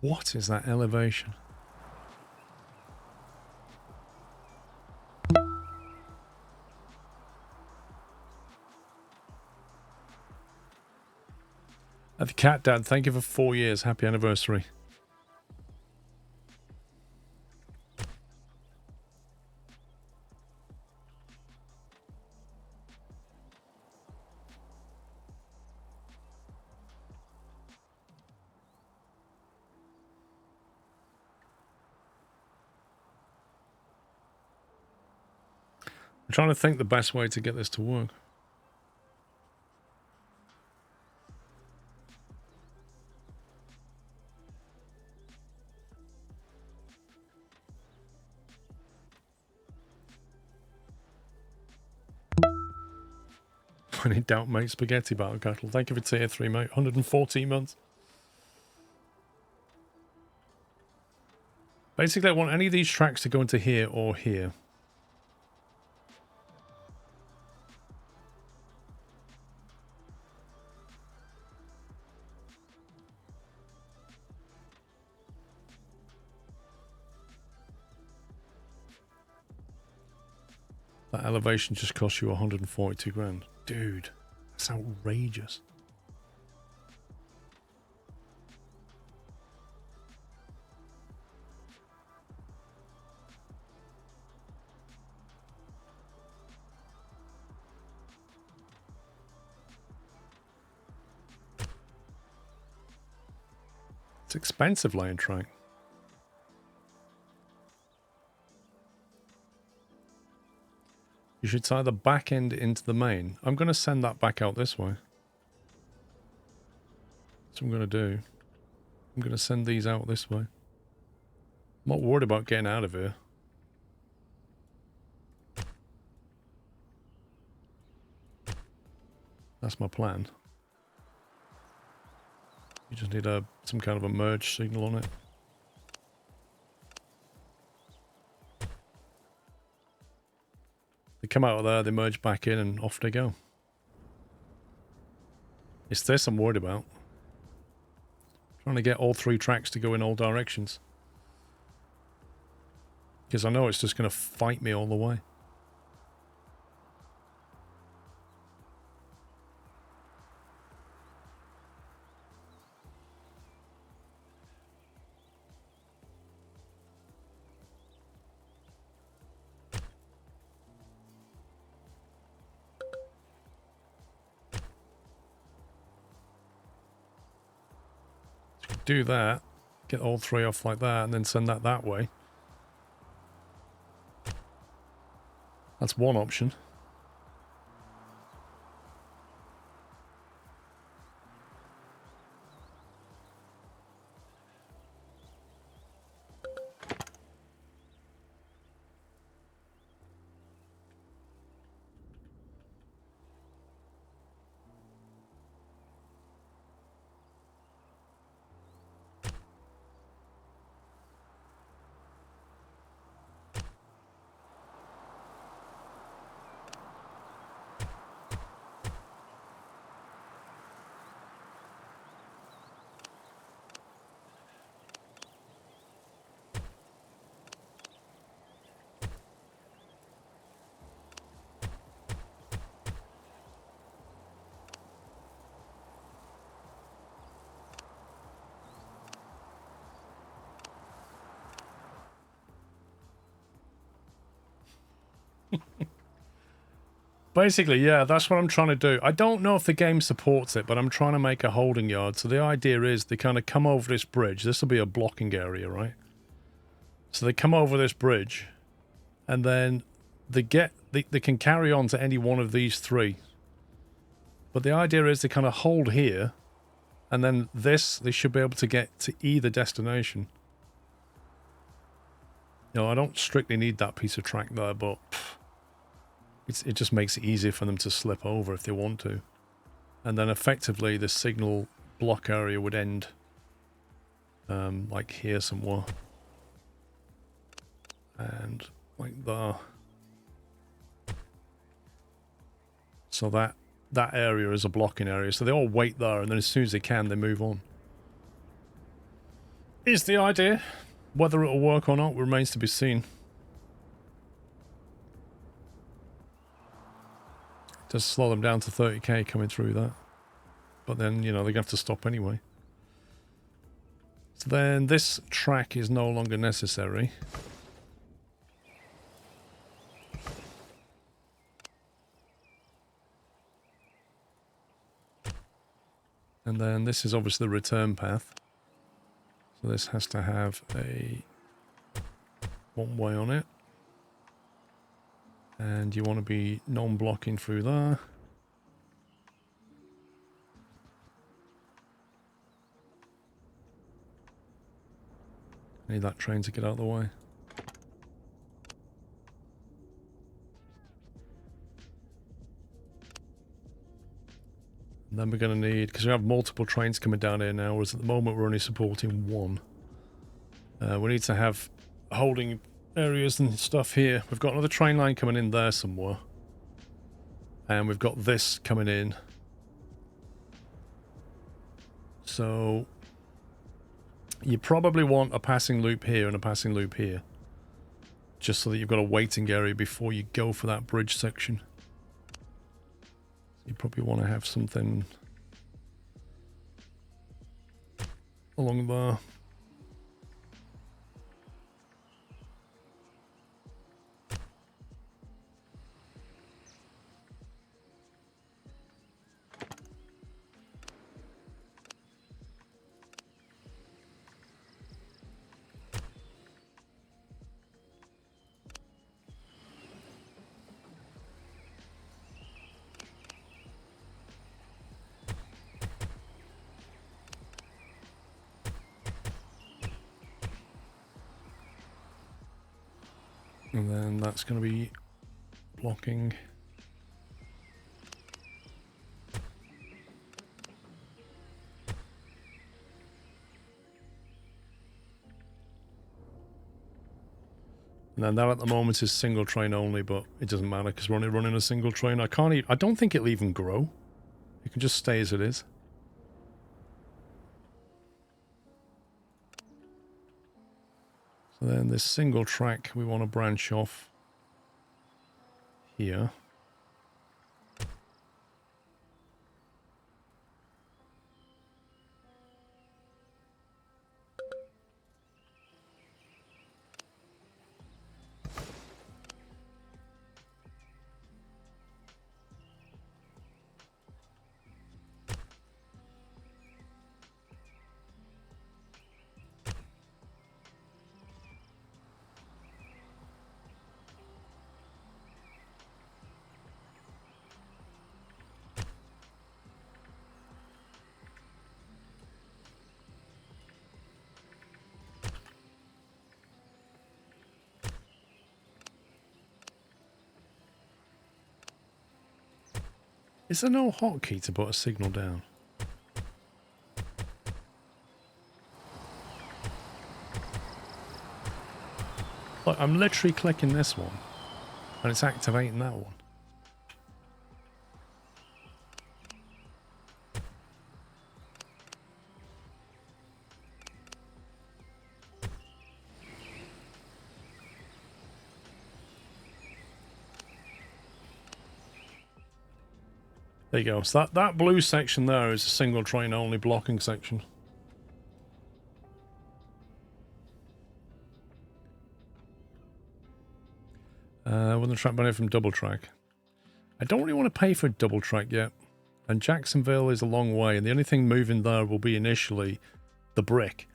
What is that elevation? The cat dad, thank you for 4 years. Happy anniversary. I'm trying to think the best way to get this to work. When in doubt, mate, spaghetti battle cattle. Thank you for tier 3, mate. 114 months. Basically, I want any of these tracks to go into here or here. That elevation just cost you 142 grand. Dude, that's outrageous. It's expensive laying track. You should tie the back end into the main. I'm going to send that back out this way. That's what I'm going to do. I'm going to send these out this way. I'm not worried about getting out of here. That's my plan. You just need some kind of a merge signal on it. They come out of there, they merge back in, and off they go. It's this I'm worried about. Trying to get all 3 tracks to go in all directions. Because I know it's just going to fight me all the way. Do that, get all 3 off like that, and then send that way. That's one option. Basically, yeah, that's what I'm trying to do. I don't know if the game supports it, but I'm trying to make a holding yard. So the idea is they kind of come over this bridge. This will be a blocking area, right? So they come over this bridge, and then they can carry on to any one of these 3. But the idea is they kind of hold here, and then this, they should be able to get to either destination. You know, I don't strictly need that piece of track there, but it just makes it easier for them to slip over if they want to. And then effectively the signal block area would end like here somewhere. And like there. So that area is a blocking area. So they all wait there, and then as soon as they can, they move on. Is the idea. Whether it'll work or not remains to be seen. Just slow them down to 30k coming through that. But then, you know, they're going to have to stop anyway. So then this track is no longer necessary. And then this is obviously the return path. So this has to have a one-way on it. And you want to be non-blocking through there. Need that train to get out of the way. And then we're going to need, because we have multiple trains coming down here now, whereas at the moment we're only supporting 1. We need to have holding areas and stuff here. We've got another train line coming in there somewhere. And we've got this coming in. So you probably want a passing loop here and a passing loop here. Just so that you've got a waiting area before you go for that bridge section. You probably want to have something along there. And then that's going to be blocking. And then that at the moment is single train only, but it doesn't matter because we're only running a single train. I don't think it'll even grow. It can just stay as it is. So then this single track, we want to branch off here. Is there no hotkey to put a signal down? Look, I'm literally clicking this one, and it's activating that one. There you go. So that blue section there is a single train only blocking section. With the track benefit from double track. I don't really want to pay for a double track yet. And Jacksonville is a long way, and the only thing moving there will be initially the brick.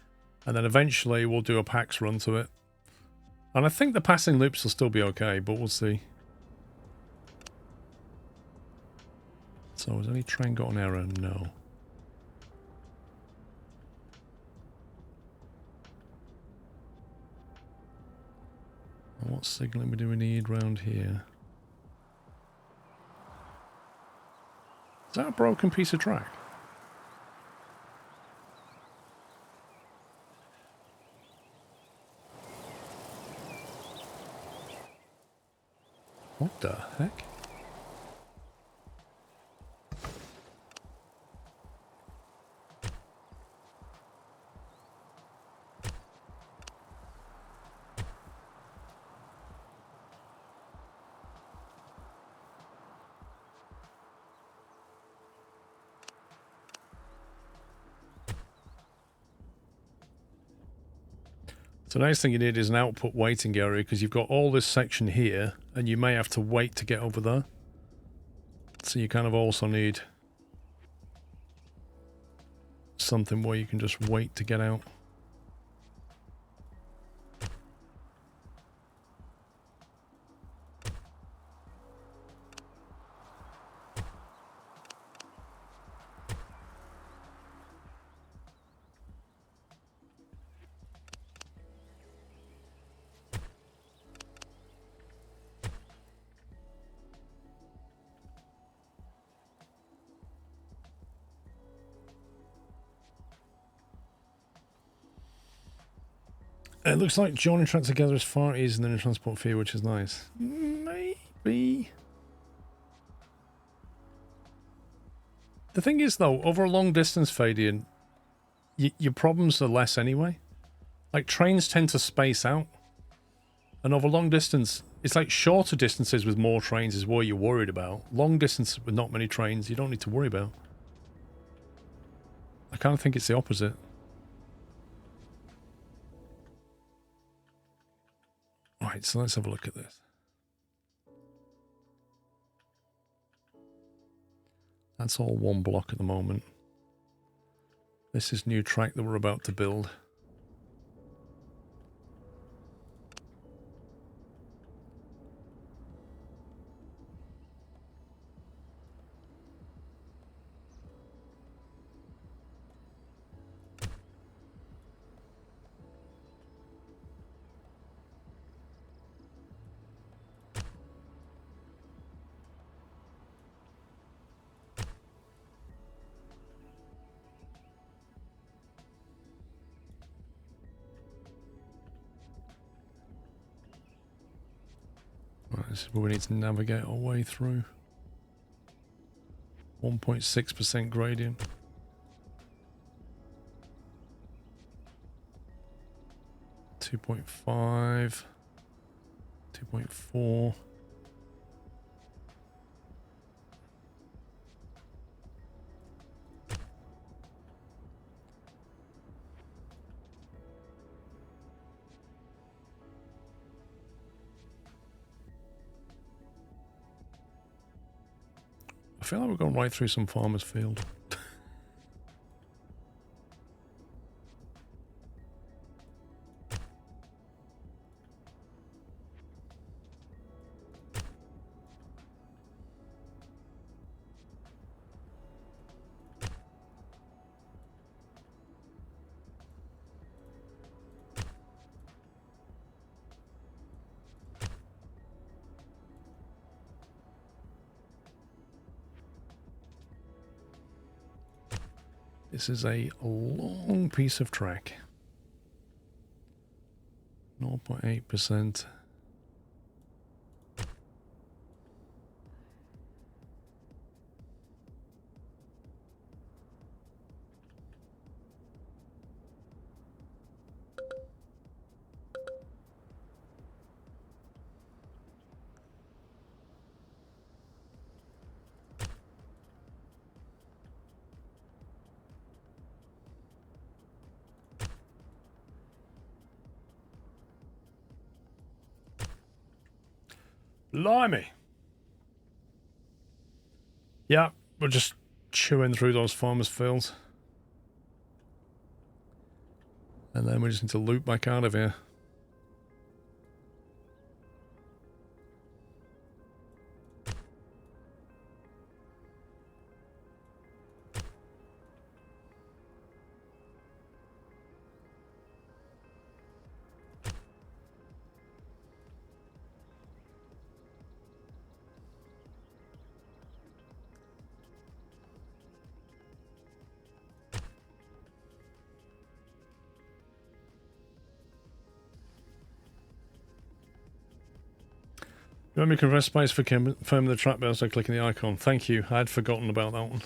And then eventually we'll do a PAX run to it. And I think the passing loops will still be okay, but we'll see. So has any train got an error? No. And what signalling do we need round here? Is that a broken piece of track? What the heck? So the next thing you need is an output waiting area because you've got all this section here and you may have to wait to get over there. So you kind of also need something where you can just wait to get out. It looks like joining track together is far easier than a transport fee, which is nice. Maybe. The thing is, though, over a long distance, Fadian, your problems are less anyway. Like, trains tend to space out. And over long distance, it's like shorter distances with more trains is what you're worried about. Long distance with not many trains, you don't need to worry about. I kind of think it's the opposite. Right, so let's have a look at this. That's all one block at the moment. This is new track that we're about to build. This is where we need to navigate our way through. 1.6% gradient. Two 2.5. 2.4. I feel like we're going right through some farmer's field. This is a long piece of track. 0.8%. Blimey. Yeah, we're just chewing through those farmers' fields. And then we just need to loop back out of here. Remember, you can press space for confirming the track by also clicking the icon. Thank you. I had forgotten about that one.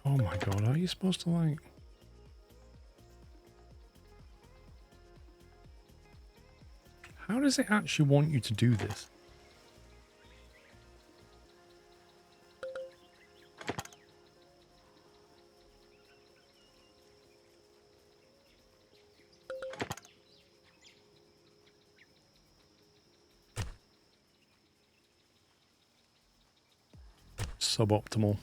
Oh my god, how are you supposed to like... How does it actually want you to do this? Suboptimal.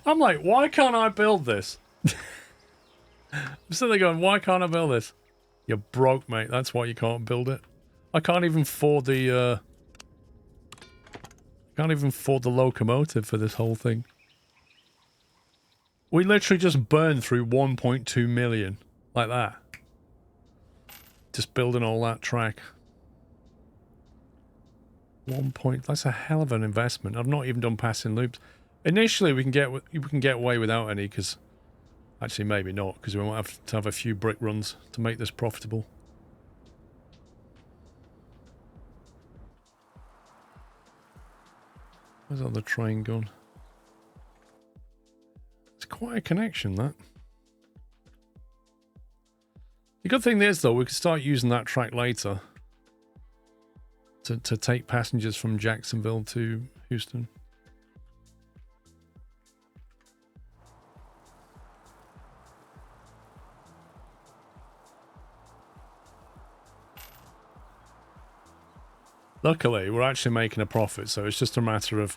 I'm like, why can't I build this? I'm sitting there going, why can't I build this? You're broke, mate. That's why you can't build it. I can't even afford the, can't even afford the locomotive for this whole thing. We literally just burned through 1.2 million. Like that. Just building all that track. That's a hell of an investment. I've not even done passing loops. Initially, we can get away without any, because actually maybe not, because we might have to have a few brick runs to make this profitable. Where's the other train gone? It's quite a connection, that. The good thing is, though, we can start using that track later to take passengers from Jacksonville to Houston. Luckily, we're actually making a profit, so it's just a matter of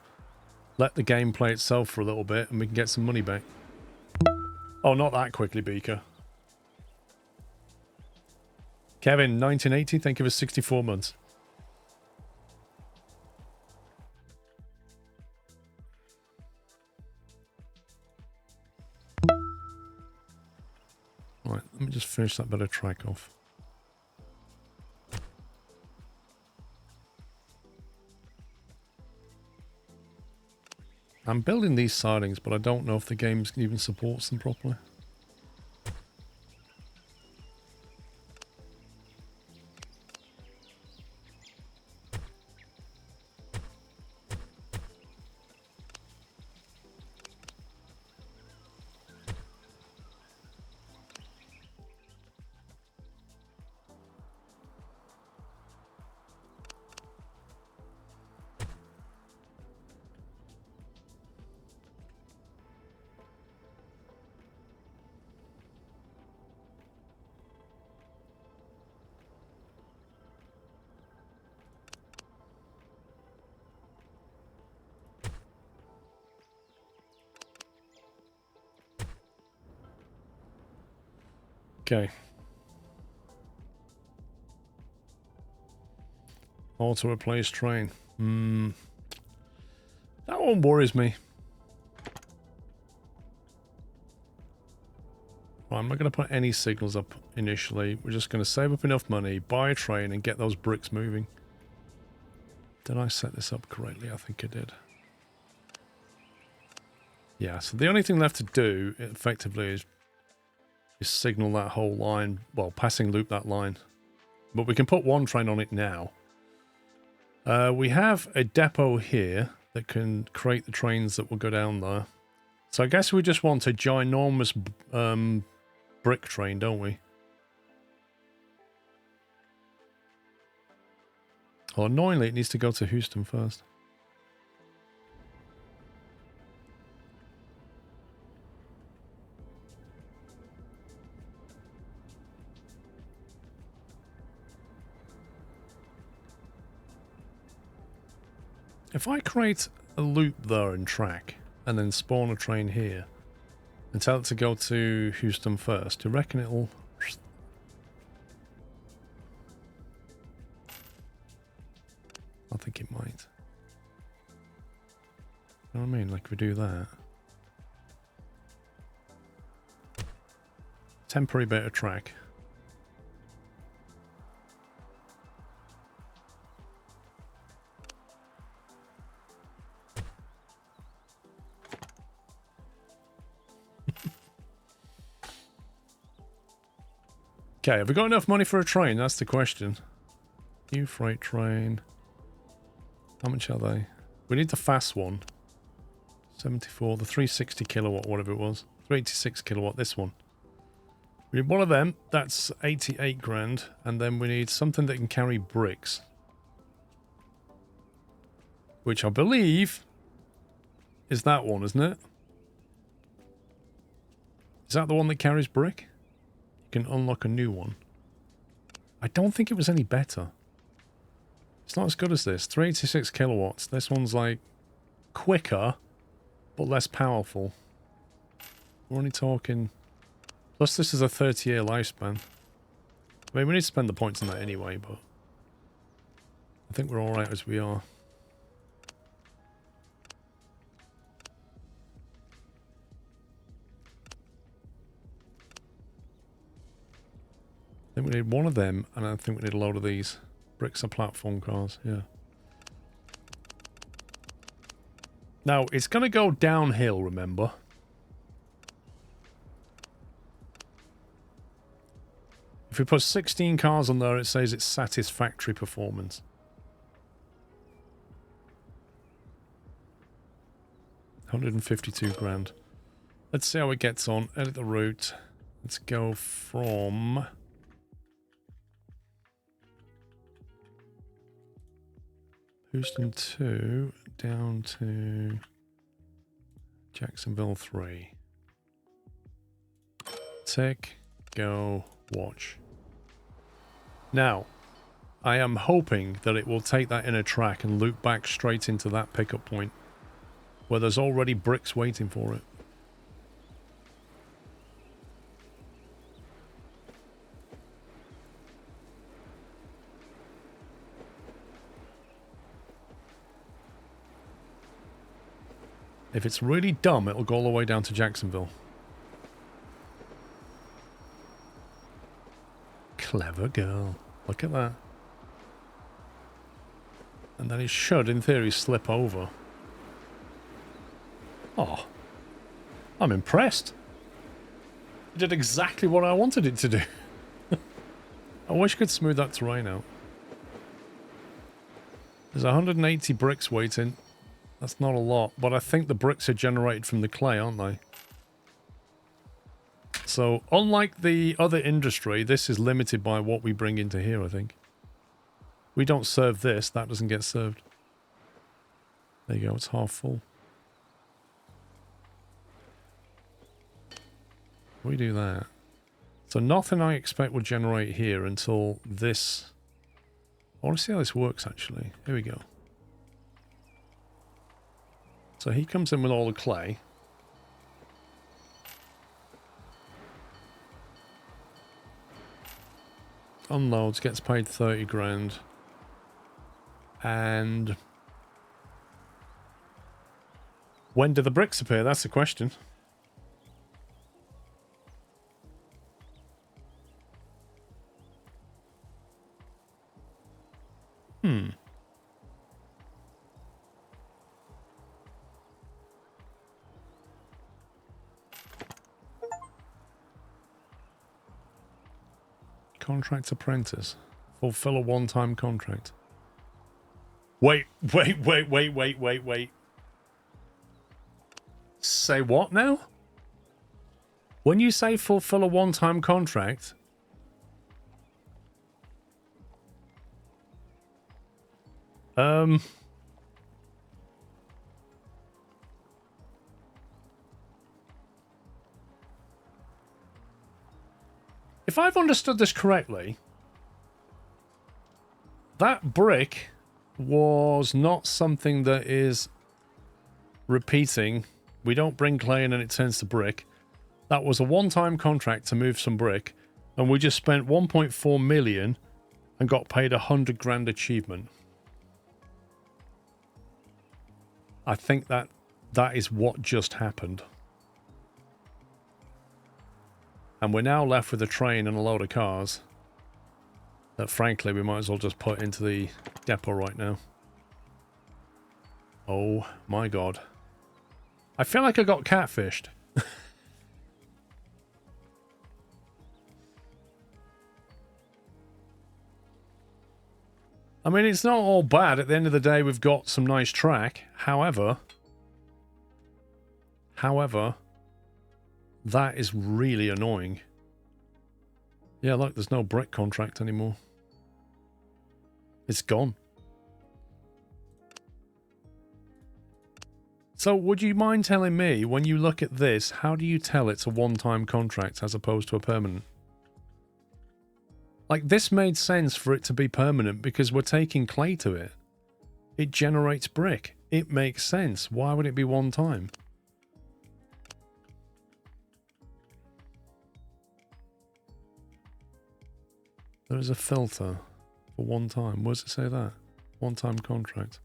let the game play itself for a little bit and we can get some money back. Oh, not that quickly, Beaker. Kevin, 1980, thank you for 64 months. Right, let me just finish that bit of track off. I'm building these sidings, but I don't know if the game even supports them properly. Okay. Auto replace train. That one worries me. Well, I'm not going to put any signals up initially. We're just going to save up enough money, buy a train, and get those bricks moving. Did I set this up correctly? I think I did. Yeah, so the only thing left to do, effectively, is signal that whole line. Well, passing loop that line. But we can put one train on it now. We have a depot here that can create the trains that will go down there. So I guess we just want a ginormous brick train, don't we? Oh, annoyingly, it needs to go to Houston first. If I create a loop there and track, and then spawn a train here, and tell it to go to Houston first, do you reckon it'll... I think it might. You know what I mean? Like, we do that. Temporary bit of track. Okay, have we got enough money for a train? That's the question. New freight train. How much are they? We need the fast one. 74, the 360 kilowatt, whatever it was. 386 kilowatt, this one. We need one of them. That's 88 grand. And then we need something that can carry bricks. Which I believe is that one, isn't it? Is that the one that carries brick? You can unlock a new one. I don't think it was any better. It's not as good as this. 386 kilowatts. This one's like quicker, but less powerful. We're only talking... Plus this is a 30-year lifespan. I mean, we need to spend the points on that anyway, but... I think we're alright as we are. I think we need one of them, and I think we need a load of these. Bricks are platform cars, yeah. Now, it's going to go downhill, remember? If we put 16 cars on there, it says it's satisfactory performance. $152 grand. Let's see how it gets on. Edit the route. Let's go from Houston 2 down to Jacksonville 3. Tick, go, watch. Now, I am hoping that it will take that inner track and loop back straight into that pickup point where there's already bricks waiting for it. If it's really dumb, it'll go all the way down to Jacksonville. Clever girl. Look at that. And then it should, in theory, slip over. Oh. I'm impressed. It did exactly what I wanted it to do. I wish I could smooth that terrain out. There's 180 bricks waiting. That's not a lot, but I think the bricks are generated from the clay, aren't they? So, unlike the other industry, this is limited by what we bring into here, I think. We don't serve this, that doesn't get served. There you go, it's half full. We do that. So nothing I expect will generate here until this... I want to see how this works, actually. Here we go. So he comes in with all the clay. Unloads, gets paid 30 grand. And when do the bricks appear? That's the question. Contract apprentice. Fulfill a one-time contract. Wait. Say what now? When you say fulfill a one-time contract... If I've understood this correctly, that brick was not something that is repeating. We don't bring clay in and it turns to brick. That was a one-time contract to move some brick, and we just spent 1.4 million and got paid 100 grand achievement. I think that is what just happened. And we're now left with a train and a load of cars that, frankly, we might as well just put into the depot right now. Oh, my God. I feel like I got catfished. I mean, it's not all bad. At the end of the day, we've got some nice track. However, that is really annoying. Yeah, look, there's no brick contract anymore. It's gone. So would you mind telling me, when you look at this, how do you tell it's a one-time contract as opposed to a permanent? Like, this made sense for it to be permanent because we're taking clay to it. It generates brick. It makes sense. Why would it be one time? There is a filter for one time. Where does it say that? One-time contract.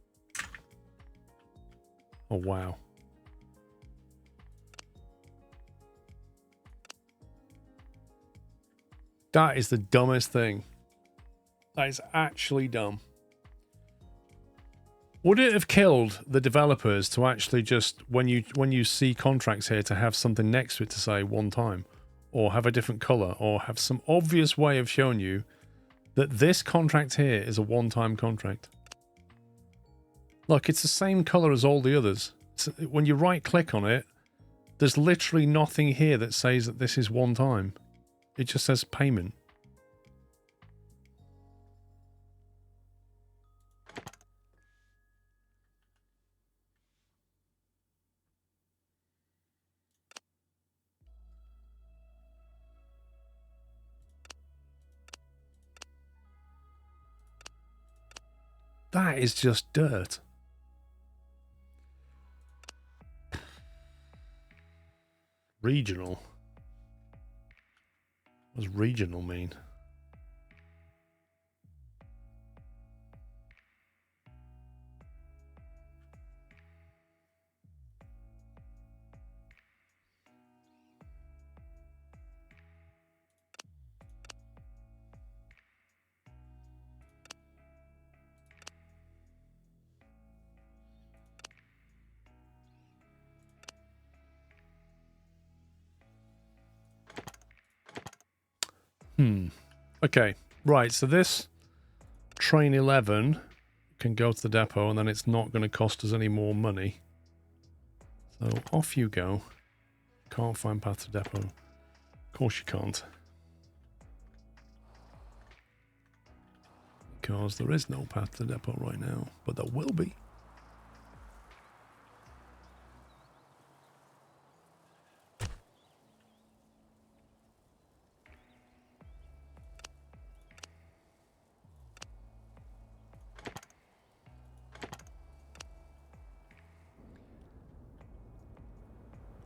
Oh, wow. That is the dumbest thing. That is actually dumb. Would it have killed the developers to actually just, when you see contracts here, to have something next to it to say one time? Or have a different color? Or have some obvious way of showing you that this contract here is a one-time contract? Look, it's the same color as all the others. So when you right-click on it, there's literally nothing here that says that this is one time. It just says payment. That is just dirt. Regional. What does regional mean? Okay, right, so this train 11 can go to the depot and then it's not going to cost us any more money. So off you go. Can't find path to depot. Of course you can't. Because there is no path to the depot right now, but there will be.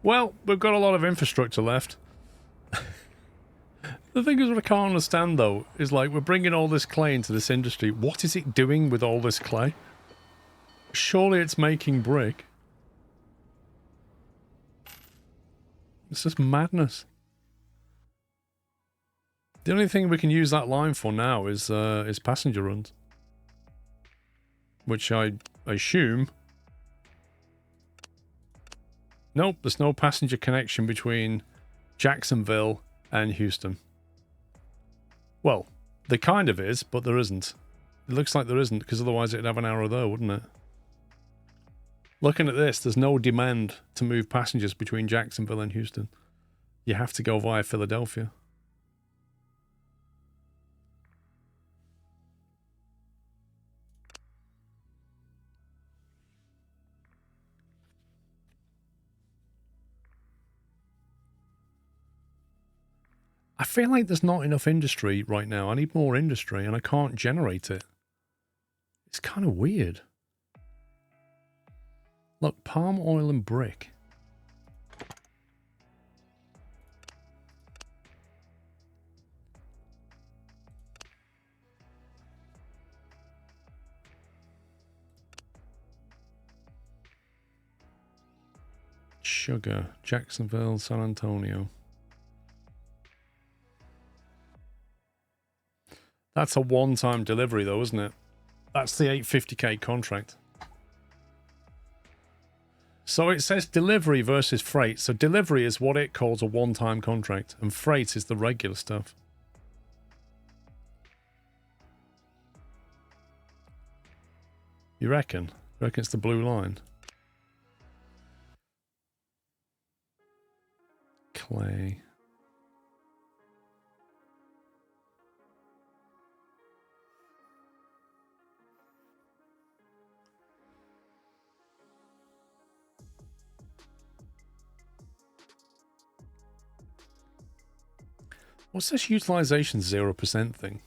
Well, we've got a lot of infrastructure left. The thing is, what I can't understand, though, is like, we're bringing all this clay into this industry. What is it doing with all this clay? Surely it's making brick. It's just madness. The only thing we can use that line for now is passenger runs. Which I assume... Nope, there's no passenger connection between Jacksonville and Houston. Well, there kind of is, but there isn't. It looks like there isn't, because otherwise it'd have an arrow there, wouldn't it? Looking at this, there's no demand to move passengers between Jacksonville and Houston. You have to go via Philadelphia. I feel like there's not enough industry right now. I need more industry and I can't generate it. It's kind of weird. Look, palm oil and brick. Sugar, Jacksonville, San Antonio. That's a one-time delivery though, isn't it? That's the 850k contract. So it says delivery versus freight. So delivery is what it calls a one-time contract, and freight is the regular stuff. You reckon? You reckon it's the blue line? Clay. What's this utilization 0% thing?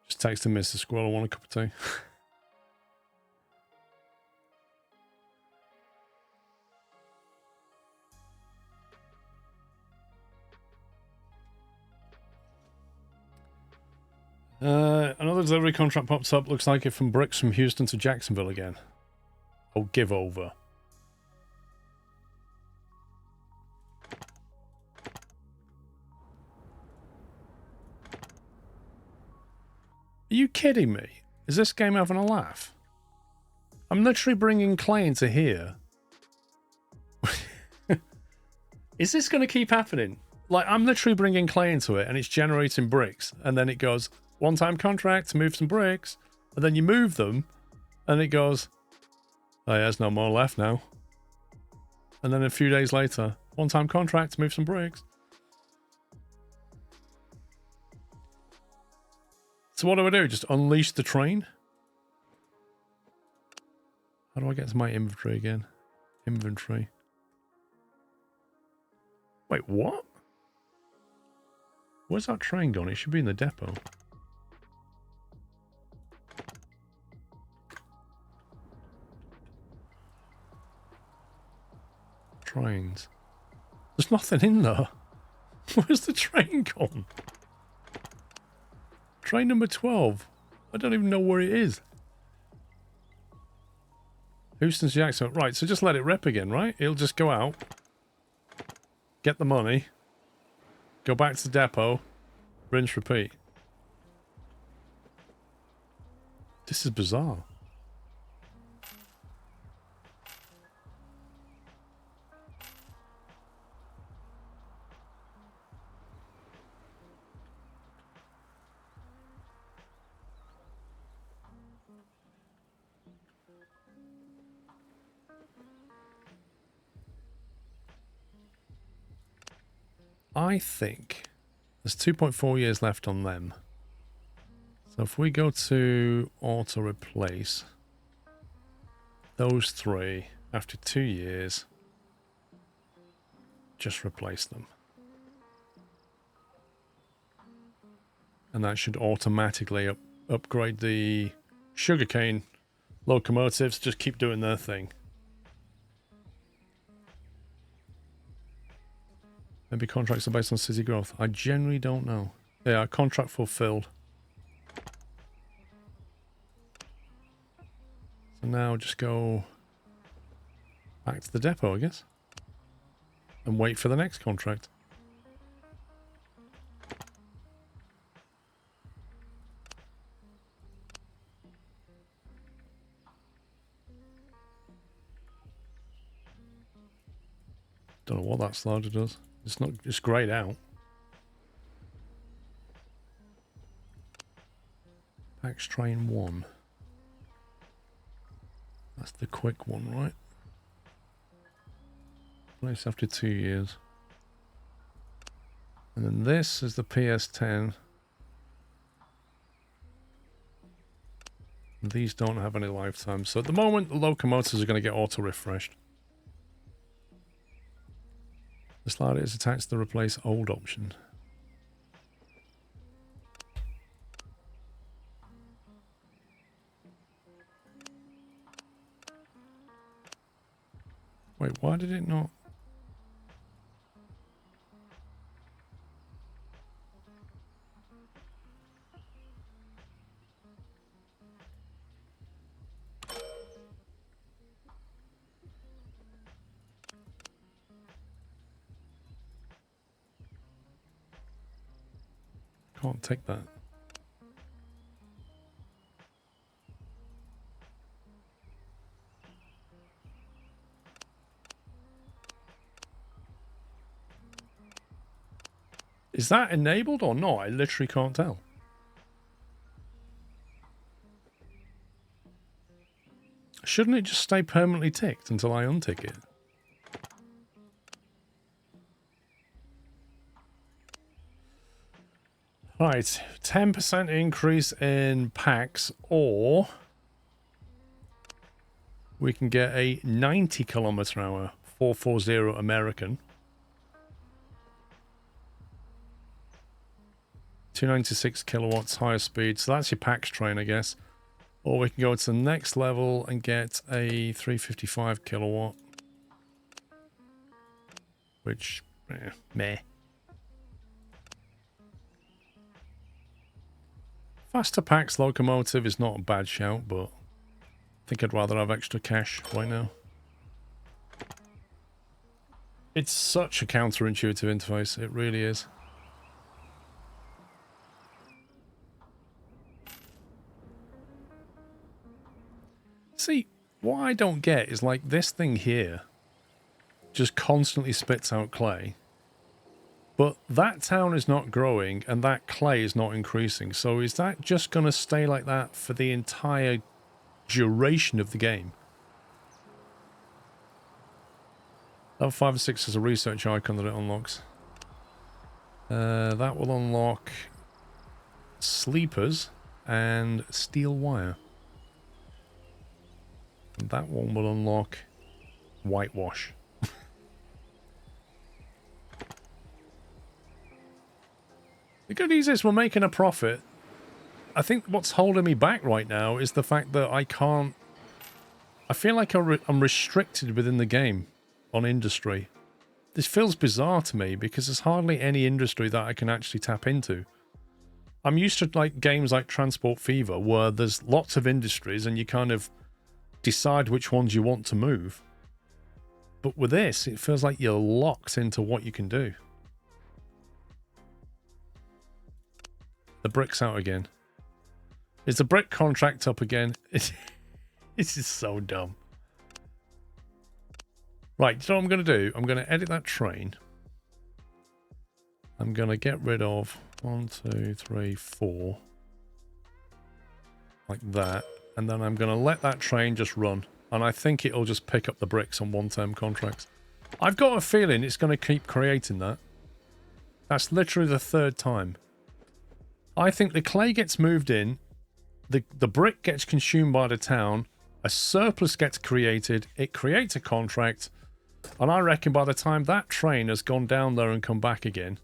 Just texting Mr. Squirrel, I want a cup of tea. Another delivery contract pops up. Looks like it from bricks from Houston to Jacksonville again. Oh, give over. Are you kidding me? Is this game having a laugh? I'm literally bringing clay into here. Is this going to keep happening? Like, I'm literally bringing clay into it and it's generating bricks. And then it goes, one-time contract to move some bricks. And then you move them and it goes, oh yeah, there's no more left now. And then a few days later, one-time contract to move some bricks. So what do I do? Just unleash the train? How do I get to my inventory again? Inventory. Wait, what? Where's that train gone? It should be in the depot. Trains. There's nothing in there. Where's the train gone? Train number 12. I don't even know where it is. Houston's Jackson. Right, so just let it rip again, right? It'll just go out. Get the money. Go back to the depot. Rinse, repeat. This is bizarre. I think there's 2.4 years left on them. So if we go to auto replace those three after 2 years, just replace them. And that should automatically upgrade the sugarcane locomotives. Just keep doing their thing. Maybe contracts are based on city growth. I generally don't know. Yeah, contract fulfilled. So now just go back to the depot, I guess. And wait for the next contract. Don't know what that slider does. It's not just grayed out. Pax train 1. That's the quick one, right? Place after 2 years. And then this is the PS10. These don't have any lifetime. So at the moment, the locomotives are going to get auto-refreshed. The slider is attached to the replace old option. Wait, why did it not? Can't take that. Is that enabled or not? I literally can't tell. Shouldn't it just stay permanently ticked until I untick it? Right, 10% increase in packs, or we can get a 90 kilometer an hour 440 American. 296 kilowatts higher speed, so that's your PAX train, I guess. Or we can go to the next level and get a 355 kilowatt. Which, meh. Faster PAX locomotive is not a bad shout, but I think I'd rather have extra cash right now. It's such a counterintuitive interface, it really is. See, what I don't get is like this thing here just constantly spits out clay, but that town is not growing and that clay is not increasing. So is that just going to stay like that for the entire duration of the game? Level 5 and 6 is a research icon that it unlocks. That will unlock sleepers. and steel wire. And that one will unlock whitewash. The good news is we're making a profit. I think what's holding me back right now is the fact that I can't... I feel like I'm restricted within the game on industry. This feels bizarre to me because there's hardly any industry that I can actually tap into. I'm used to like games like Transport Fever where there's lots of industries and you kind of decide which ones you want to move. But with this, it feels like you're locked into what you can do. The brick's out again. Is the brick contract up again? This is so dumb. Right, so what I'm going to do, I'm going to edit that train. I'm going to get rid of 1, 2, 3, 4. Like that. And then I'm going to let that train just run. And I think it'll just pick up the bricks on one-term contracts. I've got a feeling it's going to keep creating that. That's literally the 3rd time. I think the clay gets moved in. The brick gets consumed by the town. A surplus gets created. It creates a contract. And I reckon by the time that train has gone down there and come back again,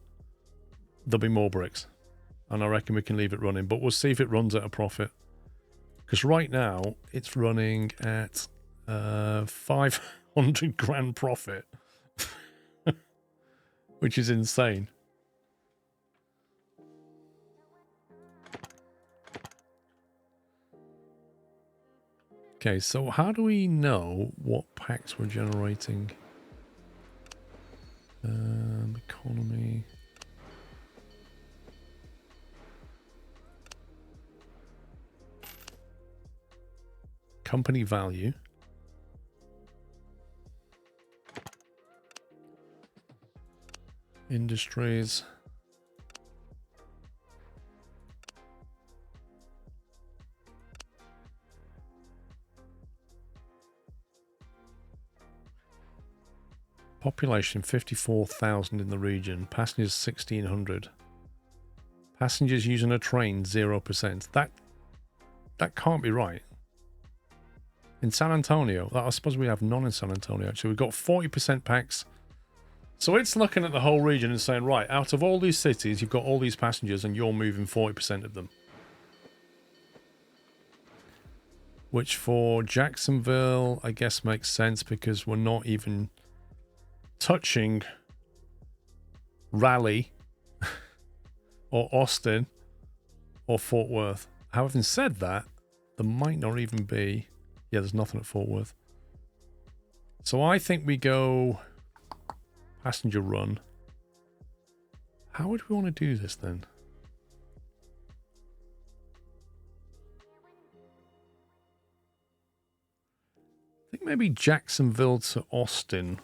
there'll be more bricks. And I reckon we can leave it running. But we'll see if it runs at a profit. Because right now, it's running at 500 grand profit. Which is insane. Okay, so how do we know what packs we're generating? Economy. Company value. Industries. Population 54,000 in the region. Passengers 1,600. Passengers using a train 0%. That can't be right. In San Antonio, I suppose we have none in San Antonio actually. We've got 40% packs. So it's looking at the whole region and saying, right, out of all these cities, you've got all these passengers and you're moving 40% of them. Which for Jacksonville, I guess makes sense because we're not even touching Raleigh or Austin or Fort Worth. Having said that, there might not even be... Yeah, there's nothing at Fort Worth. So I think we go passenger run. How would we want to do this then? I think maybe Jacksonville to Austin.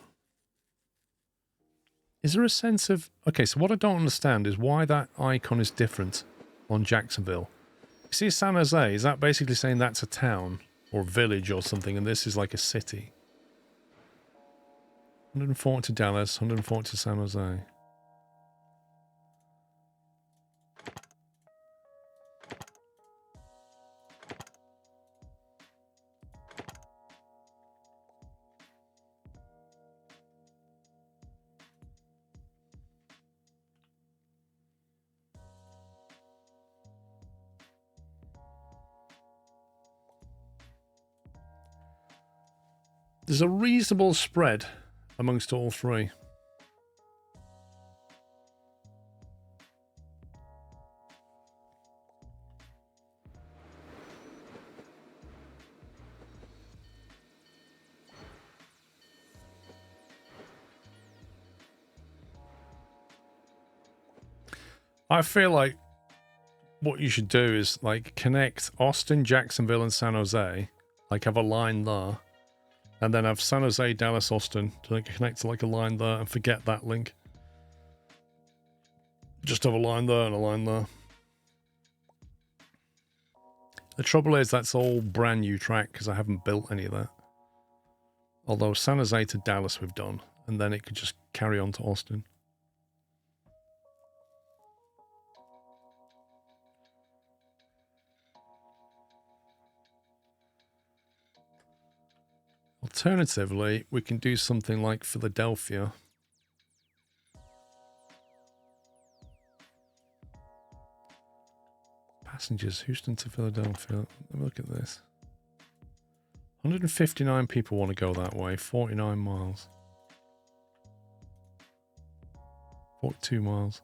Is there a sense of... Okay, so what I don't understand is why that icon is different on Jacksonville. You see San Jose, is that basically saying that's a town or village or something, and this is like a city? 140 to Dallas, 140 to San Jose. There's a reasonable spread amongst all three. I feel like what you should do is like connect Austin, Jacksonville, and San Jose. Like have a line there. And then have San Jose, Dallas, Austin to like connect to like a line there and forget that link. Just have a line there and a line there. The trouble is that's all brand new track because I haven't built any of that. Although San Jose to Dallas we've done. And then it could just carry on to Austin. Alternatively, we can do something like Philadelphia. Passengers, Houston to Philadelphia. Let me look at this. 159 people want to go that way. 49 miles. 42 miles.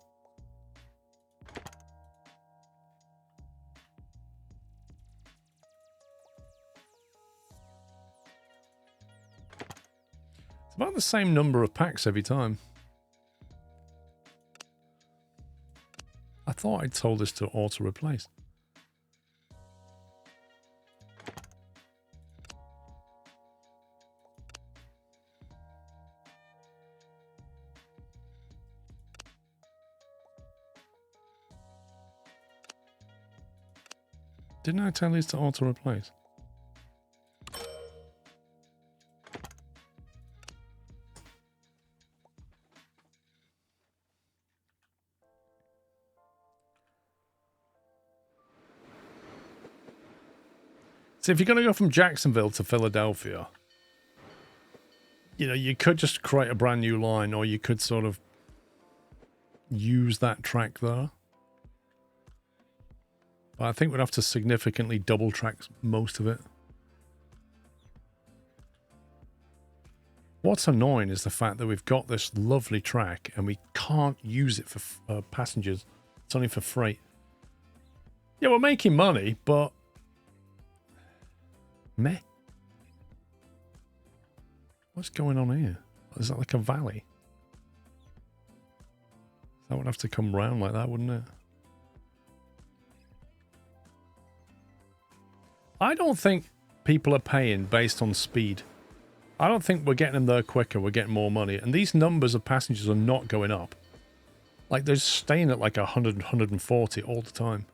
It's about the same number of packs every time. I thought I'd told this to auto-replace. Didn't I tell these to auto-replace? So if you're going to go from Jacksonville to Philadelphia, you know, you could just create a brand new line, or you could sort of use that track there. But I think we'd have to significantly double track most of it. What's annoying is the fact that we've got this lovely track and we can't use it for passengers. It's only for freight. Yeah, we're making money, but meh. What's going on here? Is that like a valley? That would have to come round like that, wouldn't it? I don't think people are paying based on speed. I don't think we're getting them there quicker. We're getting more money. And these numbers of passengers are not going up. Like, they're staying at like 100, 140 all the time.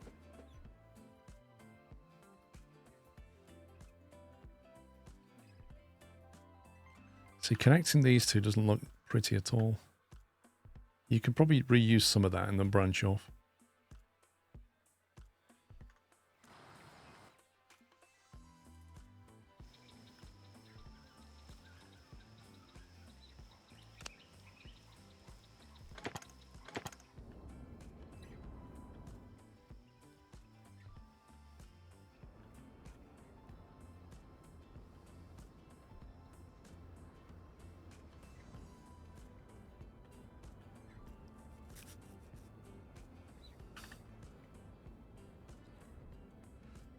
See, connecting these two doesn't look pretty at all. You could probably reuse some of that and then branch off.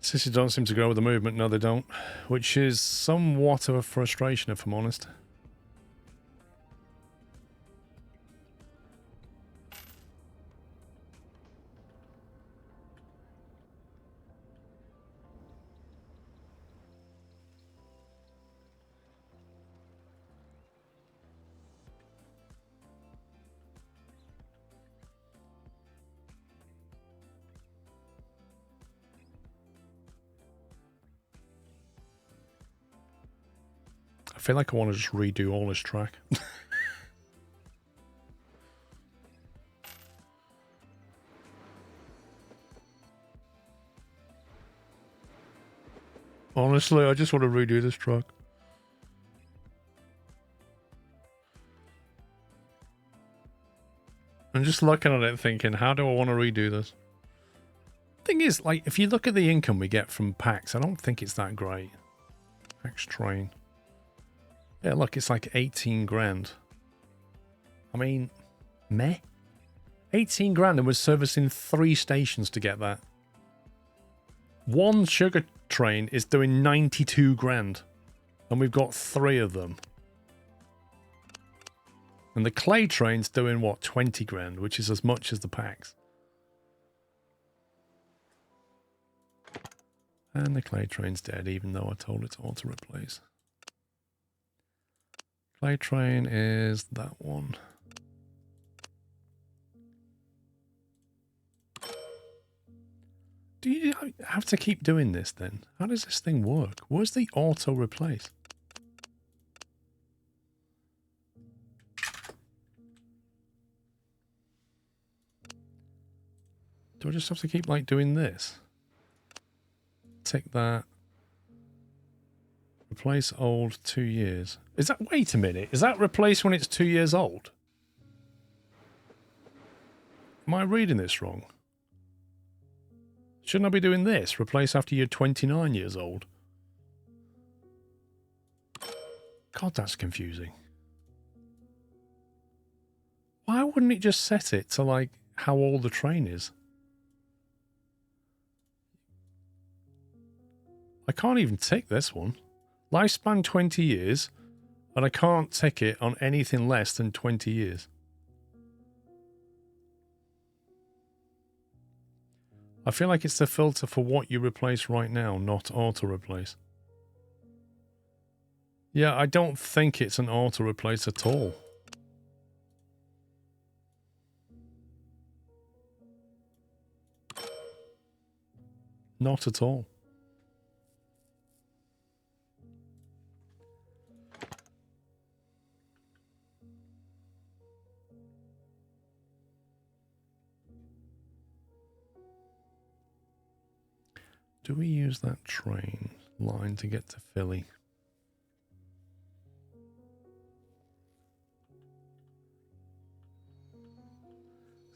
Sisters don't seem to go with the movement. No, they don't. Which is somewhat of a frustration, if I'm honest. I feel like I want to just redo all this track. Honestly, I just want to redo this track. I'm just looking at it thinking, how do I want to redo this? Thing is, like, if you look at the income we get from packs, I don't think it's that great. Packs train. Yeah, look, it's like 18 grand. I mean, meh. 18 grand, and we're servicing 3 stations to get that. One sugar train is doing 92 grand, and we've got 3 of them. And the clay train's doing, what, 20 grand, which is as much as the packs. And the clay train's dead, even though I told it to auto-replace. Clay train is that one. Do you have to keep doing this then? How does this thing work? Where's the auto-replace? Do I just have to keep, like, doing this? Take that. Replace old 2 years. Is that... Wait a minute. Is that replace when it's 2 years old? Am I reading this wrong? Shouldn't I be doing this? Replace after you're 29 years old? God, that's confusing. Why wouldn't it just set it to, like, how old the train is? I can't even tick this one. Lifespan 20 years, and I can't tick it on anything less than 20 years. I feel like it's the filter for what you replace right now, not auto-replace. Yeah, I don't think it's an auto-replace at all. Not at all. Do we use that train line to get to Philly?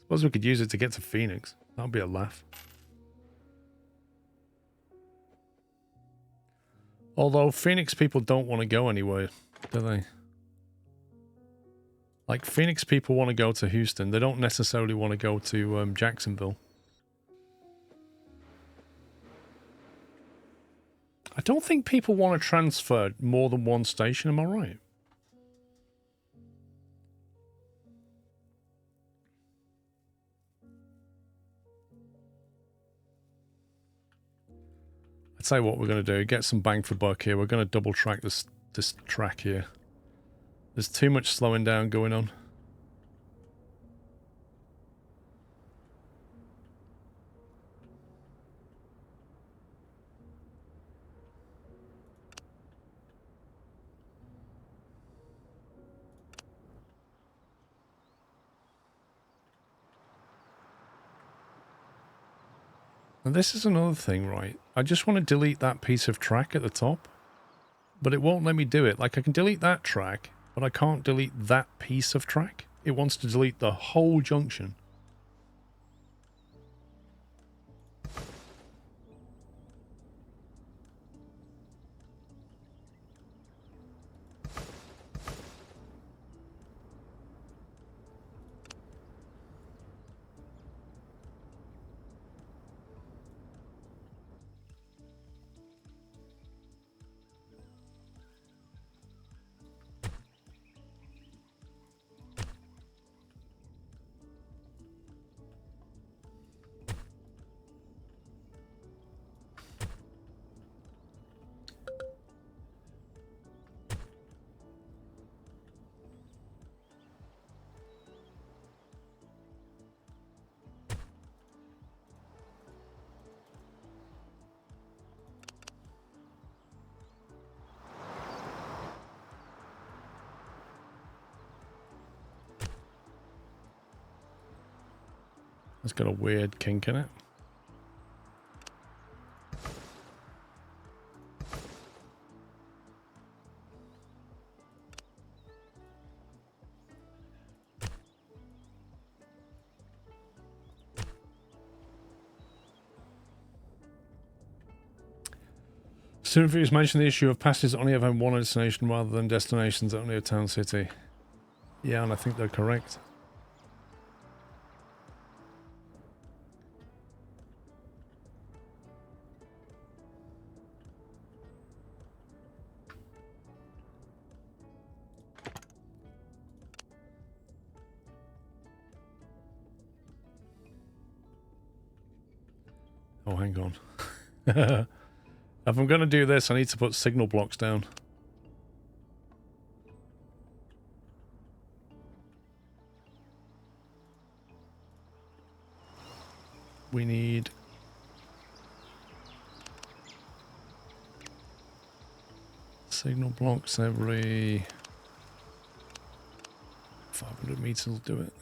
Suppose we could use it to get to Phoenix. That'd be a laugh. Although Phoenix people don't want to go anywhere, do they? Like, Phoenix people want to go to Houston. They don't necessarily want to go to Jacksonville. I don't think people want to transfer more than one station, am I right? I'd say what we're going to do, get some bang for buck here. We're going to double track this track here. There's too much slowing down going on. And this is another thing, right? I just want to delete that piece of track at the top, but it won't let me do it. Like, I can delete that track, but I can't delete that piece of track. It wants to delete the whole junction. It's got a weird kink in it. Student Views mentioned the issue of passes only having one destination rather than destinations that only have town city. Yeah, and I think they're correct. Oh, hang on. If I'm going to do this, I need to put signal blocks down. We need... signal blocks every... 500 meters will do it.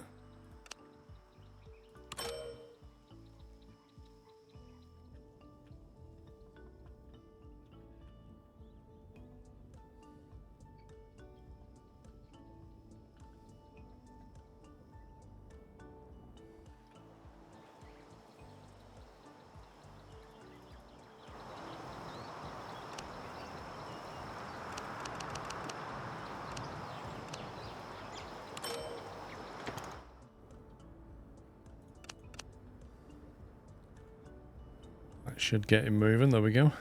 should get him moving. There we go.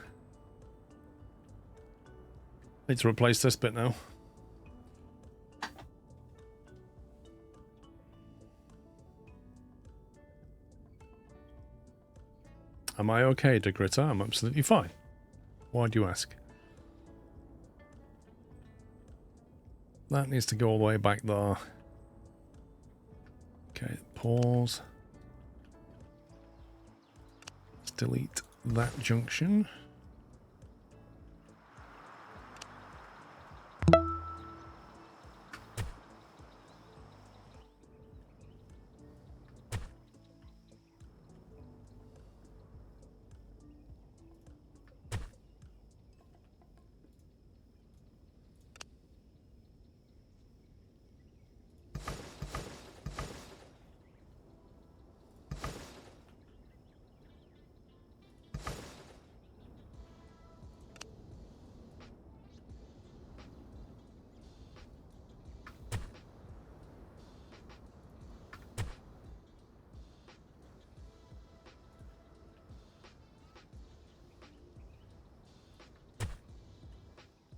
Need to replace this bit now. Am I okay, Degrita? I'm absolutely fine. Why do you ask? That needs to go all the way back there. Okay, pause. Let's delete that junction.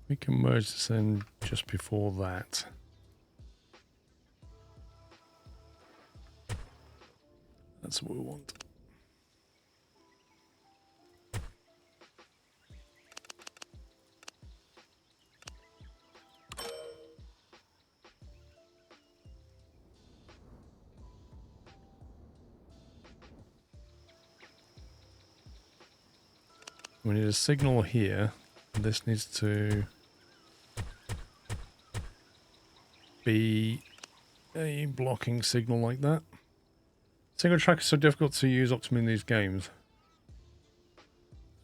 We can merge this in just before that. That's what we want. We need a signal here. This needs to be a blocking signal like that. Single track is so difficult to use optimally in these games.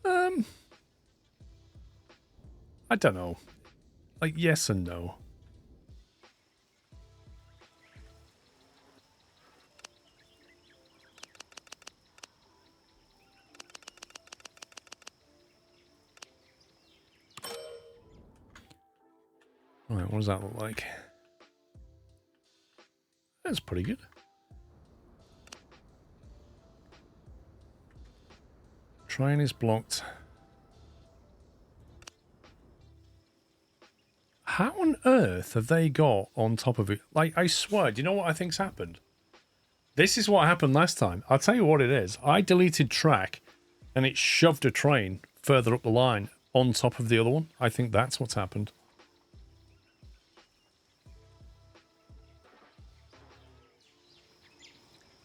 I don't know. Like, yes and no. Right, what does that look like? That's pretty good. Train is blocked. How on earth have they got on top of it? Like, I swear, do you know what I think's happened? This is what happened last time. I'll tell you what it is. I deleted track and it shoved a train further up the line on top of the other one. I think that's what's happened.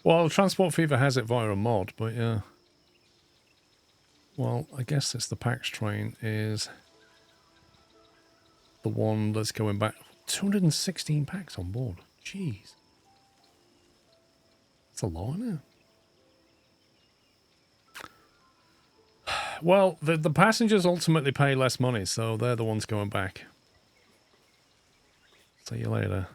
Well, Transport Fever has it via a mod, but yeah. Well, I guess it's the PAX train is the one that's going back. 216 packs on board. Jeez. That's a lot, isn't it? Well, the passengers ultimately pay less money, so they're the ones going back. See you later.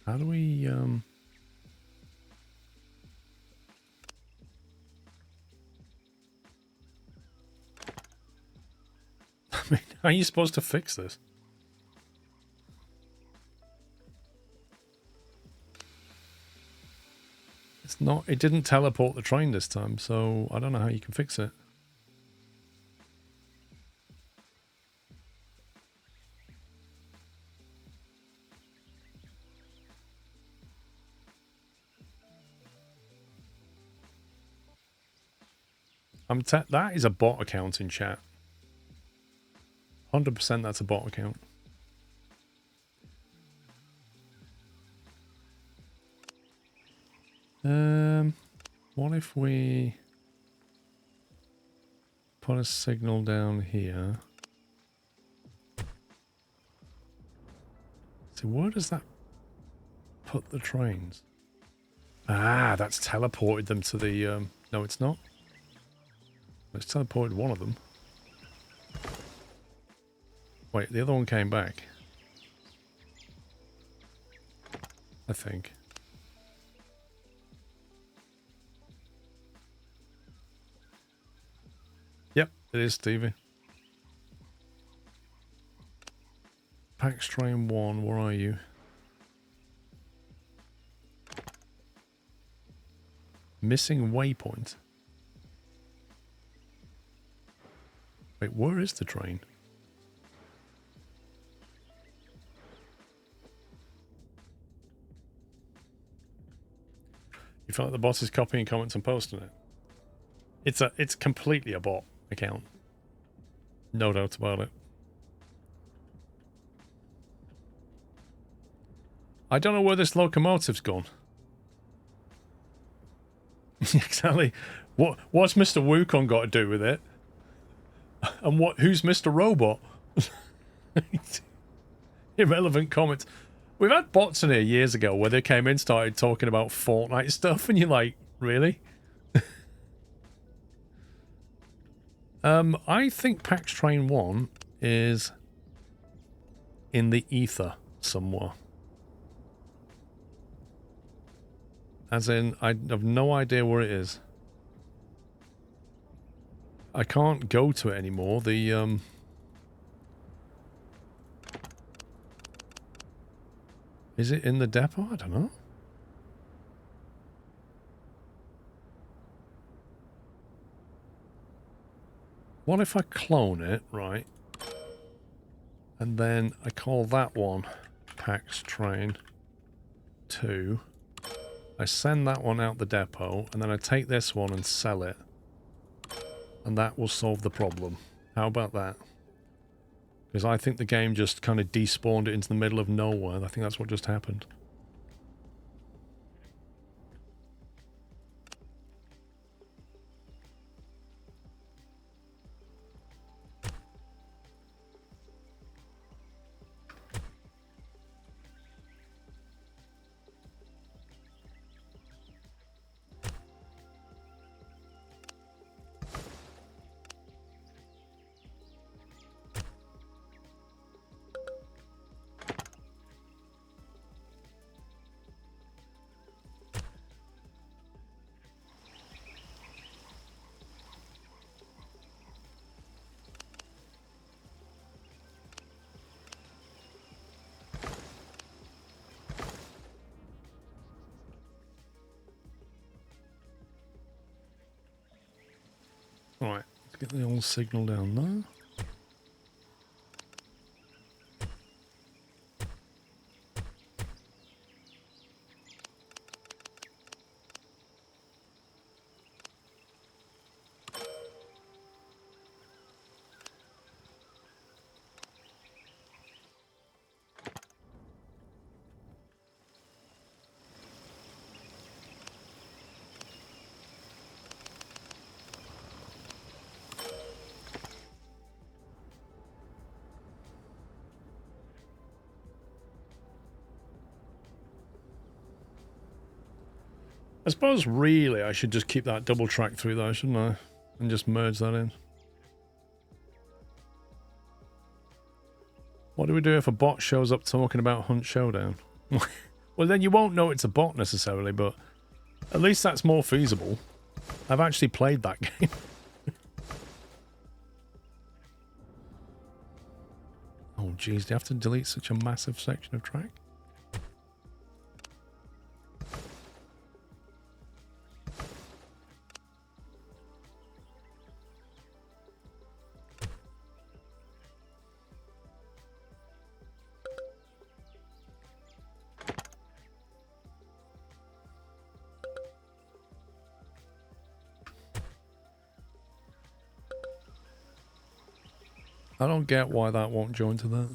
How do we, I mean, how are you supposed to fix this? It's not, it didn't teleport the train this time, so I don't know how you can fix it. That is a bot account in chat. 100% that's a bot account. What if we put a signal down here? So where does that put the trains? Ah, that's teleported them to the, no it's not. It's teleported one of them. Wait, the other one came back. I think. Yep, it is Stevie. Pax Train 1, where are you? Missing waypoint. Wait, where is the train? You feel like the bot is copying comments and posting it? It's completely a bot account. No doubt about it. I don't know where this locomotive's gone. Exactly. What's Mr. Wukong got to do with it? And who's Mr. Robot? Irrelevant comments. We've had bots in here years ago where they came in, started talking about Fortnite stuff, and you're like, really? I think PAX Train 1 is in the ether somewhere. As in, I have no idea where it is. I can't go to it anymore. The, is it in the depot? I don't know. What if I clone it, right? And then I call that one PAX Train 2. I send that one out the depot, and then I take this one and sell it. And that will solve the problem. How about that? Because I think the game just kind of despawned it into the middle of nowhere. I think that's what just happened. Alright, let's get the old signal down there. I suppose really I should just keep that double track through though, shouldn't I? And just merge that in. What do we do if a bot shows up talking about Hunt Showdown? Well, then you won't know it's a bot necessarily, but at least that's more feasible. I've actually played that game. Oh jeez, do you have to delete such a massive section of track? I don't get why that won't join to that.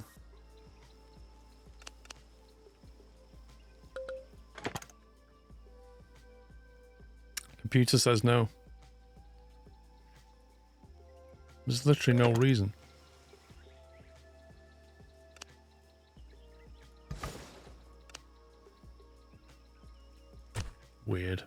Computer says no. There's literally no reason. Weird.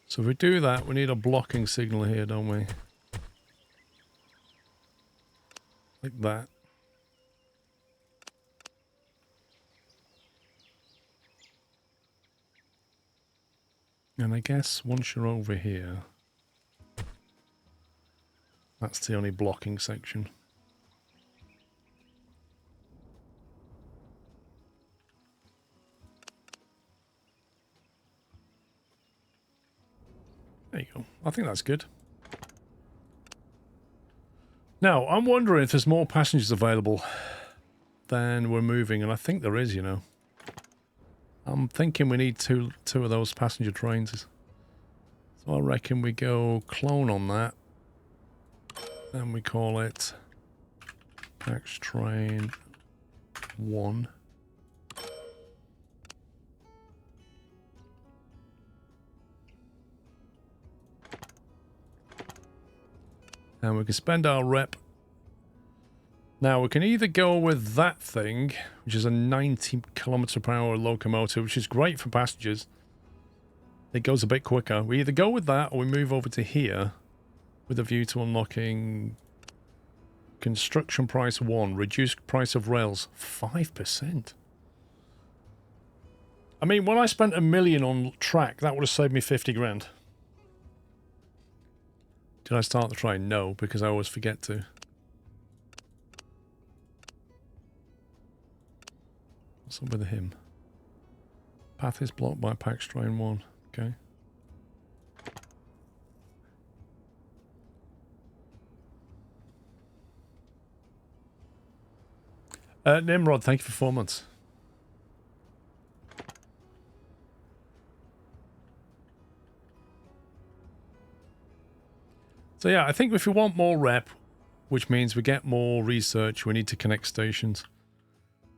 So if we do that, we need a blocking signal here, don't we? Like that. And I guess once you're over here, that's the only blocking section. There you go. I think that's good. Now, I'm wondering if there's more passengers available than we're moving, and I think there is, you know. I'm thinking we need two of those passenger trains. So I reckon we go clone on that. And we call it Pax Train 1. And we can spend our rep. Now we can either go with that thing, which is a 90 km/h locomotive, which is great for passengers. It goes a bit quicker. We either go with that or we move over to here with a view to unlocking construction price 1, reduced price of rails 5%. I mean, when I spent $1 million on track, that would have saved me 50 grand. Did I start the train? No, because I always forget to. What's up with him? Path is blocked by Pax Train 1. Okay. Nimrod, thank you for 4 months. So yeah, I think if we want more rep, which means we get more research, we need to connect stations.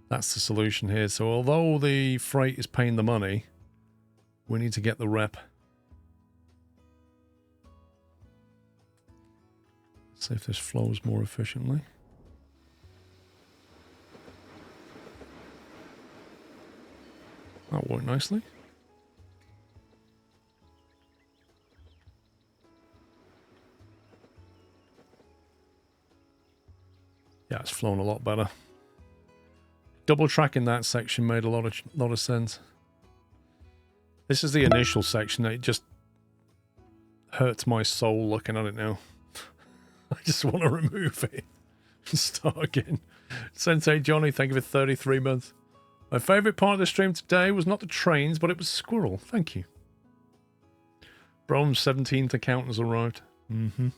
That's the solution here. So although the freight is paying the money, we need to get the rep. Let's see if this flows more efficiently. That worked nicely. Yeah, it's flown a lot better. Double tracking that section made a lot of sense. This is the initial section. It just hurts my soul looking at it now. I just want to remove it and start again. Sensei Johnny, thank you for 33 months. My favourite part of the stream today was not the trains, but it was Squirrel. Thank you. Brome's 17th account has arrived. Mm-hmm.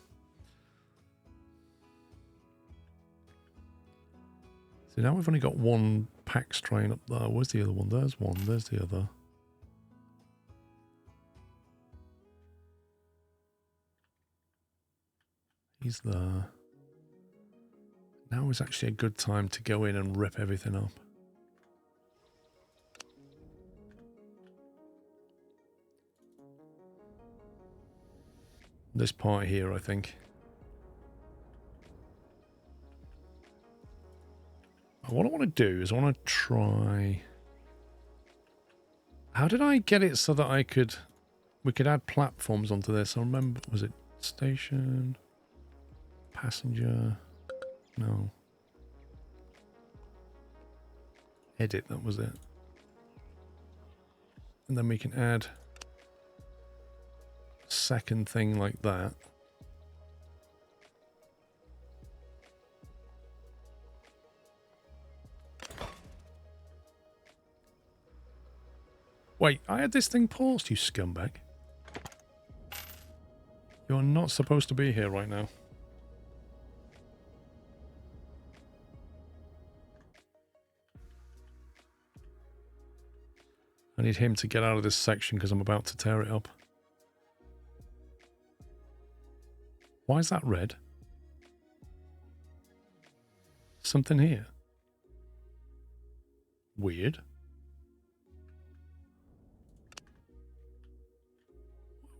So now we've only got one Pax train up there. Where's the other one? There's one. There's the other. He's there. Now is actually a good time to go in and rip everything up. This part here, I think. What I want to do is I want to try... How did I get it so that we could add platforms onto this? I remember, was it station? Passenger? No. Edit, that was it. And then we can add a second thing like that. Wait, I had this thing paused, you scumbag. You're not supposed to be here right now. I need him to get out of this section because I'm about to tear it up. Why is that red? Something here. Weird.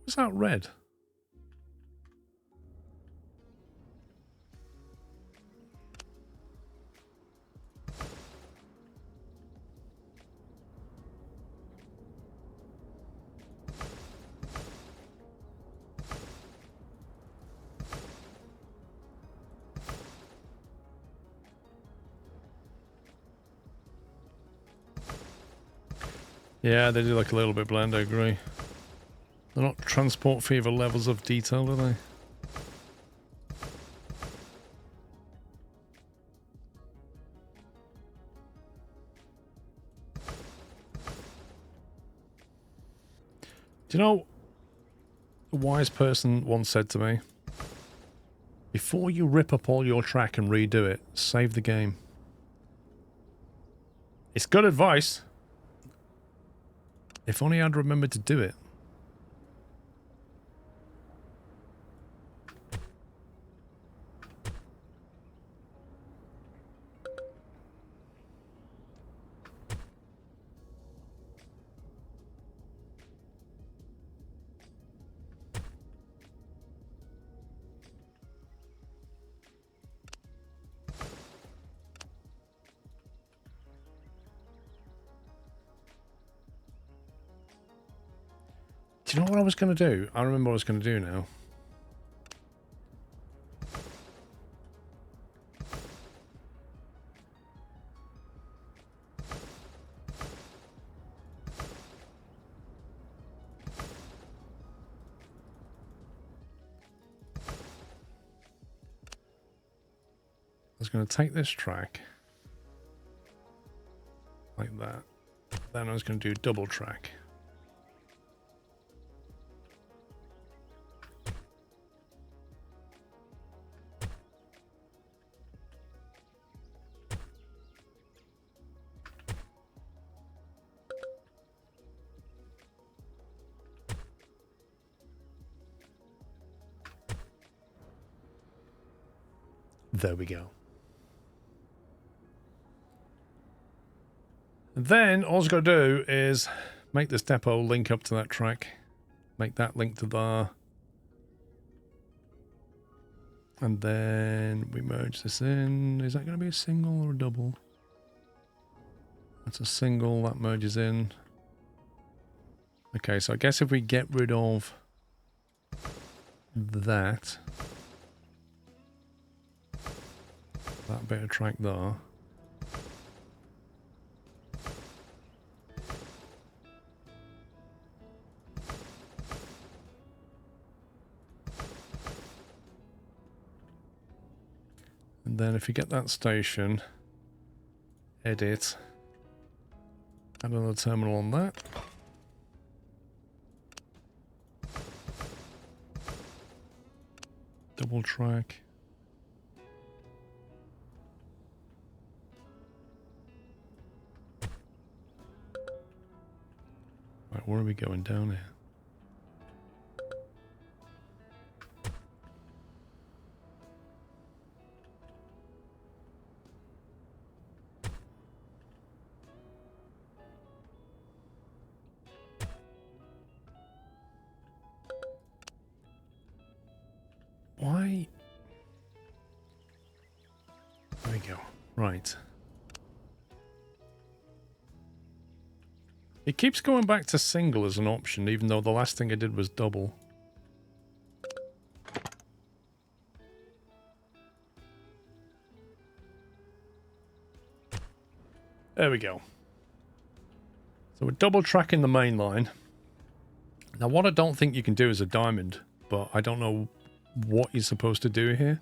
Was that red? Yeah, they do look a little bit bland, I agree. They're not transport fever levels of detail, are they? Do you know, a wise person once said to me, before you rip up all your track and redo it, save the game. It's good advice. If only I'd remembered to do it. Do you know what I was going to do? I remember what I was going to do now. I was going to take this track like that. Then I was going to do double track. There we go. And then all I've got to do is make this depot link up to that track. Make that link to there. And then we merge this in. Is that going to be a single or a double? That's a single. That merges in. Okay, so I guess if we get rid of that bit of track there. And then if you get that station, edit, add another terminal on that. Double track. Right, where are we going down here? Why? There we go. Right. It keeps going back to single as an option, even though the last thing I did was double. There we go. So we're double tracking the main line. Now what I don't think you can do is a diamond, but I don't know what you're supposed to do here.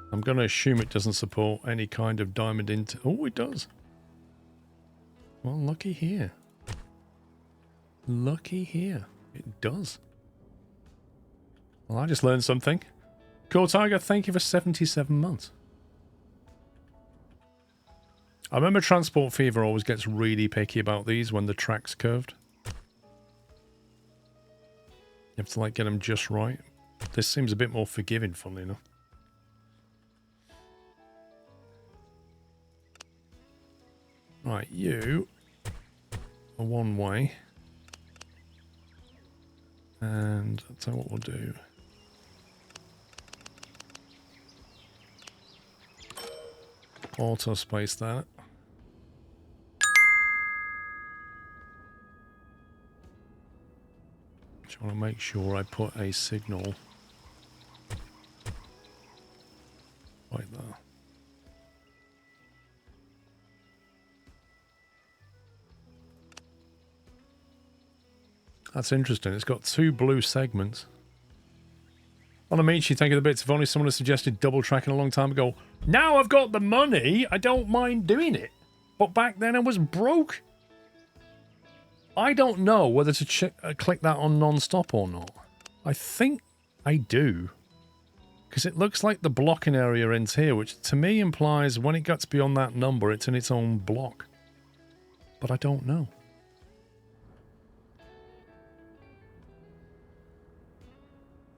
I'm going to assume it doesn't support any kind of diamond into... Oh, it does. Well, lucky here. Lucky here. It does. Well, I just learned something. Cool Tiger, thank you for 77 months. I remember Transport Fever always gets really picky about these when the track's curved. You have to, like, get them just right. This seems a bit more forgiving, funnily enough. Right, you are one way. And I'll tell you what we'll do. Auto space that. Just want to make sure I put a signal right there. That's interesting. It's got 2 blue segments. On a Amici, thank you for the bits. If only someone had suggested double tracking a long time ago. Now I've got the money, I don't mind doing it. But back then I was broke. I don't know whether to click that on non-stop or not. I think I do. Because it looks like the blocking area ends here, which to me implies when it gets beyond that number, it's in its own block. But I don't know.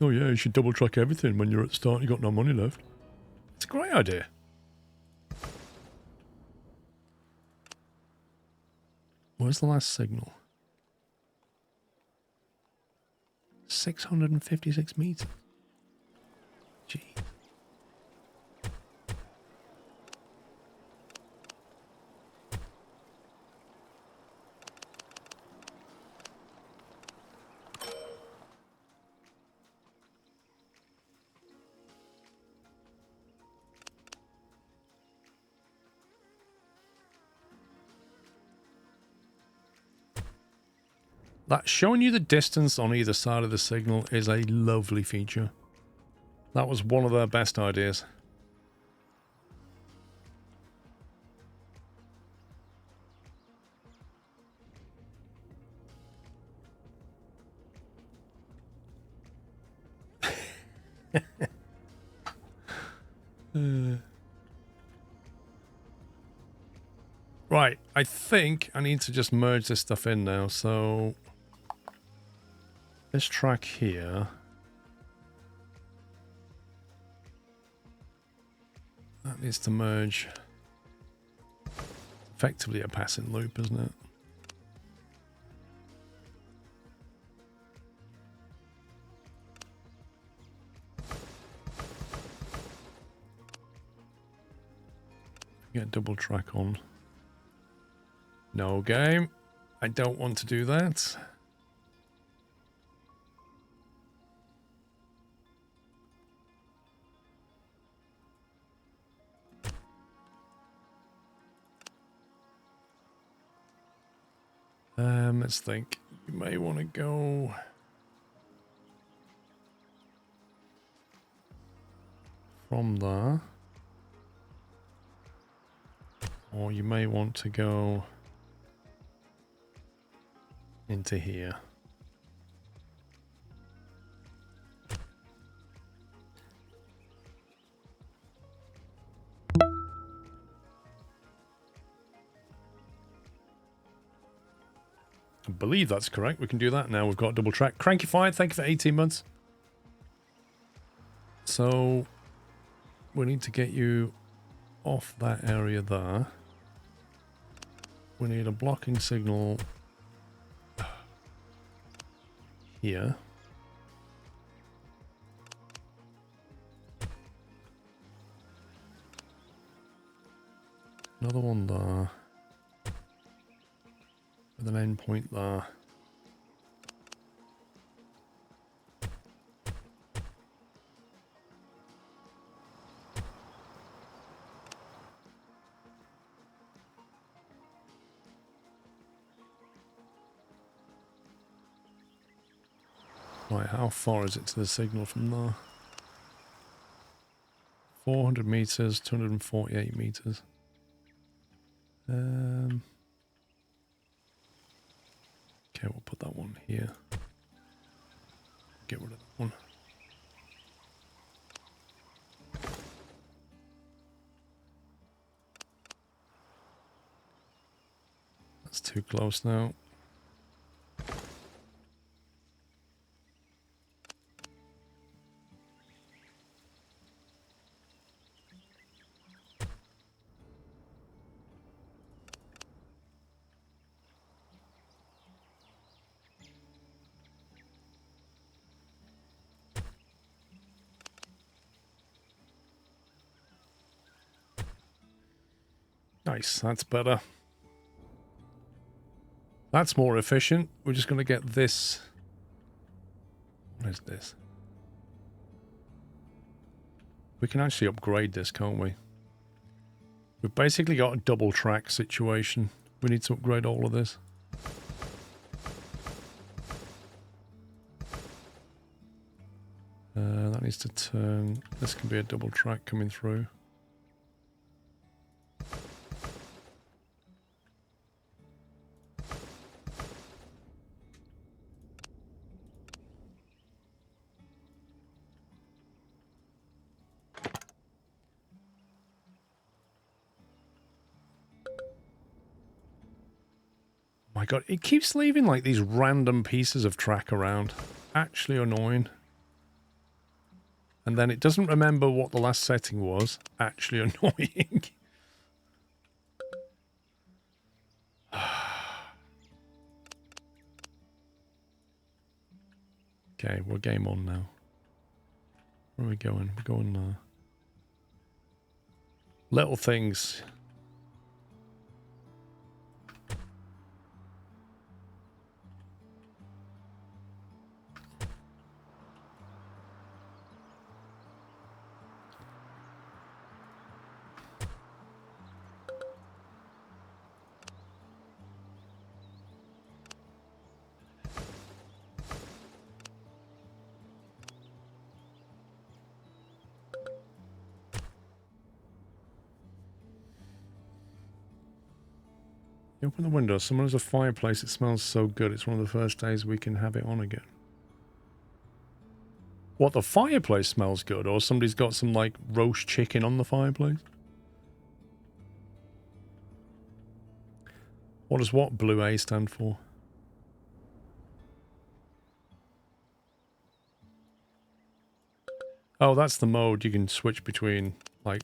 Oh yeah, you should double track everything when you're at the start and you've got no money left. It's a great idea. Where's the last signal? 656 meters. Gee. That showing you the distance on either side of the signal is a lovely feature. That was one of their best ideas. Right, I think I need to just merge this stuff in now, so... This track here... That needs to merge. Effectively a passing loop, isn't it? Get double track on. No game. I don't want to do that. Let's think. You may want to go from there. Or you may want to go into here. I believe that's correct. We can do that now. We've got double track. Crankified, thank you for 18 months. So we need to get you off that area there. We need a blocking signal here. Another one there. With an end point there. Right, how far is it to the signal from there? 400 meters, 248 meters. Okay, we'll put that one here. Get rid of that one. That's too close now. Nice, that's better. That's more efficient. We're just going to get this. What is this? We can actually upgrade this, can't we? We've basically got a double track situation. We need to upgrade all of this. That needs to turn. This can be a double track coming through. My god, it keeps leaving like these random pieces of track around. Actually annoying. And then it doesn't remember what the last setting was. Actually annoying. Okay, we're game on now. Where are we going? We're going little things. You open the window. Someone has a fireplace. It smells so good. It's one of the first days we can have it on again. What, the fireplace smells good? Or somebody's got some, like, roast chicken on the fireplace? What does what blue A stand for? Oh, that's the mode you can switch between, like...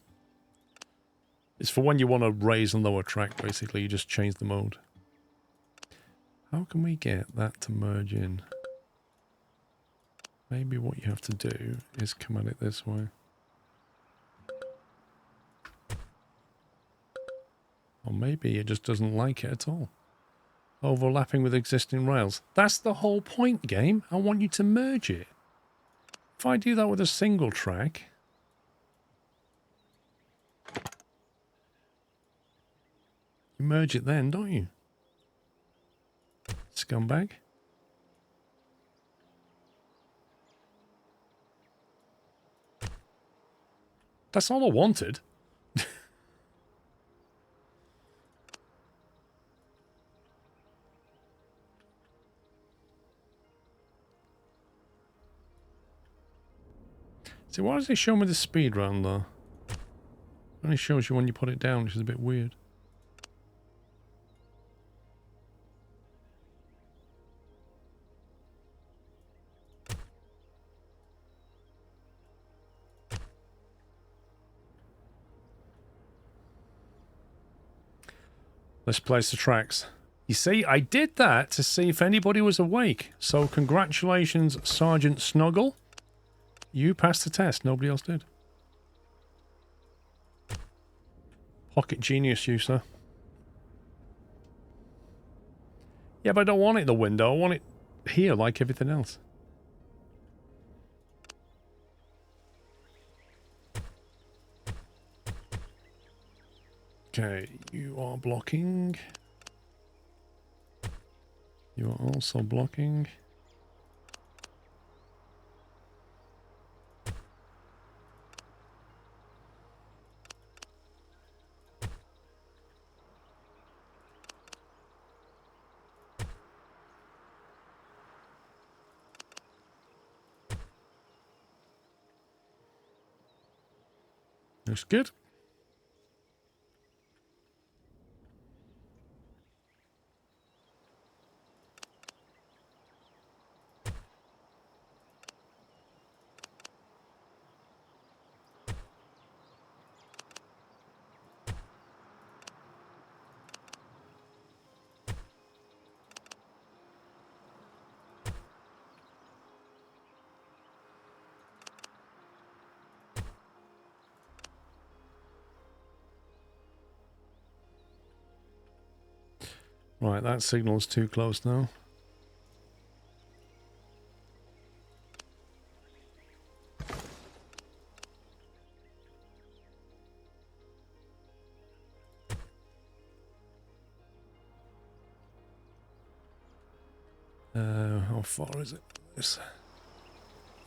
It's for when you want to raise and lower track, basically. You just change the mode. How can we get that to merge in? Maybe what you have to do is come at it this way. Or maybe it just doesn't like it at all. Overlapping with existing rails. That's the whole point, game. I want you to merge it. If I do that with a single track... You merge it then, don't you? Scumbag. That's all I wanted. See, why does it show me the speed round there? It only shows you when you put it down, which is a bit weird. Let's place the tracks. You see, I did that to see if anybody was awake. So congratulations, Sergeant Snuggle. You passed the test. Nobody else did. Pocket genius, you, sir. Yeah, but I don't want it in the window. I want it here like everything else. Okay, you are blocking. You are also blocking. Looks good. Right, that signal's too close now. How far is it? This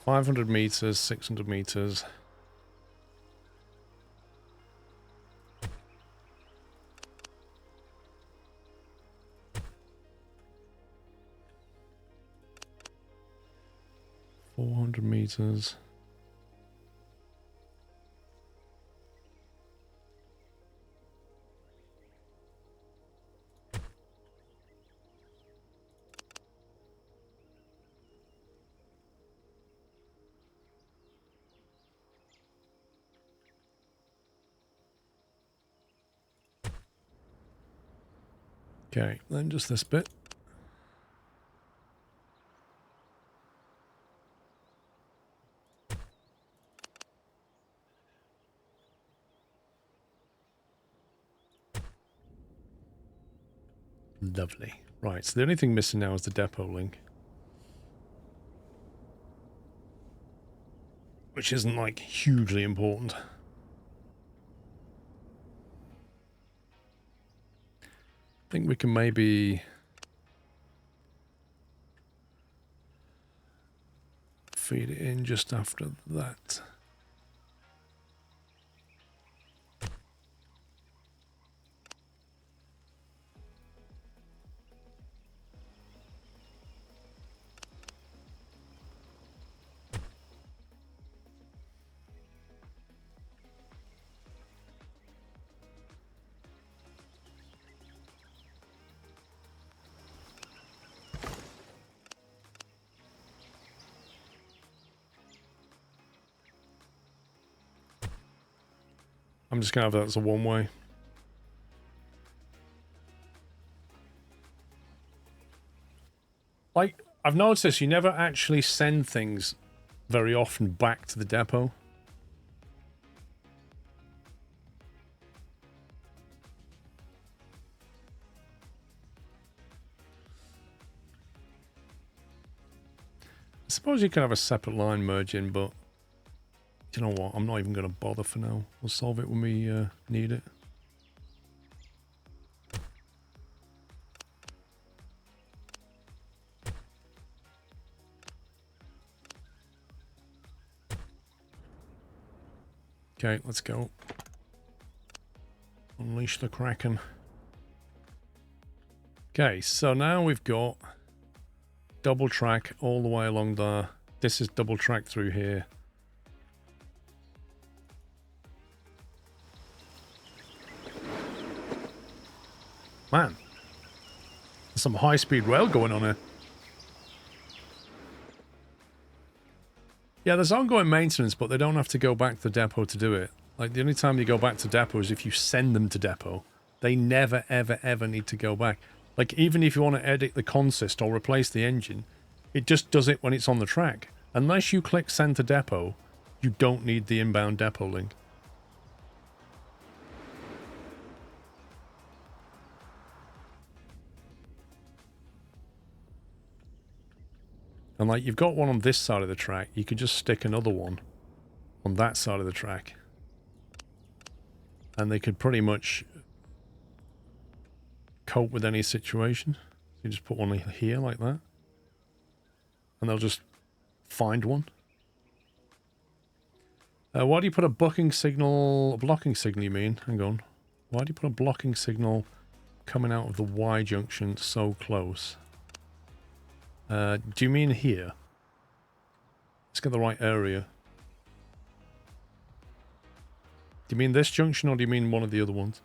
500 meters, 600 meters. $400. Okay, then just this bit. Lovely. Right, so the only thing missing now is the depot link. Which isn't, like, hugely important. I think we can maybe feed it in just after that. I'm just going to have that as a one-way. Like, I've noticed this, you never actually send things very often back to the depot. I suppose you can have a separate line merge in, but you know what? I'm not even going to bother for now. We'll solve it when we need it. Okay, let's go. Unleash the Kraken. Okay, so now we've got double track all the way along there. This is double track through here. Man, there's some high-speed rail going on here. Yeah, there's ongoing maintenance, but they don't have to go back to the depot to do it. Like, the only time you go back to depot is if you send them to depot. They never, ever, ever need to go back. Like, even if you want to edit the consist or replace the engine, it just does it when it's on the track. Unless you click send to depot, you don't need the inbound depot link. And like, you've got one on this side of the track, you could just stick another one on that side of the track. And they could pretty much cope with any situation. You just put one here like that. And they'll just find one. Why do you put a blocking signal you mean? Hang on. Why do you put a blocking signal coming out of the Y junction so close? Do you mean here? Let's get the right area. Do you mean this junction or do you mean one of the other ones?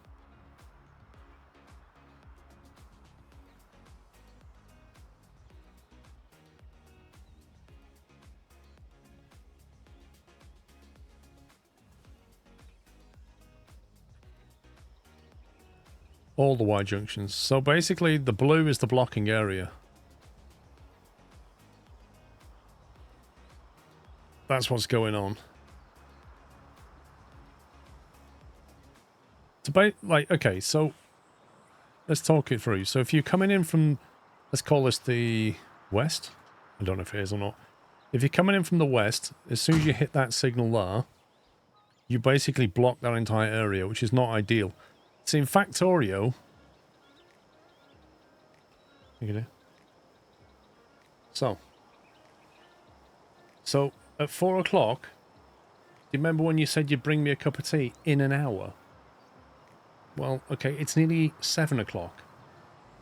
All the Y junctions. So basically the blue is the blocking area. That's what's going on. Like, okay, so let's talk it through. So if you're coming in from, let's call this the west. I don't know if it is or not. If you're coming in from the west, as soon as you hit that signal there, you basically block that entire area, which is not ideal. See, in Factorio, so At 4 o'clock? Do you remember when you said you'd bring me a cup of tea in an hour? Well, okay, it's nearly 7 o'clock.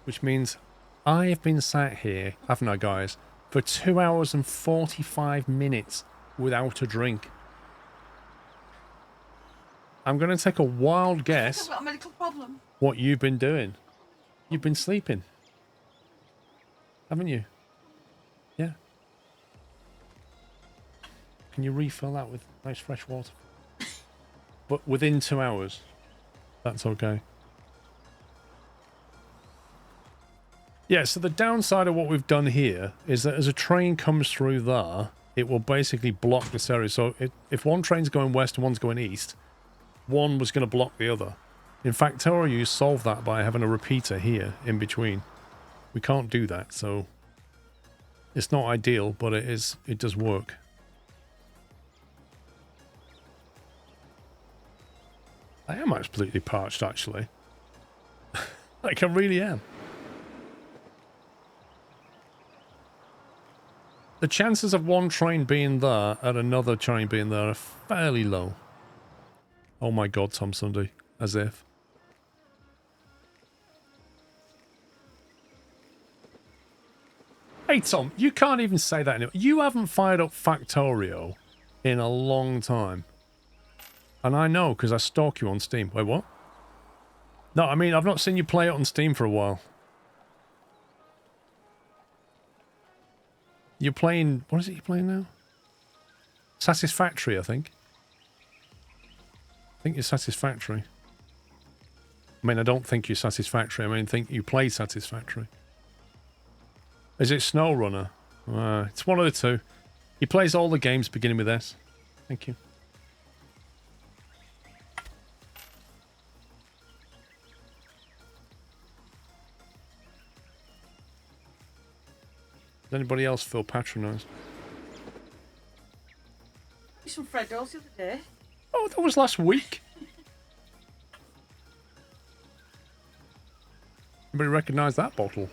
Which means I have been sat here, haven't I, guys, for 2 hours and 45 minutes without a drink. I'm going to take a wild guess. I've got a medical problem. What you've been doing. You've been sleeping. Haven't you? Yeah. Can you refill that with nice fresh water? But within 2 hours. That's okay. Yeah, so the downside of what we've done here is that as a train comes through there, it will basically block this area. So if one train's going west and one's going east, one was going to block the other. In fact, Toru solved that by having a repeater here in between. We can't do that, so it's not ideal, but it does work. I am absolutely parched, actually. Like, I really am. The chances of one train being there and another train being there are fairly low. Oh my god, Tom Sunday. As if. Hey Tom, you can't even say that anymore. You haven't fired up Factorio in a long time. And I know, because I stalk you on Steam. Wait, what? No, I mean, I've not seen you play it on Steam for a while. You're playing... What is it you're playing now? Satisfactory, I think. I think you're Satisfactory. I mean, I don't think you're Satisfactory. I mean, I think you play Satisfactory. Is it SnowRunner? It's one of the two. He plays all the games beginning with S. Thank you. Does anybody else feel patronised? Some Freddos the other day. Oh, that was last week. Anybody recognise that bottle?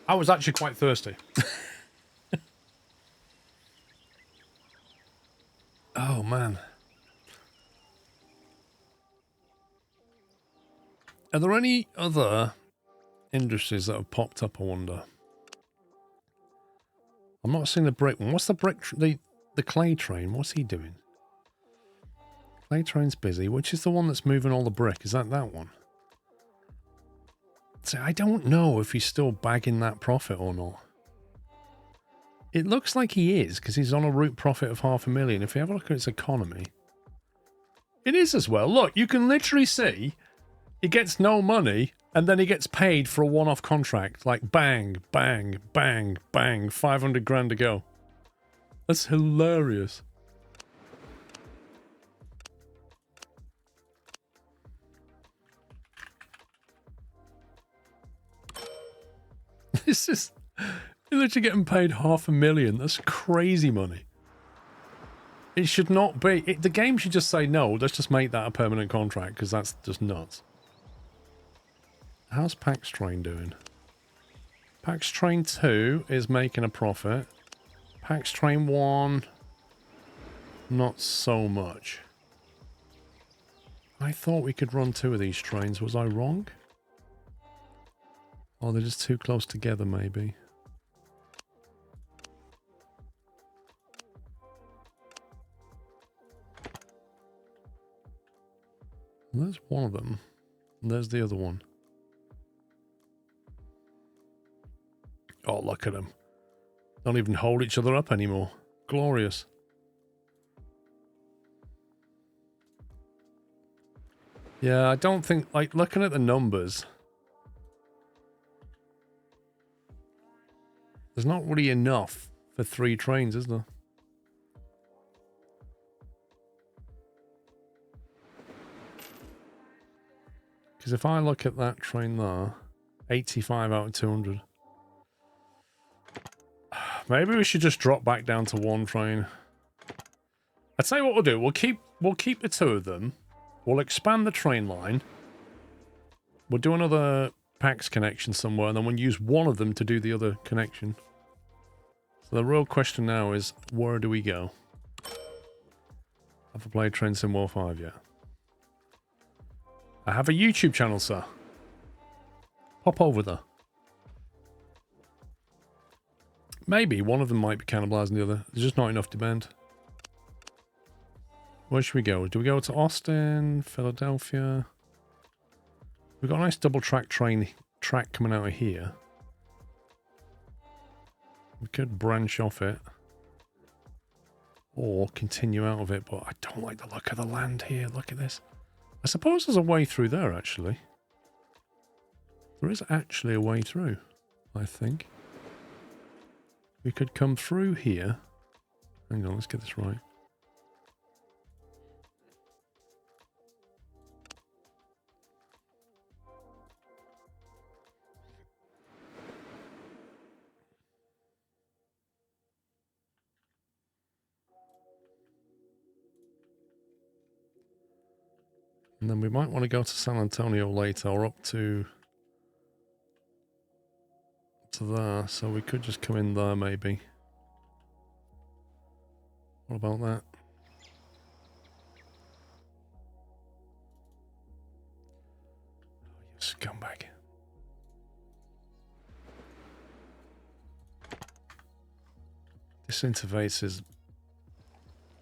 I was actually quite thirsty. Oh, man. Are there any other industries that have popped up, I wonder? I'm not seeing the brick one. What's the brick... the clay train? What's he doing? Clay train's busy. Which is the one that's moving all the brick? Is that one? So I don't know if he's still bagging that profit or not. It looks like he is, because he's on a route profit of 500,000. If you have a look at its economy, it is as well. Look, you can literally see he gets no money, and then he gets paid for a one-off contract. Like, bang, bang, bang, bang, 500 grand to go. That's hilarious. This is... You're literally getting paid 500,000. That's crazy money. It should not be. The game should just say, no, let's just make that a permanent contract, because that's just nuts. How's Pax Train doing? Pax Train 2 is making a profit. Pax Train 1, not so much. I thought we could run 2 of these trains. Was I wrong? Oh, they're just too close together, maybe. There's one of them. And there's the other one. Oh, look at them. Don't even hold each other up anymore. Glorious. Yeah, I don't think... Like, looking at the numbers... There's not really enough for 3 trains, is there? Because if I look at that train there, 85 out of 200. Maybe we should just drop back down to 1 train. I'd say what we'll do. We'll keep the two of them. We'll expand the train line. We'll do another PAX connection somewhere, and then we'll use one of them to do the other connection. So the real question now is, where do we go? Have I played Train Sim War 5 yet? I have a YouTube channel, sir. Pop over there. Maybe one of them might be cannibalizing the other. There's just not enough demand. Where should we go? Do we go to Austin, Philadelphia? We've got a nice double track coming out of here. We could branch off it. Or continue out of it, but I don't like the look of the land here. Look at this. I suppose there's a way through there, actually. There is actually a way through, I think. We could come through here. Hang on, let's get this right. And then we might want to go to San Antonio later, or up to there. So we could just come in there, maybe. What about that? Oh, you scumbag. This interface is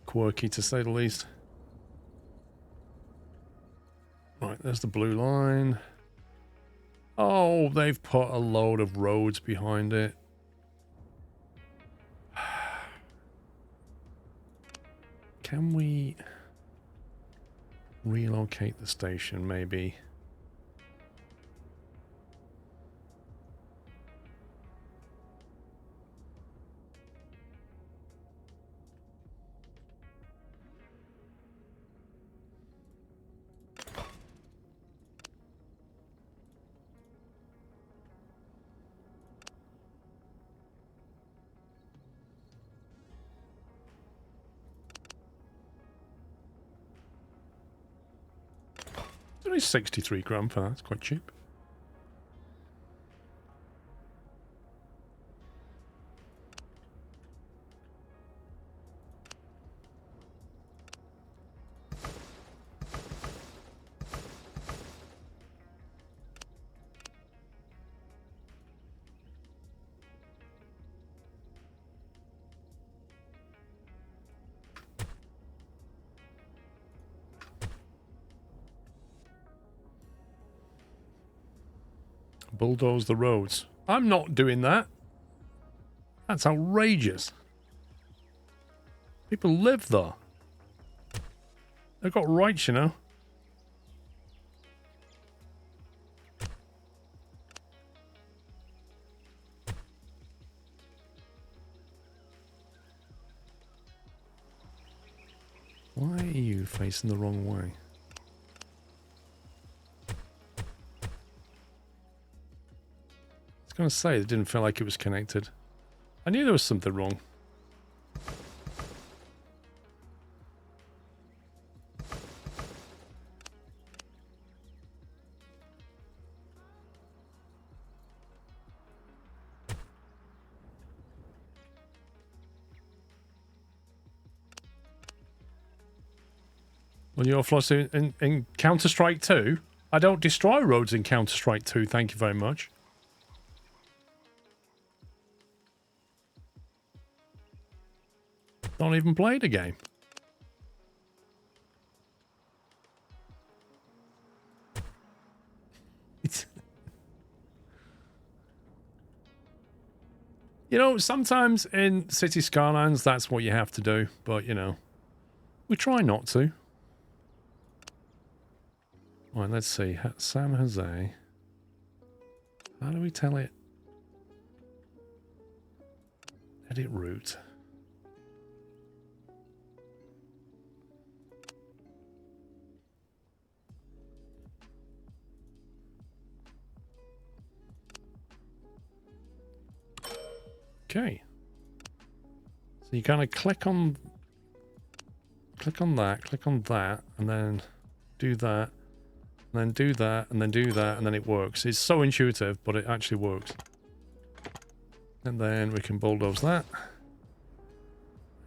quirky, to say the least. Right, there's the blue line. Oh, they've put a load of roads behind it. Can we relocate the station, maybe? Only 63 grand for that. It's quite cheap. Bulldoze the roads. I'm not doing that. That's outrageous. People live there. They've got rights, you know. Why are you facing the wrong way? I was going to say, it didn't feel like it was connected. I knew there was something wrong. Well, you're flossing in Counter-Strike 2? I don't destroy roads in Counter-Strike 2, thank you very much. Don't even play the game. You know, sometimes in City Skylines, that's what you have to do. But, you know, we try not to. Right, let's see. San Jose. How do we tell it? Edit route. Okay. So you kind of click on click on that, and then do that, and then do that, and then do that, and then it works. It's so intuitive, but it actually works. And then we can bulldoze that.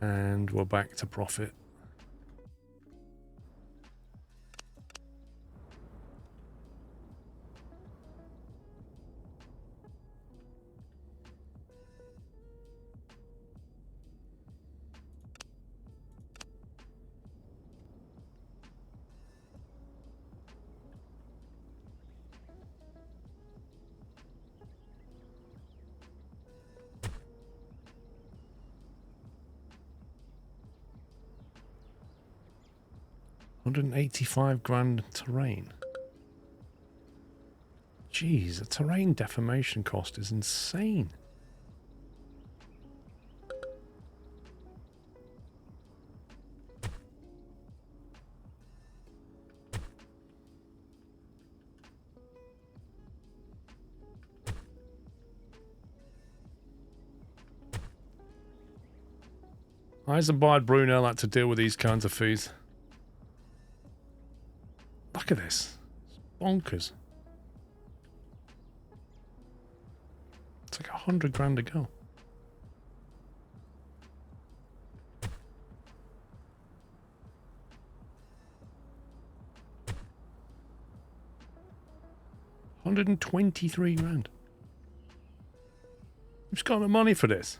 And we're back to profit. $185,000 terrain. Jeez, the terrain deformation cost is insane. Eisenbard Brunel had to deal with these kinds of fees. Look at this. It's bonkers. It's like $100,000 to go. $123,000. Who's got the money for this?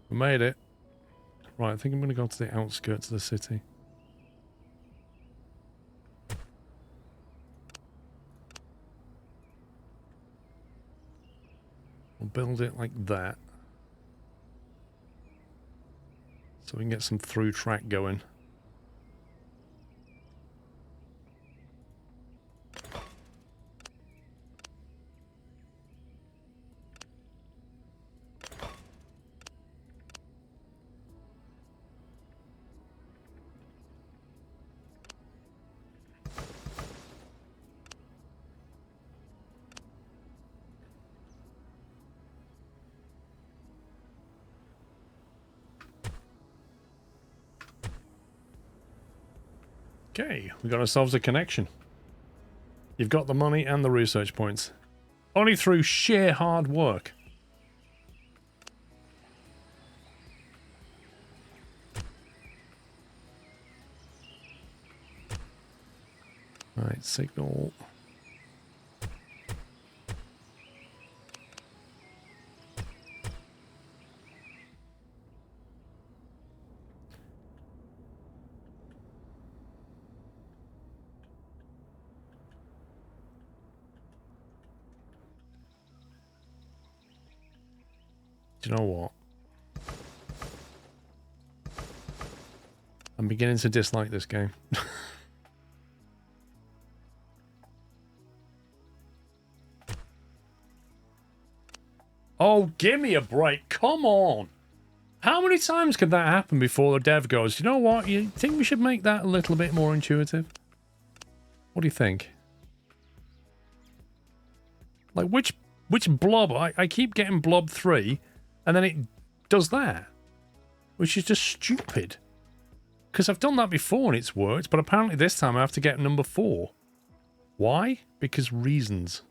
We made it. Right, I think I'm going to go to the outskirts of the city. We'll build it like that. So we can get some through track going. Okay, we got ourselves a connection. You've got the money and the research points. Only through sheer hard work. Alright, signal. Do you know what? I'm beginning to dislike this game. Oh, give me a break. Come on. How many times could that happen before the dev goes, you know what? You think we should make that a little bit more intuitive? What do you think? Like, which blob? I keep getting blob 3. And then it does that, which is just stupid. Because I've done that before and it's worked, but apparently this time I have to get number 4. Why? Because reasons.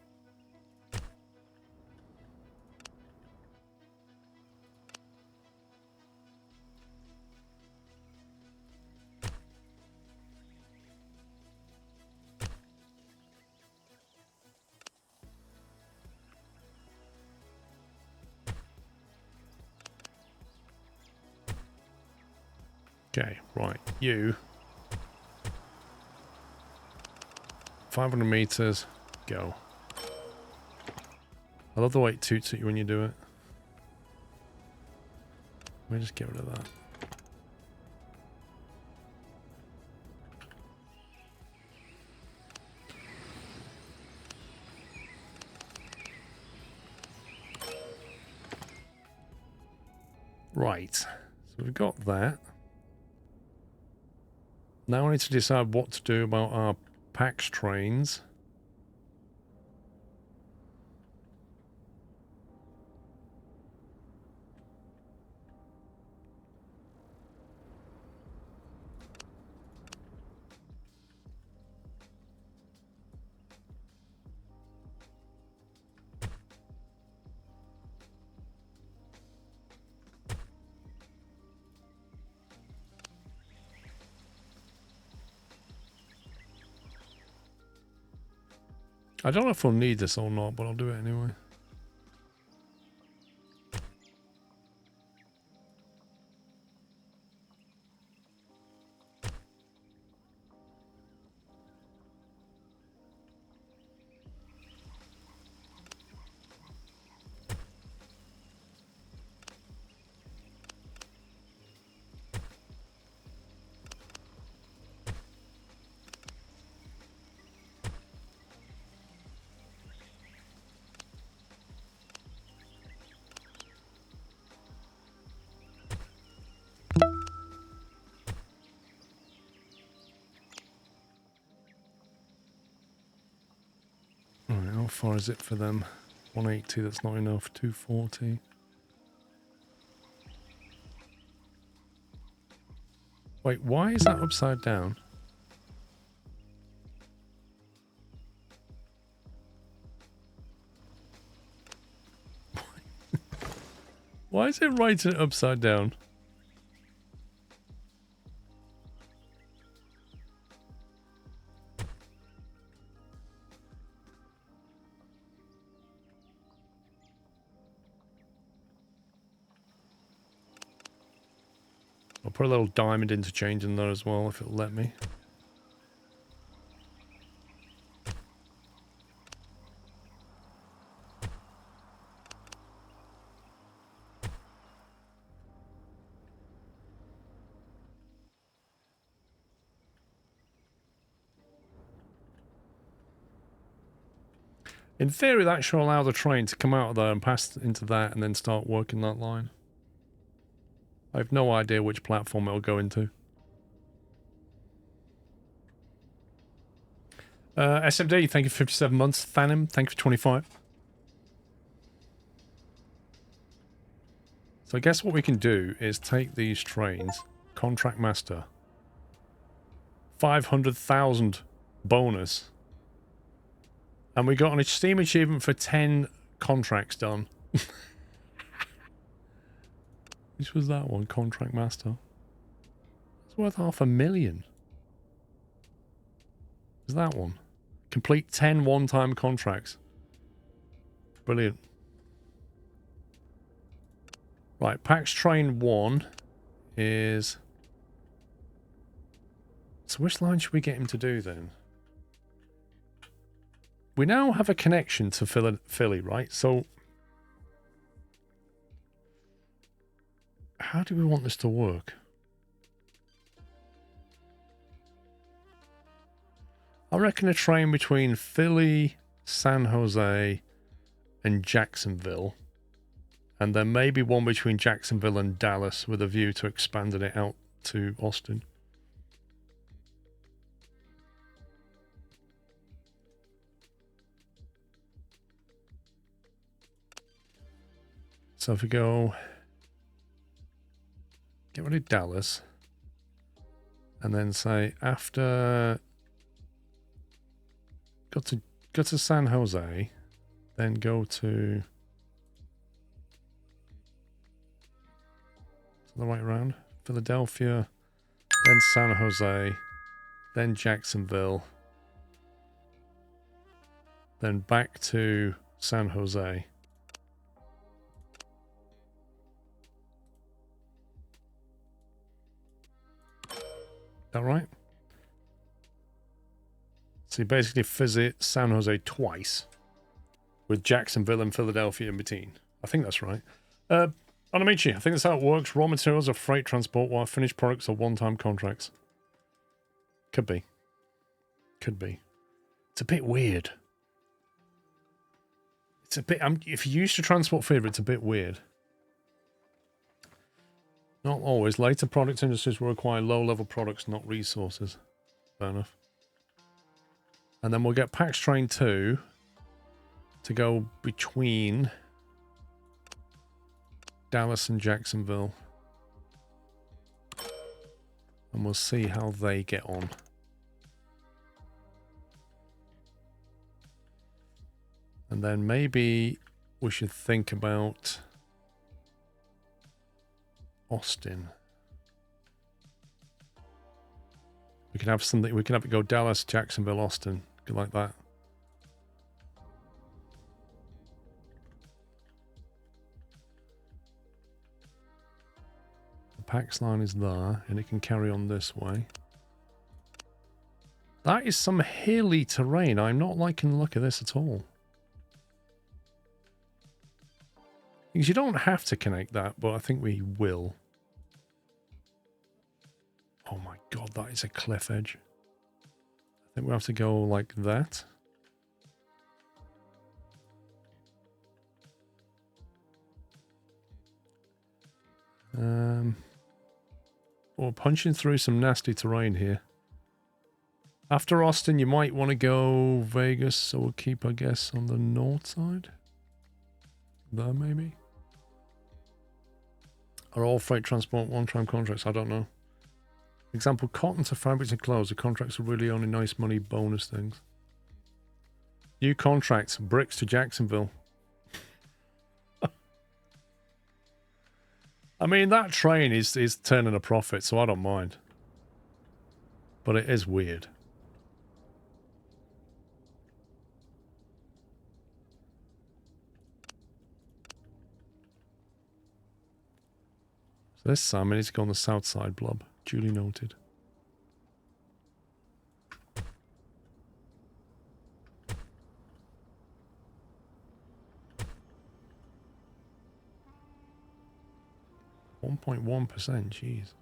Okay, right, you. 500 meters, go. I love the way it toots at you when you do it. Let me just get rid of that. Right, so we've got that. Now I need to decide what to do about our PAX trains. I don't know if I'll need this or not, but I'll do it anyway. Alright, how far is it for them? 180, that's not enough. 240. Wait, why is that upside down? Why is it writing it upside down? I'll put a little diamond interchange in there as well if it'll let me. In theory, that should allow the train to come out of there and pass into that and then start working that line. I have no idea which platform it'll go into. SMD, thank you for 57 months. Thanim, thank you for 25. So I guess what we can do is take these trains, Contract Master, 500,000 bonus, and we got an Steam achievement for 10 contracts done. Which was that one? Contract Master. It's worth 500,000. Is that one? Complete 10 one-time contracts. Brilliant. Right, PAX Train 1 is... So which line should we get him to do then? We now have a connection to Philly, right? So... how do we want this to work? I reckon a train between Philly, San Jose, and Jacksonville. And then maybe one between Jacksonville and Dallas with a view to expanding it out to Austin. So if we go... get rid of Dallas. And then say after... go to San Jose. Then go to... the right round. Philadelphia. Then San Jose. Then Jacksonville. Then back to San Jose. That right? So you basically visit San Jose twice with Jacksonville and Philadelphia in between. I think that's right. Anamichi, I think that's how it works. Raw materials are freight transport while finished products are one-time contracts. Could be. Could be. It's a bit weird. It's a bit... if you're used to transport fever, it's a bit weird. Not always. Later product industries will require low-level products, not resources. Fair enough. And then we'll get Pax Train 2 to go between Dallas and Jacksonville. And we'll see how they get on. And then maybe we should think about Austin. We can have something, we can have it go Dallas, Jacksonville, Austin, like that. The PAX line is there, and it can carry on this way. That is some hilly terrain. I'm not liking the look of this at all. Because you don't have to connect that, but I think we will. Oh my god, that is a cliff edge. I think we have to go like that. We're punching through some nasty terrain here. After Austin, you might want to go Vegas, so we'll keep, I guess, on the north side. There, maybe. Are all freight transport one-time contracts? I don't know. Example, cotton to fabrics and clothes. The contracts are really only nice money bonus things. New contracts, bricks to Jacksonville. I mean, that train is turning a profit, so I don't mind. But it is weird. So this salmon needs to go on the south side, blob. Duly noted. .1%, jeez.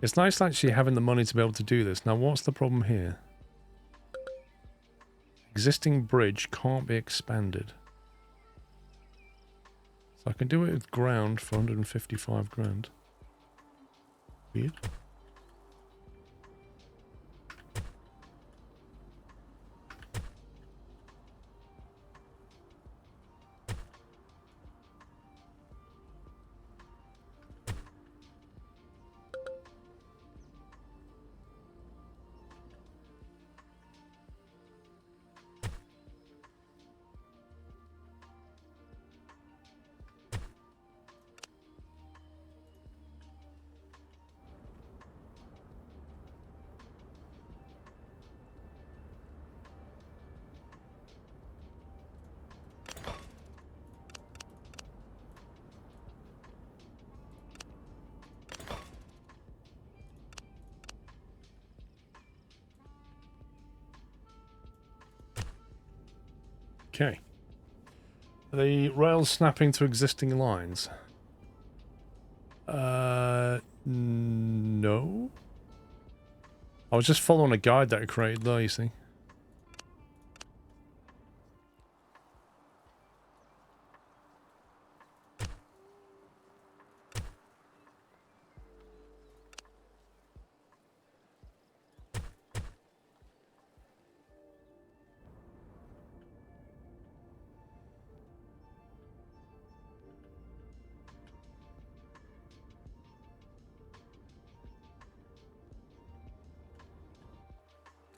It's nice actually having the money to be able to do this. Now, what's the problem here? Existing bridge can't be expanded. So I can do it with ground for 155 grand. Weird. Okay. The rails snapping to existing lines. No. I was just following a guide that I created there, you see.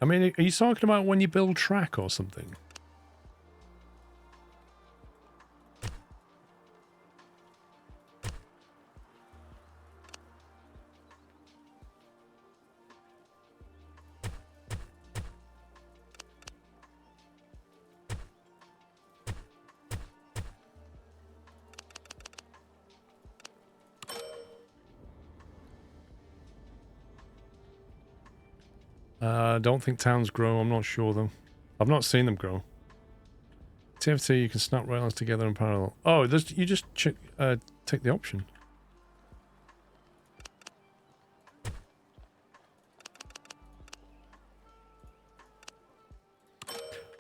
I mean, are you talking about when you build track or something? Don't think towns grow. I'm not sure though. I've not seen them grow. TFT, you can snap rails together in parallel. Oh, you just take the option.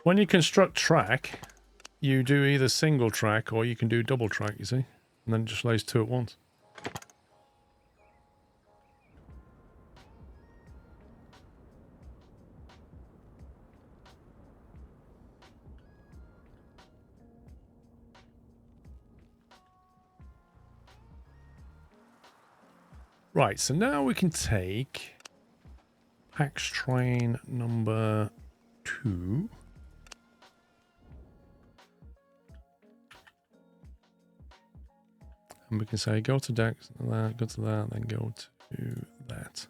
When you construct track, you do either single track or you can do double track, you see? And then it just lays two at once. Right, so now we can take Pax train number 2. And we can say go to Dex, that, go to that, then go to that.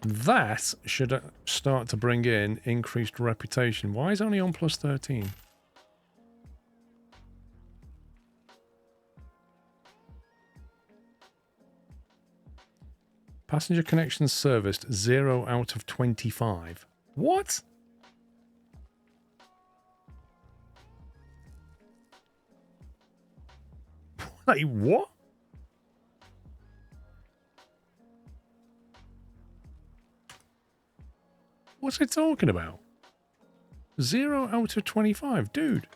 That should start to bring in increased reputation. Why is it only on plus 13? Passenger connections serviced 0 out of 25. What? Like what? What's it talking about? 0 out of 25, dude.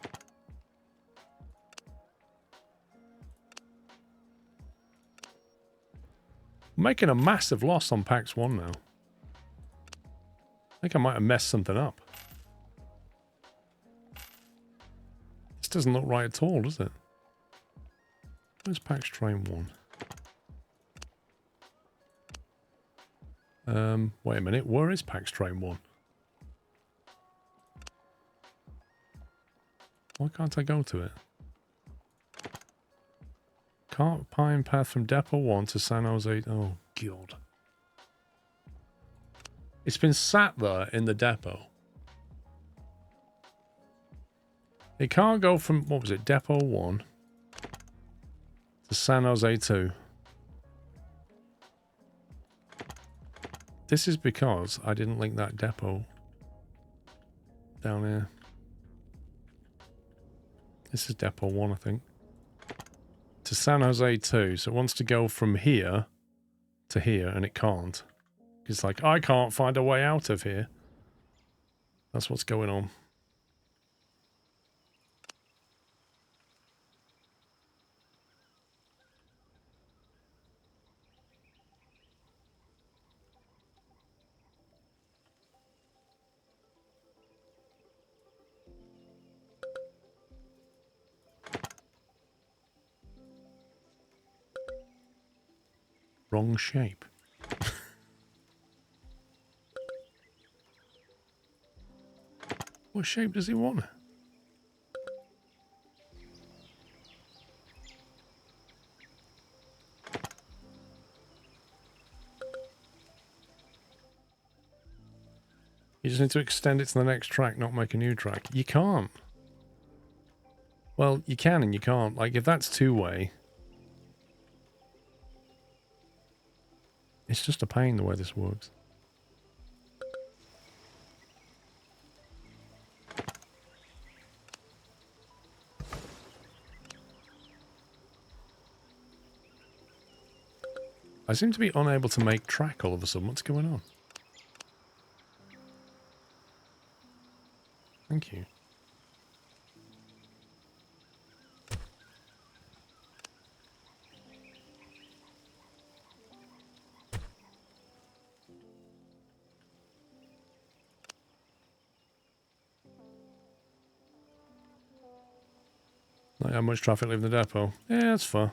Making a massive loss on PAX 1 now. I think I might have messed something up. This doesn't look right at all, does it? Where's PAX Train 1? Wait a minute. Where is PAX Train 1? Why can't I go to it? Can't pine path from Depot 1 to San Jose. Oh, God. It's been sat there in the depot. It can't go from, what was it, Depot 1 to San Jose 2. This is because I didn't link that depot down here. This is Depot 1, I think. To San Jose 2. So it wants to go from here to here, and it can't. It's like, I can't find a way out of here. That's what's going on. Wrong shape. What shape does he want? You just need to extend it to the next track, not make a new track. You can't. Well, you can and you can't. Like, if that's two-way... It's just a pain the way this works. I seem to be unable to make track all of a sudden. What's going on? Thank you. Not how much traffic leaving the depot. Yeah, that's fair.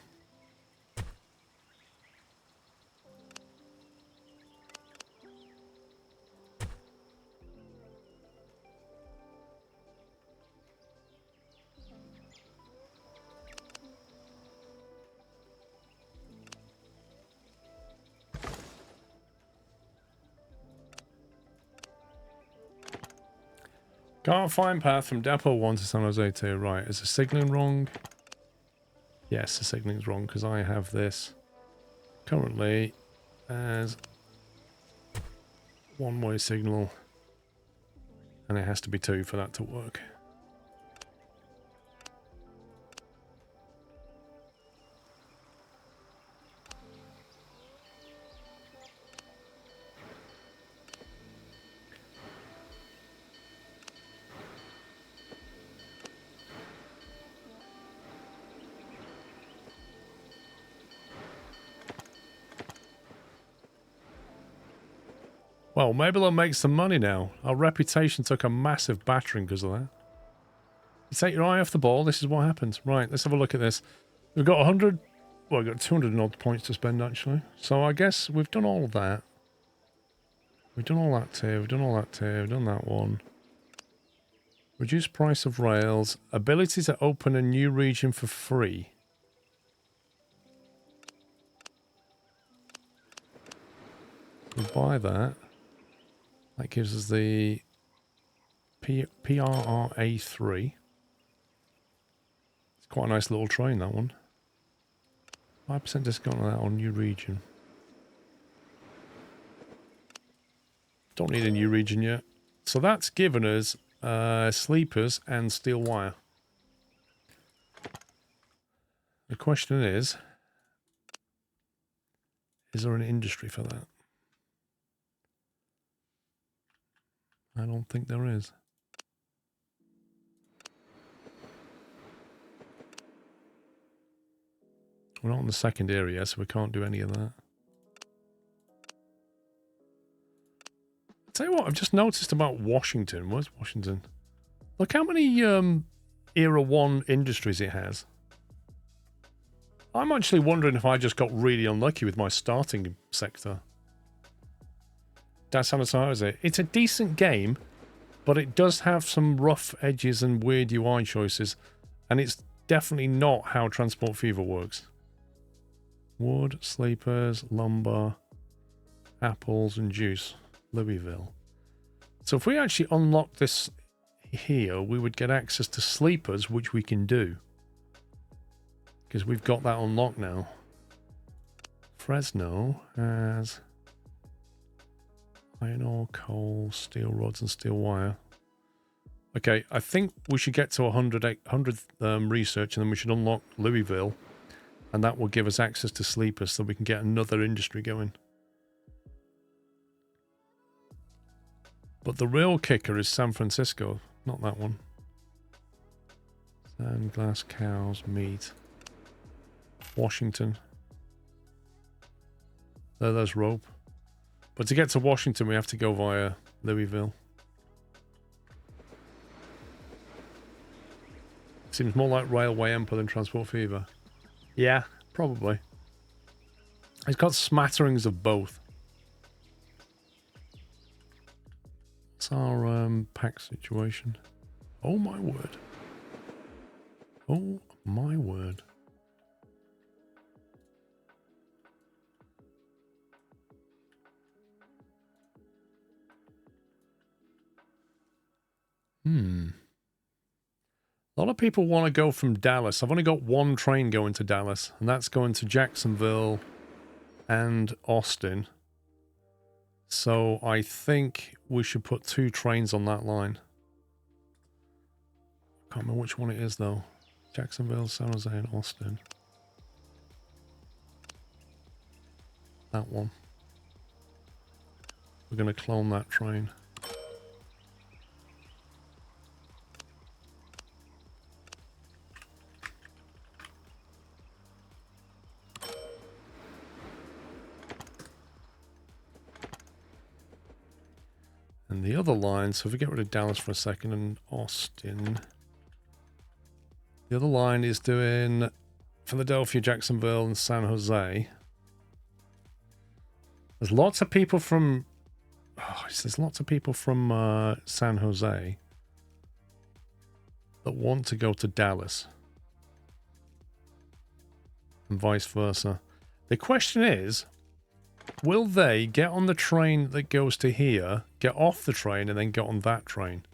Can't find path from Depot 1 to San Jose 2. Right, is the signaling wrong? Yes, the signaling's wrong because I have this currently as one-way signal, and it has to be 2 for that to work. Well, maybe they'll make some money now. Our reputation took a massive battering because of that. You take your eye off the ball, this is what happens. Right, let's have a look at this. We've got 100... Well, we've got 200 and odd points to spend, actually. So I guess we've done all of that. We've done all that tier, we've done all that tier, we've done that one. Reduce price of rails. Ability to open a new region for free. We'll buy that. That gives us the PRRA3. It's quite a nice little train, that one. 5% discount on that on new region. Don't need a new region yet. So that's given us sleepers and steel wire. The question is there an industry for that? I don't think there is. We're not in the second area, so we can't do any of that. I'll tell you what, I've just noticed about Washington. Where's Washington? Look how many Era 1 industries it has. I'm actually wondering if I just got really unlucky with my starting sector. That's how is it? It's a decent game, but it does have some rough edges and weird UI choices, and it's definitely not how Transport Fever works. Wood, sleepers, lumber, apples, and juice. Louisville. So if we actually unlock this here, we would get access to sleepers, which we can do. Because we've got that unlocked now. Fresno has iron ore, coal, steel rods, and steel wire. Okay, I think we should get to 100 research, and then we should unlock Louisville, and that will give us access to sleepers so we can get another industry going. But the real kicker is San Francisco, not that one. Sand, glass, cows, meat. Washington. There's rope. But to get to Washington, we have to go via Louisville. Seems more like Railway Empire than Transport Fever. Yeah, probably. It's got smatterings of both. What's our pack situation? Oh my word. Oh my word. A lot of people want to go from Dallas. I've only got one train going to Dallas, and that's going to Jacksonville and Austin. So I think we should put 2 trains on that line. Can't remember which one it is though. Jacksonville, San Jose, and Austin. That one. We're going to clone that train. And the other line, so if we get rid of Dallas for a second and Austin, the other line is doing Philadelphia, Jacksonville, and San Jose. There's lots of people from San Jose that want to go to Dallas, and vice versa. The question is, will they get on the train that goes to here, get off the train, and then get on that train?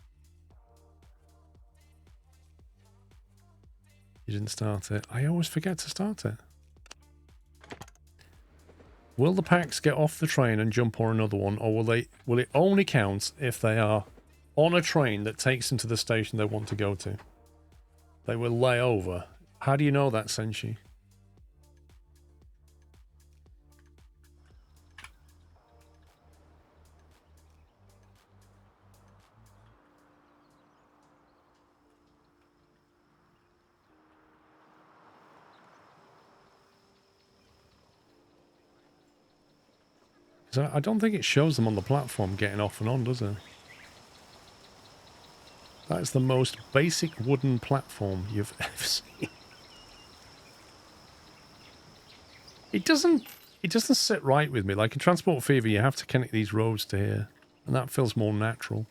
You didn't start it. I always forget to start it. Will the packs get off the train and jump on another one, or will it only count if they are on a train that takes them to the station they want to go to? They will lay over. How do you know that, Senshi? I don't think it shows them on the platform getting off and on, does it? That's the most basic wooden platform you've ever seen. It doesn't sit right with me. Like in Transport Fever, you have to connect these roads to here, and that feels more natural.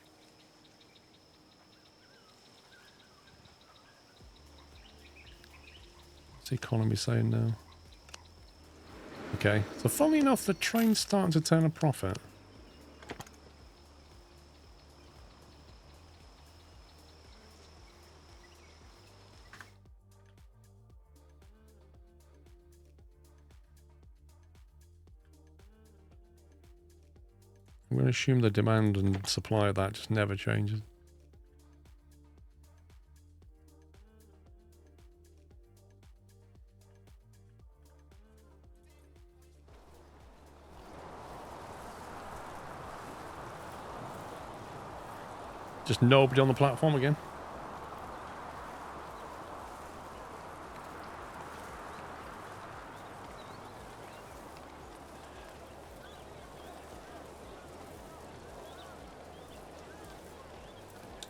What's the economy saying now? Okay, so funnily enough, the train's starting to turn a profit. I'm going to assume the demand and supply of that just never changes. Just nobody on the platform again.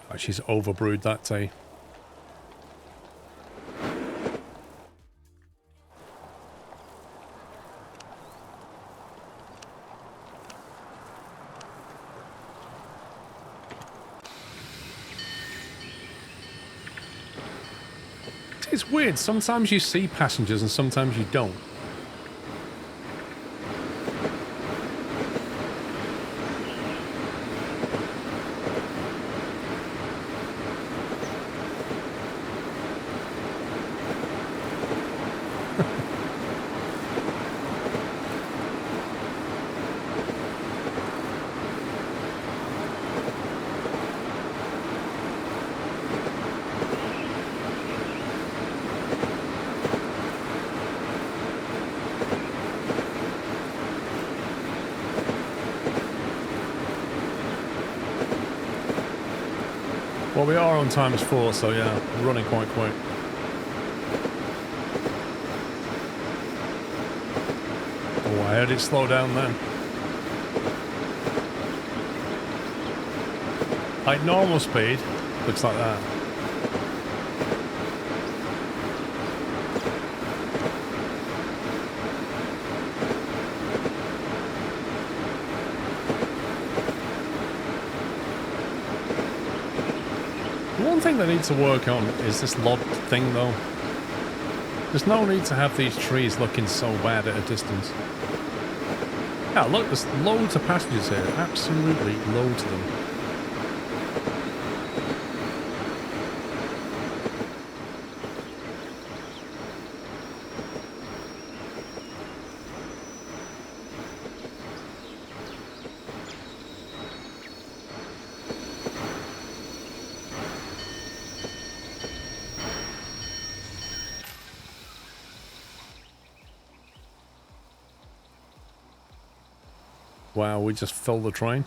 Oh, she's overbrewed that tea. It's weird. Sometimes you see passengers and sometimes you don't. Well, we are on ×4, so yeah, we're running quite quick. Oh, I heard it slow down then. Like normal speed, looks like that. One thing they need to work on is this log thing, though. There's no need to have these trees looking so bad at a distance. Yeah, look, there's loads of passengers here. Absolutely loads of them. Wow, we just filled the train.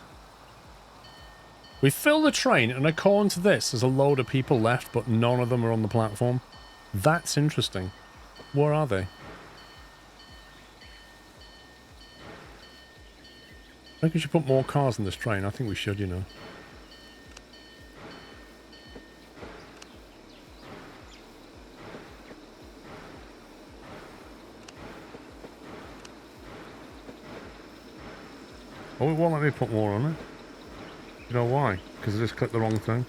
We filled the train, and according to this, there's a load of people left, but none of them are on the platform. That's interesting. Where are they? I think we should put more cars in this train. I think we should, you know. Oh, it won't let me put more on it. You know why? Because I just clicked the wrong thing.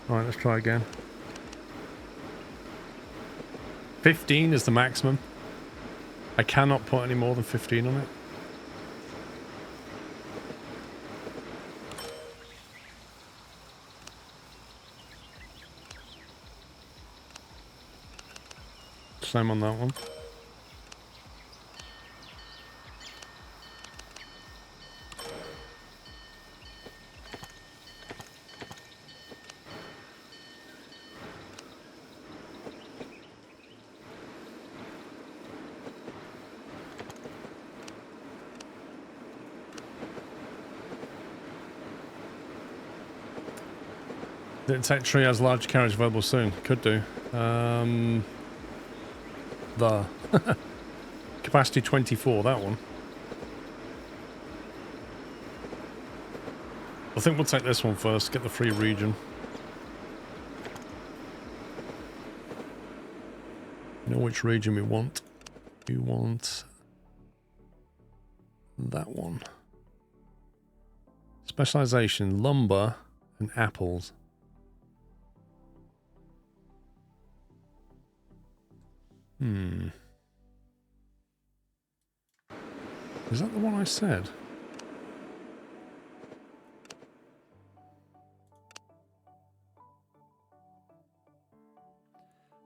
Alright, let's try again. 15 is the maximum. I cannot put any more than 15 on it. Same on that one. Tech tree has large carriage available soon. Could do. The capacity 24, that one. I think we'll take this one first, get the free region. You know which region we want? We want that one. Specialization, lumber and apples. Is that the one I said?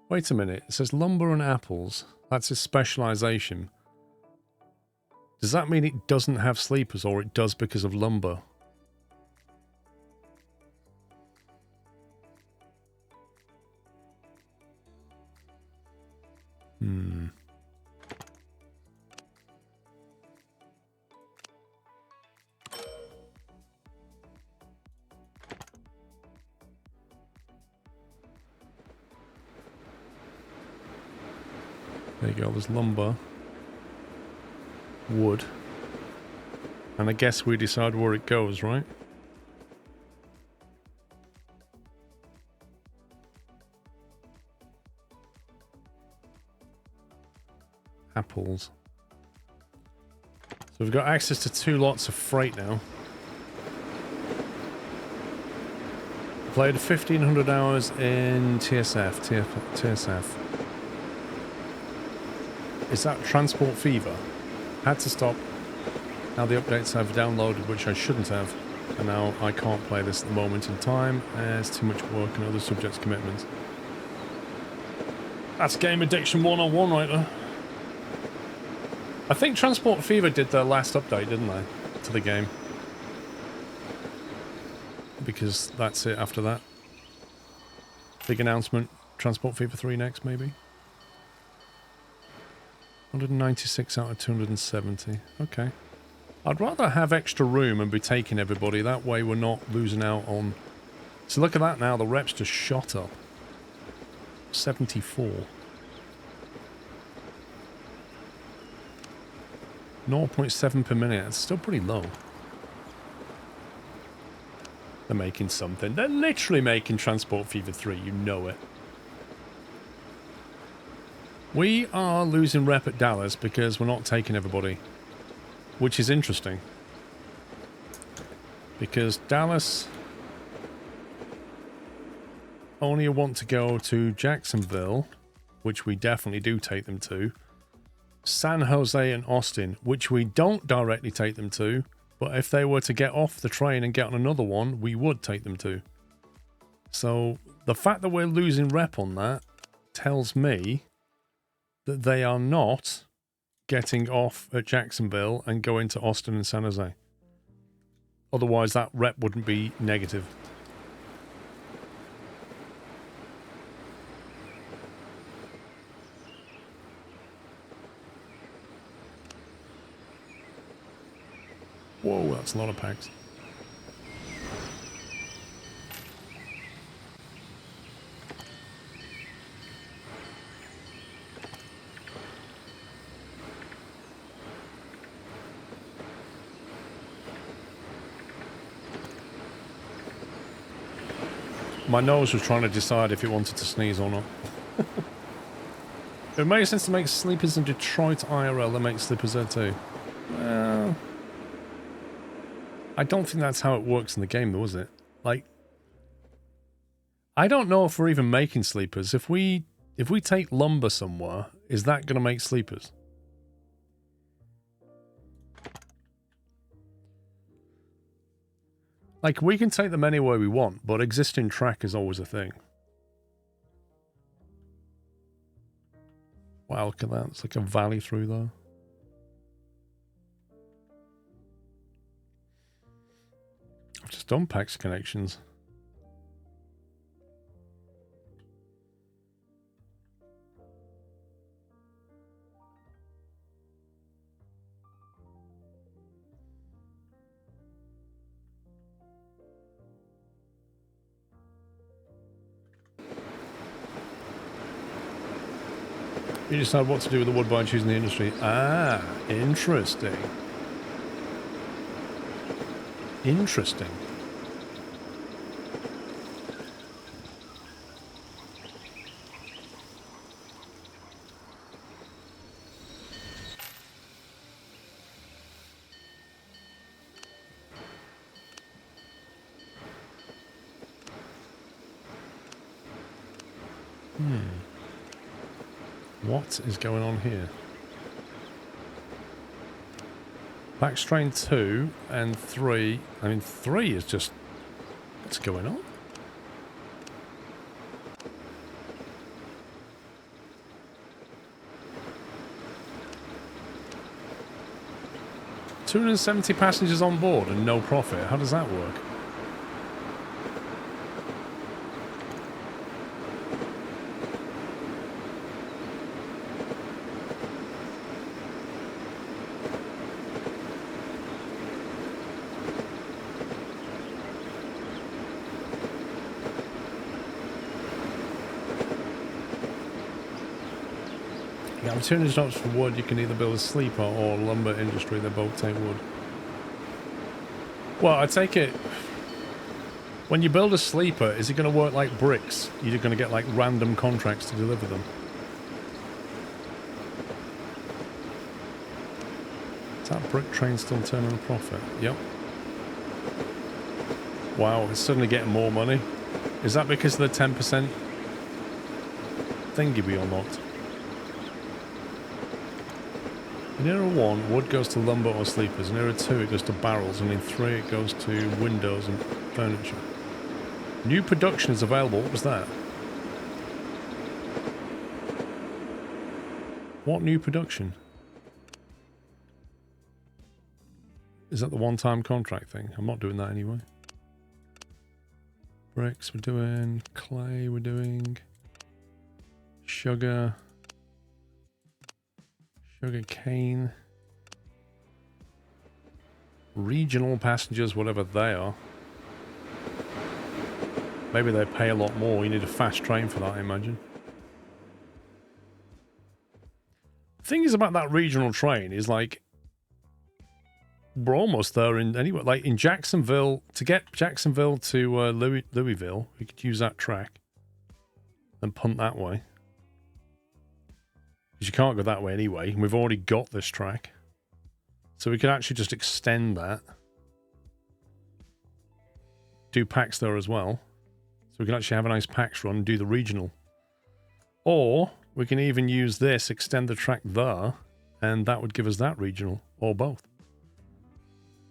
Wait a minute. It says lumber and apples. That's his specialization. Does that mean it doesn't have sleepers, or it does because of lumber? There you go, there's lumber, wood, and I guess we decide where it goes, right? Apples. So we've got access to 2 lots of freight now. Played 1,500 hours in TSF. Is that Transport Fever? Had to stop. Now the updates I've downloaded, which I shouldn't have, and now I can't play this at the moment in time as too much work and other subjects' commitments. That's game addiction 101 right there. I think Transport Fever did their last update, didn't they, to the game? Because that's it after that. Big announcement, Transport Fever 3 next, maybe? 196 out of 270. Okay. I'd rather have extra room and be taking everybody. That way we're not losing out on... So look at that now. The reps just shot up. 74. 0.7 per minute. It's still pretty low. They're making something. They're literally making Transport Fever 3. You know it. We are losing rep at Dallas because we're not taking everybody, which is interesting. Because Dallas only want to go to Jacksonville, which we definitely do take them to, San Jose and Austin, which we don't directly take them to, but if they were to get off the train and get on another one, we would take them to. So the fact that we're losing rep on that tells me that they are not getting off at Jacksonville and going to Austin and San Jose. Otherwise, that rep wouldn't be negative. Whoa, that's a lot of packs. My nose was trying to decide if it wanted to sneeze or not. It makes sense to make sleepers in Detroit IRL than make sleepers there too. Well, I don't think that's how it works in the game though, is it? Like, I don't know if we're even making sleepers. If we take lumber somewhere, is that going to make sleepers? Like, we can take them anywhere we want, but existing track is always a thing. Wow, look at that. It's like a valley through there. I've just done PAX connections. You decide what to do with the wood by choosing the industry. Ah, interesting. Interesting. What is going on here? Backstrain 2 and 3. I mean, 3 is just... What's going on? $270 passengers on board and no profit. How does that work? Yeah, opportunity jobs for wood. You can either build a sleeper or lumber industry. They both take wood. Well, I take it... When you build a sleeper, is it going to work like bricks? You're going to get like random contracts to deliver them. Is that brick train still turning a profit? Yep. Wow, it's suddenly getting more money. Is that because of the 10% thingy we unlocked? In era 1, wood goes to lumber or sleepers. In era 2, it goes to barrels. And in 3, it goes to windows and furniture. New production is available. What was that? What new production? Is that the one-time contract thing? I'm not doing that anyway. Bricks we're doing. Clay we're doing. Sugar. Sugar cane. Regional passengers, whatever they are. Maybe they pay a lot more. You need a fast train for that, I imagine. The thing is about that regional train is like... We're almost there in anyway. Like in Jacksonville, to get Jacksonville to Louisville, we could use that track and punt that way. Because you can't go that way anyway. And we've already got this track. So we could actually just extend that. Do packs there as well. So we can actually have a nice packs run and do the regional. Or we can even use this, extend the track there, and that would give us that regional, or both.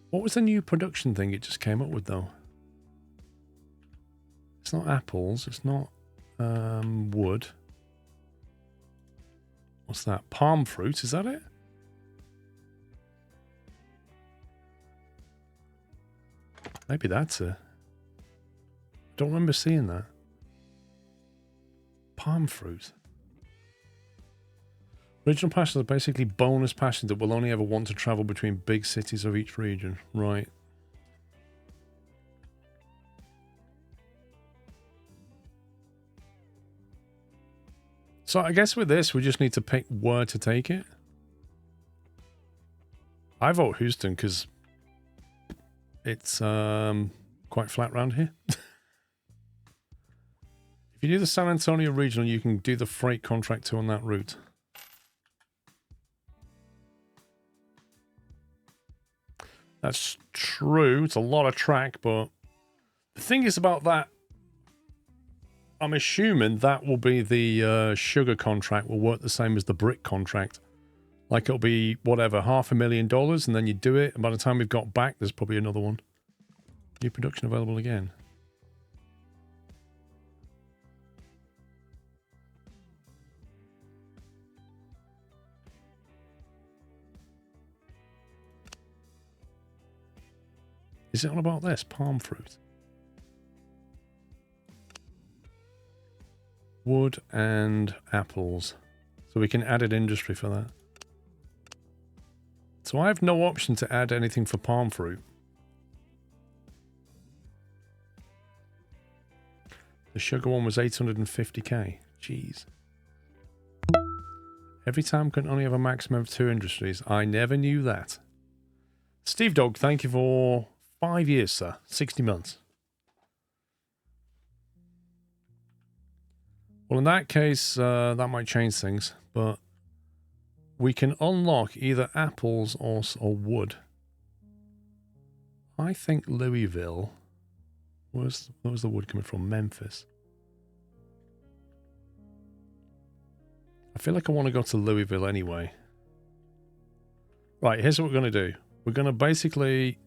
What was the new production thing it just came up with, though? It's not apples. It's not wood. What's that? Palm fruit, is that it? Maybe that's it. Don't remember seeing that. Palm fruit. Regional passengers are basically bonus passengers that will only ever want to travel between big cities of each region. Right. So I guess with this, we just need to pick where to take it. I vote Houston because it's quite flat around here. If you do the San Antonio regional, you can do the freight contract too on that route. That's true. It's a lot of track, but the thing is about that, I'm assuming that will be the sugar contract will work the same as the brick contract. Like it'll be, whatever, $500,000 and then you do it. And by the time we've got back, there's probably another one. New production available again. Is it all about this? Palm fruit. Wood and apples. So we can add an industry for that. So I have no option to add anything for palm fruit. The sugar one was 850k. Jeez. Every town can only have a maximum of 2 industries. I never knew that. Steve Dog, thank you for 5 years, sir. 60 months. Well, in that case, that might change things, but we can unlock either apples or wood. I think Louisville. Where's the wood coming from? Memphis. I feel like I want to go to Louisville anyway. Right, here's what we're going to do. We're going to basically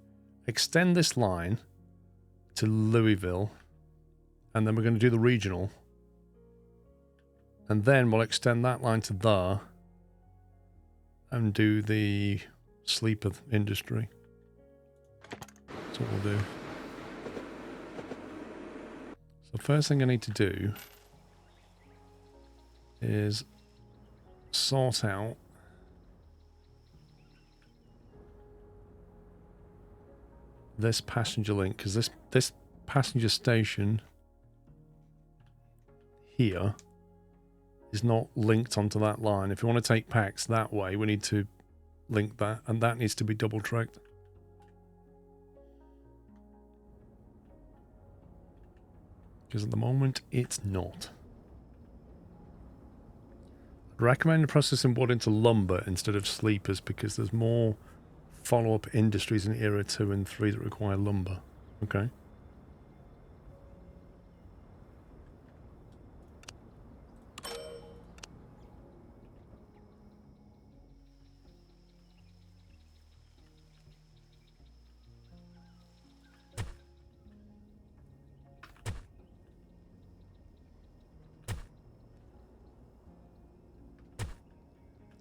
extend this line to Louisville, and then we're going to do the regional. And then we'll extend that line to there and do the sleeper industry. That's what we'll do. So the first thing I need to do is sort out this passenger link, because this passenger station here is not linked onto that line. If you want to take packs that way, we need to link that, and that needs to be double tracked. Because at the moment, it's not. I'd recommend processing wood into lumber instead of sleepers, because there's more follow-up industries in Era 2 and 3 that require lumber. Okay.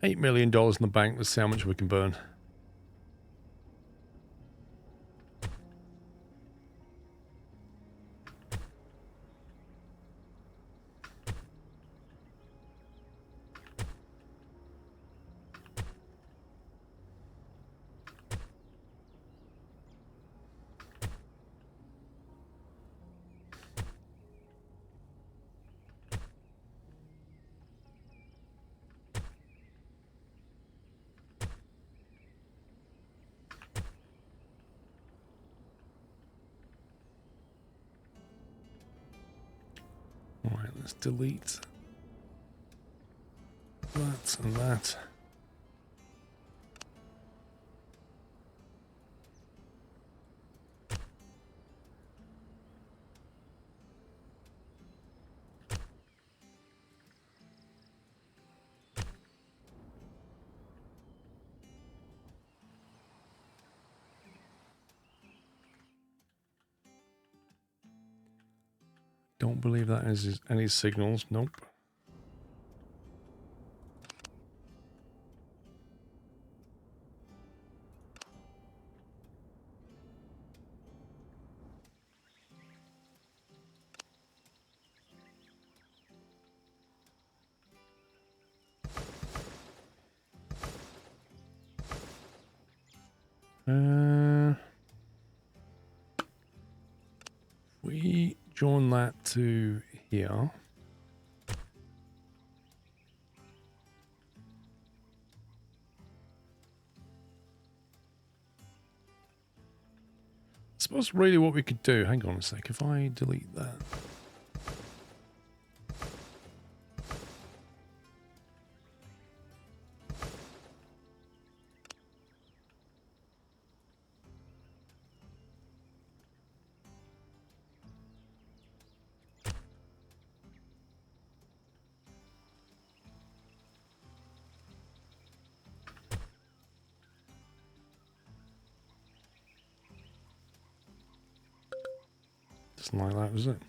$8 million in the bank. Let's see how much we can burn. Alright, let's delete that and that. Don't believe that is any signals. Nope. We join that to here. I suppose really what we could do, hang on a sec, if I delete that. Something like that, was it?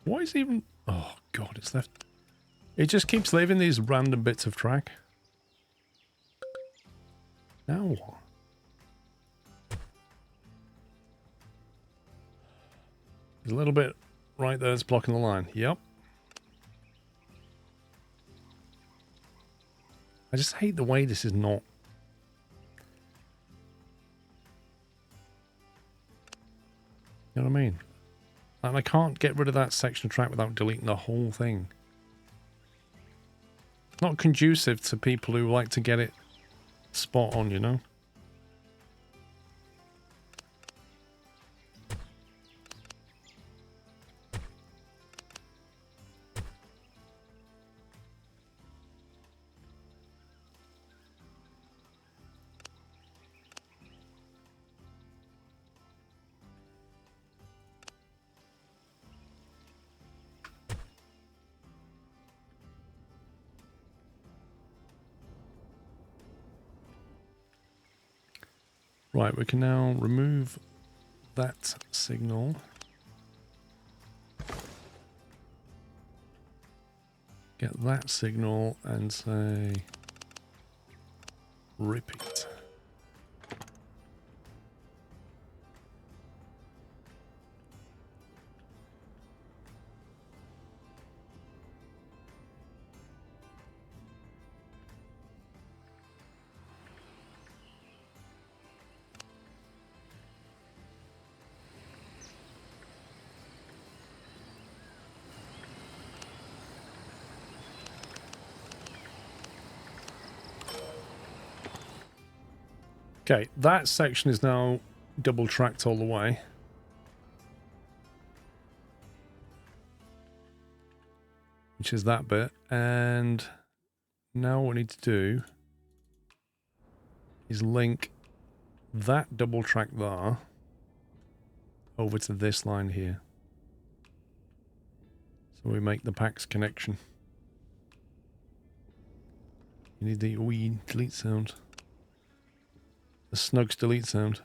Why is it even... Oh, God, it's left... It just keeps leaving these random bits of track. Now what? There's a little bit right there that's blocking the line. Yep. I just hate the way this is not. You know what I mean? And I can't get rid of that section of track without deleting the whole thing. Not conducive to people who like to get it spot on, you know? Right, we can now remove that signal. Get that signal and say repeat. Okay, that section is now double tracked all the way. Which is that bit. And now what we need to do is link that double track there over to this line here. So we make the PAX connection. You need the wee delete sound. The Snugs delete sound.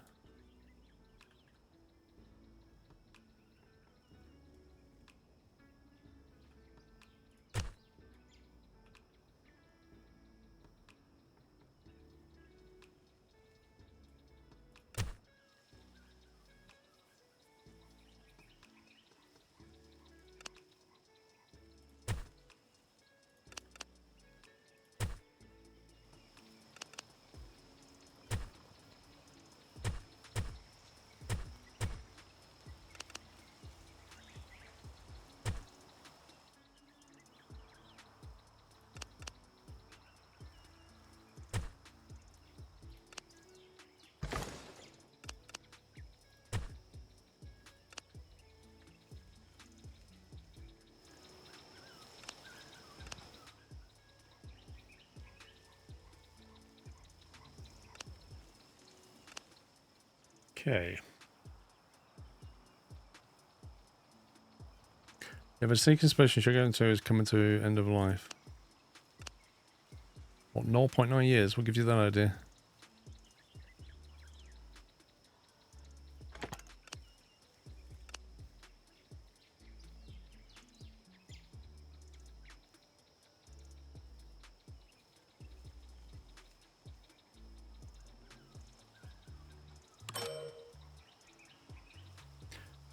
Okay. If a sequence special you're going to is coming to end of life. What, 0.9 years? What gives you that idea?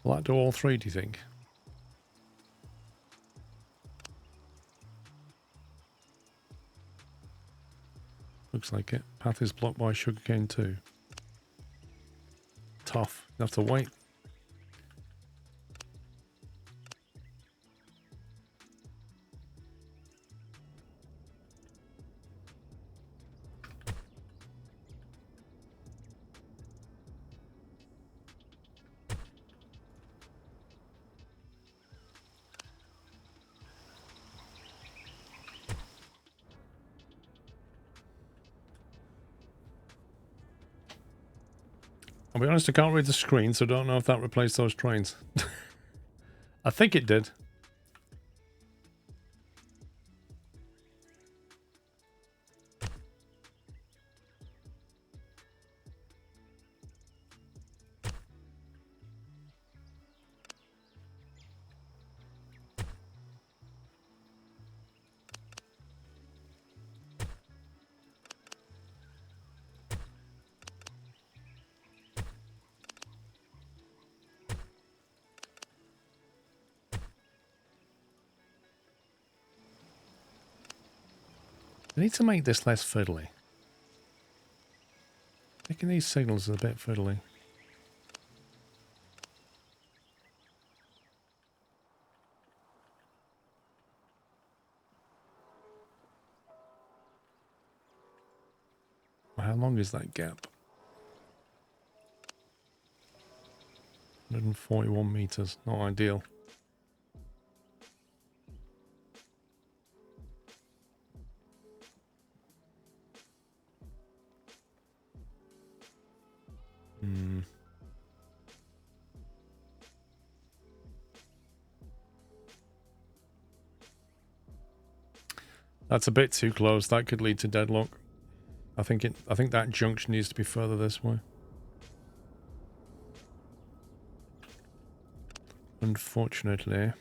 Will that do all three, do you think? Looks like it. Path is blocked by sugarcane too. Tough. You have to wait. I'll be honest, I can't read the screen, so I don't know if that replaced those trains. I think it did. I need to make this less fiddly. Making these signals a bit fiddly. How long is that gap? 141 meters. Not ideal. That's a bit too close. That could lead to deadlock. I think that junction needs to be further this way. Unfortunately.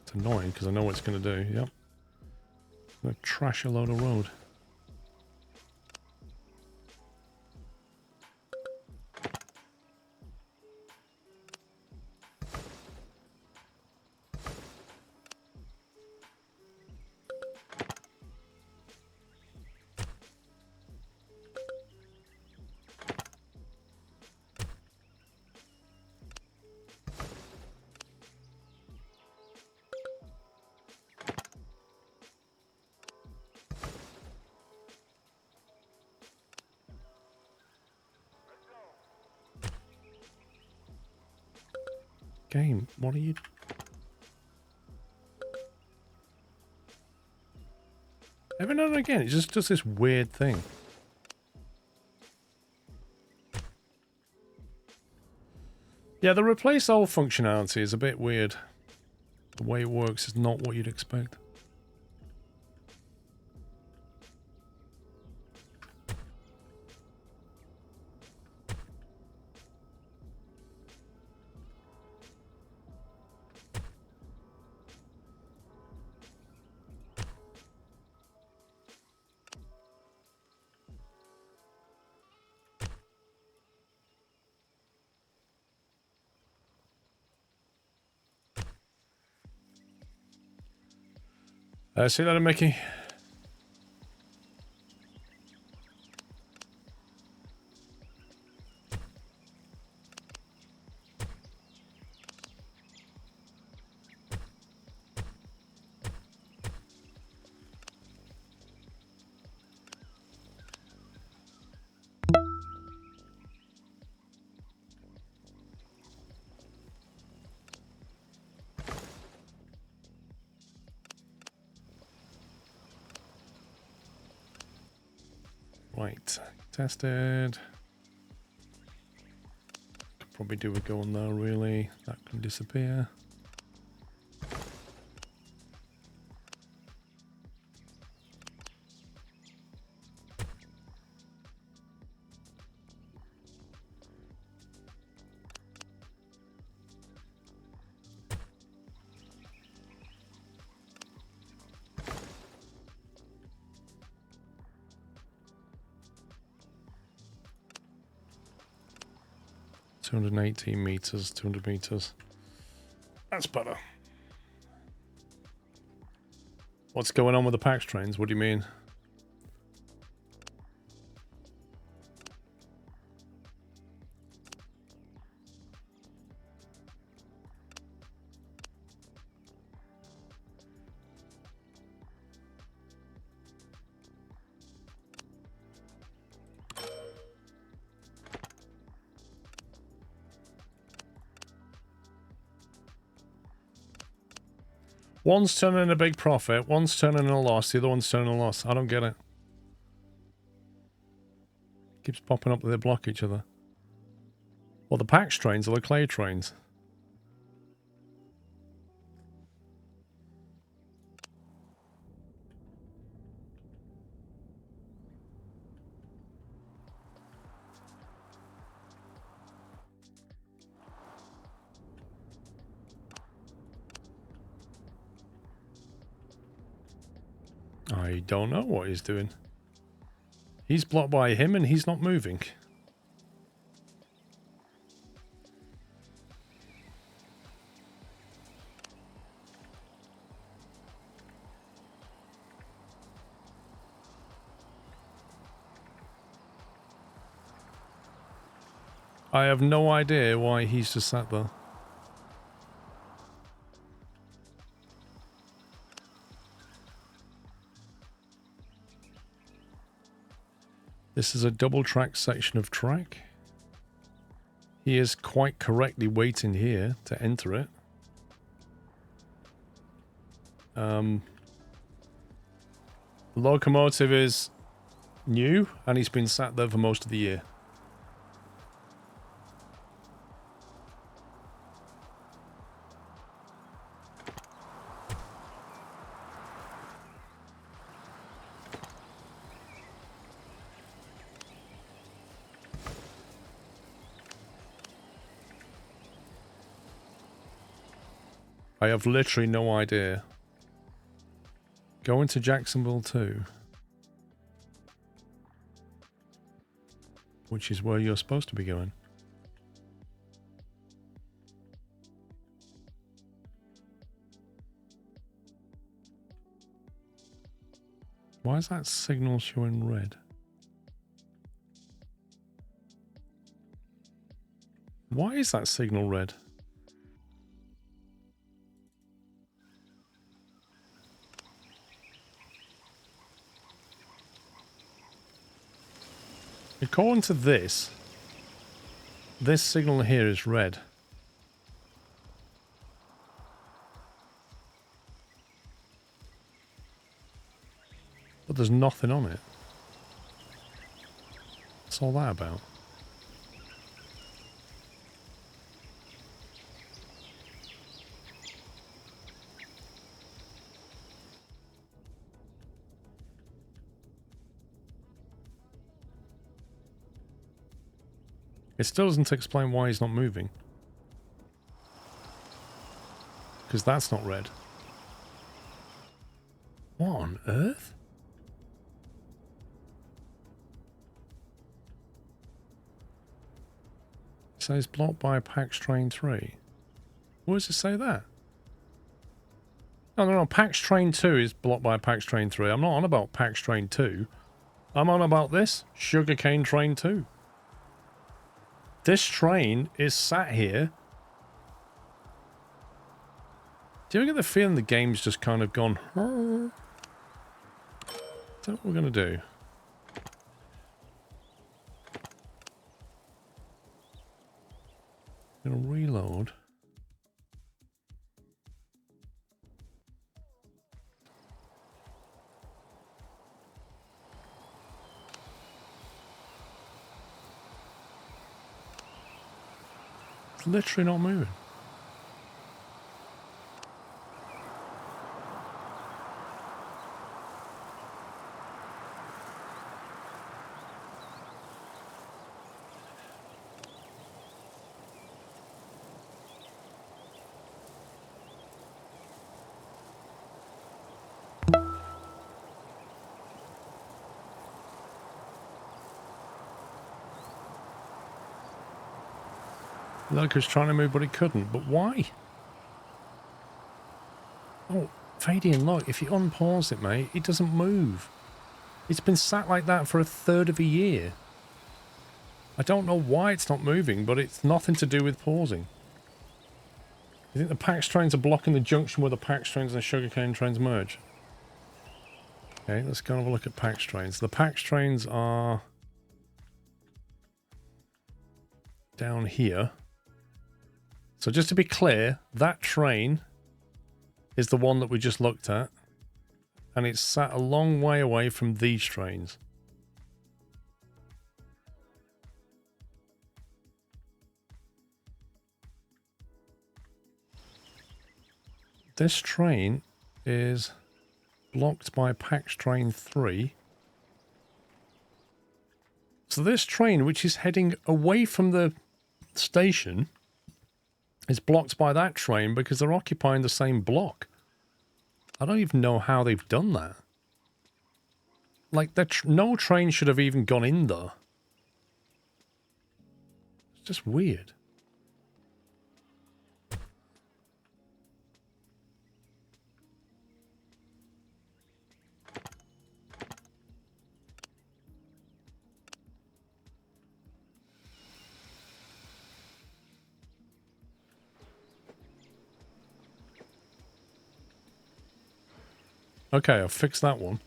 It's annoying because I know what it's going to do. Yep. I'm going to trash a load of road. Game, what are you... Every now and again, it just does this weird thing. Yeah, the replace all functionality is a bit weird. The way it works is not what you'd expect. See you later, Mickey. Right, tested. Could probably do a go on there, really. That can disappear. $218 meters, 200 meters. That's better. What's going on with the PAX trains? What do you mean? One's turning a big profit, one's turning a loss, the other one's turning a loss. I don't get it. Keeps popping up that they block each other. Well, the PAX trains are the clay trains. I don't know what he's doing. He's blocked by him and he's not moving. I have no idea why he's just sat there. This is a double track section of track. He is quite correctly waiting here to enter it. The locomotive is new and he's been sat there for most of the year. I have literally no idea. Going to Jacksonville too. Which is where you're supposed to be going. Why is that signal showing red? Why is that signal red? According to this signal here is red. But there's nothing on it. What's all that about? It still doesn't explain why he's not moving. Because that's not red. What on earth? It says blocked by PAX Train 3. Where does it say that? No, PAX Train 2 is blocked by PAX Train 3. I'm not on about PAX Train 2. I'm on about this Sugarcane Train 2. This train is sat here. Do you ever get the feeling the game's just kind of gone, huh? Is that what we're going to do? Going to reload. It's literally not moving. Like he was trying to move, but he couldn't. But why? Oh, Fadian, look, if you unpause it, mate, it doesn't move. It's been sat like that for a third of a year. I don't know why it's not moving, but it's nothing to do with pausing. You think the PAX trains are blocking the junction where the PAX trains and the sugarcane trains merge? Okay, let's go and have a look at PAX trains. The PAX trains are down here. So just to be clear, that train is the one that we just looked at. And it's sat a long way away from these trains. This train is blocked by PAX Train 3. So this train, which is heading away from the station, is blocked by that train because they're occupying the same block. I don't even know how they've done that. Like, no train should have even gone in there. It's just weird. Okay, I've fixed that one.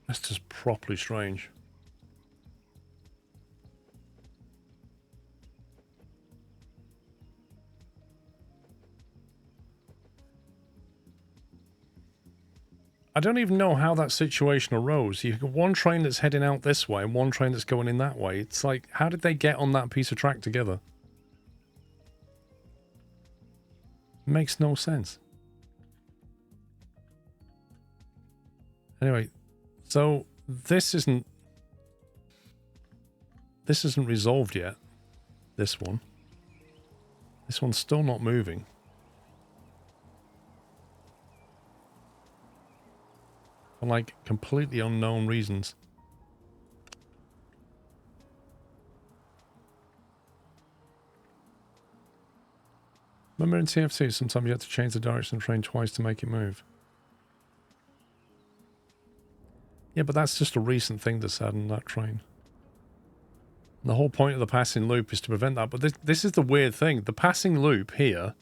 That's just properly strange. I don't even know how that situation arose. You've got one train that's heading out this way and one train that's going in that way. It's like, how did they get on that piece of track together? It makes no sense. Anyway, so this isn't resolved yet. This one. This one's still not moving. For like completely unknown reasons. Remember in TFC, sometimes you have to change the direction of the train twice to make it move. Yeah, but that's just a recent thing that's happened on that train. The whole point of the passing loop is to prevent that. But this is the weird thing. The passing loop here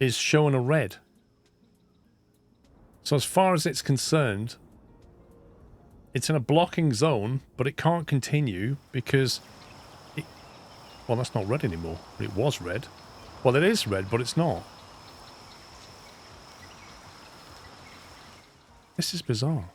is showing a red. So as far as it's concerned, it's in a blocking zone, but it can't continue because it... Well, that's not red anymore. It was red. Well, it is red, but it's not. This is bizarre.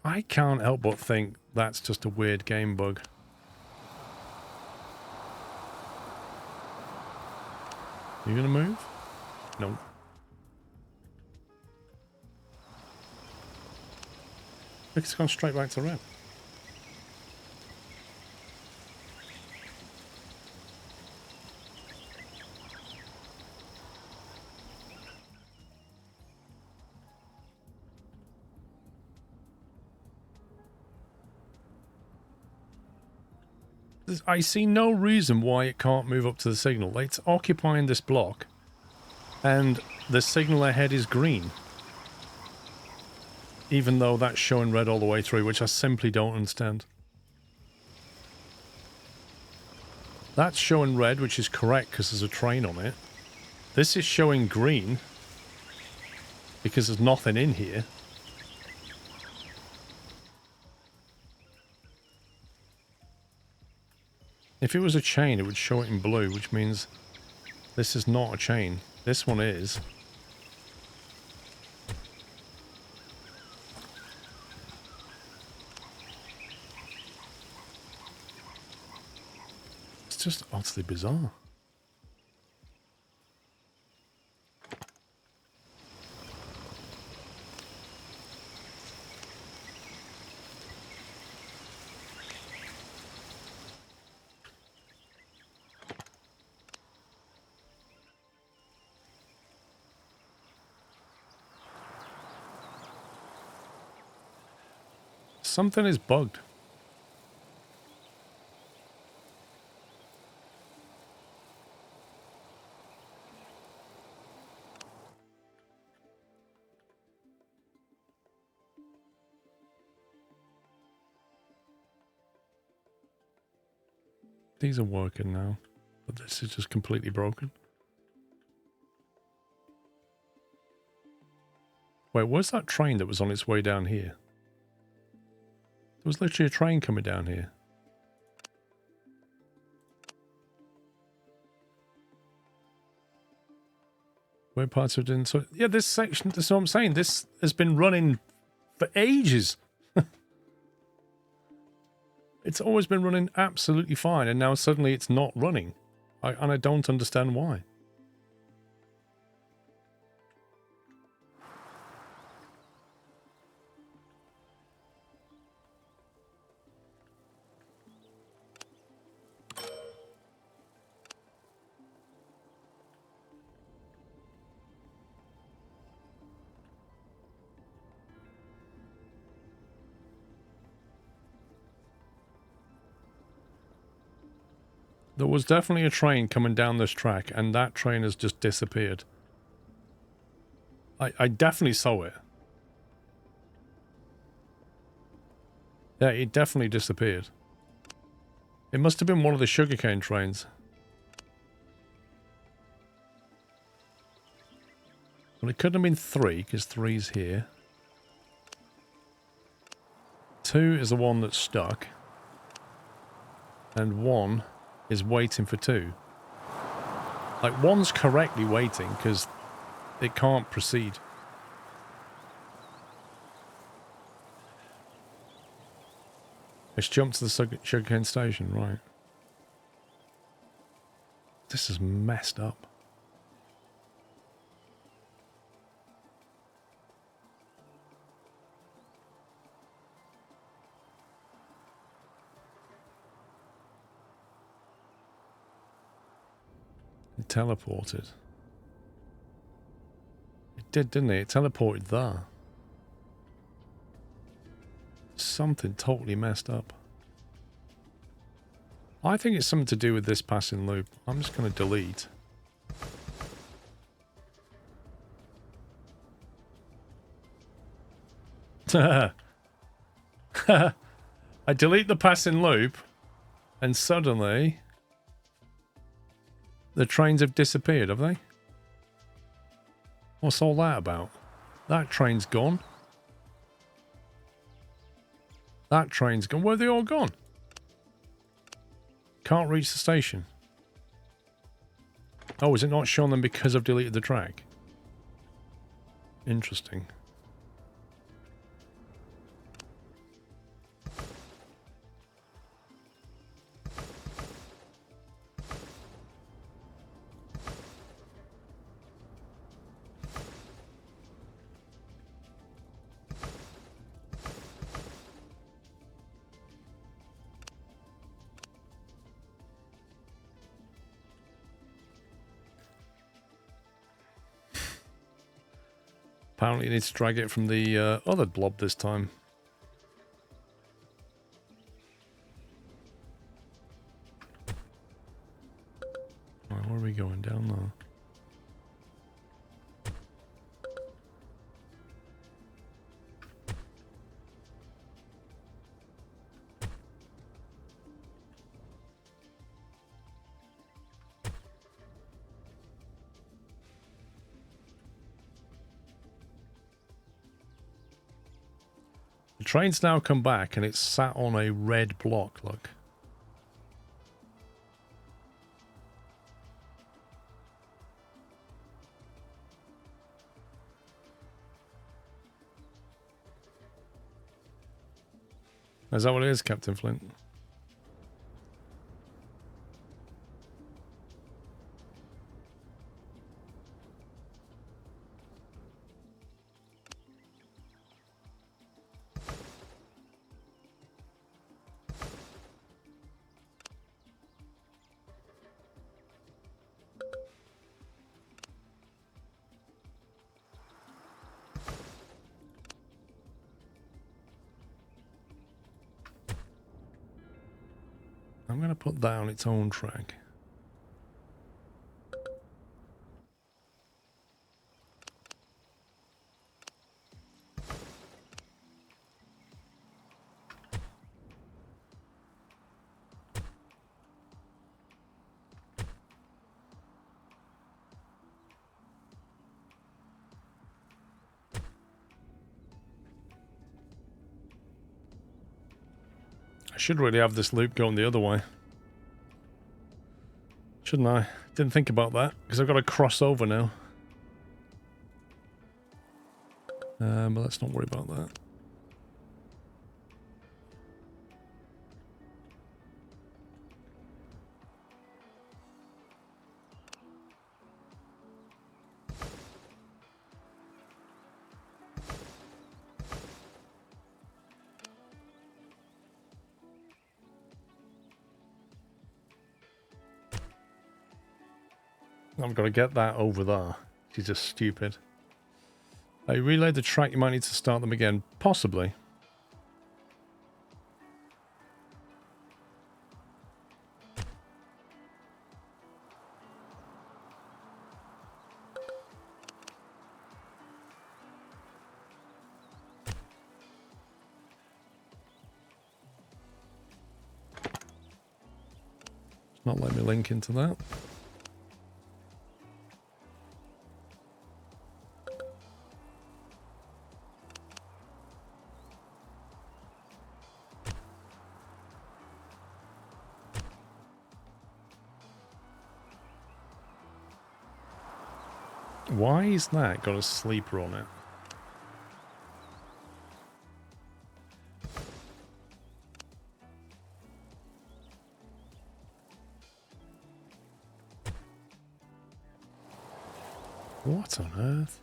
I can't help but think that's just a weird game bug. You gonna move? No. I think it's gone straight back to red. I see no reason why it can't move up to the signal. It's occupying this block, and the signal ahead is green. Even though that's showing red all the way through, which I simply don't understand. That's showing red, which is correct because there's a train on it. This is showing green because there's nothing in here. If it was a chain, it would show it in blue, which means this is not a chain. This one is. It's just utterly bizarre. Something is bugged. These are working now, but this is just completely broken. Wait, where's that train that was on its way down here? There was literally a train coming down here. Where parts of it didn't... So, yeah, this section, that's what I'm saying. This has been running for ages. It's always been running absolutely fine, and now suddenly it's not running. And I don't understand why. There was definitely a train coming down this track, and that train has just disappeared. I definitely saw it. Yeah, it definitely disappeared. It must have been one of the sugarcane trains. Well, it couldn't have been 3, because 3's here. 2 is the one that's stuck. And 1 is waiting for 2. Like, 1's correctly waiting, because it can't proceed. It's jumped to the sugarcane station, right. This is messed up. It teleported. It did, didn't it? It teleported there. Something totally messed up. I think it's something to do with this passing loop. I'm just going to delete. I delete the passing loop, and suddenly the trains have disappeared, have they? What's all that about? That train's gone. That train's gone. Where are they all gone? Can't reach the station. Oh, is it not showing them because I've deleted the track? Interesting. Apparently you need to drag it from the other blob this time. Right, where are we going? Down there. The train's now come back and it's sat on a red block, look. Is that what it is, Captain Flint? I'm going to put that on its own track. I should really have this loop going the other way. Shouldn't I? Didn't think about that, because I've got to cross over now. But let's not worry about that. I've got to get that over there. She's just stupid. I relayed the track. You might need to start them again. Possibly. Not let me link into that. Why is that got a sleeper on it? What on earth?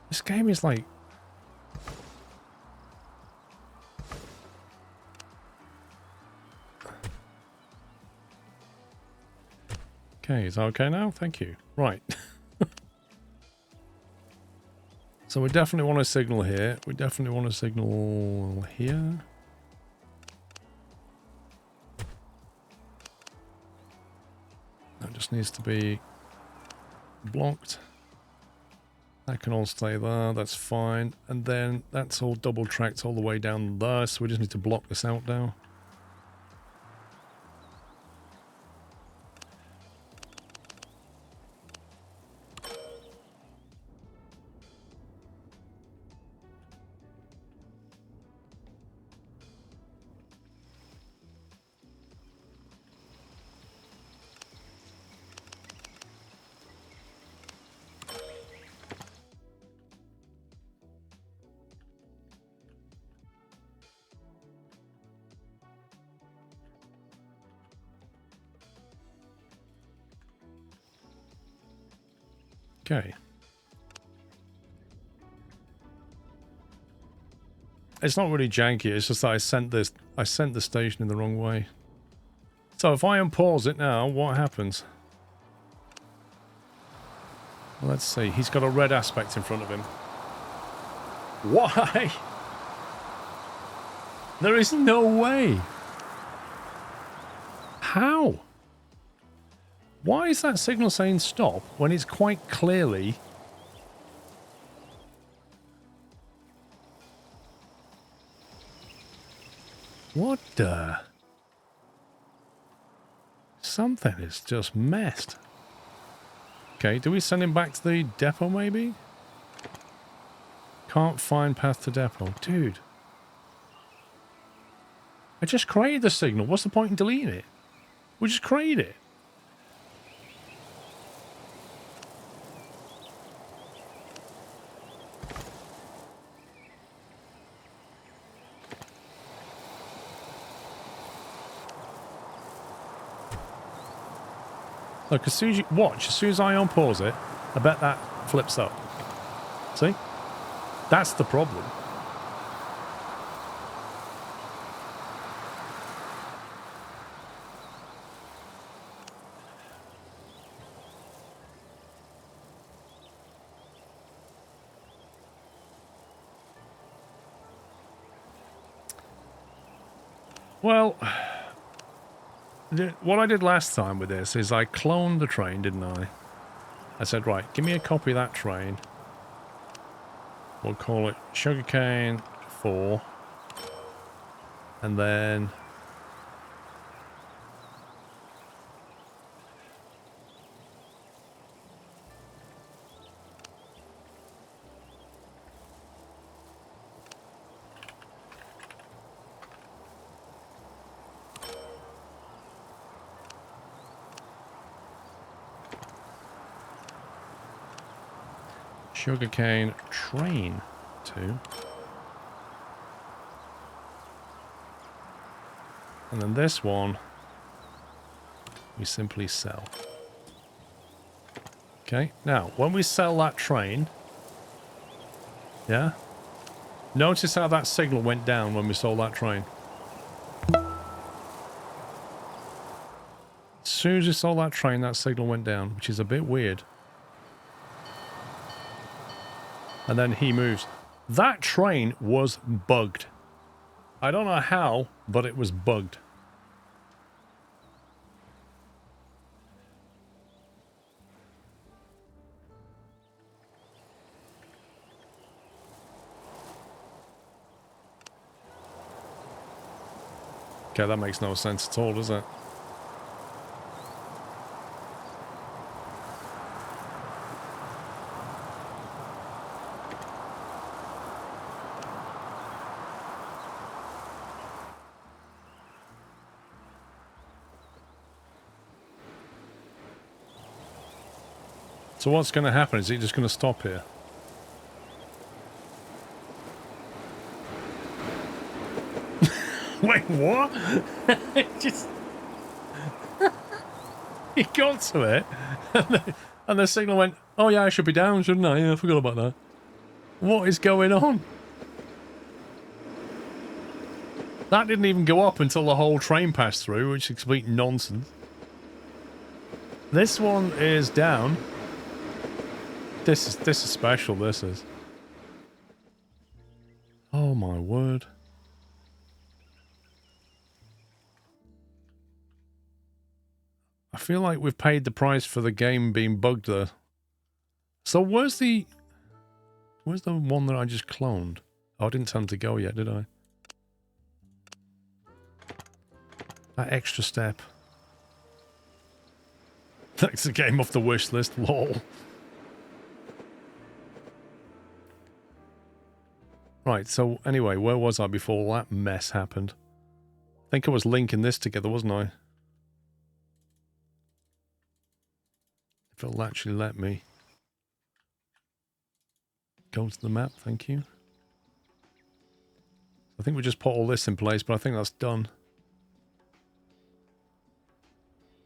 This game is like... Okay, is that okay now? Thank you. Right. So we definitely want to signal here. We definitely want to signal here. That just needs to be blocked. That can all stay there. That's fine. And then that's all double tracked all the way down there. So we just need to block this out now. Okay. It's not really janky, it's just that I sent the station in the wrong way. So if I unpause it now, what happens? Well, let's see. He's got a red aspect in front of him. Why? There is no way. How? Why is that signal saying stop when it's quite clearly... What the... Something is just messed. Okay, do we send him back to the depot maybe? Can't find path to depot. Dude. I just created the signal. What's the point in deleting it? We just created it. Look, as soon as you watch, as soon as I unpause it, I bet that flips up. See? That's the problem. Well, what I did last time with this is I cloned the train, didn't I? I said, right, give me a copy of that train. We'll call it Sugarcane 4. And then... Sugarcane Train 2. And then this one, we simply sell. Okay, now, when we sell that train, yeah, notice how that signal went down when we sold that train. As soon as we sold that train, that signal went down, which is a bit weird. And then he moves. That train was bugged. I don't know how, but it was bugged. Okay, that makes no sense at all, does it? So what's going to happen? Is it just going to stop here? Wait, what? It just... He got to it, and the signal went, oh yeah, I should be down, shouldn't I? Yeah, I forgot about that. What is going on? That didn't even go up until the whole train passed through, which is complete nonsense. This one is down. This is special, this is. Oh my word. I feel like we've paid the price for the game being bugged there. So where's the one that I just cloned? Oh, I didn't tell him to go yet, did I? That extra step. That's a game off the wish list, lol. Right, so anyway, where was I before that mess happened? I think I was linking this together, wasn't I? If it'll actually let me. Go to the map, thank you. I think we just put all this in place, but I think that's done.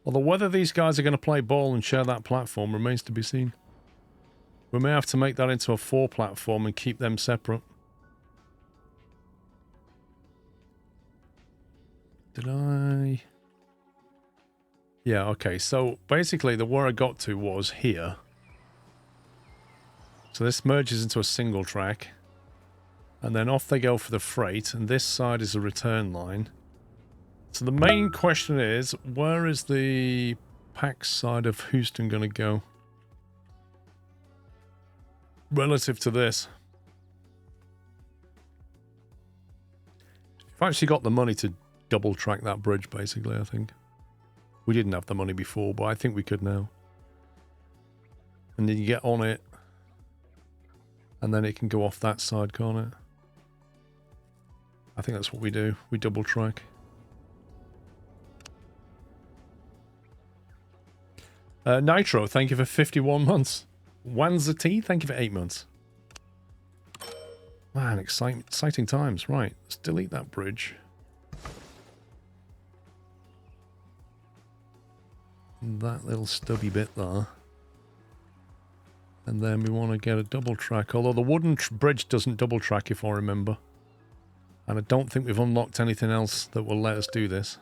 Although whether these guys are going to play ball and share that platform remains to be seen. We may have to make that into a 4 platform and keep them separate. Did I... Yeah, okay, so basically where I got to was here. So this merges into a single track. And then off they go for the freight, and this side is a return line. So the main question is, where is the pack side of Houston going to go? Relative to this. I've actually got the money to double track that bridge, basically, I think. We didn't have the money before, but I think we could now. And then you get on it, and then it can go off that side, can't it? I think that's what we do. We double track. Nitro, thank you for 51 months. Wanza T, thank you for 8 months. Man, exciting times. Right, let's delete that bridge. And that little stubby bit there. And then we want to get a double track. Although the wooden bridge doesn't double track, if I remember. And I don't think we've unlocked anything else that will let us do this.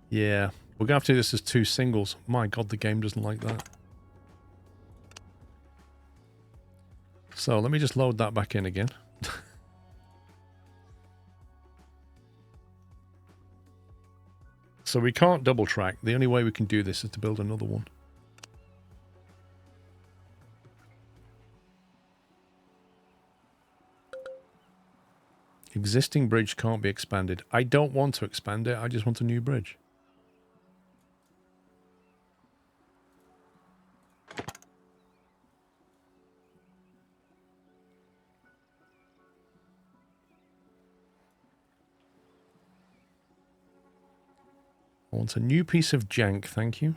Yeah, we're going to have to do this as 2 singles. My god, the game doesn't like that. So, let me just load that back in again. So we can't double track. The only way we can do this is to build another one. Existing bridge can't be expanded. I don't want to expand it. I just want a new bridge. I want a new piece of jank, thank you.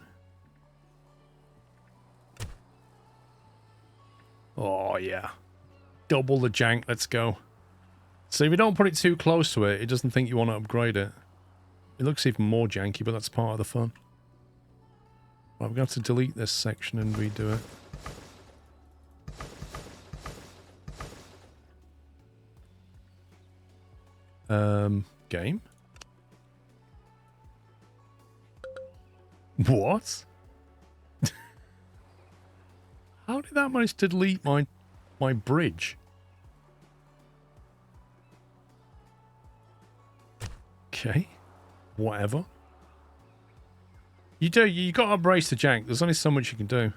Oh, yeah. Double the jank, let's go. So if you don't put it too close to it, it doesn't think you want to upgrade it. It looks even more janky, but that's part of the fun. Right, we're going to have to delete this section and redo it. Game? What? How did that manage to delete my bridge? Okay. Whatever. You got to embrace the jank. There's only so much you can do.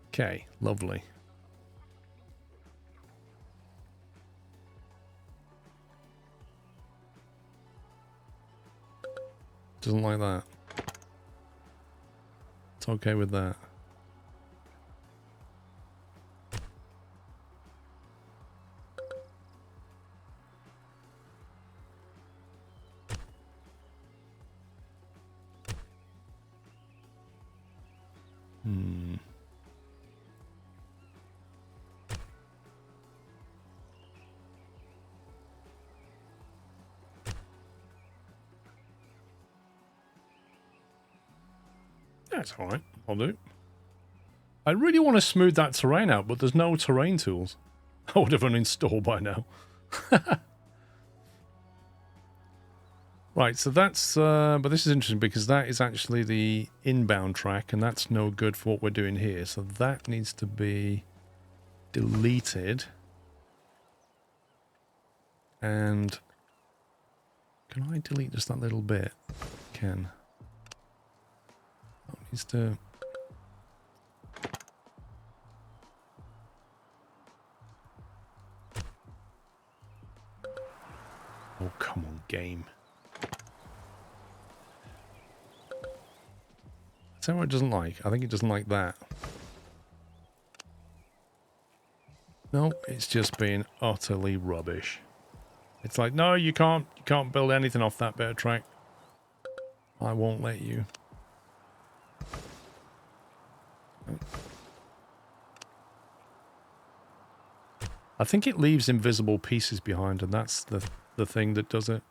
Okay, Lovely. Doesn't like that. It's okay with that. That's alright. I'll do. I really want to smooth that terrain out, but there's no terrain tools. I would have uninstalled by now. Right, so that's... but this is interesting because that is actually the inbound track, and that's no good for what we're doing here. So that needs to be deleted. And... can I delete just that little bit? Can. That needs to... oh, come on, game. Is that what it doesn't like? I think it doesn't like that. No, it's just being utterly rubbish. It's like, no, you can't build anything off that bit of track. I won't let you. I think it leaves invisible pieces behind, and that's the thing that does it.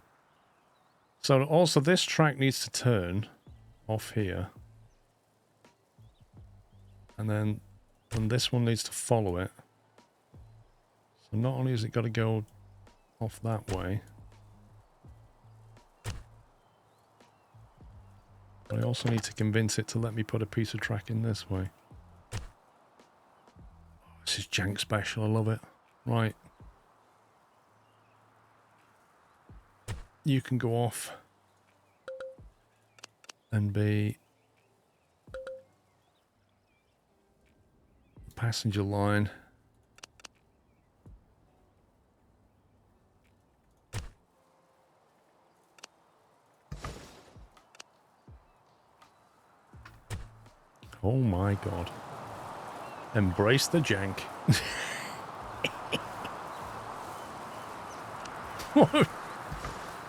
So also this track needs to turn off here. And then and this one needs to follow it. So not only has it got to go off that way, but I also need to convince it to let me put a piece of track in this way. Oh, this is jank special, I love it. Right. You can go off and be passenger line. Oh my god. Embrace the jank.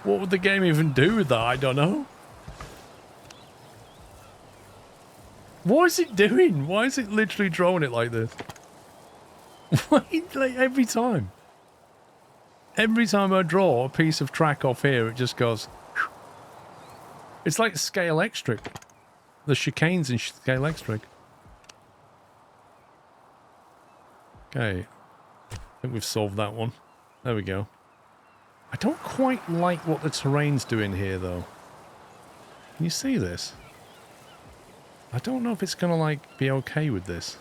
What would the game even do with that? I don't know. What is it doing? Why is it literally drawing it like this? Like every time. Every time I draw a piece of track off here, it just goes... it's like Scale Extric. The chicanes in Scale Extric. Okay. I think we've solved that one. There we go. I don't quite like what the terrain's doing here, though. Can you see this? I don't know if it's going to, like, be okay with this.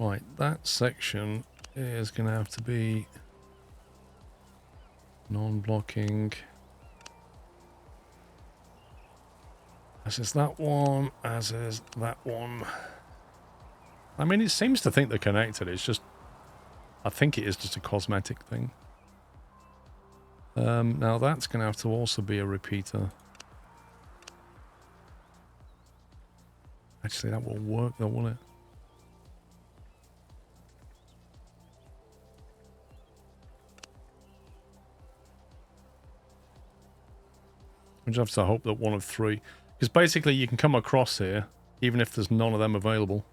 Right, that section is going to have to be non-blocking. As is that one, as is that one. I mean, it seems to think they're connected. It's just, I think it is just a cosmetic thing. Now that's going to have to also be a repeater. Actually, that will work though, won't it? I just have to hope that one of three... because basically you can come across here, even if there's none of them available,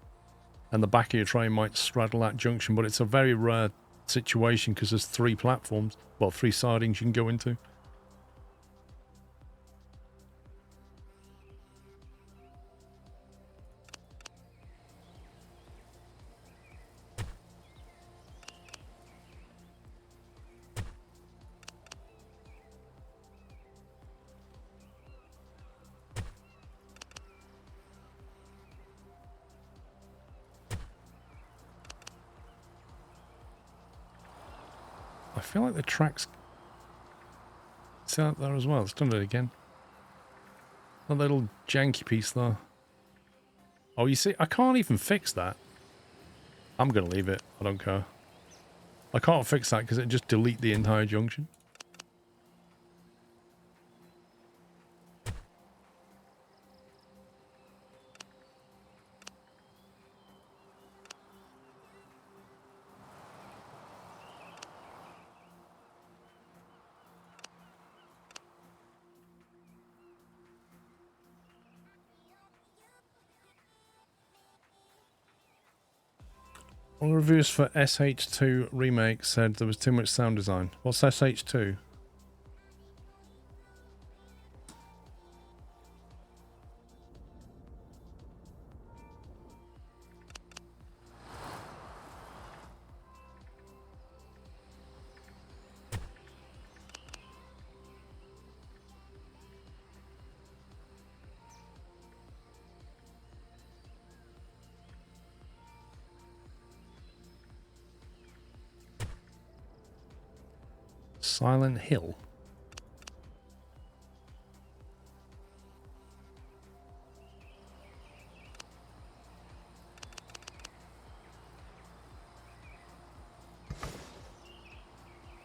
and the back of your train might straddle that junction, but it's a very rare situation because there's 3 platforms, well, 3 sidings you can go into. feel like the track's out there as well. It's done it again. That little janky piece there. Oh, you see, I can't even fix that. I'm going to leave it. I don't care. I can't fix that because it just delete the entire junction. All reviews for SH2 Remake said there was too much sound design. What's SH2? Silent Hill.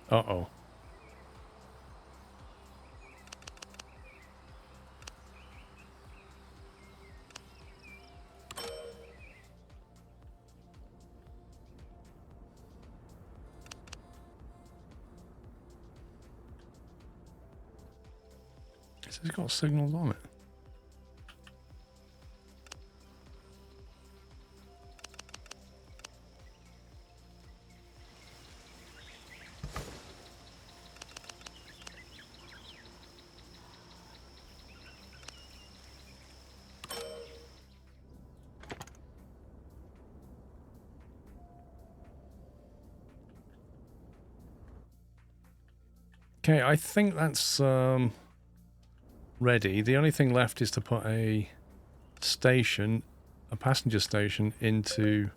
Uh-oh. It's got signals on it. Okay, I think that's ready. The only thing left is to put a station, a passenger station, into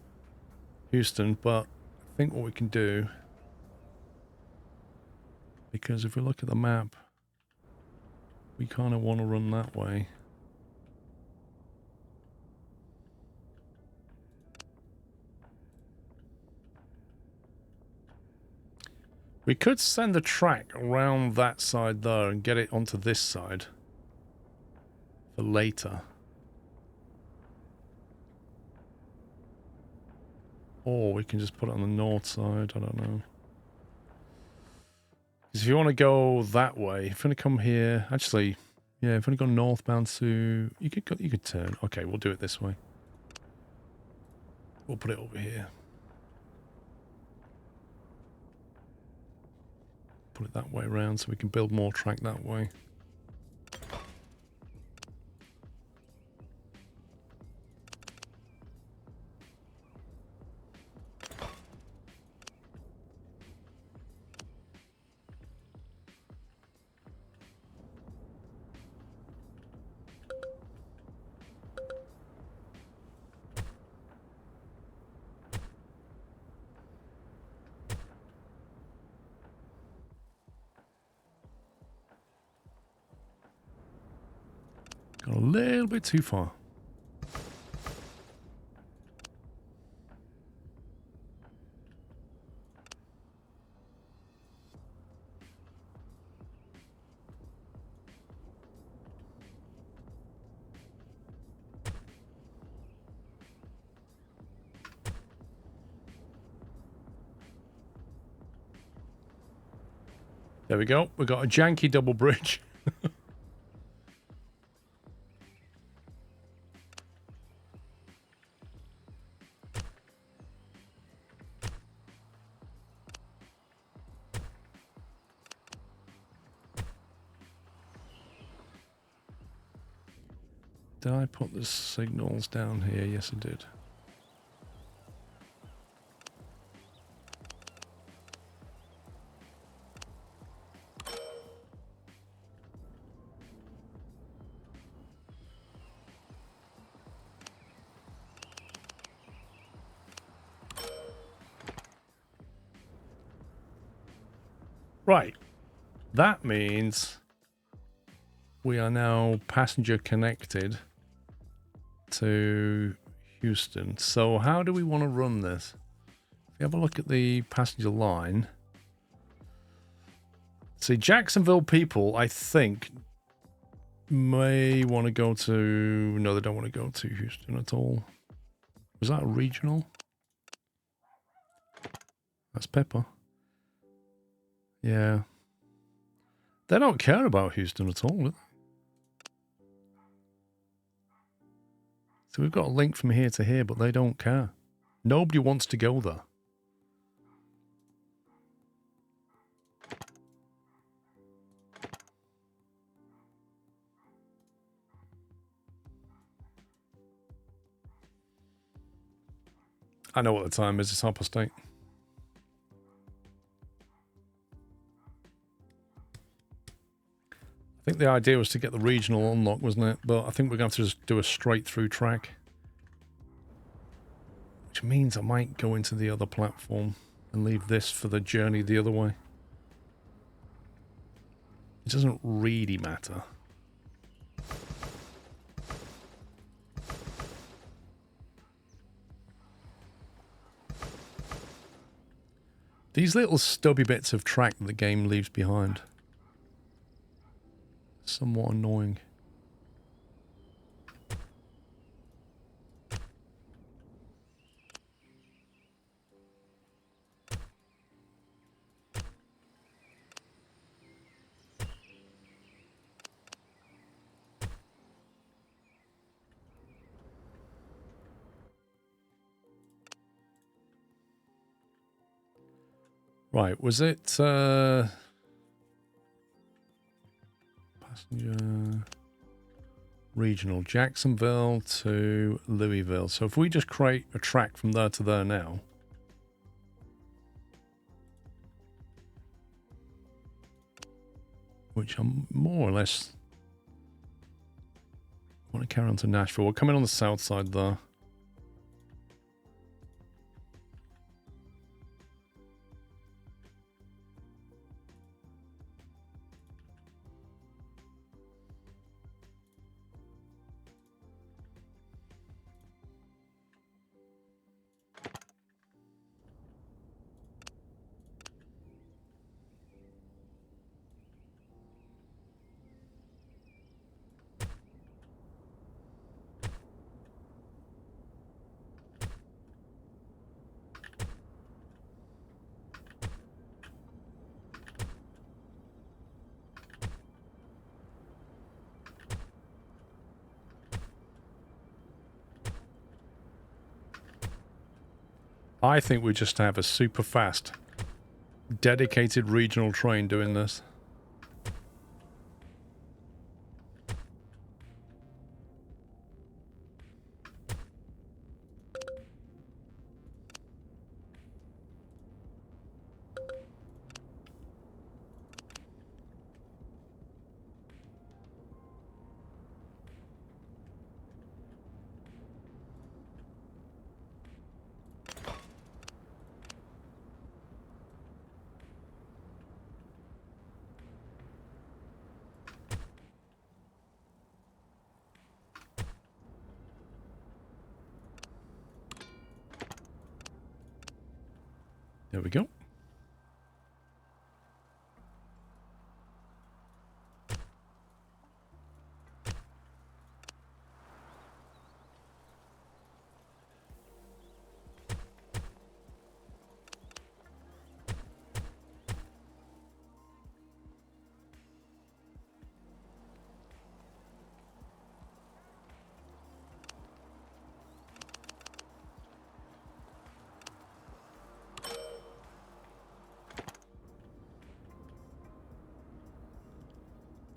Houston, but I think what we can do, because if we look at the map, we kind of want to run that way. We could send the track around that side there and get it onto this side for later. Or we can just put it on the north side, I don't know. Because if you want to go that way, if you want to come here, actually, yeah, if you want to go northbound to, you could turn. Okay, we'll do it this way. We'll put it over here. Put it that way around so we can build more track that way. Got a little bit too far. There we go. We've got a janky double bridge. Did I put the signals down here? Yes, I did. Right. That means we are now passenger connected to Houston. So how do we want to run this? If you have a look at the passenger line. See, Jacksonville people, I think, may want to go to... No, they don't want to go to Houston at all. Was that a regional? That's Pepper. Yeah. They don't care about Houston at all, do they? So we've got a link from here to here, but they don't care. Nobody wants to go there. I know what the time is. It's 8:30. I think the idea was to get the regional unlock, wasn't it? But I think we're going to have to just do a straight through track. Which means I might go into the other platform and leave this for the journey the other way. It doesn't really matter. These little stubby bits of track that the game leaves behind. Somewhat annoying. Right, was it passenger regional Jacksonville to Louisville? So if we just create a track from there to there now, which I'm more or less want to carry on to Nashville. We're coming on the south side there. I think we just have a super fast, dedicated regional train doing this. There we go.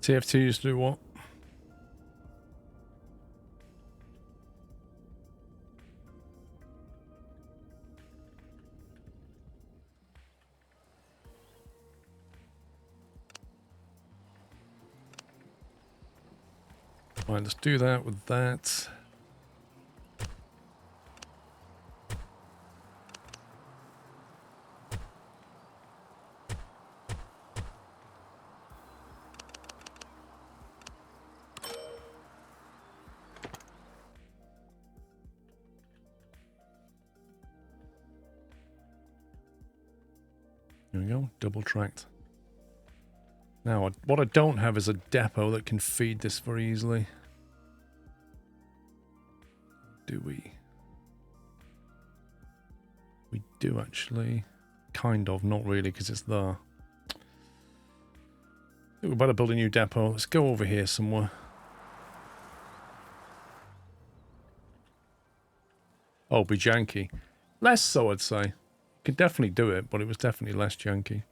TF2 used to do what? Right, let's do that with that. we go. Double tracked. Now, what I don't have is a depot that can feed this very easily. Do we? We do actually. Kind of, not really, because it's there. I think we better build a new depot. Let's go over here somewhere. Oh, be janky. Less so, I'd say. Could definitely do it, but it was definitely less janky.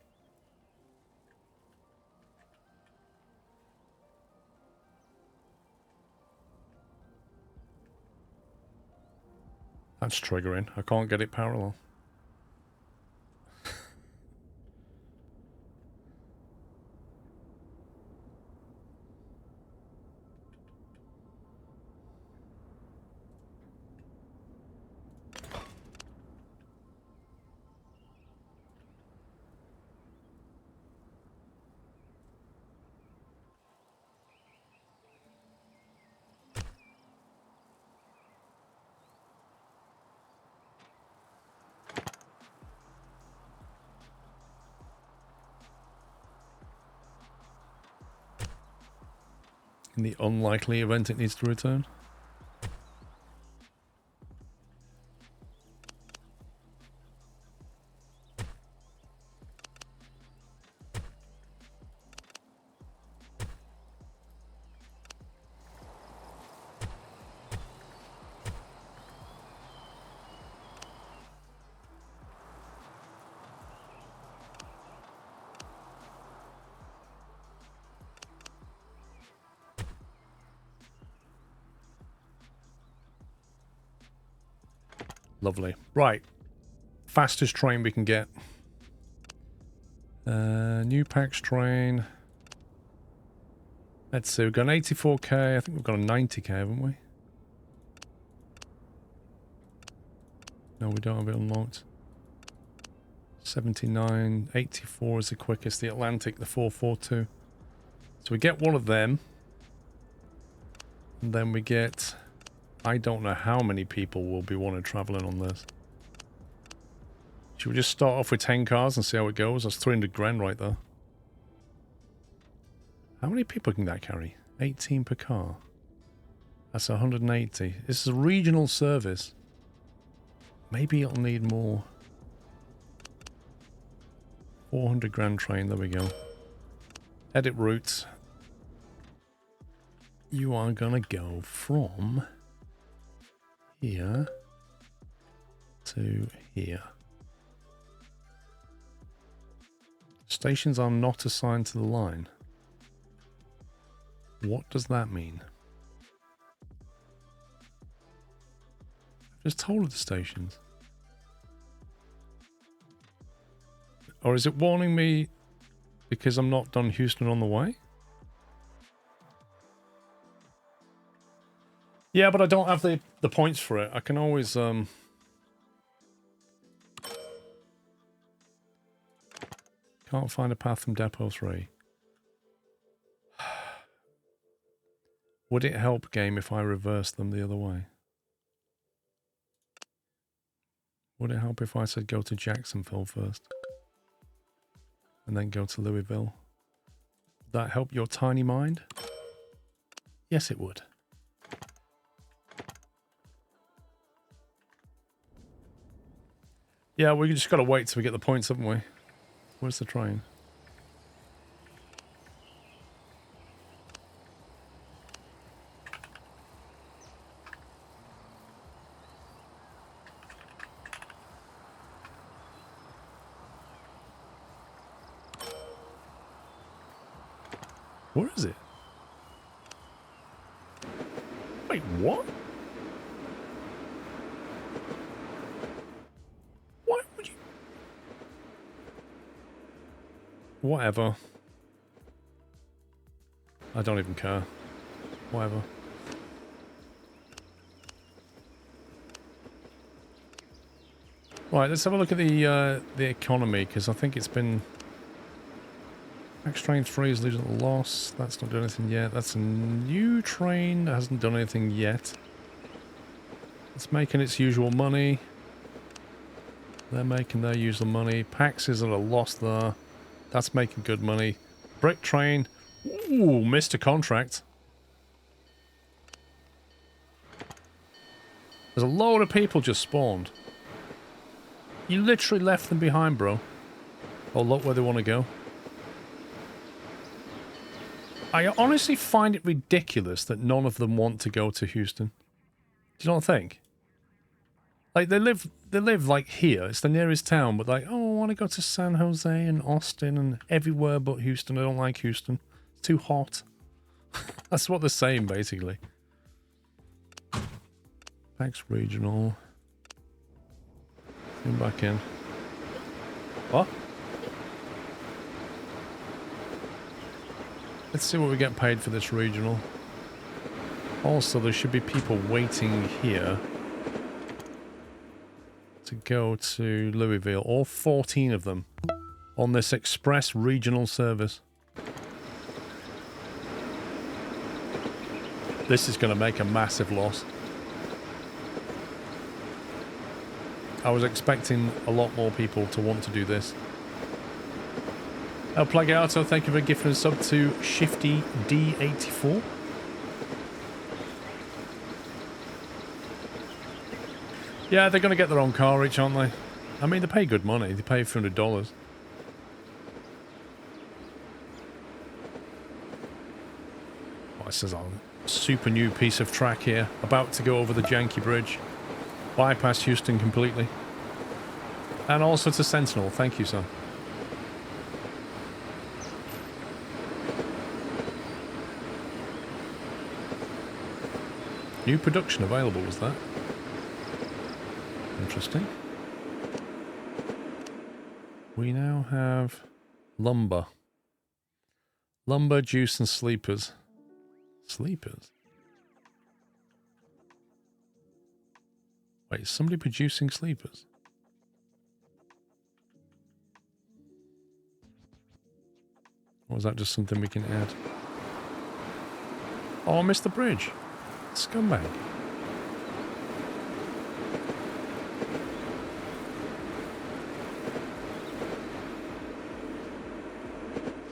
That's triggering. I can't get it parallel. In the unlikely event it needs to return. Lovely. Right. Fastest train we can get. New packs train. Let's see. We've got an 84k. I think we've got a 90k, haven't we? No, we don't have it unlocked. 79. 84 is the quickest. The Atlantic, the 442. So we get one of them. And then we get... I don't know how many people will be wanting traveling on this. Should we just start off with 10 cars and see how it goes? That's 300 grand right there. How many people can that carry? 18 per car. That's 180. This is a regional service. Maybe it'll need more. 400 grand train. There we go. Edit routes. You are gonna go from... here to here. Stations are not assigned to the line. What does that mean? I've just told the stations. Or is it warning me because I'm not done Houston on the way? Yeah, but I don't have the points for it. I can always can't find a path from Depot 3. Would it help, game, if I reverse them the other way? Would it help if I said go to Jacksonville first? And then go to Louisville? Would that help your tiny mind? Yes, it would. Yeah, we just got to wait till we get the points, haven't we? Where's the train? Where is it? Wait, what? Why would you... Whatever. I don't even care. Whatever. Right, let's have a look at the economy, because I think it's been... Max train 3 is losing a loss. That's not doing anything yet. That's a new train that hasn't done anything yet. It's making its usual money. They're making their usual money. Pax is at a loss there. That's making good money. Brick train. Ooh, missed a contract. There's a load of people just spawned. You literally left them behind, bro. Oh, look where they want to go. I honestly find it ridiculous that none of them want to go to Houston. Do you not think? Like, they live like here. It's the nearest town, but like, oh, I want to go to San Jose and Austin and everywhere but Houston. I don't like Houston. It's too hot. That's what they're saying, basically. Pax Regional. Come back in. What? Let's see what we get paid for this regional. Also, there should be people waiting here to go to Louisville. All 14 of them on this express regional service. This is going to make a massive loss. I was expecting a lot more people to want to do this. El Plagato, thank you for gifting a sub to Shifty D84. Yeah, they're going to get their own car each, aren't they? I mean, they pay good money. They pay $300. Oh, it says on a super new piece of track here. About to go over the janky bridge. Bypass Houston completely. And also to Sentinel. Thank you, sir. New production available, was that? Interesting. We now have lumber. Lumber, juice, and sleepers. Sleepers? Wait, is somebody producing sleepers? Or is that just something we can add? Oh, I missed the bridge. Scumbag.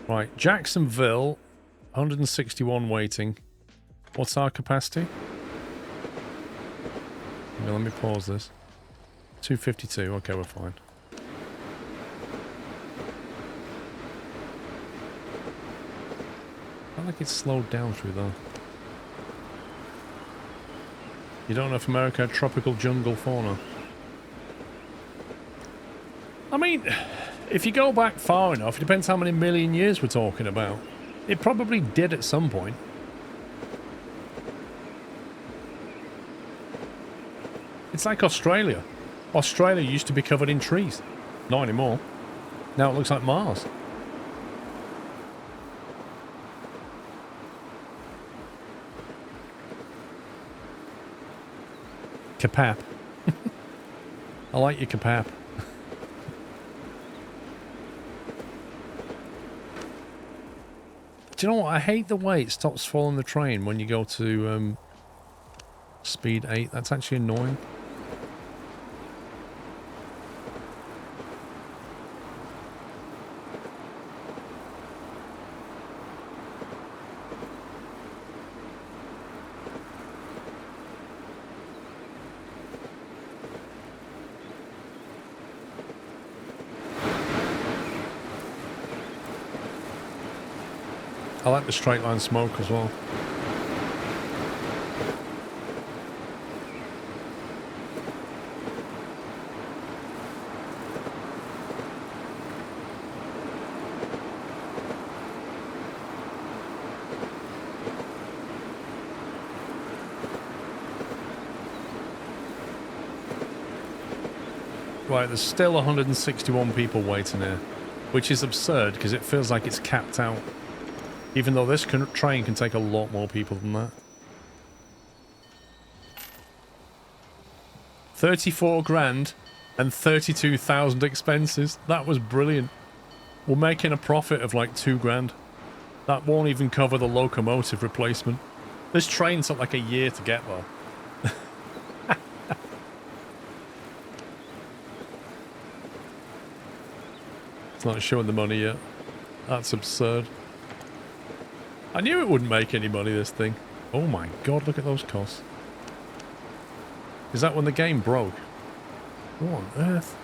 Right, Jacksonville, 161 waiting. What's our capacity? Okay, let me pause this. 252, okay, we're fine. I feel like it's slowed down through there. You don't know if America had tropical jungle fauna. I mean, if you go back far enough, it depends how many million years we're talking about. It probably did at some point. It's like Australia. Australia used to be covered in trees. Not anymore. Now it looks like Mars. Kapap. I like your kapap. Do you know what? I hate the way it stops following the train when you go to speed 8. That's actually annoying. I like the straight line smoke as well. Right, there's still 161 people waiting here, which is absurd because it feels like it's capped out. Even though this train can take a lot more people than that. 34 grand and 32,000 expenses. That was brilliant. We're making a profit of like 2 grand. That won't even cover the locomotive replacement. This train took like a year to get there. It's not showing the money yet. That's absurd. I knew it wouldn't make any money, this thing. Oh my god, look at those costs. Is that when the game broke? What on earth?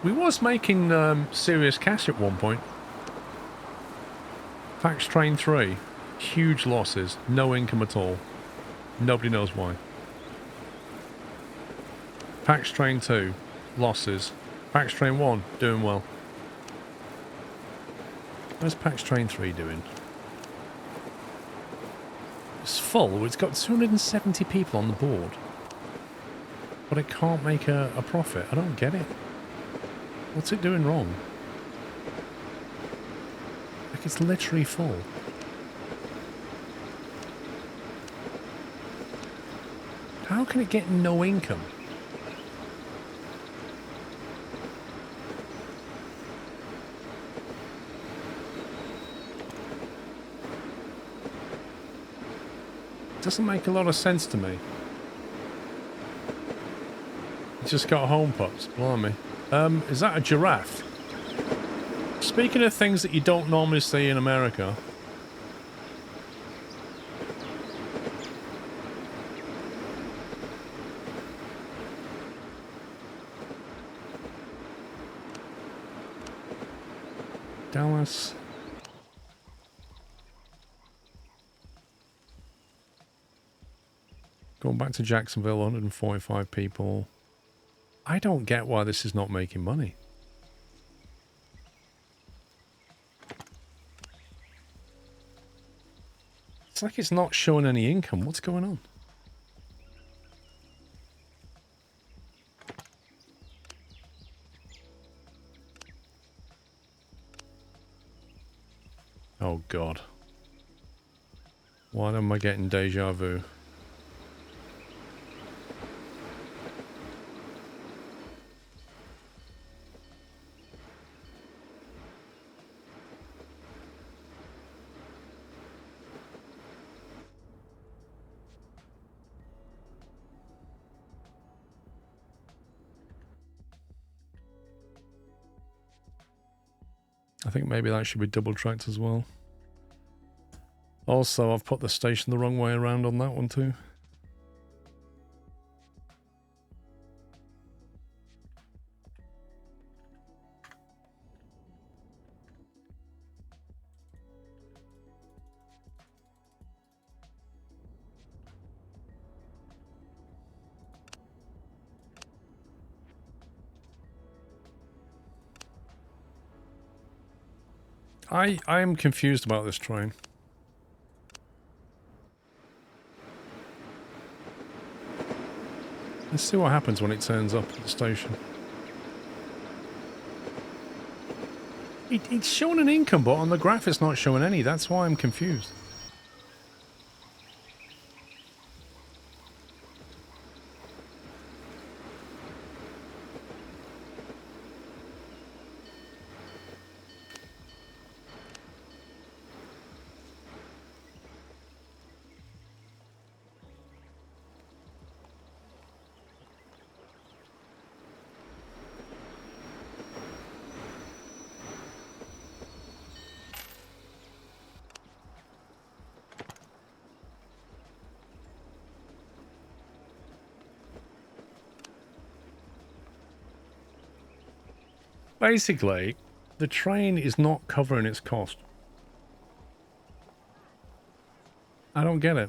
We was making serious cash at one point. Fax Train 3. Huge losses. No income at all. Nobody knows why. Fax Train 2. Losses. Fax Train 1. Doing well. Where's Pax Train 3 doing? It's full. It's got 270 people on the board. But it can't make a profit. I don't get it. What's it doing wrong? Like, it's literally full. How can it get no income? Doesn't make a lot of sense to me. It's just got home pups, blimey. Is that a giraffe? Speaking of things that you don't normally see in America. Dallas. Going back to Jacksonville, 145 people. I don't get why this is not making money. It's like it's not showing any income. What's going on? Oh God. Why am I getting deja vu? I think maybe that should be double tracked as well. Also, I've put the station the wrong way around on that one too. I am confused about this train. Let's see what happens when it turns up at the station. It's showing an income, but on the graph it's not showing any. That's why I'm confused. Basically, the train is not covering its cost. I don't get it.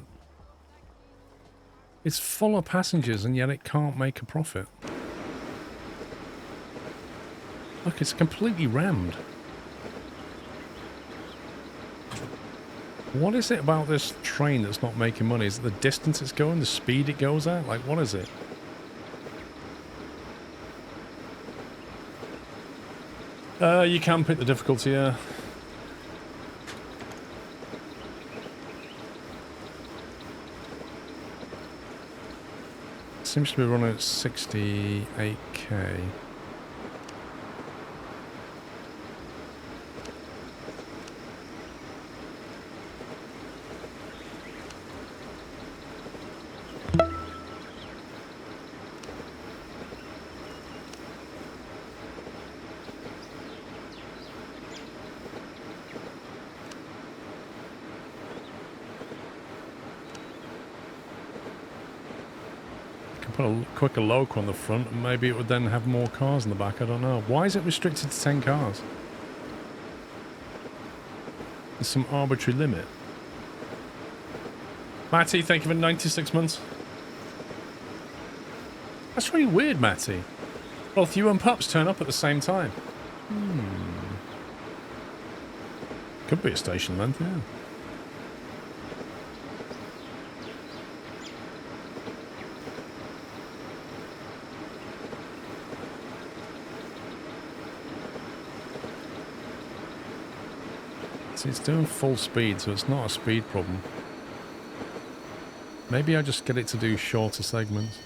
It's full of passengers and yet it can't make a profit. Look, it's completely rammed. What is it about this train that's not making money? Is it the distance it's going, the speed it goes at? Like, what is it? You can pick the difficulty, yeah. Seems to be running at 68k. Put a quicker local on the front, and maybe it would then have more cars in the back. I don't know. Why is it restricted to 10 cars? There's some arbitrary limit. Matty, thank you for 96 months. That's really weird, Matty. Both you and Pups turn up at the same time. Could be a station length, yeah. See, it's doing full speed, so it's not a speed problem. Maybe I just get it to do shorter segments.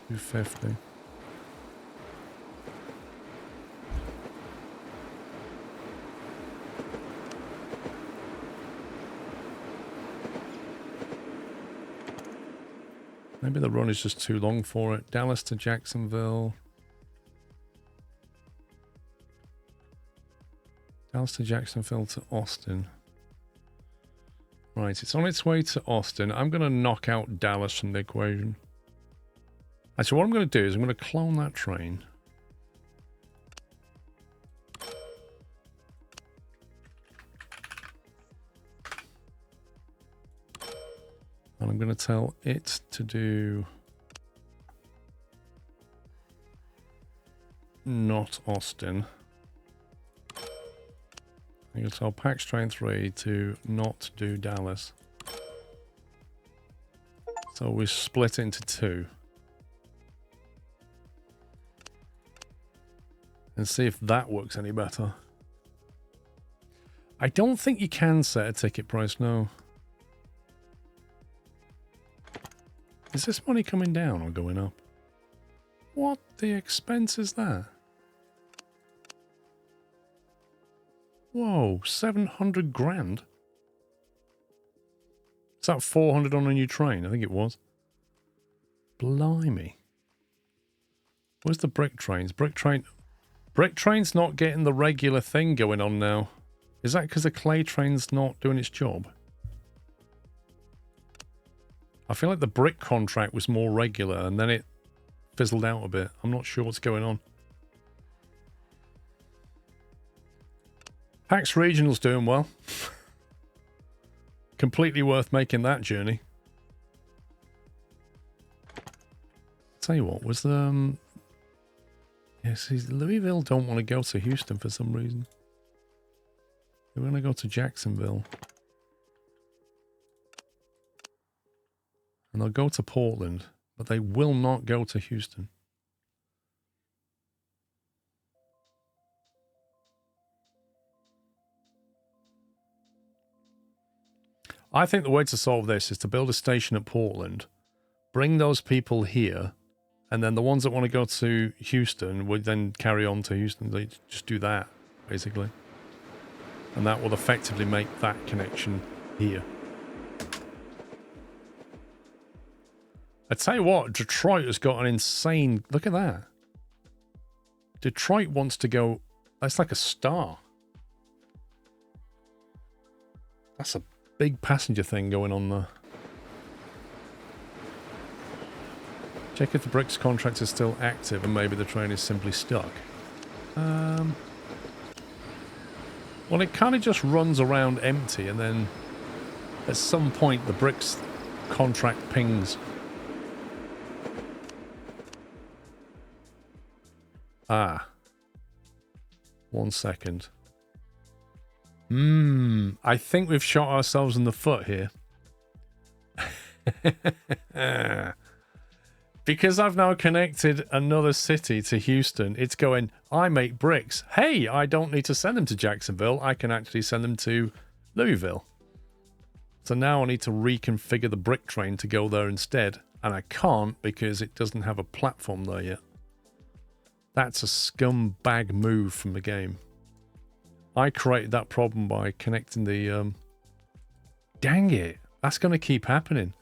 250. Maybe the run is just too long for it. Dallas to Jacksonville. Dallas to Jacksonville to Austin. Right, it's on its way to Austin. I'm going to knock out Dallas from the equation. Actually, what I'm going to do is I'm going to clone that train. And I'm going to tell it to do not Austin. I'm going to tell Pax Train 3 to not do Dallas. So we split it into two. And see if that works any better. I don't think you can set a ticket price, no. Is this money coming down or going up? What the expense is that? Whoa, 700 grand? Is that 400 on a new train? I think it was. Blimey. Where's the brick trains? Brick train's not getting the regular thing going on now. Is that because the clay train's not doing its job? I feel like the brick contract was more regular and then it fizzled out a bit. I'm not sure what's going on. PAX Regional's doing well. Completely worth making that journey. Tell you what, was the... Yeah, see, Louisville don't want to go to Houston for some reason. They want to go to Jacksonville. And they'll go to Portland, but they will not go to Houston. I think the way to solve this is to build a station at Portland, bring those people here, and then the ones that want to go to Houston would then carry on to Houston. They just do that, basically. And that will effectively make that connection here. I tell you what, Detroit has got an insane... Look at that. Detroit wants to go... That's like a star. That's a big passenger thing going on there. Check if the bricks contract is still active and maybe the train is simply stuck. Well, it kind of just runs around empty and then at some point the bricks contract pings. Ah. 1 second. I think we've shot ourselves in the foot here. Because I've now connected another city to Houston, it's going, I make bricks. Hey, I don't need to send them to Jacksonville. I can actually send them to Louisville. So now I need to reconfigure the brick train to go there instead. And I can't because it doesn't have a platform there yet. That's a scumbag move from the game. I created that problem by connecting the... Dang it. That's going to keep happening.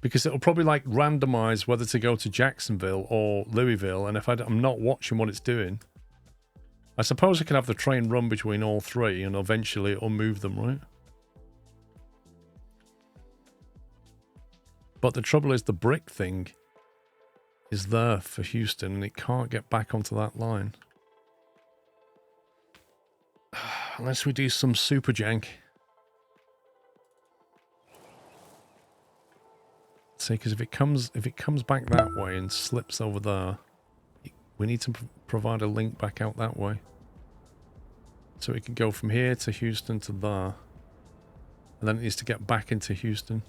Because it'll probably like randomize whether to go to Jacksonville or Louisville. And if I'm not watching what it's doing, I suppose I could have the train run between all three and eventually it'll move them, right? But the trouble is the brick thing is there for Houston and it can't get back onto that line. Unless we do some super jank. See, because if it comes back that way and slips over there, we need to provide a link back out that way. So it can go from here to Houston to there. And then it needs to get back into Houston.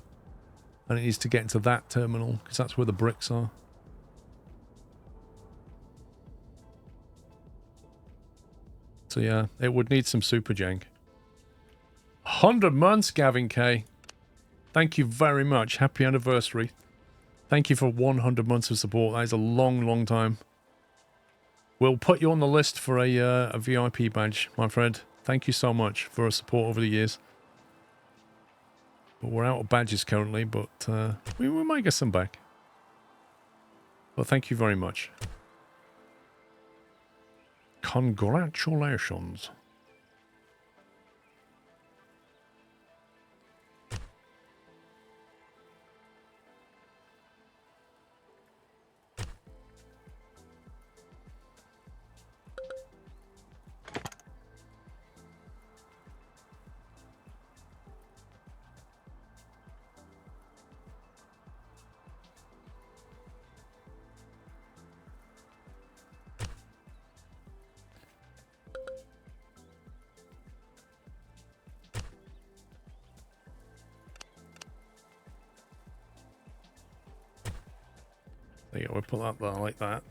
And it needs to get into that terminal, because that's where the bricks are. So yeah, it would need some super jank. 100 months, Gavin K. Thank you very much. Happy anniversary. Thank you for 100 months of support. That is a long, long time. We'll put you on the list for a VIP badge, my friend. Thank you so much for your support over the years. But we're out of badges currently, but we might get some back. Well, thank you very much. Congratulations. There you go, we'll put that there like that.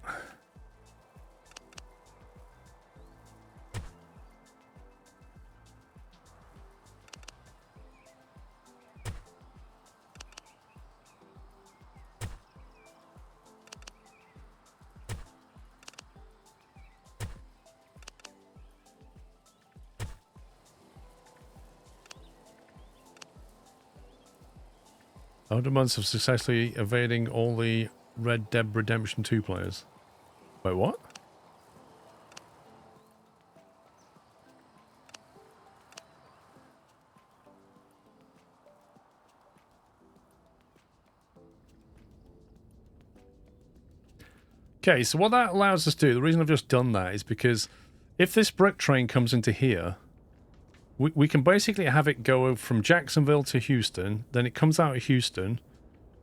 After months of successfully evading all the Red Dead Redemption 2 players. Wait, what? Okay, so what that allows us to do, the reason I've just done that is because if this brick train comes into here, we can basically have it go from Jacksonville to Houston, then it comes out of Houston,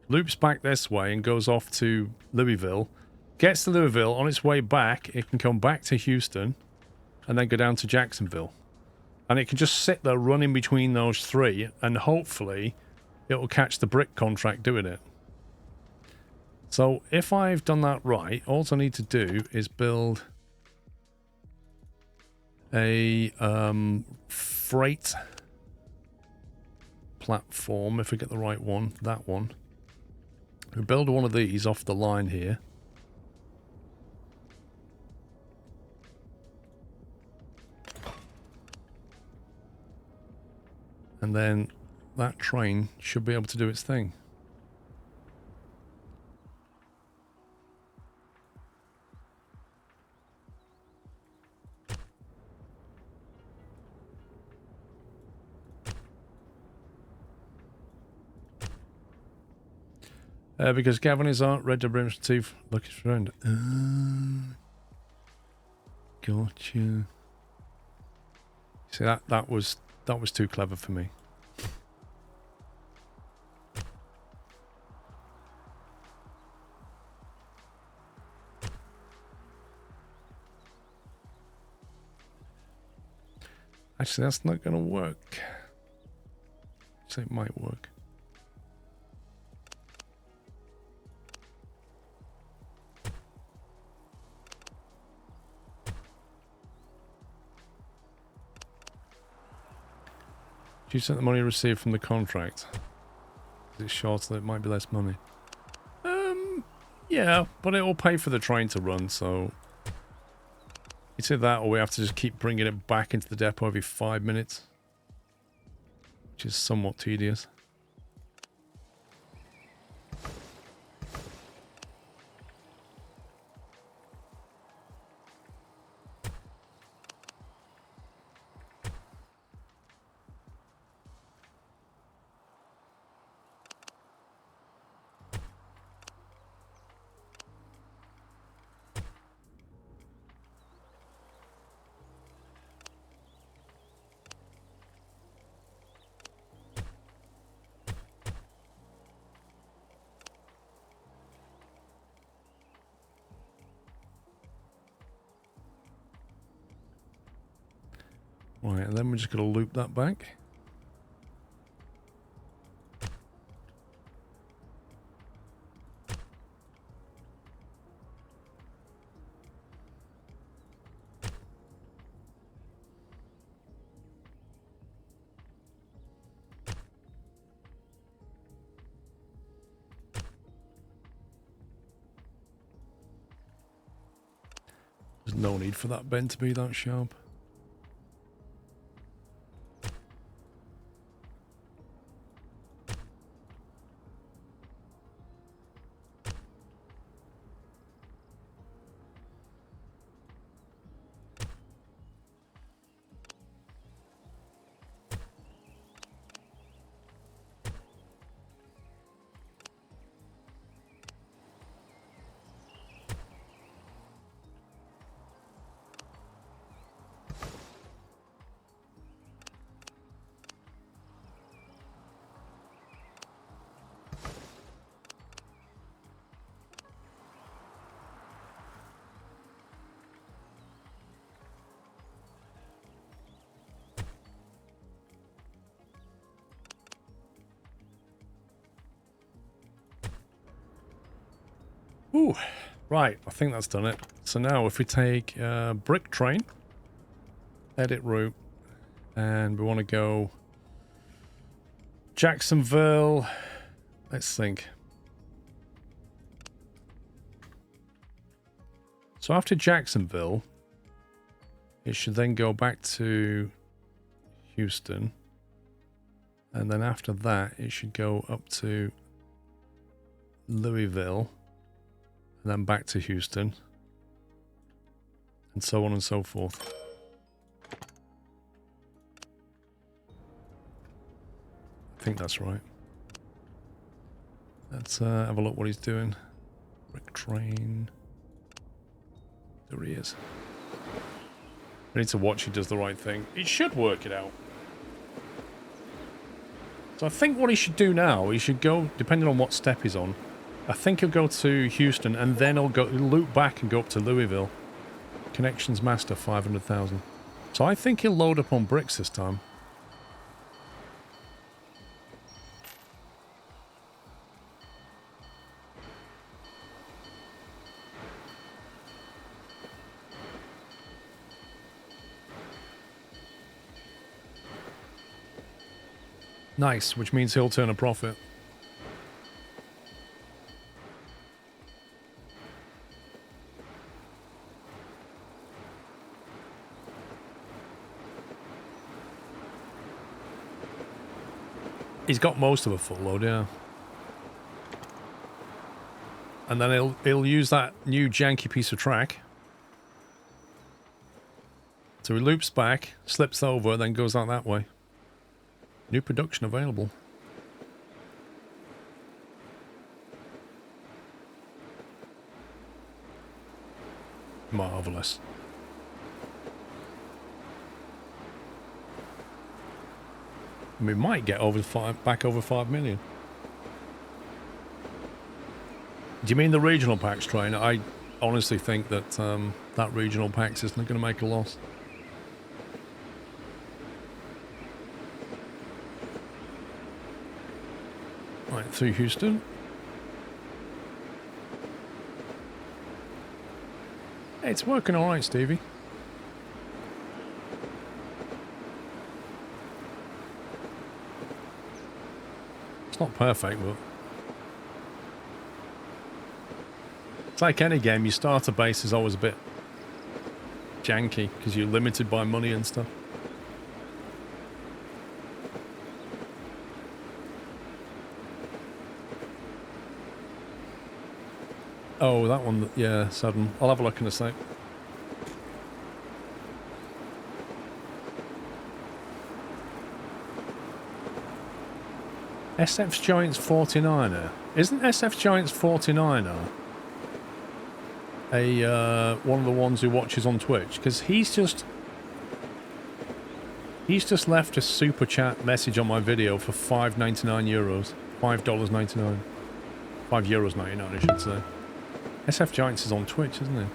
loops back this way and goes off to Louisville, gets to Louisville, on its way back, it can come back to Houston, and then go down to Jacksonville. And it can just sit there running between those three, and hopefully it will catch the brick contract doing it. So if I've done that right, all I need to do is build a freight platform, if we get the right one, that one. We build one of these off the line here. And then that train should be able to do its thing. Because Gavin is on Red Dead Redemption 2 looking around. Gotcha. See, that was too clever for me. Actually, that's not going to work. So it might work. You sent the money received from the contract. Is it short so it might be less money? Yeah, but it will pay for the train to run, so... It's either that or we have to just keep bringing it back into the depot every 5 minutes. Which is somewhat tedious. Right, and then we're just going to loop that back. There's no need for that bend to be that sharp. Ooh, right, I think that's done it. So now if we take brick train, edit route, and we want to go Jacksonville, let's think. So after Jacksonville, it should then go back to Houston. And then after that, it should go up to Louisville. And then back to Houston. And so on and so forth. I think that's right. Let's have a look what he's doing. Brick train. There he is. We need to watch he does the right thing. He should work it out. So I think what he should do now, he should go, depending on what step he's on, I think he'll go to Houston and then he'll loop back and go up to Louisville. Connections master 500,000. So I think he'll load up on bricks this time. Nice, which means he'll turn a profit. He's got most of a full load, yeah. And then he'll use that new janky piece of track. So he loops back, slips over, then goes out that way. New production available. Marvelous. We might get back over 5 million. Do you mean the regional packs train? I honestly think that that regional packs isn't going to make a loss. Right, through Houston. Hey, it's working all right, Stevie. Not perfect, but it's like any game. Your starter base is always a bit janky because you're limited by money and stuff. Oh, that one, yeah, sudden. I'll have a look in a sec. SF Giants 49er. Isn't SF Giants 49er one of the ones who watches on Twitch? Because he's just left a super chat message on my video for €5.99. $5.99. €5.99, I should say. SF Giants is on Twitch, isn't he?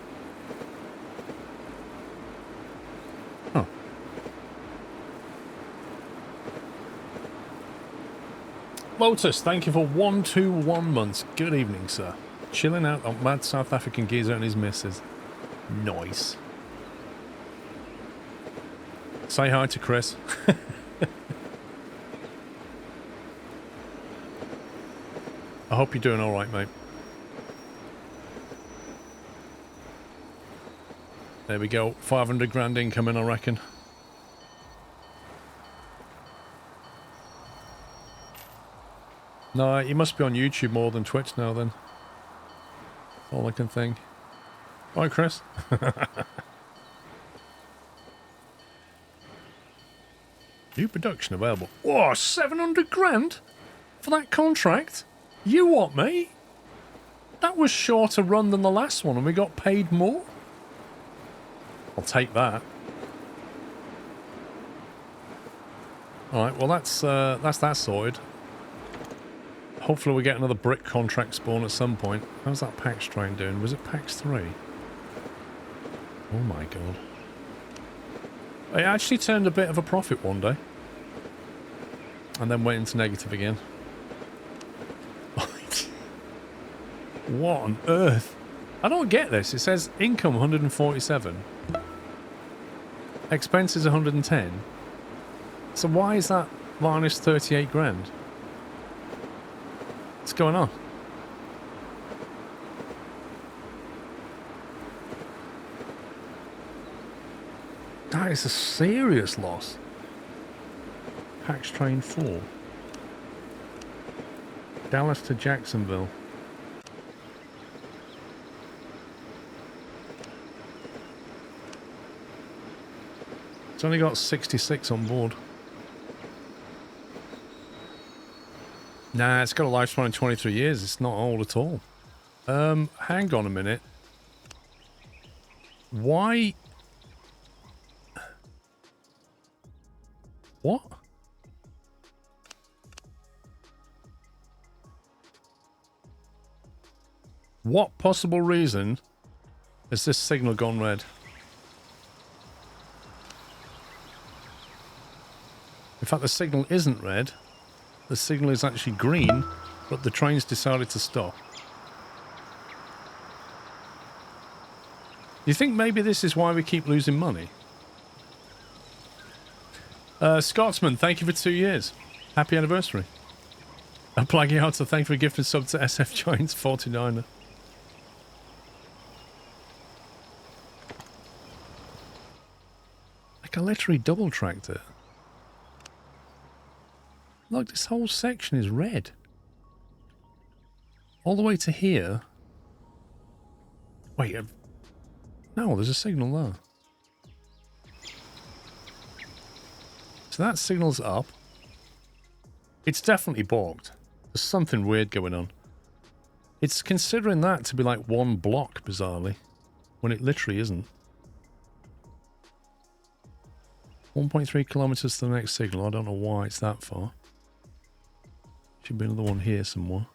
Huh. Lotus, thank you for 121 months. Good evening, sir. Chilling out on mad South African geezer and his missus. Nice. Say hi to Chris. I hope you're doing alright, mate. There we go. 500 grand incoming, I reckon. No, you must be on YouTube more than Twitch now, then. All I can think. Bye, Chris. New production available. Whoa, 700 grand? For that contract? You what, mate? That was shorter run than the last one and we got paid more? I'll take that. Alright, well that's that sorted. Hopefully we get another brick contract spawn at some point. How's that PAX train doing? Was it PAX 3? Oh my god. It actually turned a bit of a profit one day. And then went into negative again. What on earth? I don't get this. It says income 147. Expenses 110. So why is that minus 38 grand? What's going on? That is a serious loss. PAX train 4. Dallas to Jacksonville. It's only got 66 on board. Nah, it's got a lifespan of 23 years. It's not old at all. Hang on a minute. Why? What? What possible reason has this signal gone red? In fact, the signal isn't red. The signal is actually green, but the train's decided to stop. You think maybe this is why we keep losing money? Scotsman, thank you for 2 years. Happy anniversary. I'm plugging out to thank you for gifting sub to SF Giants 49er. Like I literally double tracked it. Look, this whole section is red. All the way to here. Wait, no, there's a signal there. So that signal's up. It's definitely balked. There's something weird going on. It's considering that to be like one block, bizarrely, when it literally isn't. 1.3 kilometers to the next signal. I don't know why it's that far. Should be another one here somewhere.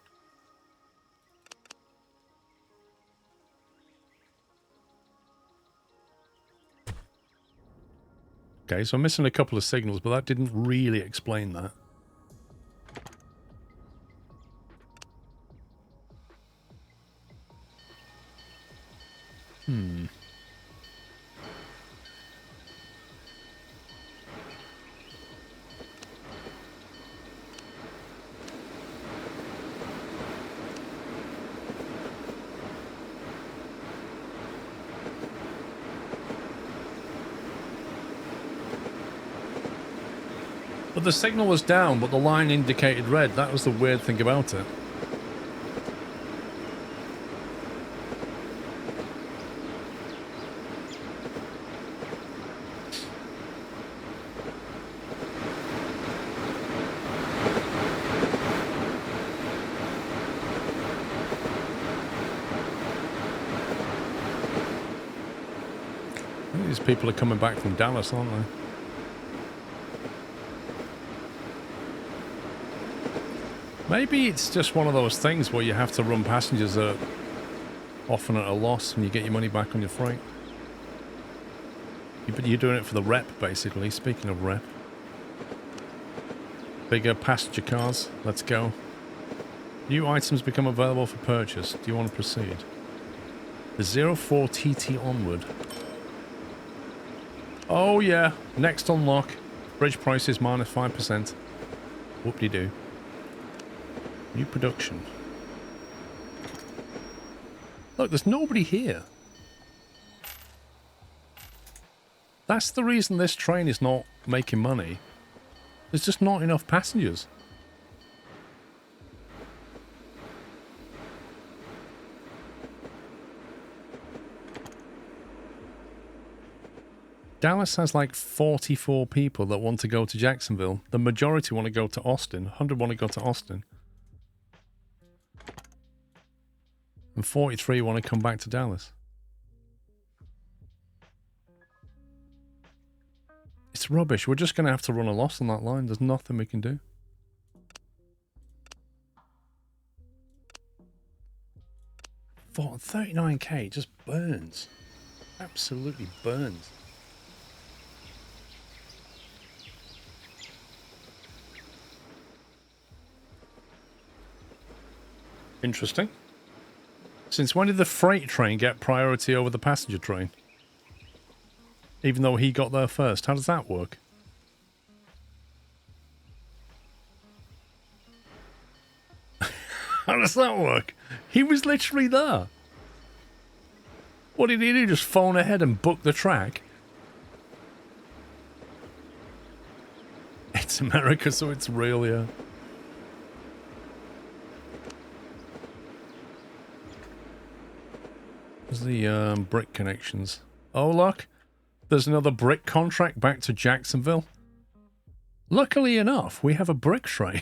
Okay, so I'm missing a couple of signals, but that didn't really explain that. But the signal was down, but the line indicated red. That was the weird thing about it. I think these people are coming back from Dallas, aren't they? Maybe it's just one of those things where you have to run passengers that are often at a loss and you get your money back on your freight. But you're doing it for the rep, basically. Speaking of rep. Bigger passenger cars. Let's go. New items become available for purchase. Do you want to proceed? The 04 TT onward. Oh yeah. Next unlock. Bridge prices minus 5%. Whoop-de-doo. New production. Look, there's nobody here. That's the reason this train is not making money. There's just not enough passengers. Dallas has like 44 people that want to go to Jacksonville. The majority want to go to Austin. 100 want to go to Austin. And 43 want to come back to Dallas. It's rubbish. We're just going to have to run a loss on that line. There's nothing we can do. For 39k, it just burns. Absolutely burns. Interesting. Since when did the freight train get priority over the passenger train? Even though he got there first. How does that work? How does that work? He was literally there. What did he do? Just phone ahead and book the track? It's America, so it's real, yeah. There's the brick connections. Oh, look. There's another brick contract back to Jacksonville. Luckily enough, we have a brick train.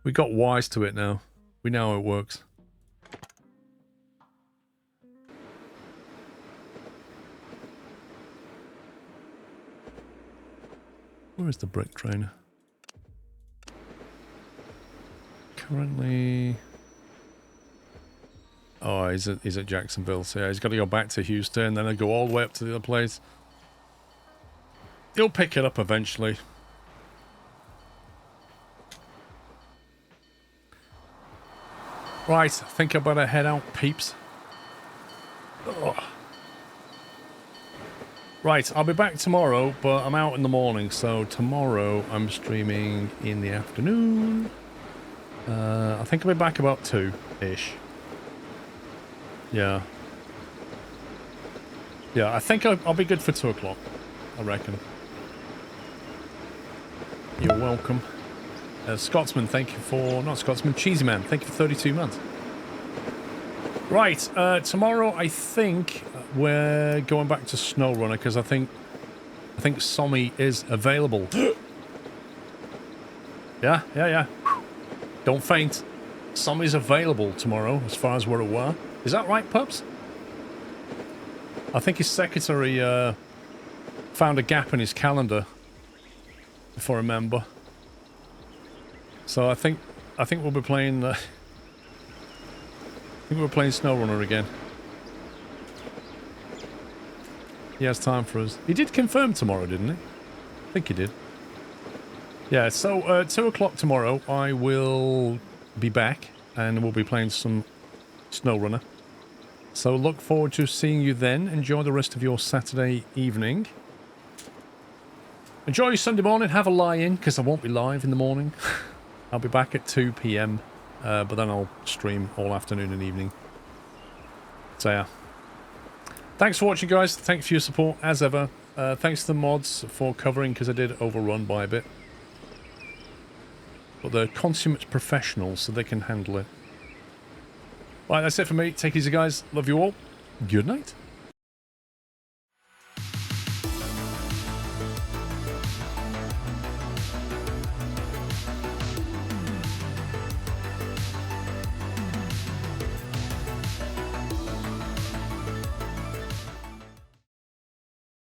We got wise to it now. We know how it works. Where is the brick train? Currently... Oh, he's at Jacksonville, so yeah, he's got to go back to Houston, then he'll go all the way up to the other place. He'll pick it up eventually. Right, I think I better head out, peeps. Ugh. Right, I'll be back tomorrow, but I'm out in the morning, so tomorrow I'm streaming in the afternoon. I think I'll be back about 2-ish. Yeah. Yeah, I think I'll be good for 2 o'clock, I reckon. You're welcome. Scotsman, thank you for... Not Scotsman, Cheesy Man, thank you for 32 months. Right, tomorrow I think we're going back to SnowRunner, because I think Sommy is available. Yeah. Don't faint. Sommy's available tomorrow, as far as we're aware. Is that right, pups? I think his secretary found a gap in his calendar, if I remember. So I think we'll be playing. I think we're playing SnowRunner again. He has time for us. He did confirm tomorrow, didn't he? I think he did. Yeah. So 2 o'clock tomorrow, I will be back, and we'll be playing some SnowRunner. So look forward to seeing you then. Enjoy the rest of your Saturday evening. Enjoy your Sunday morning. Have a lie-in, because I won't be live in the morning. I'll be back at 2 PM, but then I'll stream all afternoon and evening. So yeah. Thanks for watching, guys. Thanks for your support, as ever. Thanks to the mods for covering, because I did overrun by a bit. But they're consummate professionals, so they can handle it. Right, that's it for me. Take it easy, guys. Love you all. Good night.